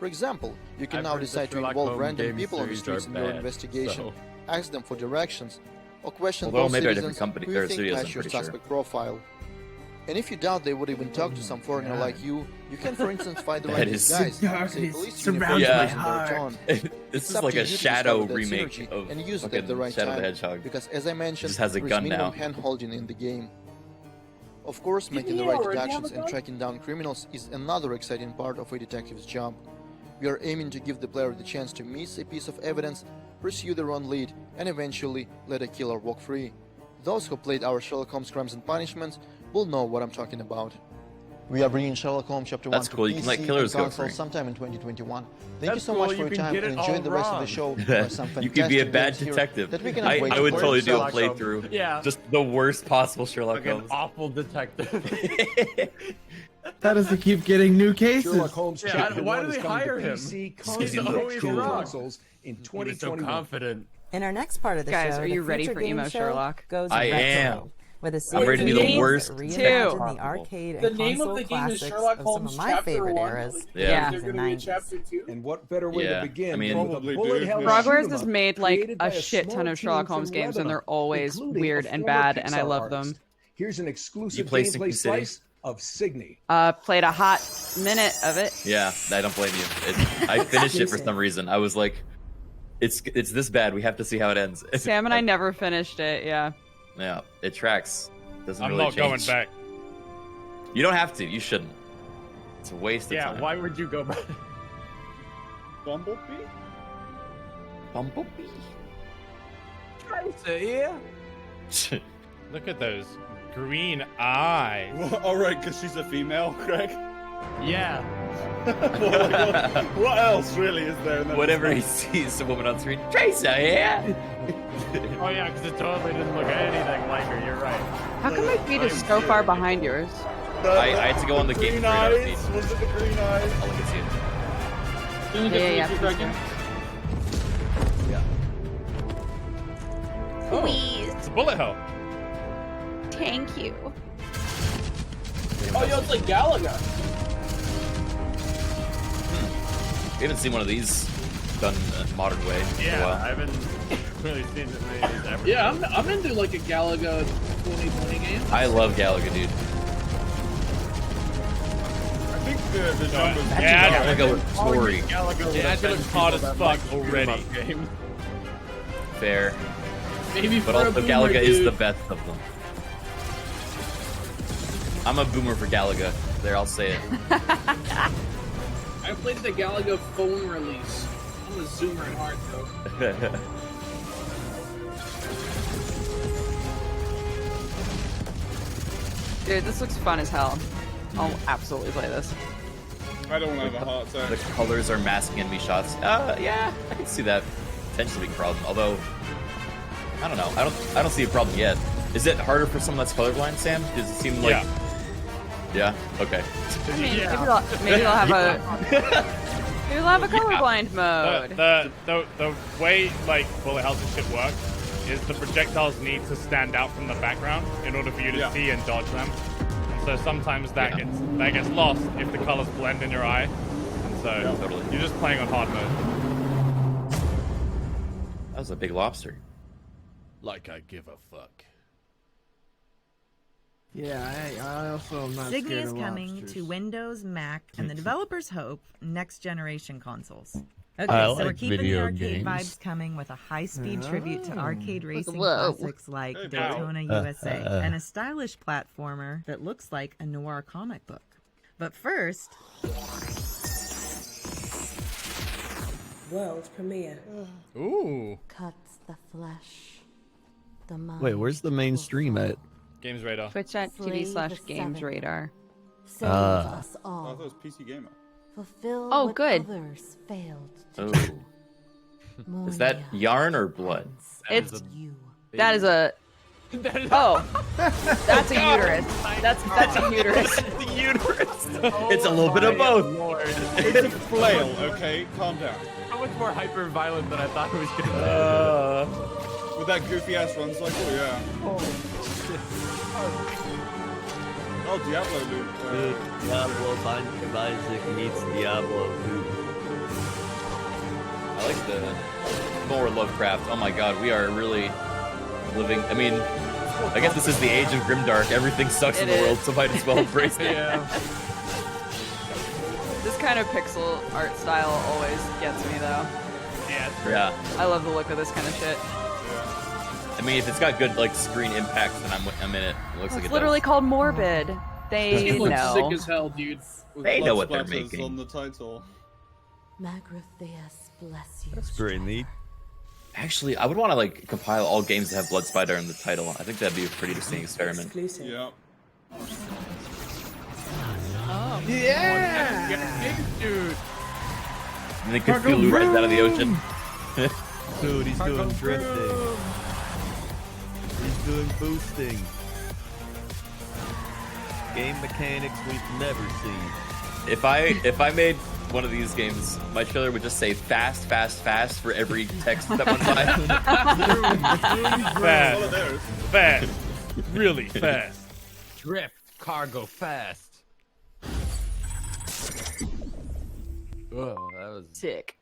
For example, you can now decide to involve random people on the streets in your investigation, ask them for directions, or question those citizens who you think match your suspect profile. And if you doubt they would even talk to some foreigner like you, you can, for instance, find the right disguise, say police uniform in their tone. This is like a Shadow remake of and use it fucking at the right Shadow the time, Hedgehog. because as I mentioned, Just has a there is gun minimum now. hand-holding in the game. Of course, making the right deductions and tracking down criminals is another exciting part of a detective's job. We are aiming to give the player the chance to miss a piece of evidence, pursue their own lead, and eventually let a killer walk free. Those who played our Sherlock Holmes Crimes and Punishments will know what I'm talking about. We are bringing Sherlock Holmes Chapter 1 That's to cool. PC You can let killers and go console free. sometime in 2021. Thank you That's so cool. much for You your can time get and it enjoy all the rest of the wrong. show. There are some You could be a fantastic bad games here detective. that we cannot wait I would to totally play. do a playthrough. Yeah. Just the worst possible Sherlock Like an Holmes. awful detective. How does he keep getting new cases? Sherlock Holmes Yeah, Chapter why 1 do is they coming to hire him? PC, He's console, always and cool. consoles in He was so 2021. confident. In our next part of the Guys, show, are you the ready Future for Game emo Show Sherlock? goes I retro, am. with a I'm ready to be the series worst reimagined detective in the arcade The and name of console the game is classics Sherlock of Holmes some of my Chapter favorite 1. eras, Yeah. There's 80s going and to be a 90s. Chapter 2. And what better way Yeah, to begin I mean- than with Probably a do. bullet hell Frogwares shoot 'em has up made like created by a shit small ton of team Sherlock Holmes from games, and they're Lebanon, always including weird a and former bad, and I Pixar love them. artist. Here's an exclusive play gameplay Sinking City? slice of Signy. Played a hot minute of it. Yeah, I don't blame you. I finished it for some reason. I was like, it's this bad. We have to see how it ends. Sam and I never finished it. Yeah. Yeah, it tracks. Doesn't I'm really not going change. back. You don't have to. You shouldn't. It's a waste of Yeah, time. why would you go back? Bumblebee? Bumblebee? Look at those green eyes. Alright, because she's a female, Craig. Yeah. What else really is there? In that Whenever he sees a woman on screen, Tracer, yeah. Oh yeah, because it totally didn't look anything like her. You're right. How come my feet is so far behind yours? I had to go on the game. Green eyes. Was it the green eyes? I'll look and see it. Yeah. Please. It's a bullet hell. Thank you. Oh, yo, it's like Galaga. We haven't seen one of these done a modern way. Yeah, I haven't really seen it made ever. Yeah, I'm into like a Galaga 2020 game. I love Galaga, dude. I think the numbers. Yeah, Galaga with story. That looks hot as fuck already. Game. Fair. Maybe But for a also boomer, Galaga is dude. the best of them. I'm a boomer for Galaga. There, I'll say it. I played the Galaga phone release. I'm a zoomer at heart, though. Dude, this looks fun as hell. I'll absolutely play this. I don't want to have a heart attack. The colors are masking enemy shots. Yeah, I can see that potentially being a problem. Although, I don't know. I don't see a problem yet. Is it harder for someone that's colorblind, Sam? Does it seem like? Yeah. Okay. I mean, maybe they'll have a maybe they'll have a colorblind mode. The way like bullet hells and shit work is the projectiles need to stand out from the background in order for you to see and dodge them. And so sometimes that gets lost if the colors blend in your eye. And so you're just playing on hard mode. That was a big lobster. Like I give a fuck. Yeah, I also am not Ziggy scared is of coming lobsters. to Windows, Mac, and the developers hope next generation consoles. Okay, I so like we're keeping the video arcade games. vibes coming with a high-speed tribute to arcade racing Whoa. classics like Daytona USA and a stylish platformer that looks like a noir comic book. But first, World premiere. Ooh. Cuts the flesh. The mind. Wait, where's the main stream at? Games Radar. Twitch.tv/Games Radar. Save us I all. thought it was PC Gamer. Fulfill Oh, what good. others failed to Oh. do. Is that yarn or blood? That is a. Oh, that's a uterus. That's a uterus. The uterus. It's a little bit of both. It's a flail, okay? Calm down. How much more hyper violent than I thought it was gonna be. With that goofy ass run cycle, yeah. Oh, Diablo loot. Diablo Isaac meets Diablo 2. I like the more Lovecraft. Oh my god, we are really living. I mean, I guess this is the age of Grimdark. Everything sucks in the world, so might as well embrace it. This kind of pixel art style always gets me though. Yeah. I love the look of this kind of shit. I mean, if it's got good like screen impacts, then I'm in it. It looks like It's it literally does. called Morbid. They It looks know. sick as hell, dude. With They blood know what they're splatters making. on the title. Magritheus bless you. That's pretty neat. Actually, I would want to like compile all games that have Blood Spider in the title. I think that'd be a pretty interesting experiment. Yeah. Oh. Yeah! Dude. And then Cthulhu rides out of the ocean. Dude, he's doing drifting. He's doing boosting. Game mechanics we've never seen. If I made one of these games, my trailer would just say fast, fast, fast for every text that went by. Fast. Fast. Really fast. Drift, cargo, fast. Oh, that was Sick.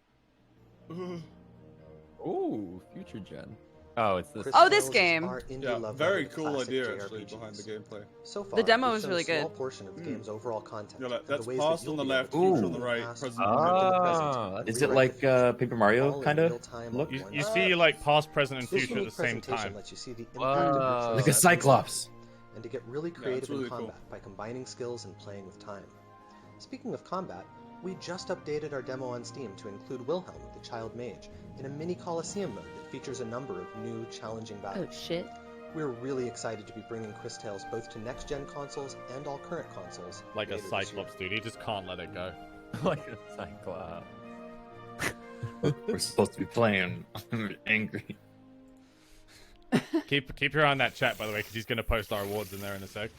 Ooh, future gen. Oh, it's this. Oh, this game. Yeah, very cool idea actually behind the gameplay. So far, The demo we've is shown really a small good. portion of the game's overall content. Yeah, and that's the ways past that on the you'll left, be future able on the to right, past present and on the present. Is it like Paper Mario kind of look? You see like past, present, and This future at the unique same presentation time. lets you see the impact of your Like a choices Cyclops. and to get really creative really in cool. combat by combining skills and playing with time. Speaking of combat, we just updated our demo on Steam to include Wilhelm, the Child Mage, in a mini Colosseum mode that features a number of new, challenging battles. Oh shit. We're really excited to be bringing Chris Tales both to next-gen consoles and all current consoles. Like a later this year. Cyclops, dude. He just can't let it go. Like a cyclops. We're supposed to be playing. I'm angry. Keep your eye on that chat, by the way, because he's going to post our awards in there in a sec.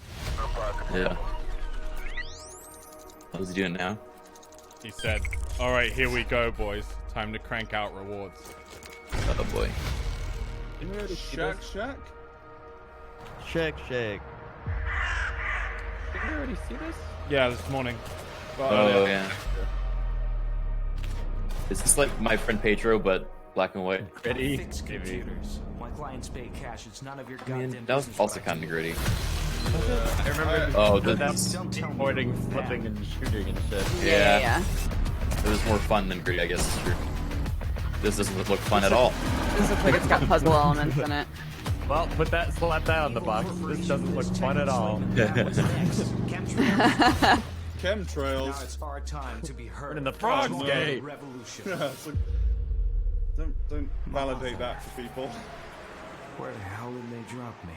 Yeah. What's he doing now? He said, all right, here we go, boys. Time to crank out rewards. Oh, boy. Shack. Shake. Did we already see this? Yeah, this morning. Oh, yeah. Is this like My Friend Pedro, but black and white? Gritty. Fix computers. My clients pay cash. It's none of your goddamn That was business. also kind of gritty. I remember. Oh, that's importing, flipping, and shooting and shit. Yeah. It was more fun than gritty, I guess it's true. This doesn't look fun at all. This looks like it's got puzzle elements in it. Well, slap that on the box. This doesn't look fun at all. Chemtrails. Now it's our time to be heard. In the frog's gate. Revolution. Yeah, it's like, don't validate that to people. Where the hell did they drop me?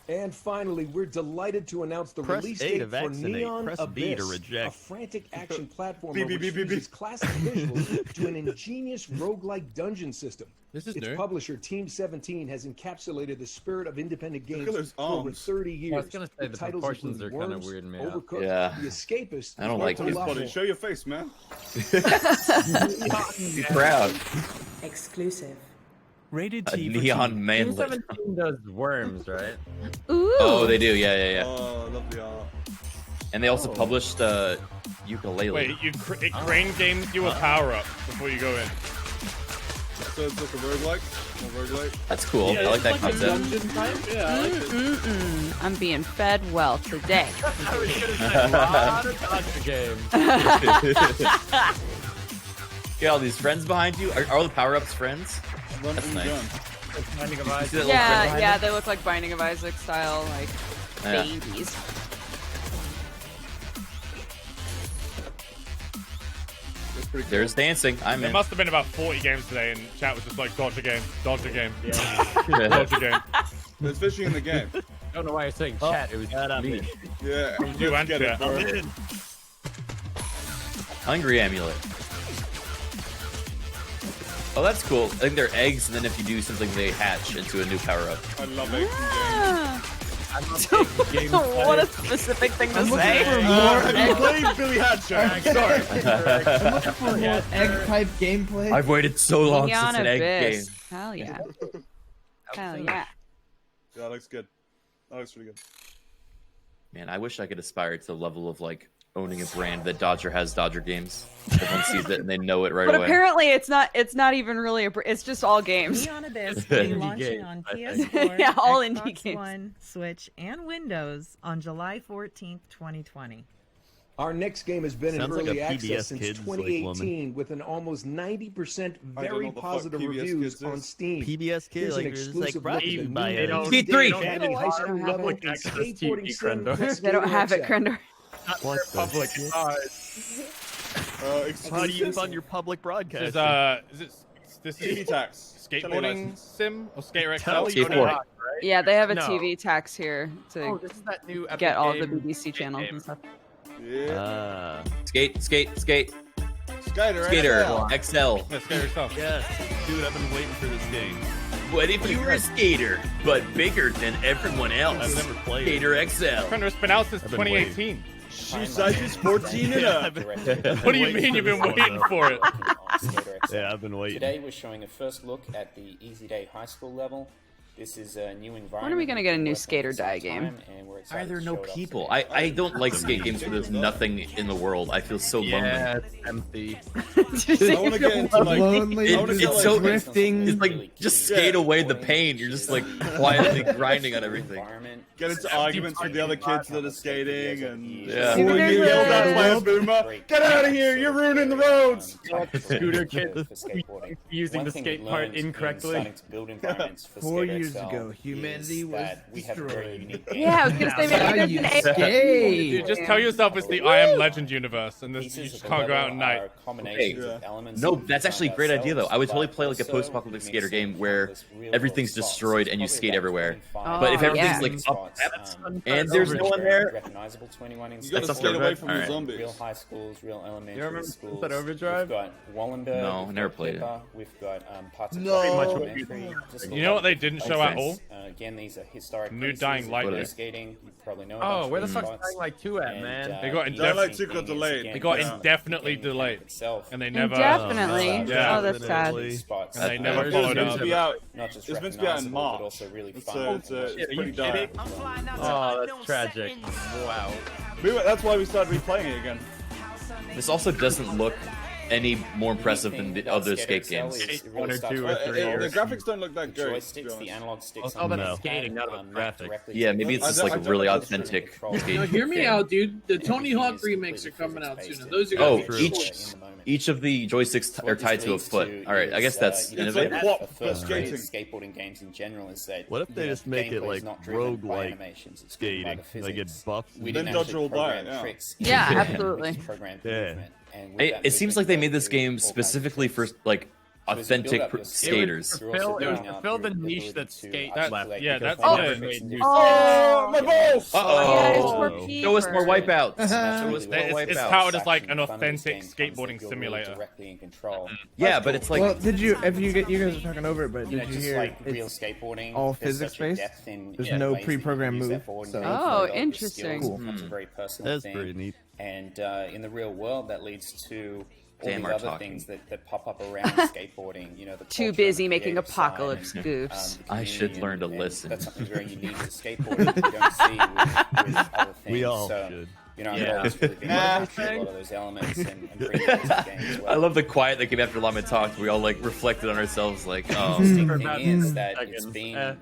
And finally, we're delighted to announce the Press release A date to for vaccinate. Neon Press Abyss, B to reject. a frantic action platformer Beep, which beep, beep, beep, uses classic visuals to an ingenious roguelike dungeon system. This is Its new. publisher, Team 17, has encapsulated the spirit of independent games Look at those for over arms. 30 years. I was gonna say With the titles proportions including are kinda Worms, weirding me out. Overcooked, Yeah. The Escapist, I don't like His it. body. Show your face, man. Be proud. Exclusive. Rated A T for neon teen. manlet. 17 does worms, right? Ooh. Oh, they do. Yeah. Oh, I love the art. And they also published Ukulele. Wait, it crane games you a power up before you go in. So it's like a roguelike? More roguelike? That's cool. I like that concept. Yeah, I like it. I'm being fed well today. I was gonna say a lot of Dodger games. Get all these friends behind you. Are all the power-ups friends? Run That's and nice. gun. Binding of You Isaac. see that little friend behind Yeah, you? they look like Binding of Isaac style, like Yeah. babies. That's pretty cool. There's dancing. I'm There in. must have been about 40 games today, and chat was just like, dodger game. Dodger game. Yeah. Dodger game. There's fishing in the game. I don't know why you're saying chat. It was I'm me. in. Yeah. You Let's get answer. it, bro. I'm in. Hungry amulet. Oh, that's cool. I think they're eggs, and then if you do something, they hatch into a new power-up. I love it. What a specific thing to I'm looking say. for more Have you played Billy Hatcher? Sorry. I'm looking for more egg-type gameplay. I've waited so long Neon since an egg Abyss. game. Hell yeah. Hell yeah. Yeah, that looks good. That looks really good. Man, I wish I could aspire to the level of like owning a brand that Dodger has Dodger games. Everyone sees it and they know it right But away. apparently it's not even really it's just all games. Neon Abyss will be Indie launching game, on I think. PS4, Yeah, all Xbox indie games. One, Switch, and Windows on July 14th, 2020. Our next game has been Sounds in like early a access PBS since Kids, like, 2018 with an almost 90% I don't know very what the fuck positive PBS reviews Kids on is. Steam. PBS Kid, Here's like, an it's exclusive like look brought at to the you new by T3. abandoned high school level Public and access skateboarding TV, sim. Crendor. They don't have it, Crendor. What the Public shit? How do you fund your public broadcast? Is TV this tax. skateboarding sim or Skater XL? Skateboarding. Yeah, they have a No. TV tax here to Oh, this is that new epic get all the game. BBC channels and stuff. Yeah. Skate. Skater. Skater XL. XL. Yeah, Skater XL. Yes, dude, I've been waiting for this game. What if you were a skater, but bigger than everyone else? I've never played it. Skater XL. Crendor, it's been out since I've been waiting. 2018. Shoe size is 14 and up. What do you mean you've been waiting for it? Yeah, I've been waiting. Today we're showing a first look at the Easy Day High School level. This is a new environment. When are we gonna get a new Skater Die game? Why are there no people? I don't like skate games where there's nothing in the world. I feel so lonely. Yeah, it's empty. I want to get into like Lonely, I wanna get, It's like, so drifting. It's like just skate away the pain. You're just like quietly grinding on everything. get into arguments with the other kids that are skating and Yeah. or you There's yelled at a- by a boomer. Get out of here! You're ruining the roads. Scooter kid using the skate part incorrectly. 4 years years ago, humanity was destroyed. Yeah, I was gonna say maybe there's an Dude, just tell yourself it's the I Am Legend universe, and this you just can't go out at night. Hey, no, that's actually a great idea though. I would totally play like a post-apocalyptic skater game where everything's destroyed and you skate everywhere. But if everything's like up and there's no one there, recognizable to anyone in you gotta stay away from the zombies. Real high schools, real elementary You remember schools. that Overdrive? We've got Wallenberg. No, I never played it. We've got parts of elementary. You know what they didn't show at all? Again, these are historic. New Dying Light. Skating. You probably know. Oh, where the fuck's Dying Light 2 at, man? They got delayed. They got indefinitely delayed, and they never. Indefinitely. Yeah. Oh, that's sad. And they never followed up. It's meant to be out in March. It's pretty dark. Oh, that's tragic. Wow. That's why we started replaying it again. This also doesn't look any more impressive than the other skate games. One or two or three. The graphics don't look that great. Joysticks, the analog sticks. Oh, that's skating, not about graphics. Yeah, maybe it's just like a really authentic skate. Now, hear me out, dude. The Tony Hawk remakes are coming out soon. And those are gonna be each of the joysticks are tied to a foot. All right, I guess that's innovative. Skateboarding games in general is that. What if they just make it like roguelike skating, like it buffs? Then Dodge will die. Yeah, absolutely. Yeah. It seems like they made this game specifically for like authentic skaters. It was to fill the niche that skate left. Yeah, that's Oh, my balls! Uh-oh. Show us more wipeouts. It's touted as like an authentic skateboarding simulator. Yeah, but it's like. Well, did you? If you guys are talking over it, but did you hear? Like real skateboarding. All physics based. There's no pre-programmed move. So. Oh, interesting. Cool. Becomes a very personal That's thing. pretty neat. And in the real world, that leads to all Damn, these we're other talking. things that pop up around skateboarding. You know, the Too culture busy and making creative apocalypse side goofs. the I should community learn to and listen. That's something very unique to skateboarding that you don't see with other things. We all so, should. You know, I've always really been able to a lot of those elements and bring those to games as well. I love the quiet that came after Lama talked. We all like reflected on ourselves, like, oh. The thing is that it's been a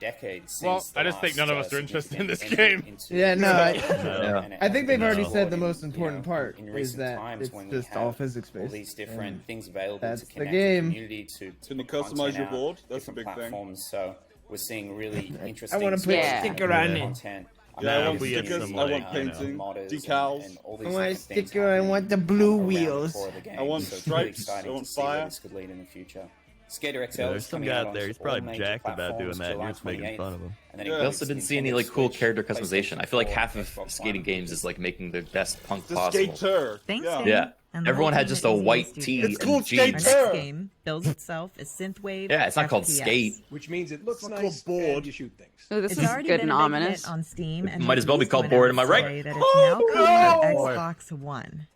decade since. Well, I just think none of us are interested in this game. Yeah, no. I think they've already No. said the most important part in is recent that times it's when we just have all physics based. all these different things available that's to the connect game. the community to Can you put customize content your out, board? That's a different big thing. platforms. So we're seeing really interesting. I want to put a sticker on it. Content. Yeah, I want we get stickers, some, I like, want painting, decals. I want a sticker, I want the blue wheels. I want stripes, I want fire. This could lead in the future. Skater XL Yeah, is there's some coming guy out out there. on He's all probably major jacked about doing platforms that. You're July just making 28th. fun of him. And then I it also goes didn't to see any Nintendo like cool Switch, character PlayStation customization. I feel like 4, half of Xbox skating One. games is like making the best punk The possible. skater. Thanks, Yeah. Dave. Yeah. And the Everyone whole had team just at a Easy white Studios. tee It's and called jeans. Our skater. next game bills itself as synthwave. Yeah, it's not called FPS. skate. Which means it looks It's not nice called board. and you shoot things. Oh, this It's is already good been and a big hit ominous. on Steam, and Might as well be reviews called went board, out am I right? today That it's now coming no! to Xbox One.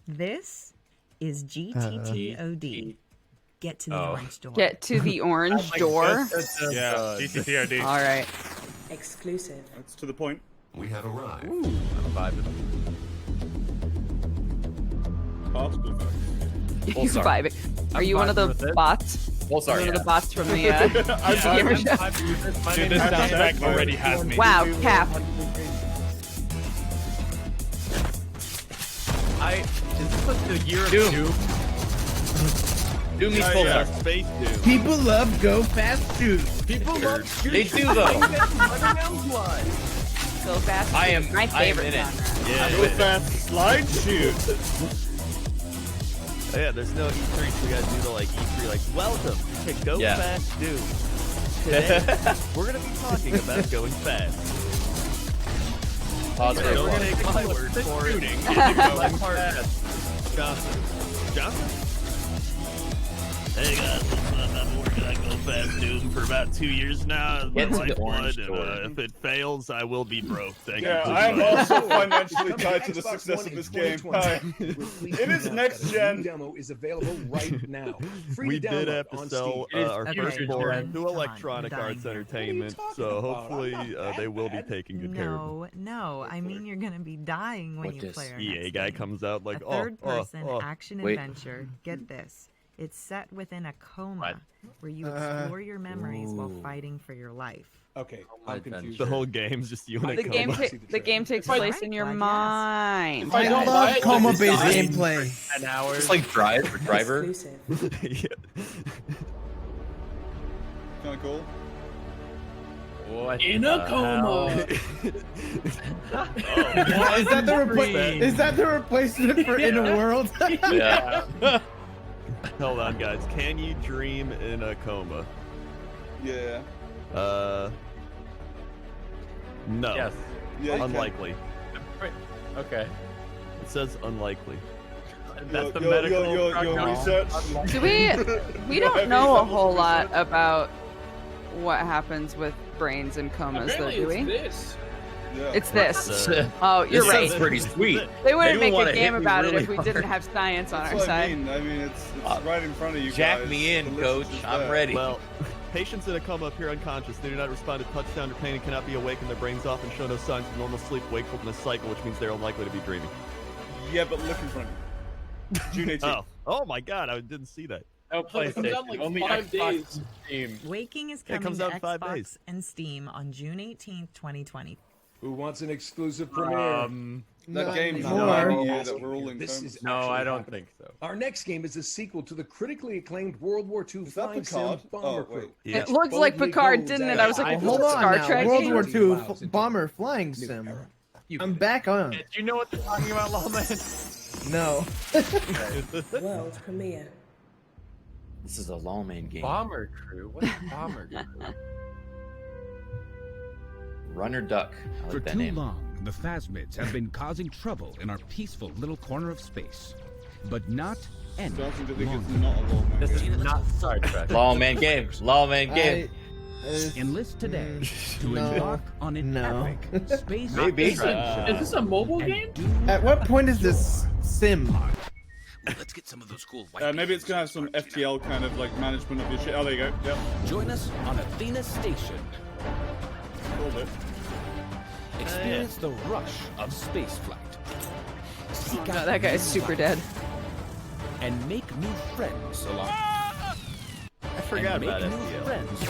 This is GTTOD. Get to the orange door. Get to the orange door. Yeah, GTTOD. All right. Exclusive. That's to the point. We have arrived. I'm vibing. Particle effect. You're vibing. Are you one of the bots? Well, sorry. One of the bots from the I'm gamer show? Dude, this soundtrack already has me. Wow, Cap. Is this like the year of Doom. Doom? Do me full Yeah, circle. space dude. People love go fast shoes. People love shooting. They do though. So fast. I am. My I am favorite in it. genre. Yeah, Go fast slide shoot. Oh, yeah, there's no E3, so we gotta do the like E3, like, welcome to Go Yeah. Fast Doom. Today, we're gonna be talking about going fast. Pause for a Don't while. take my word for it. Shooting. Going Johnson. Johnson? Hey guys, I've been working on Go Fast Doom for about 2 years now. Get to the Lifeblood, orange and door. if it fails, I will be broke. Thank Yeah, you. I'm also financially Coming tied to the Xbox success One of in this game. 2020. We're pleased It to is announce next that a gen. new demo is available right now. Free We to did download have to on sell Steam. our Okay, first board one to time, Electronic I'm Arts dying. Entertainment, What are you so talking about? hopefully I'm not they will be bad. taking good care of them. No. I mean, you're gonna be dying when What you this play our EA next guy game. comes out like, A oh, third-person action Wait. adventure. Get this. It's set within a coma where you explore your memories while fighting for your life. Okay, I'm Adventure. confused. the whole game's just you in a The game, coma. the game takes Right, place in your I guess. mind. I don't love like coma-based this. gameplay. 10 hours. Just like Driver. Exclusive. Yeah. Kind of cool. What In a coma. Is that the replacement for In a World? Yeah. Hold on, guys. Can you dream in a coma? Yeah. No. Yes. Yeah, you unlikely. Okay. It says unlikely. That's the medical your research. Do we don't know a whole lot about what happens with brains in comas, though, do we? It's this. Oh, you're This right. sounds pretty sweet. They wouldn't Anyone make wanna a hit game me about it really if we hard? didn't have science on That's our what side. I mean, it's right in front of you Jack guys. me in, The coach. list is I'm there. ready. Well, patients in a coma appear unconscious. They do not respond to touchdown or pain and cannot be awakened. Their brains often show no signs of normal sleep-wakefulness cycle, which means they're unlikely to be dreaming. Yeah, but look in front of you. June 18th. Oh my God! I didn't see that. No It comes PlayStation. out like Only 5 Xbox days. and Steam. Waking is It coming comes to out in 5 Xbox days. and Steam on June 18th, 2020. Who wants an exclusive premiere? That game is anymore. reminding you that we're all in This comas. is No, actually I don't happening. think so. Our next game is a sequel to the critically acclaimed World War II Is that flying sim Picard? Bomber Oh, Crew. wait. Yeah. It looked like Boldly Picard, goes didn't at it? I was like, high is Hold this a on Star now. Trek World game? War II Miles into bomber flying New sim. era. I'm back on. Do you know what they're talking about, Lawman? No. World premiere. This is a lawman game. Bomber Crew? What's Bomber Crew? Runner Duck. I For like that too name. long, the Phasmids have been causing trouble in our peaceful little corner of space. But not any Starting to think it's longer. not a lawman This is game. not Star Trek. Lawman game. Lawman game. Enlist today to No. embark on an No. epic space Maybe. adventure. Is this a mobile game? At what point is this sim? Let's get some of those cool Maybe it's gonna have some FTL kind of like management of your shit. Oh, there you go. Yep. Join us on Athena Station. Called it. Experience the rush of spaceflight. Seek No, out that guy's new super dead. and make new friends along. I forgot and about make new FTL. friends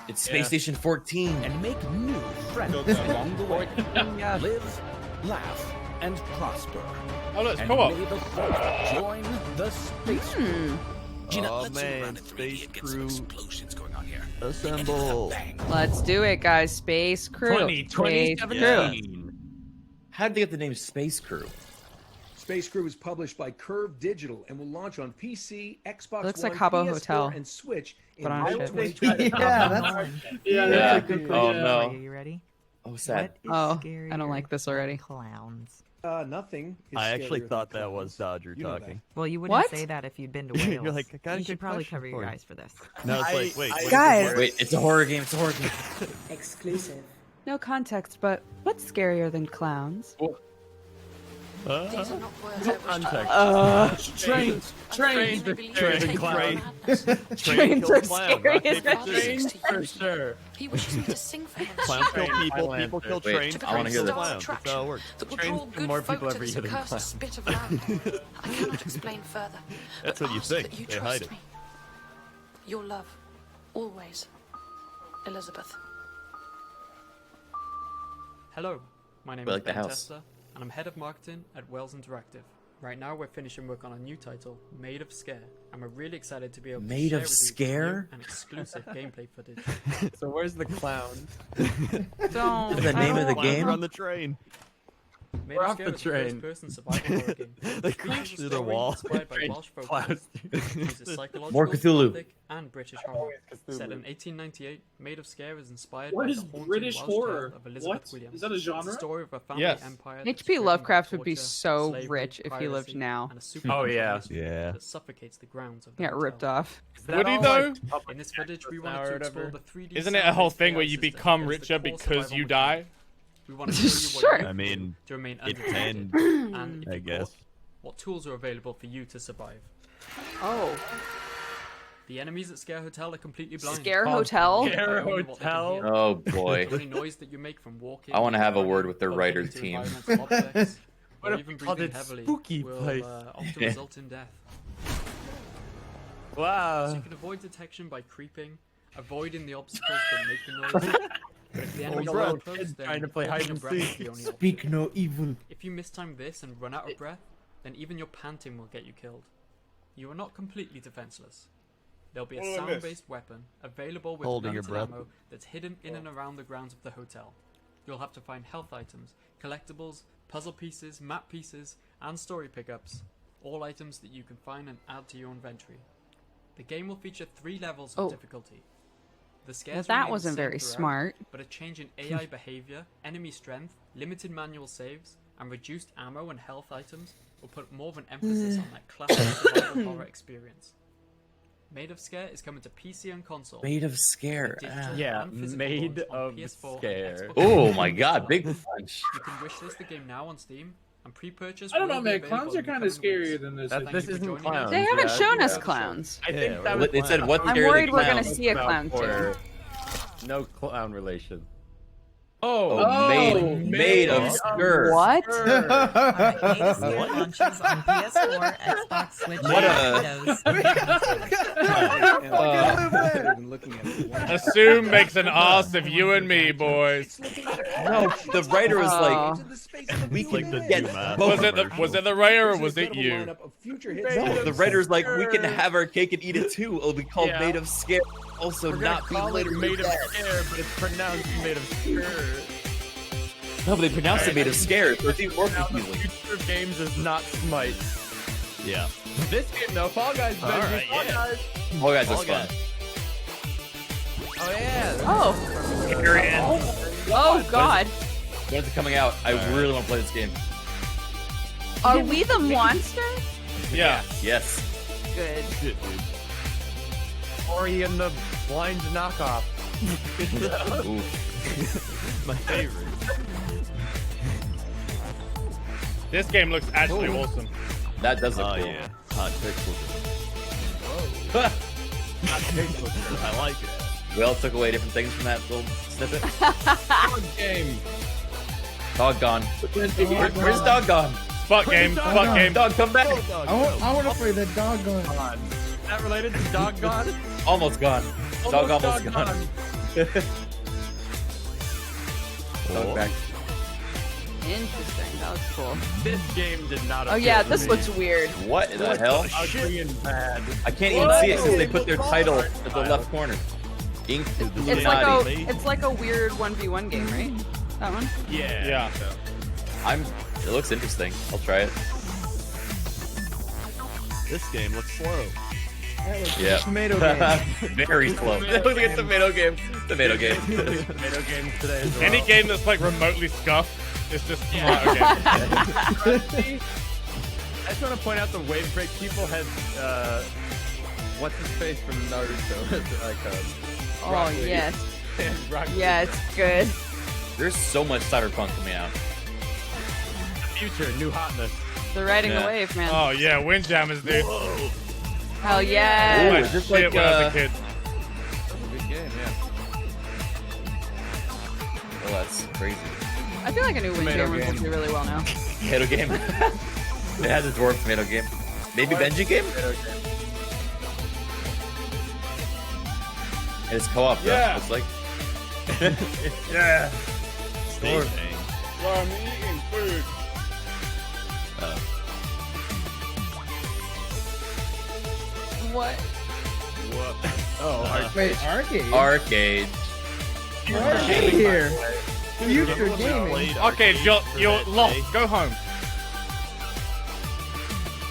It's Space Station 14. and make new friends Got that. along the way. Live, laugh, and prosper. Oh, look, it's And co-op. may the force join the space crew. Gina, Oh let's zoom man, around in 3D space and get some crew explosions going on here. assemble. Let's do it, guys. Space Crew. Space Crew. 2017. How did they get the name Space Crew? Space Crew is published by Curve Digital and will launch on PC, Xbox Looks One, like Habbo PS4, Hotel. and Switch in But on May shit. 2020. Yeah, that's Yeah, Yeah. that's a good Oh, question. no. Are you ready? Oh, sad. What is Oh, scarier I don't like this already. than Clowns. Nothing. Is I actually scarier thought than that was clowns. Dodger You know talking. Well, you wouldn't What? say that if you'd been to Wales. You're like, I got a you should good probably question cover your for you. eyes for this. No, it's like, wait, what is Guys. the word? Wait, it's a horror game. It's a horror game. Exclusive. No context, but what's scarier than clowns? Context. Trains. Trains and clown. Trains are scary, Trains for sure. He wishes me to sing for him. Clowns kill people, Final people kill answer. Wait, trains, I wanna trains hear kill this. clowns. That's how it works. That will Trains draw kill good more folk people to every this year than accursed clowns. spit of land. I cannot explain further. That's but what you ask think. that you They hide trust it. me. Your love, always, Elizabeth. Hello, my name We is like the Ben house. Tester, and I'm head of marketing at Wells Interactive. Right now, we're finishing work on a new title, Made of Scare, and we're really excited to be able Made to of share with you Scare? new and exclusive gameplay footage. So where's the clown? Don't. The name of the Clowns game? are on the train. Made We're of off Scare the is a train. first-person survival horror game. They It features crash a through the story wall. inspired by Train Welsh folk plows uses psychological, More Cthulhu. gothic, and British horror. Cthulhu. Set in 1898, Made of Scare is inspired What by is the haunting British Welsh horror? tale of Elizabeth What? Williams. Is that a It's genre? the story of a family Yes. empire that's H.P. driven by Lovecraft would be torture, so slavery, rich if he lived piracy, now. and a supernatural Oh, yeah. monster Yeah. that suffocates the grounds of the He got hotel. ripped off. Is that Would he all, though? like, public In this footage, we access wanted now to or explore whatever? the 3D Isn't it a whole sound-based thing where AI you system become that is the richer core because survival you mechanic. die? We want to show you what Sure. you I can mean, do to remain it undetected, can, and if I you're guess. caught, what tools are available for you to survive. Oh. The enemies at Scare Hotel are completely blind. Scare Hotel? Scare Only what they can Hotel? hear. Oh boy. The only noise that you make from walking, I wanna have a running, word with the bumping writer into team. environmental objects, What or if even we called breathing it heavily Spooky will Place? often Yeah. result in death. So Wow. you can avoid detection by creeping, avoiding the obstacles that make the noise. But if the enemies Old are bro, close, kid then trying to play holding hide and your breath is seek. the only option. Speak no evil. If you mistime this and run out of breath, then even your panting will get you killed. You are not completely defenseless. There'll be a What did I miss? sound-based weapon available with Holding your limited breath. ammo that's hidden in and around the grounds of the hotel. You'll have to find health items, collectibles, puzzle pieces, map pieces, and story pickups, all items that you can find and add to your inventory. The game will feature 3 levels of difficulty. The scares Well, that remain the wasn't same very throughout, smart. but a change in AI behavior, enemy strength, limited manual saves, and reduced ammo and health items will put more of an emphasis on that classic survival horror experience. Made of Scare is coming to PC and console. Made of Scare. Yeah, Made of Scare. Oh my god, big punch. You can wishlist the game now on Steam, and pre-purchase. I don't know, will be man. available Clowns are in the kind of coming scarier weeks. than this. Thank This you for isn't joining clowns. us. They haven't Yeah, shown I us think clowns. I think Yeah, that was it said, "What's I'm scarier worried than we're gonna clowns?" see a clown too. Or no clown relation. Oh, made of Scare. What? Made of Scare launches on PS4, Xbox, Switch, What and a- Assume makes an ass of you and me, boys. No, the writer was like, we can get both of them. Was it the writer or was it you? No, the writer's like, we can have our cake and eat it too. It'll be called Made of Scare. Also, We're not be gonna call it literally Made of dead. Scare, but it's pronounced Made of Scare. No, but they pronounced it Made of Scare, so it's even more Now the confusing. future of games is not Smite. Yeah. This game though, Fall Guys, baby. Alright, Fall yeah. Guys. Fall Guys is Fall fun. Guys. Oh yeah. Oh God. When's it coming out? I really want to play this game. Are we the monster? Yeah. Yes. Good. Shit, dude. Ori and the Blind knockoff. Ooh. My favorite. This game looks actually awesome. That does look Oh cool. yeah. Hot pixel. I like it. We all took away different things from that little snippet. Game. Dog gone. Where's Dog gone? Fuck game. Fuck game. Dog, come back. I want to play the dog going. Is that related to Dog Gone? Almost gone. Dog almost Dog gone. Dog back. Interesting. That was cool. This game did not. Oh appeal yeah, to this me. looks weird. What in the hell? Ugly and bad. I can't even see it since they put their title at the left corner. Ink Illuminati. It's like a weird 1v1 game, right? That one? Yeah. Yeah. It looks interesting. I'll try it. This game looks slow. Yeah. Tomato game. Very slow. It looks like a tomato game. Tomato game. Tomato games today as well. Any game that's like remotely scuffed is just tomato game. I just want to point out the wave break people had what's his face from Naruto as like Oh Rock Lee. yes. Rock Lee. Yeah, it's good. There's so much cyberpunk coming out. Future, new hotness. They're riding Yeah. the wave, man. Oh yeah, Windjammers, dude. Whoa. Hell yeah. Ooh, Like is this shit like, when I was a kid. That's a good game, yeah. Oh, that's crazy. I feel like a new Tomato Windjammer game. would do really well now. Tomato game. It has a dwarf tomato game. Maybe Benji game? And it's co-op, Yeah. It's like. Yeah. Dang. Well, I'm eating food. What? What? Oh, Wait, arcade? Arcade. Arcade here. Future gaming. Okay, you're lost. Go home.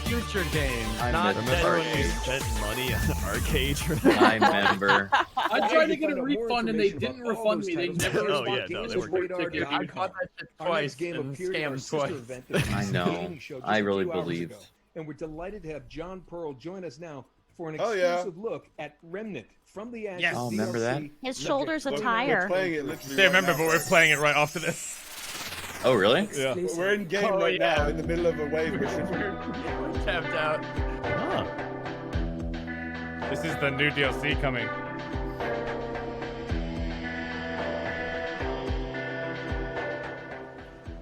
future game, I not remember dead Sorry, you release. spent money on arcade. I remember. I tried to get a refund and they didn't refund me. They never Oh, yeah, responded. no, they It was were a ticket. I caught that shit twice and scammed twice. I know. I really believed. And we're delighted to have John Pearl join us now for an Oh, yeah. exclusive look at Remnant from the Ashes. Yes. Oh, remember that? DLC. His Look shoulder's at- a tire. Playing it literally They right remember, now. but we're playing it right after this. Oh, really? Yeah. We're in game right now, in the middle of a wave mission. Tapped out. Ah. This is the new DLC coming.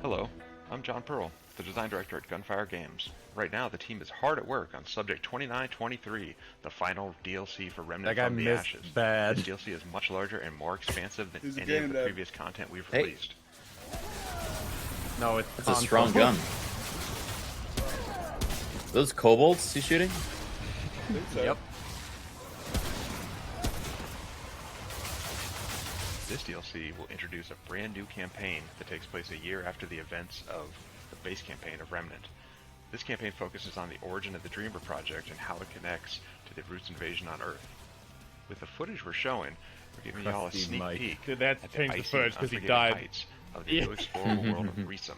Hello, I'm John Pearl, the design director at Gunfire Games. Right now, the team is hard at work on Subject 2923, the final DLC for Remnant That guy from the missed Ashes. bad. This DLC is much larger and more expansive than He's a any of game the dev. previous content we've Hey. released. No, it's That's a strong gun. Those kobolds he's shooting? I think so. Yep. This DLC will introduce a brand new campaign that takes place a year after the events of the base campaign of Remnant. This campaign focuses on the origin of the Dreamer Project and how it connects to the Roots invasion on Earth. With the footage we're showing, we're giving y'all a sneak peek Dude, that's at the changed the icy footage and 'cause he unforgiving died. heights of the new explorable world of Risum.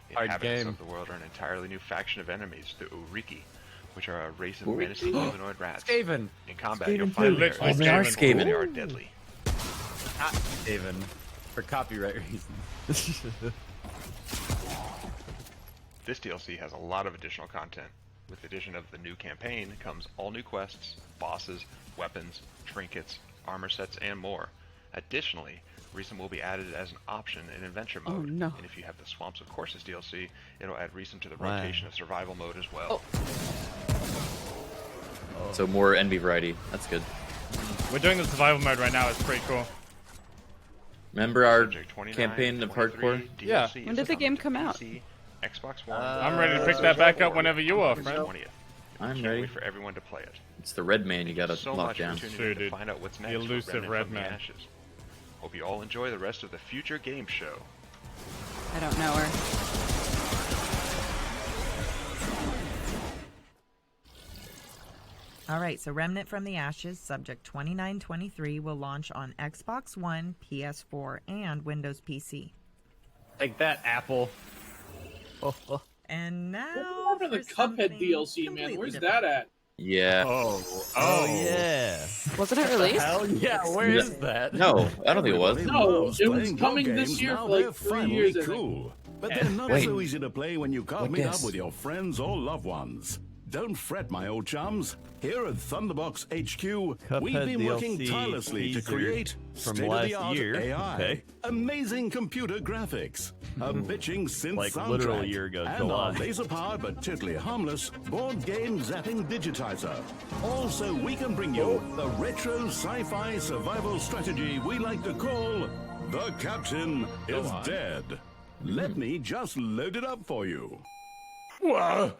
The Hard inhabitants game. of the world are an entirely new faction of enemies, the Uriki, which are a race of menacing humanoid rats. Skaven. In combat, Skaven you'll too. find They are Skaven. They are deadly. Not Skaven. For copyright reasons. This DLC has a lot of additional content. With the addition of the new campaign comes all new quests, bosses, weapons, trinkets, armor sets, and more. Additionally, Risum will be added as an option in adventure mode. Oh, no. And if you have the Swamps of Courses DLC, it'll add Risum to the Wow. rotation of survival mode as well. So more NB variety. That's good. We're doing the survival mode right now. It's pretty cool. Remember our Subject 29, campaign of 23, hardcore? Yeah. DLC When did is the on game come out? PC, Xbox One. I'm ready to pick that back up whenever you are, friend. 20th. I'm Can't ready. wait for everyone to play it. It's the red man you gotta so lock much down. for tuning True, in to dude. find out what's The next for elusive Remnant red from the man. Ashes. Hope you all enjoy the rest of the future game show. I don't know her. All right, so Remnant from the Ashes, Subject 2923, will launch on Xbox One, PS4, and Windows PC. Take that, Apple. And now What happened to the for Cuphead something DLC, man? completely Where's different. that at? Yeah. Oh yeah. Wasn't it released? Hell yeah, where is that? No, I don't think it was. No, it was coming this year for like 3 years. I think. Cool. But they're not Wait. so easy to play when you can't What meet this? up with your friends or loved ones. Don't fret, my old chums. Here at Thunderbox HQ, we've Cuphead been working DLC tirelessly to teaser create from state-of-the-art last year. AI, Okay. amazing computer graphics, a bitching synth Like soundtrack, literal a year ago, and July. our laser-powered but totally harmless board game zapping digitizer. Also, we can bring you the retro sci-fi survival strategy we like to call The Captain is Dead. Let me just load it up for you. Whoa.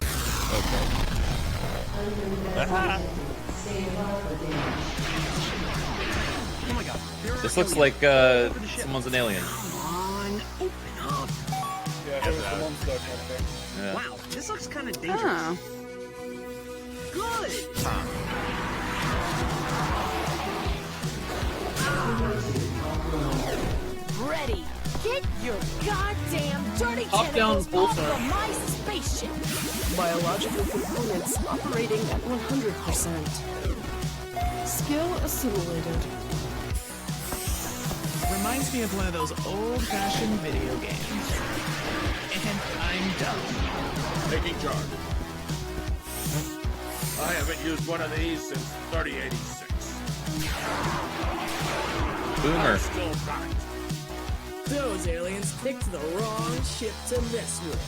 This looks like someone's an alien. Yeah, it was the monster kind of thing. Yeah. Wow, this looks kind of dangerous. Oh. Good. Ready. Get your goddamn dirty Up, down, tentacles full off circle. of my spaceship. Biological components operating at 100%. Skill assimilated. Reminds me of one of those old-fashioned video games. And I'm done. Taking charge. I haven't used one of these since 3086. Boomer. Still got it. Those aliens picked the wrong ship to mess with.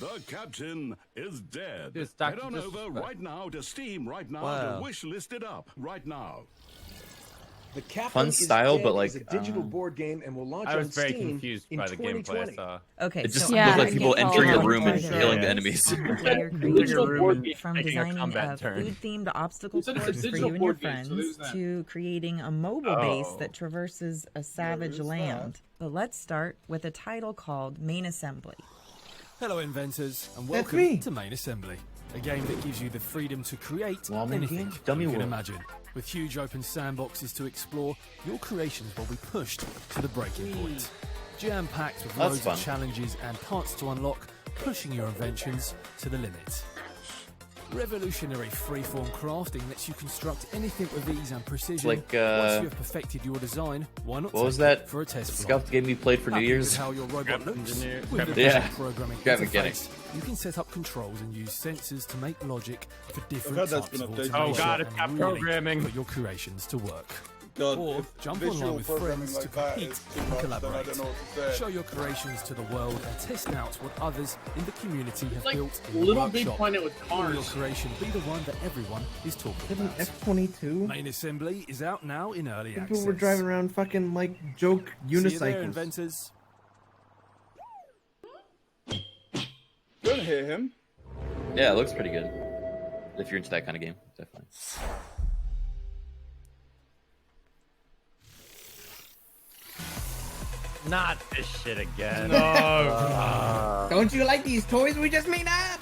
The Captain is dead. Just Head Dr. on just- over right now to Steam right now Wow. to wish list it up right now. The Captain Fun is style, Dead but, is like, a digital board game and will launch I was on very Steam confused in by the gameplay I 2020. saw. Okay, It just so Yeah, looked I like people can entering a follow room and that. killing Yeah. enemies. player Digital created board game. from Taking a designing combat a turn. food-themed obstacle It's a course for digital you and your board game, so friends there's that. to creating a mobile base Oh. that traverses a savage there's land. But let's start with a title called Main Assembly. Hello, inventors, and That's welcome me. to Main Assembly, a game that gives you the freedom to create Woman anything game? Dummy you can world. imagine. With huge open sandboxes to explore, your creations will be pushed to the breaking point. Jam-packed with That's loads fun. of challenges and parts to unlock, pushing your inventions to the limit. Revolutionary freeform crafting lets you construct anything with ease and precision. like, Once you have perfected your design, why not What was take it that for a test flight? scuffed game we played for New Happy Year's? with how your robot looks? Engineer- With the Yeah. visual programming Graphic interface, you can set up controls and use sensors to make logic for different heard that's types been of updated. automation Oh god, it's and got really programming. put your creations to work. God, Or if jump visual online with programming friends like to that compete is too and much, then I collaborate. don't know what to say. Show your creations to the world and test out what others in the community have It's like built in Little the Big workshop. Planet with Will your cars. creation be the one that everyone is talking Did an about? F-22? Main Assembly is out now in early People access. were driving around fucking like joke See you there, unicycles. inventors. Don't hear him. Yeah, it looks pretty good. If you're into that kind of game, definitely. Not this shit again. No. Don't you like these toys we just made up?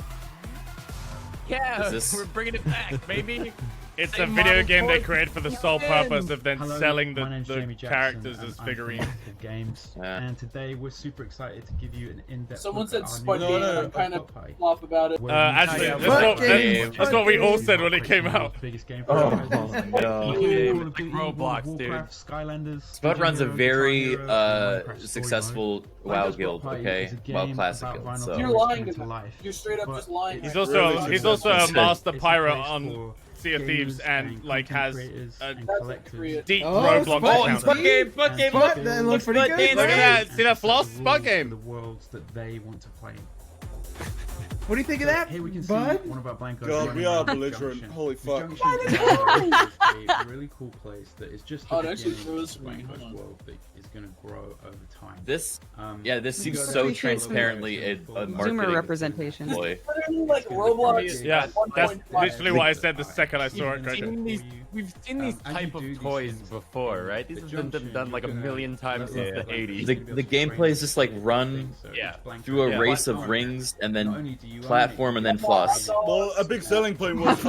Yeah, this- we're bringing it back, baby. It's Same a video model game they toys created for the again. sole purpose of then Hello, selling my name's the Jamie Jackson, characters and as I'm figurines. from Active Games, and today we're super excited to give you an in-depth. Someone look said at our Spud new Game, game, and I'm kind of Spotify. off about it. Actually, that's what we all said when it came out. Biggest game Oh, franchises, no. including Call of Duty, Roblox, World of dude. Warcraft, Skylanders. Spud runs a Hero, very Guitar Hero, and Minecraft story successful mode. WoW Blanco's guild, Block Party okay? is a WoW game Classic about guild. vinyl So. You're lying. You're straight up just lying. He's right also now. he's also a master It's a pirate place on for Sea of Thieves and like has a deep Oh, Roblox Spud- account. Spud Game, Spud Game, look, that looks pretty good. Look at that! See that floss? Spud Game. The worlds that they want to play. What do you think of that, Here we can Bud? see one of our Blancos. God, we running are around belligerent. Junction. Holy The fuck. Junction is a really cool place that is just the Oh, that actually beginning throws of me. Blancos Hold on. world that is going to grow over time. This, yeah, this we seems go so to- transparently a marketing Zoomer representation. ploy. Literally like Roblox. Yeah, that's 1.5. literally what I said the second I saw it. We've seen these type of toys before, right? These have been done like a million times since the 80s. The gameplay is just like run through a race of rings and then platform and then floss. Well, a big selling point was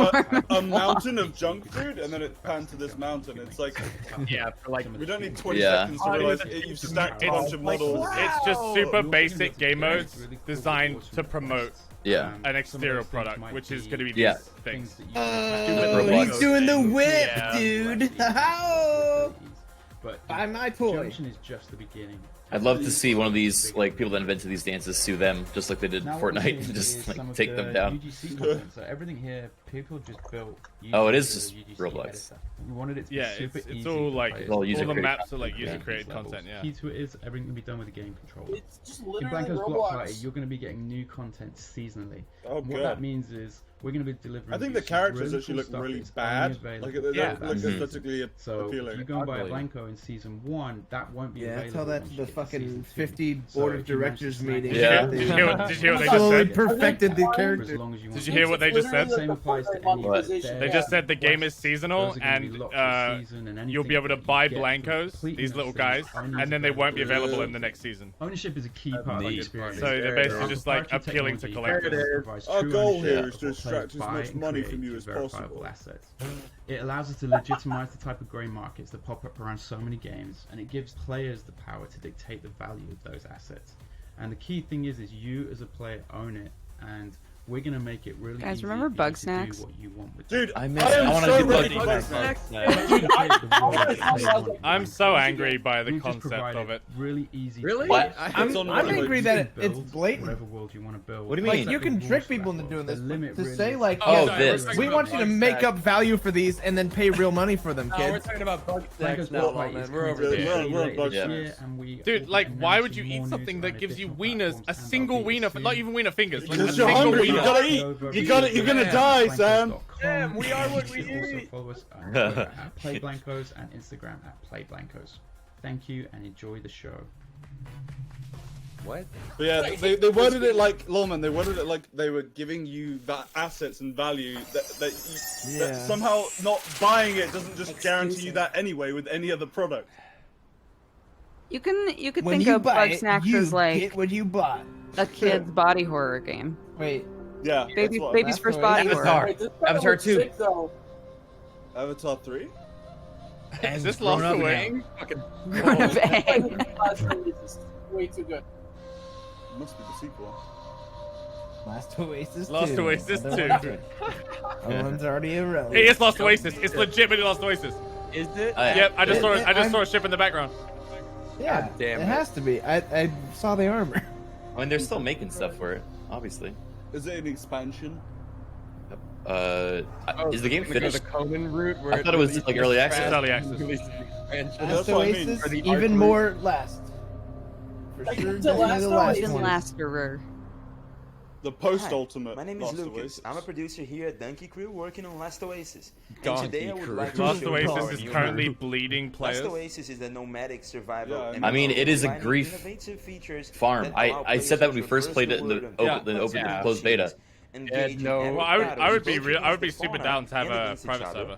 a mountain of junk food, and then it panned to this mountain. It's like, yeah, for like we don't need 20 Yeah. seconds to realize you've stacked a bunch of models. It's just super basic game modes designed to promote an exterior product, which is going to be these things. He's doing the whip, dude. But buy my toy. Junction is just the beginning. I'd love to see one of these like people that invented these dances sue them, just like they did in Now what we're Fortnite, doing and just is like some of take the them down. UGC content. So everything here, people just built. Oh, it using is the just UGC Roblox. editor. We wanted it to be Yeah, super it's easy all for like players. all all the user-created maps are like content. user-created content. Yeah. Key to it is everything can be done with the game controller. It's just In literally Blanco's Block Roblox. Party, you're going to be getting new content seasonally. Oh, And what God. that means is we're going to be delivering. I think you the some characters really actually cool look stuff really that's bad. only available Like, they for don't look that aesthetically season. So appealing. if you go and buy a Ugly. Blanco in season 1, that won't be Yeah, available. tell that once to you the get to fucking season 50 2. board So of if you manage directors to snag meeting. it, Yeah. Did you hear what they just Slowly said? perfected the for character. as long as you Did want you to. hear what they just said? Same applies to any What? of the They just said the game is seasonal, Those are gonna be and locked for the season, and you'll be able to anything buy that you get Blancos, completely these little no guys, fees, only and then they won't be available. available in the next season. Ownership is a key part of the experience. So they're basically just like appealing to collectors. Our goal here is to extract as much money from you as possible. Assets. It allows us to legitimize the type of grey markets that pop up around so many games, and it gives players the power to dictate the value of those assets. And the key thing is you as a player own it, and we're gonna make it really Guys, easy remember for you Bug to Snacks? do what you want with Dude, it. I so want to do ready Bug for Snacks. I'm so angry by the We've just concept of provided it. really easy. Really? What? I'm angry that it's blatant. Whatever world you want to build. What do you Like mean? you can trick people into doing this. limit To really say is- like, Oh, yeah, this. we want you to make up value for these and then pay real money for them, Oh, we're kids. talking about bug Blanco's snacks now, Block Party man. is We're over coming there. to We're on this bug year, snacks. and we Dude, will like, be why would you announcing eat more something news that around gives you additional wieners, a platforms and single updates wiener, soon. not even wiener fingers, like a Because you're single hungry, you wiener? gotta eat. You're gonna die, Sam. Sam, we are what we You should also eat. follow us on Twitter at Play Blancos and Instagram at Play Blancos. Thank you and enjoy the show. What? But yeah, they worded it like Lawman. They worded it like they were giving you that assets and value that somehow not buying it doesn't just guarantee you that anyway with any other product. You could When think you of buy Bug it, Snacks you as like get what you bought. a kid's body horror game. Wait, Yeah, Baby, that's what- baby's first Avatar. body horror. Avatar. Wait, this Avatar looks 2. sick, though. Avatar 3. Is this Lost Away? Bang. It's way too good. Must be the sequel. Lost Oasis 2. Lost Oasis 2. Other one's already irrelevant. Hey, it's Lost Oasis. It's legitimately Lost Oasis. Is it? Yep, I just saw it- I just I'm- saw a ship in the background. Yeah, God damn it it. has to be. I saw the armor. I mean, they're still making stuff for it, obviously. Is it an expansion? Is the game We're gonna go finished? the Conan route where I thought it was like early access. It's early access. That's Lost what I mean. Oasis, For the even art more last. For Like, sure, the definitely last the one last is Even one. Lasterer. The post-ultimate. My name is Lost Lucas. Oasis. I'm a producer here at Donkey Crew working on Last Oasis. And Donkey today I would Crew. like to Lost show you Oasis our is new currently map. bleeding players. Last Oasis is a nomadic survival. Yeah, MMO I mean, it is a combining grief innovative features farm. that I allow said that when we players first to played it in the traverse the world open, and open build closed beta. engage in no. epic Well, I would battles be both real. I would be against the super fauna down to have and a against each private other. server.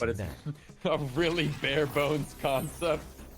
but it's a really bare bones concept.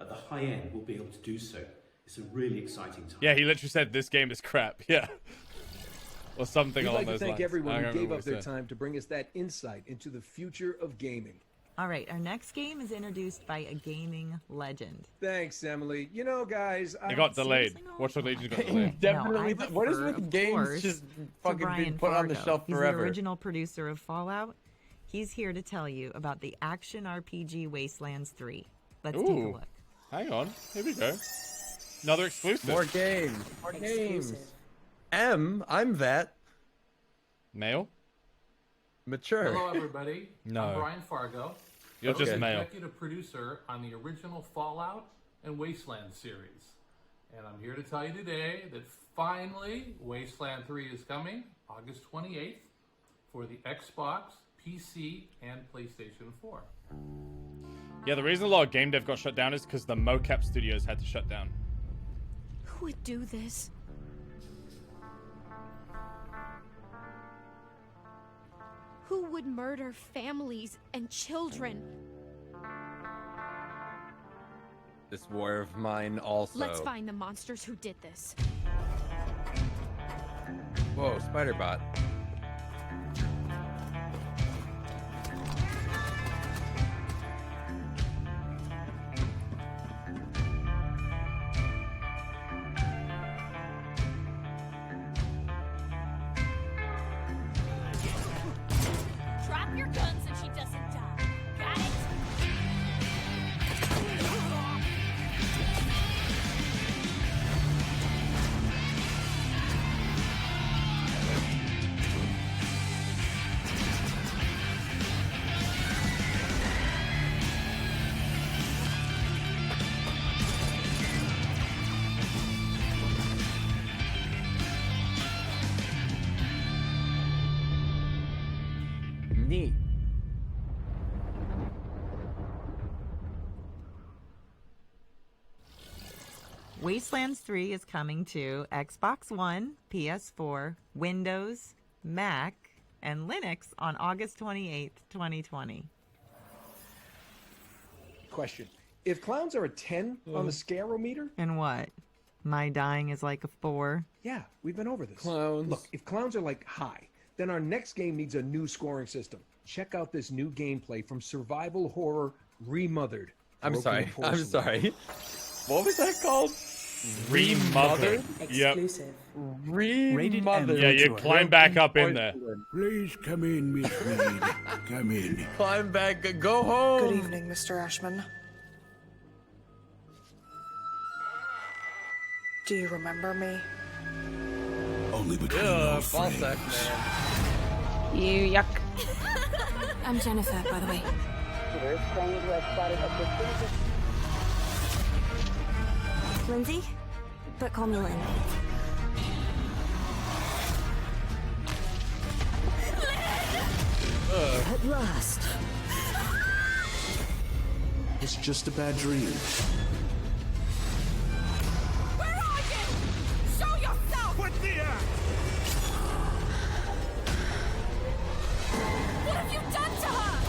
at the high end will be able to do so. It's a really exciting time. Yeah, he literally said this game is crap. Yeah. Or something We'd along like to those thank lines. everyone I who don't gave remember up their what he said. time to bring us that insight into the future of gaming. All right, our next game is introduced by a gaming legend. Thanks, Emily. You know, guys, It got delayed. Watch Dogs Legion got delayed. Definitely. No, I what is refer, with of games course, just to fucking Brian being put on the Fargo. shelf He's forever? the original producer of Fallout. He's here to tell you about the action RPG Wastelands 3. Let's take a Ooh. look. Hang on. Here we go. Another exclusive. More games. More games. I'm that. Male? Mature. Hello, everybody. No. I'm Brian Fargo. You're just I'm male. executive producer on the original Fallout and Wasteland series. And I'm here to tell you today that finally Wasteland 3 is coming August 28th for the Xbox, PC, and PlayStation 4. Yeah, the reason a lot of game dev got shut down is because the mocap studios had to shut down. Who would do this? Who would murder families and children? This war of mine also. Let's find the monsters who did this. Whoa, Spider-Bot. Drop your guns and she doesn't die. Got it? Neat. Wastelands 3 is coming to Xbox One, PS4, Windows, Mac, and Linux on August 28th, 2020. Question. If clowns are a 10 on the scarometer, And what? My dying is like a 4? yeah, we've been over this. Clowns. Look, if clowns are like high, then our next game needs a new scoring system. Check out this new gameplay from survival horror Remothered. I'm Broken sorry. I'm Porcelain. sorry. What was that called? Remothered. Yep. Remothered. Yeah, you climb back up in there. Please come in, Miss Reed. Come in. Climb back. Go home. Good evening, Mr. Ashman. Do you remember me? Only between Ugh, old ball friends. sack, man. You yuck. I'm Jennifer, by the way. Lindsay? But call me Lynn. At last. It's just a bad dream. Where are you? Show yourself! What the What have you done to her?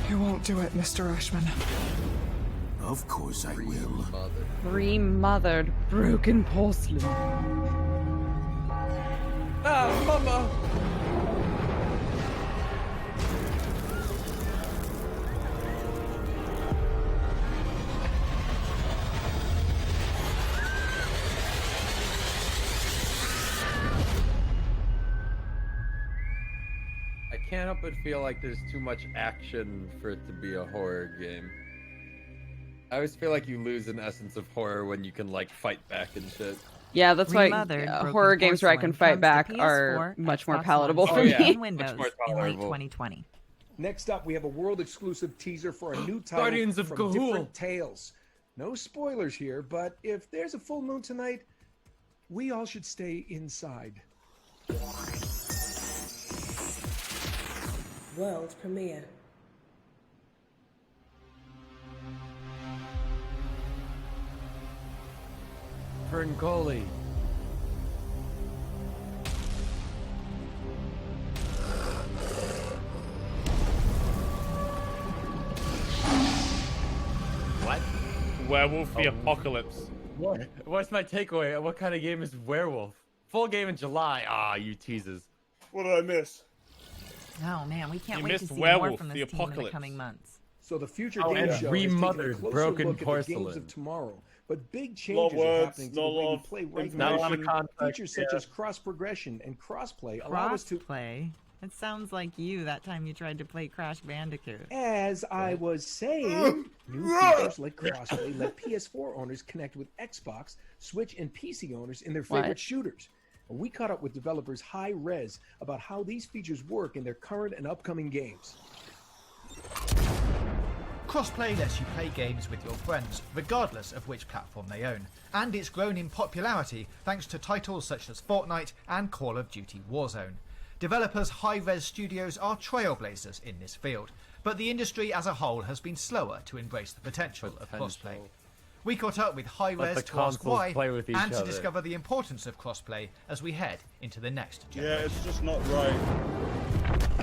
You won't do it, Mr. Ashman. Of course I will. Remothered broken porcelain. Ah, mama. I can't help but feel like there's too much action for it to be a horror game. I always feel like you lose an essence of horror when you can like fight back and shit. Yeah, that's why Remothered Broken horror games where I can Porcelain fight back comes to are PS4, much more Xbox palatable One, for and me. Windows Much more in late tolerable. 2020. Next up, we have a world-exclusive teaser for a new title Guardians of from Ga'Hoole. Different Tales. No spoilers here, but if there's a full moon tonight, we all should stay inside. world premiere. Ferngully. What? Werewolf the Apocalypse. What? What's my takeaway? What kind of game is Werewolf? Full game in July. Ah, you teases. What did I miss? Oh man, we can't You wait to missed see Werewolf, more from the this team in the Apocalypse. coming months. So the future Oh, game and show is taking a remothered closer Broken look at the games Porcelain. of tomorrow. But big Lot changes of are words, happening to the not a way lot we of play right information. now. Not a lot of context, Features such yeah. as cross progression and crossplay allow us to. Crossplay. It sounds like you that time you tried to play Crash Bandicoot. As I was saying, new features like crossplay let PS4 owners connect with Xbox, Switch, and PC owners in their favorite What? shooters. And we caught up with developers High Res about how these features work in their current and upcoming games. Crossplay lets you play games with your friends, regardless of which platform they own, and it's grown in popularity thanks to titles such as Fortnite and Call of Duty Warzone. Developers High-Res Studios are trailblazers in this field, but the industry as a whole has been slower to embrace the potential of crossplay. We caught up with High-Res the to ask consoles why play with each and to other. discover the importance of crossplay as we head into the next generation. Yeah, it's just not right.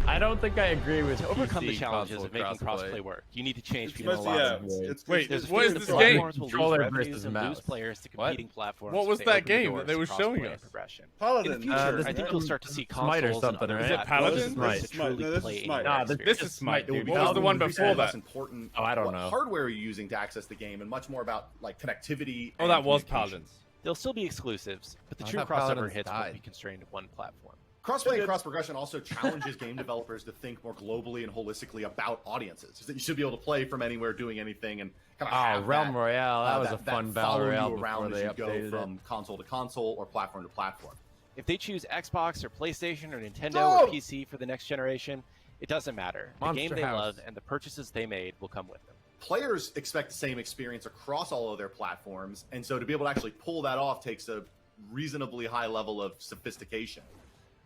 I don't think I agree with To overcome the PC challenges console of making crossplay work, you need to change It's people's mostly, yeah, lives. it's Wait, There's a what fear is that this the game? platforms will lose Controller revenues versus and mouse. lose players to What? competing platforms. What was if they that open the game doors that they to were showing crossplay and us? progression. Paladin. In the future, this I think is you'll start to see Smite or consoles something, and right? other Is it Paladin? platforms Smite. that truly No, this is play Smite. anywhere Nah, this experience. This is Smite, It would dude. be What was the one Paladin before less that? important Oh, I don't what know. hardware you're using to access the game and much more about like connectivity. Oh, and that was communication. Paladins. They'll still be exclusives, but the I true thought crossover Paladins hits died. won't be constrained to one platform. Crossplay and cross progression also challenges game developers to think more globally and holistically about audiences. That you should be able to play from anywhere, doing anything, and kind of have Realm that, Royale, that was a fun battle follow royale you before around they as you go updated from console to console or platform to platform. If they choose Xbox or PlayStation or Nintendo No! or PC for the next generation, it doesn't matter. The Monster game they House. love and the purchases they made will come with them. Players expect the same experience across all of their platforms, and so to be able to actually pull that off takes a reasonably high level of sophistication.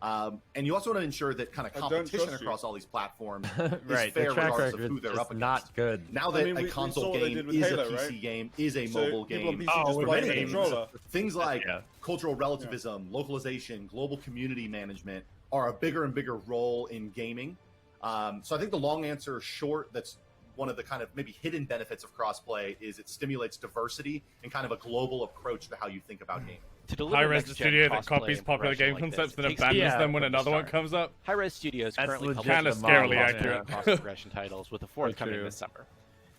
And you also want to ensure that kind of I don't competition trust you. across all these platforms Right, is fair the track regardless of record who they're is up against. not good. Now that I mean, a we saw console what they game did with is Halo, a PC right? game, is a So mobile people on game, PC just for play many the games, controller. things like Yeah. cultural relativism, localization, global community management are a bigger and bigger role in gaming. So I think the long answer short, that's one of the kind of maybe hidden benefits of crossplay, is it stimulates diversity and kind of a global approach to how you think about gaming. To deliver High-res next-gen studio that crossplay copies and popular progression game like concepts this, and it takes abandons time them when from the another one start. comes up. High-Res Studios That's currently legit publishes Kinda multiple scarily next-gen accurate. cross-progression titles, with the fourth coming true. this summer.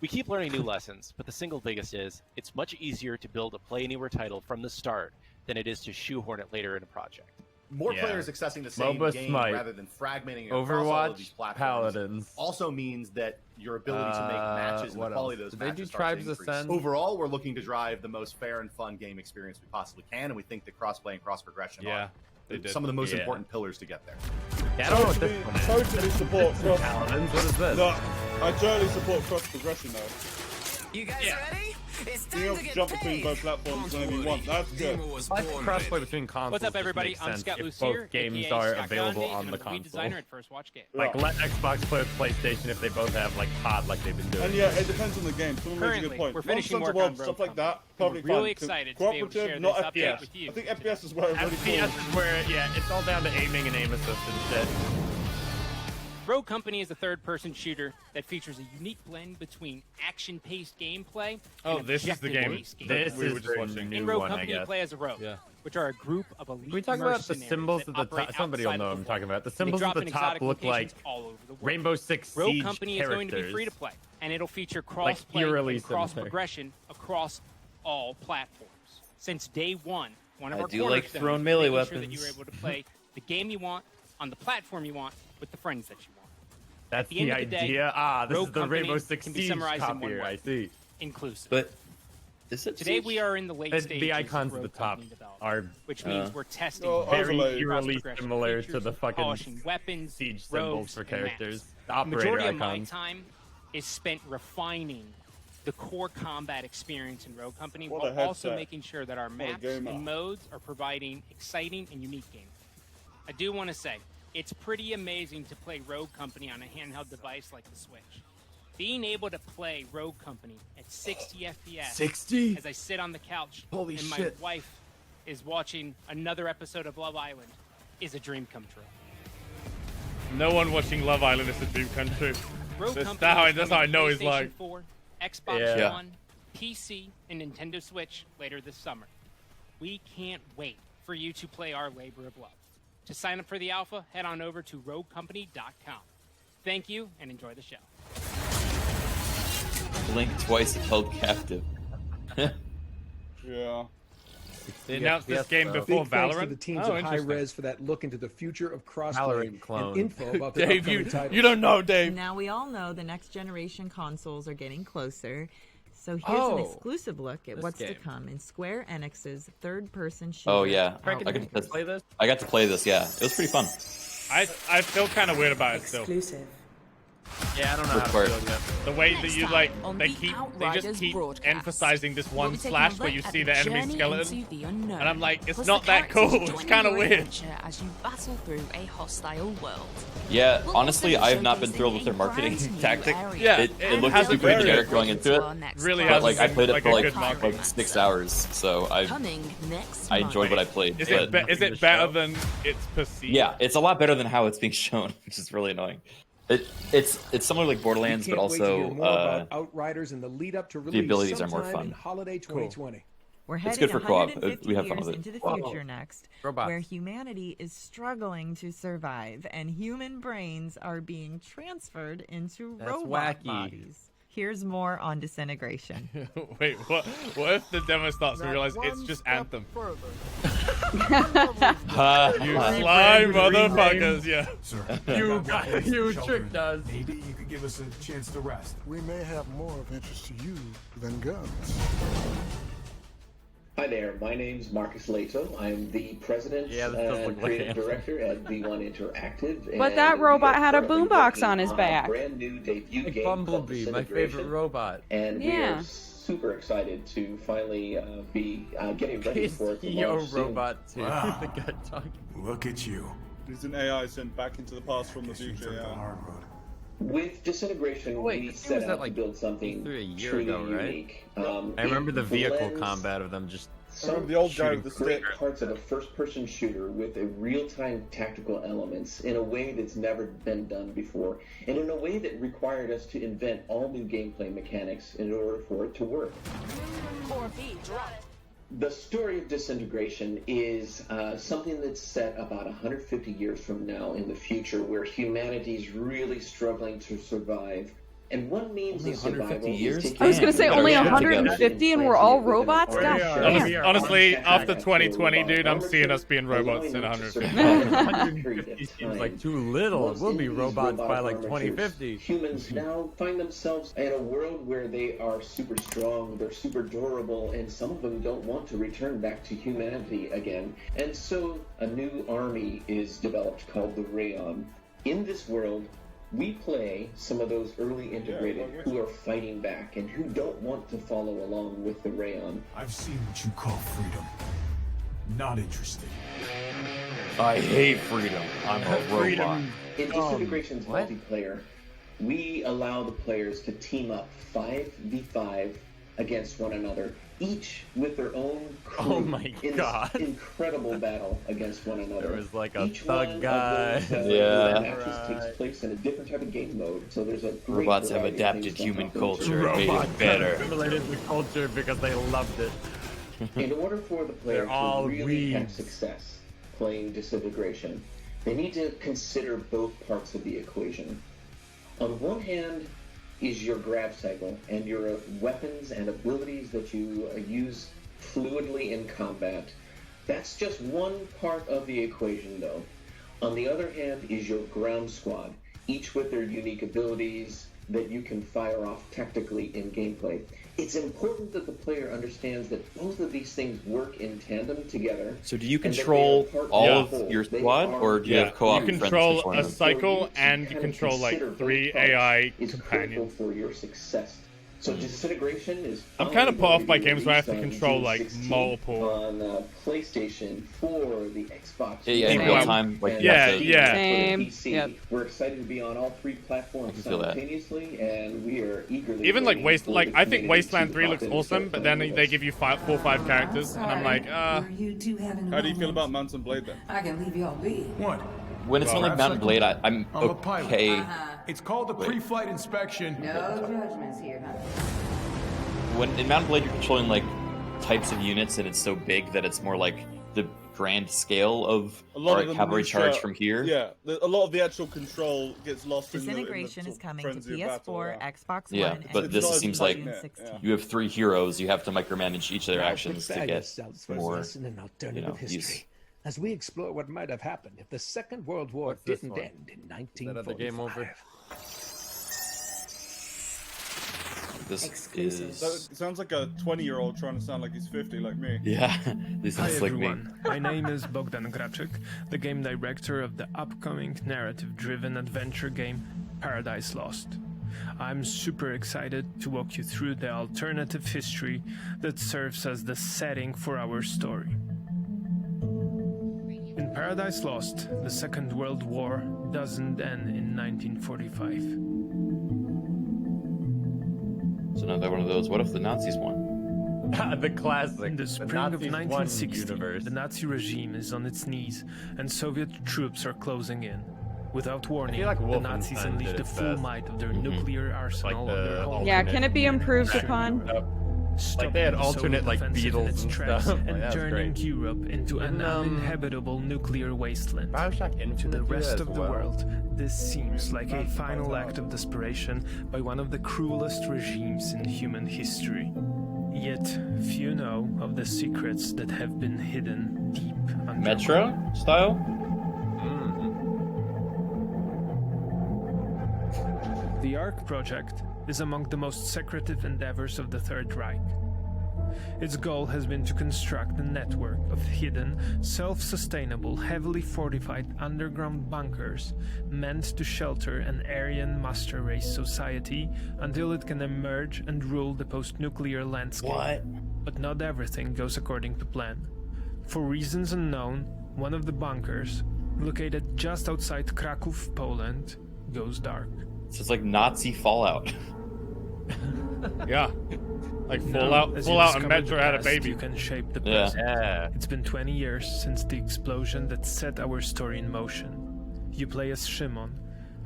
We keep learning new lessons, but the single biggest is it's much easier to build a Play Anywhere title from the start than it is to shoehorn it later in a project. More Yeah. players accessing the same MOBA game Smite, rather than fragmenting it across all of these Overwatch, platforms Paladins. also means that your ability to make matches and the what quality else? of those Did they do matches starts to Tribes increase. Ascend? Overall, we're looking to drive the most fair and fun game experience we possibly can, and we think that crossplay and cross progression Yeah, are they did. some of the most Yeah. important pillars to get there. Yeah, I don't know what this one is. Totally support cross. Paladins? What is this? No, I totally support cross progression though. You guys ready? It's Being able to jump between both platforms whenever you want, that's good. I think crossplay between consoles. What's up, just everybody? makes I'm sense Scott if Luce both here, games aka are Scott available Gandhi, on and the I'm the lead console. designer at First Watch Game. Like, let Xbox play with PlayStation if they both have like COD, like they've been doing. And yeah, it depends on the game. Someone made a Currently, good point. we're finishing Monster work World, on stuff Rogue like that. Company. Probably We're really fine. excited to be able to Cooperative, share not this update FPS. with you. I think FPS is where it's really FPS cool. is where, yeah, it's all down to aiming and aim assist and shit. Rogue Company is a third-person shooter that features a unique blend between action-paced gameplay Oh, and this is the game. objective-based This we were is just the watching. new In Rogue one, I Company, you guess. play as a rogue, Yeah. which are a group of elite Can we talk about the mercenaries symbols that at the operate top? Somebody will outside know of what I'm the talking about. The They symbols drop at in the top exotic look like locations all over the world. Rainbow Six Rogue Siege Company characters. is going to be free to play, and it'll feature Like cross-play eerily and similar. cross-progression across all platforms. Since day one, one of I our do like cornerstones throwing is melee making sure that weapons. you're able to play the game you want on the platform you want with the friends that you want. That's At the end the of the day, idea. This Rogue is the Company Rainbow Six can be Siege summarized in one copier. word. I see. Inclusive. But is it Today Siege? we are in the late stages The icons of at the Rogue top Company development, are which means we're testing very various eerily cross-progression similar to features, the fucking polishing weapons, Siege rogues, symbols for and characters. maps. The The majority operator of my icons. time is spent refining the core combat experience in Rogue Company, What while a also headset. making sure that our What a maps gamer. and modes are providing exciting and unique gameplay. I do want to say, It's pretty amazing to play Rogue Company on a handheld device like the Switch. Being able to play Rogue Company at 60 FPS 60? as I sit on the couch Holy and shit. my wife is watching another episode of Love Island is a dream come true. No one watching Love Island is a dream come true. Rogue That's Company how, is that's how I coming know to he's like. PlayStation 4, Xbox Yeah. One, PC, and Nintendo Switch later this summer. We can't wait for you to play our labor of love. To sign up for the alpha, head on over to roguecompany.com. Thank you, and enjoy the show. Blink twice held captive. Yeah. They announced this game Big before thanks to Valorant. the teams Oh, of High interesting. Res for that look into the future of crossplay Valorant clone. and info about their Dave, upcoming titles. you don't know, Dave. Now we all know the next generation consoles are getting closer. So here's an exclusive look at this what's to game. come in Square Enix's third-person shooter. Oh yeah, I got to play this. I got to play this. Yeah, it was pretty fun. I feel kind of weird about it still. Exclusive. Yeah, I don't know Which how part? to feel yet. The way that Next you time like, on they the just Outriders keep broadcast. emphasizing this We'll one be taking a slash look where you at see the enemy journey skeleton, into the unknown. and I'm like, it's Plus not the that characters cool. join It's kind of your weird. adventure as you battle through a hostile world. Yeah, We'll honestly, also be I have not been showcasing three with their a marketing brand new tactic. area. Yeah, It looked has super been generic very going into it. Really But has like I been played it like for a like good marketing. 6 hours, so Coming next I enjoyed what I played. Is but it better than it's perceived? yeah, it's a lot better than how it's being shown, which is really annoying. It's similar to like Borderlands, We but can't wait to hear also more about Outriders and the lead up to release abilities are more sometime fun. in holiday 2020. We're It's heading good for co-op. 150 We have fun years with it. into the Whoa. future next, Robots. where humanity is struggling to survive and human brains are being transferred into That's robot wacky. bodies. Here's more on Disintegration. Wait, what if the demo starts and we realize it's just Anthem? You sly motherfuckers, yeah. You tricked us. Maybe you could give us a chance to rest. We may have more of interest to you than guns. Hi there, my name's Marcus Lato. I'm the president and creative director at V1 Interactive. But that robot had a boombox on his back. Brand new debut game called Bumblebee, my favorite Disintegration. robot. And we are super excited to finally be getting ready for it to launch soon. robot too. Wow. The guy talking. Look at you. He's an AI sent back into the past from the future. Yeah. With Disintegration, Wait, we this game set was at, out like, to build something a year truly ago, right? unique. I remember it the vehicle blends combat of them just. some of the old guy shooting with the great stick. parts of a first-person shooter with a real-time tactical elements in a way that's never been done before, and in a way that required us to invent all new gameplay mechanics in order for it to work. Core B, drop. The story of Disintegration is something that's set about 150 years from now in the future, where humanity's really struggling to survive. And one means Only of survival 150 is years? taking I was gonna say advantage only of 150 and we're all robots? Gosh damn. Honestly, after 2020, dude, I'm seeing us being robots in 150. It seems like too little. We'll be robots by like 2050. Humans now find themselves in a world where they are super strong, they're super durable, and some of them don't want to return back to humanity again. And so a new army is developed called the Rayon. In this world, we play some of those early integrated who are fighting back and who don't want to follow along with the Rayon. I've seen what you call freedom. Not interested. I hate freedom. I'm a robot. In Disintegration's multiplayer, we allow the players to team up 5v5 against one another, each with their own crew in this incredible battle against one another. There was like a Each thug one of guy. those, Yeah. matches takes place in a different type of game mode, so there's a great Robots have variety of adapted things to human happen. culture and made it better. Assimilated the culture because they loved it. In order for the player They're all to really have weebs. success playing Disintegration, they need to consider both parts of the equation. On one hand is your grab cycle and your weapons and abilities that you use fluidly in combat. That's just one part of the equation, though. On the other hand is your ground squad, each with their unique abilities that you can fire off tactically in gameplay. It's important that the player understands that both of these things work in tandem together. So do you and that they control are part all the of whole. your They squad, are or do you have co-op You friends control a beforehand? cycle and you kind of control like consider both 3 parts AI is companions. critical for your success. So Disintegration is. I'm kind of put off by finally games where I have to released on control June like 16th multiple. on PlayStation for the Xbox. Yeah, in One, real time. Like, and Yeah, PC yeah. for the Same. PC. Yep. We're excited to be on all three platforms feel that. simultaneously, and we are eagerly. Even like waiting for the I think community Wasteland to 3 pop looks in and awesome, start but then playing they with give you 4 or 5 characters, and I'm like, How do you feel about Mount and Blade then? I can leave y'all be. What? when it's Well, not like Mount and Blade, I'm I'm a pilot. okay. It's called a pre-flight inspection. No judgments here, huh? When in Mount and Blade, you're controlling like types of units, and it's so big that it's more like the grand scale of A lot our of the cavalry minutia- charge from here. Yeah, a lot of the actual control gets lost in the Disintegration is sort of coming to frenzy of battle, PS4, yeah. Xbox Yeah, One, but and this not seems as like tight-knit, yeah. you have 3 heroes. You have to micromanage each of their Now actions to prepare get yourselves for a more. lesson in alternative use. history as we explore what might have happened if the Second World War What's this didn't one? end in That other game over? 1945. This So is it sounds like a 20-year-old trying to sound like he's 50, like me. yeah. This Hi is like me. everyone, my name is Bogdan Graczyk, the game director of the upcoming narrative-driven adventure game Paradise Lost. I'm super excited to walk you through the alternative history that serves as the setting for our story. In Paradise Lost, the Second World War doesn't end in 1945. So another one of those. What if the Nazis won? The classic. In the spring of Nazis won 1960, universe. the Nazi regime is on its knees, and Soviet troops are closing in. Without warning, feel like the Wolfenstein Nazis did unleash the its full best. might of their Mhm. nuclear arsenal Like on their the home. Yeah, alternate can it be improved Sure. upon? Like they had Stopping the alternate Soviet like offensive in Beatles its and tracks stuff. and Like, that was turning great. Europe into an Even, uninhabitable nuclear wasteland. Bioshock To Infinite the did rest that of as the well. world, this seems like a final act of desperation by one of the cruelest regimes in human history. Yet, few know of the secrets that have been hidden deep under. Metro style? The ARC project is among the most secretive endeavors of the Third Reich. Its goal has been to construct a network of hidden, self-sustainable, heavily fortified underground bunkers meant to shelter an Aryan master race society until it can emerge and rule the post-nuclear landscape. What? But not everything goes according to plan. For reasons unknown, one of the bunkers, located just outside Kraków, Poland, goes dark. So it's like Nazi Fallout. Yeah. Like Now, Fallout as you and discover Metro the had a past, baby. You can shape the Yeah. present. Yeah. It's been 20 years since the explosion that set our story in motion. You play as Szymon,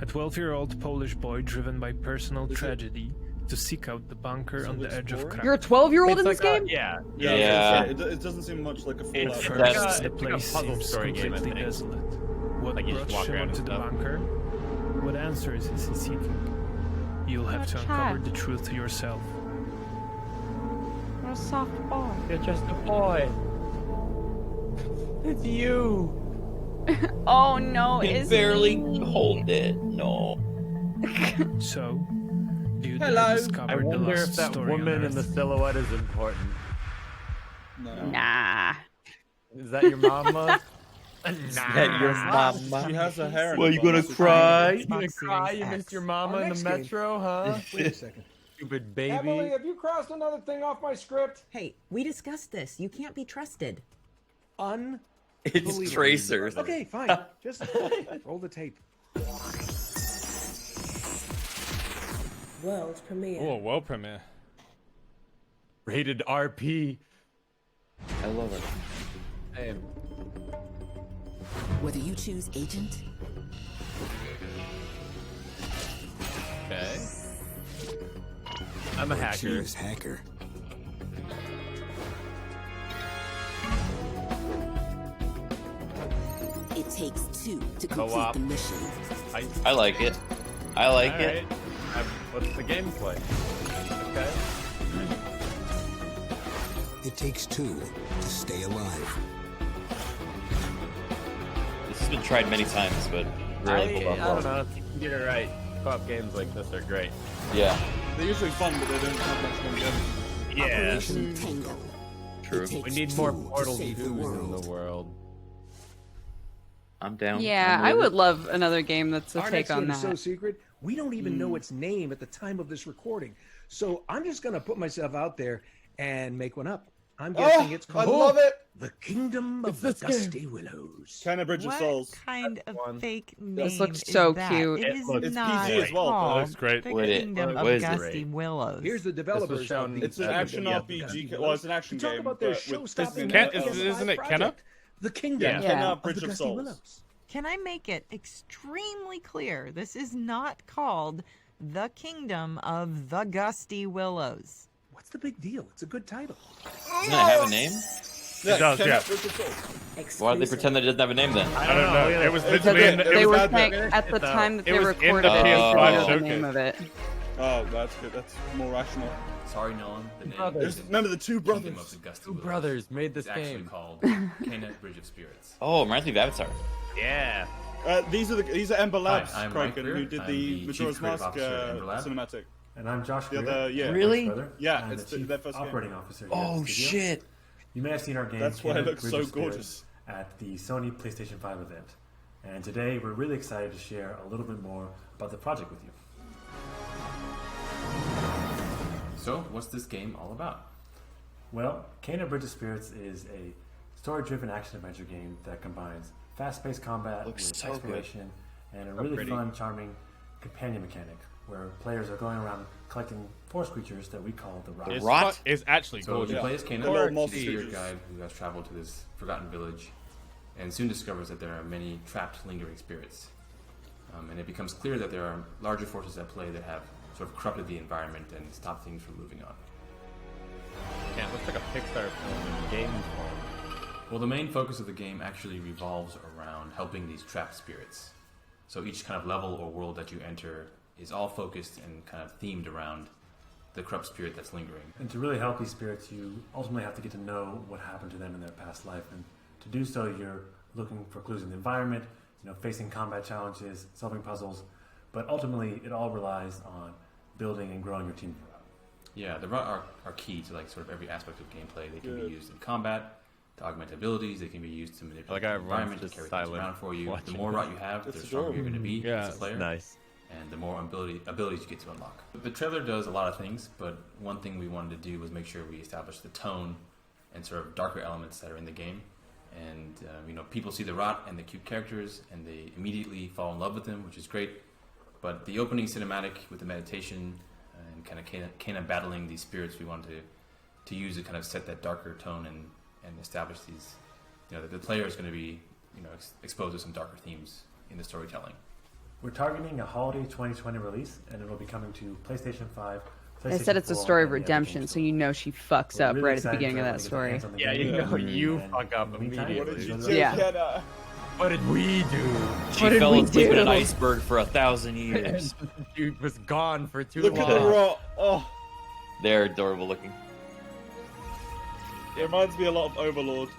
a 12-year-old Polish boy driven by personal tragedy to seek out the bunker on the edge of Krakow. You're a 12-year-old in It's this like game? yeah. Yeah. It doesn't seem much like a At Fallout. first, That's- the it's like a place puzzle seems story game, I completely think. desolate. What Like you just brought walk around Szymon to and the stuff. bunker? What answers is he seeking? You'll have to What a uncover chat. the truth yourself. What a soft boy. You're just a boy. It's you. Oh no, Can it's barely me. hold it. No. So, do you Hello. dare discover I the wonder lost if that story on woman in the Earth? silhouette is important. No. Nah. Is that your mama? That your mama? She has her hair in Well, a you bun, gonna so she- cry? You gonna cry? You missed your mama Our in next the game- metro, huh? Wait a second. Stupid Emily, baby. have you crossed another thing off my script? Hey, we discussed this. You can't be trusted. Unbelievable. It's tracers. Okay, fine. Just roll the tape. World premiere. Oh, world premiere. Rated RP. I love it. Same. Whether you choose agent, Okay. I'm a hacker. Choose hacker. it takes two to Co-op. complete the mission. I like it. I like All it. right. What's the gameplay? Okay. It takes two to stay alive. This has been tried many times, but really pulled I off don't know. If you can get it right, co-op games like this are great. Yeah. They're usually fun, but they don't have much longevity. Yeah. Operation Tango. True. It We takes need more two to Portal 2s save the in world. the world. I'm down. Yeah, I'm I with would it. love another game that's a Our take next on game is so that. secret, We don't even know its name at the time of this recording. So I'm just going to put myself out there and make one up. I'm guessing it's called I love it. The Kingdom of the Gusty Willows. Kind of Bridge of What Souls. kind of fake name This looks is so that? cute. It is It's not PG as well. called That looks great. The What Kingdom what of is it? Gusty Willows. Here's the developers of the It's an action RPG. Well, it's an action Talk game. about their but with show-stopping Disney- Isn't it Kenna? project, The Kingdom Yeah, Yeah. Kenna of Bridge the of Gusty Souls. Willows. Can I make it extremely clear? This is not called The Kingdom of the Gusty Willows. What's the big deal? It's a good title. Doesn't it have a name? It does, Kenna yeah. Bridge of Souls. Why did they pretend that it doesn't have a name then? I don't know. It was It's literally a in bit- the, it They was were bad saying bit. at the time that it they was in the recorded it, they PS5 didn't know the showcase. name of it. Oh, that's good. That's more rational. Sorry, Nolan. The name Brothers. Remember the two Kingdom brothers. of the Gusty Two Willows. brothers made this It's actually game. called Kenna Bridge of Spirits. Oh, it reminds me of Avatar. Yeah. These are Ember Labs, Hi, I'm Mike Kroken, Beer. who did I'm the the Majora's Chief Creative Mask Officer at Ember Lab. cinematic. And I'm Josh The Greer. other, yeah. Really? Brother. Yeah, I'm it's the Chief their first game. Operating Officer. Here Oh at the studio. shit! You may have seen our game. That's why it Kenna looks Bridge so of Spirits gorgeous. At the Sony PlayStation 5 event. And today we're really excited to share a little bit more about the project with you. So, what's this game all about? Well, Kenna Bridge of Spirits is a story-driven action-adventure game that combines fast-paced combat Looks with so good. exploration and a How really pretty. fun, charming companion mechanic where players are going around collecting forest creatures that we call the Rot. Rot? Is actually So gorgeous. you play as The Kenna, little she's monster a spirit creatures. guide who has traveled to this forgotten village and soon discovers that there are many trapped, lingering spirits. And it becomes clear that there are larger forces at play that have sort of corrupted the environment and stopped things from moving on. Yeah, it looks like a Pixar film in game form. Well, the main focus of the game actually revolves around helping these trapped spirits. So each kind of level or world that you enter is all focused and kind of themed around the corrupt spirit that's lingering. And to really help these spirits, you ultimately have to get to know what happened to them in their past life. And to do so, you're looking for clues in the environment, facing combat challenges, solving puzzles. But ultimately, it all relies on building and growing your team. Yeah, the Rot are key to like sort of every aspect of gameplay. They can be used in combat to augment abilities. They can be used to manipulate the environment to carry things around for you. The more Rot you have, the stronger you're going to be as a player. Nice. And the more abilities you get to unlock. The trailer does a lot of things, but one thing we wanted to do was make sure we established the tone and sort of darker elements that are in the game. And people see the Rot and the cute characters, and they immediately fall in love with them, which is great. But the opening cinematic with the meditation and kind of Kenna battling these spirits, we wanted to use to kind of set that darker tone and establish these. The player is going to be exposed to some darker themes in the storytelling. We're targeting a holiday 2020 release, and it'll be coming to PlayStation 5. They said it's a story of redemption, so you know she fucks up right at the beginning of that story. Yeah, you fuck up immediately. What did you do, Yeah. Kenna? What did we do? She fell asleep in an iceberg for 1,000 years. She was gone for too Look long. at the Rot. Oh, They're adorable looking. it reminds me a lot of Overlord,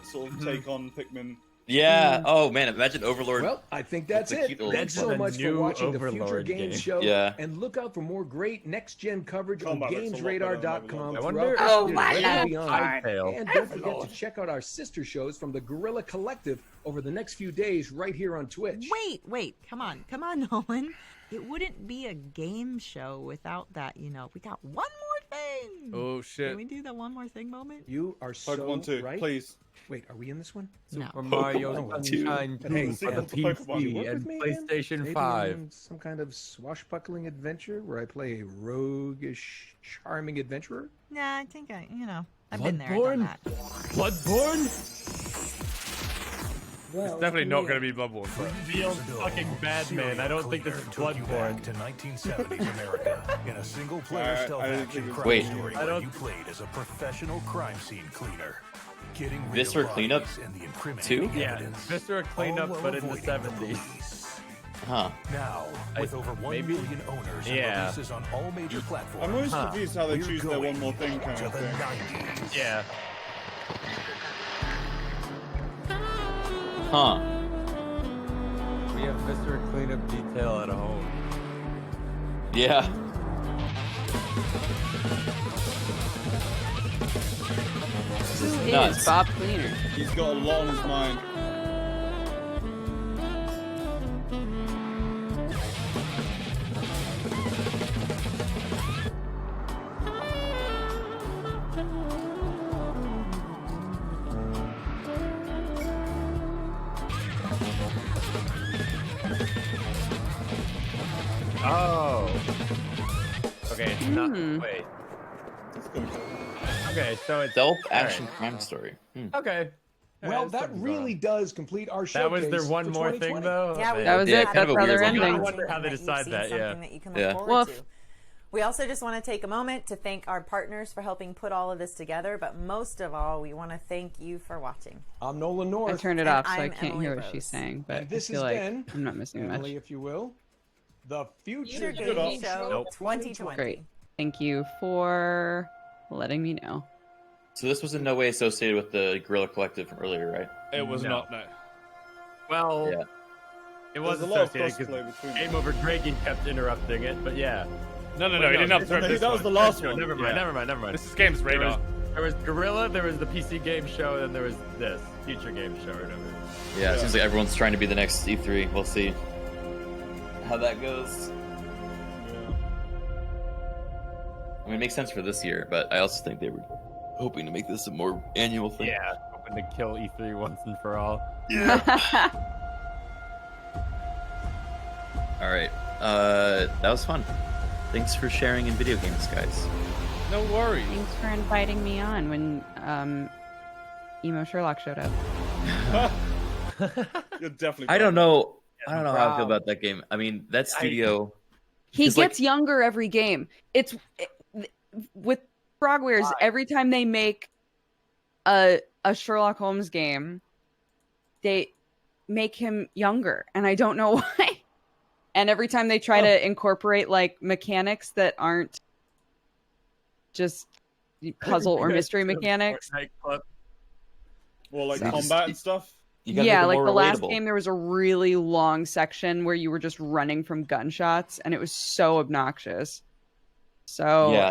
sort of take on Pikmin. Yeah. Oh man, imagine Overlord. Well, I think that's It's a it. cute little Thanks so game. much for new watching the Future Overlord Games game. Show. Yeah. And look out for more great next-gen coverage on Combat looks a lot better than GamesRadar.com. I throughout wonder this if year it's and beyond. Tidetail. And don't forget to check out our sister shows from the Guerrilla Collective over the next few days right here on Twitch. Wait, come on, Nolan. It wouldn't be a game show without that, We got one more thing. Oh shit! Can we do the one more thing moment? You are so Pokemon 2, right. please. Wait, are we in this one? No. Super Mario Pokemon Sunshine 2 Hey, for the Sam, you PC work and with me again? PlayStation Maybe 5. in some kind of swashbuckling adventure where I play a roguish, charming adventurer? Nah, I think I've been there, done Bloodborne? that. Bloodborne? Well, It's definitely not going to be Bloodborne. Real fucking bad man. I don't think this is Bloodborne. To 1970s America in a single-player stealth I action think crime Wait. story I where don't- you played as a professional crime scene cleaner, getting real Viscera Cleanup bodies and the incriminating 2? Yeah, evidence, Viscera Cleanup, all while but in the avoiding 70s. police. Huh. Now, with over 1 maybe- million owners and yeah. releases on all major platforms, I'm always confused how they we're choose their going one more thing kind to of the thing. 90s. Yeah. Huh. We have Viscera Cleanup detail at home. Yeah. Who nuts. is Bob Cleaner? He's got a lot on his mind. Okay, it's not. Hmm. Wait. Okay, so it's Stealth action crime story. Okay. Well, Alright, that something's really does complete our showcase. That was their one for more 2020. thing, though. Yeah, Man. That was Yeah, it. kind That's of a how weird they're one. I ending. wonder how they That you've decide seen that. Yeah. something that you can look Yeah. forward Well, to. We also just want to take a moment to thank our partners for helping put all of this together, but most of all, we want to thank you for watching. I'm Nolan North. I turned it And off, so I I'm can't Emily hear what Rose. she's saying, but And this I feel has like been I'm not missing Emily, much. if you will, the Future Future Game Game Show 2020. Great. Thank you for letting me know. So this was in no way associated with the Guerrilla Collective from earlier, right? It was No. not, no. Well, Yeah. it was There's a lot of associated crossplay because between Game Over Greggy kept interrupting it, but yeah. No, Wait, he didn't have to I think this that was one. the last No, one. never mind, Yeah. never mind. This is Games Radar. There was Gorilla, there was the PC Game Show, and there was this Future Game Show or whatever. Yeah, it seems like everyone's trying to be the next E3. We'll see how that goes. I mean, it makes sense for this year, but I also think they were hoping to make this a more annual thing. Yeah, hoping to kill E3 once and for all. All right. That was fun. Thanks for sharing in video games, guys. No worries. Thanks for inviting me on when Emo Sherlock showed up. You're definitely. I don't know. I don't know how I feel Wow. about that game. I mean, that studio. He It's gets like- younger every game. With Frogwares, every time they make a Sherlock Holmes game, they make him younger, and I don't know why. And every time they try to incorporate like mechanics that aren't just puzzle or mystery mechanics. Well, like So- combat and stuff. You gotta Yeah, make it like more the last relatable. game, there was a really long section where you were just running from gunshots, and it was so obnoxious. So Yeah.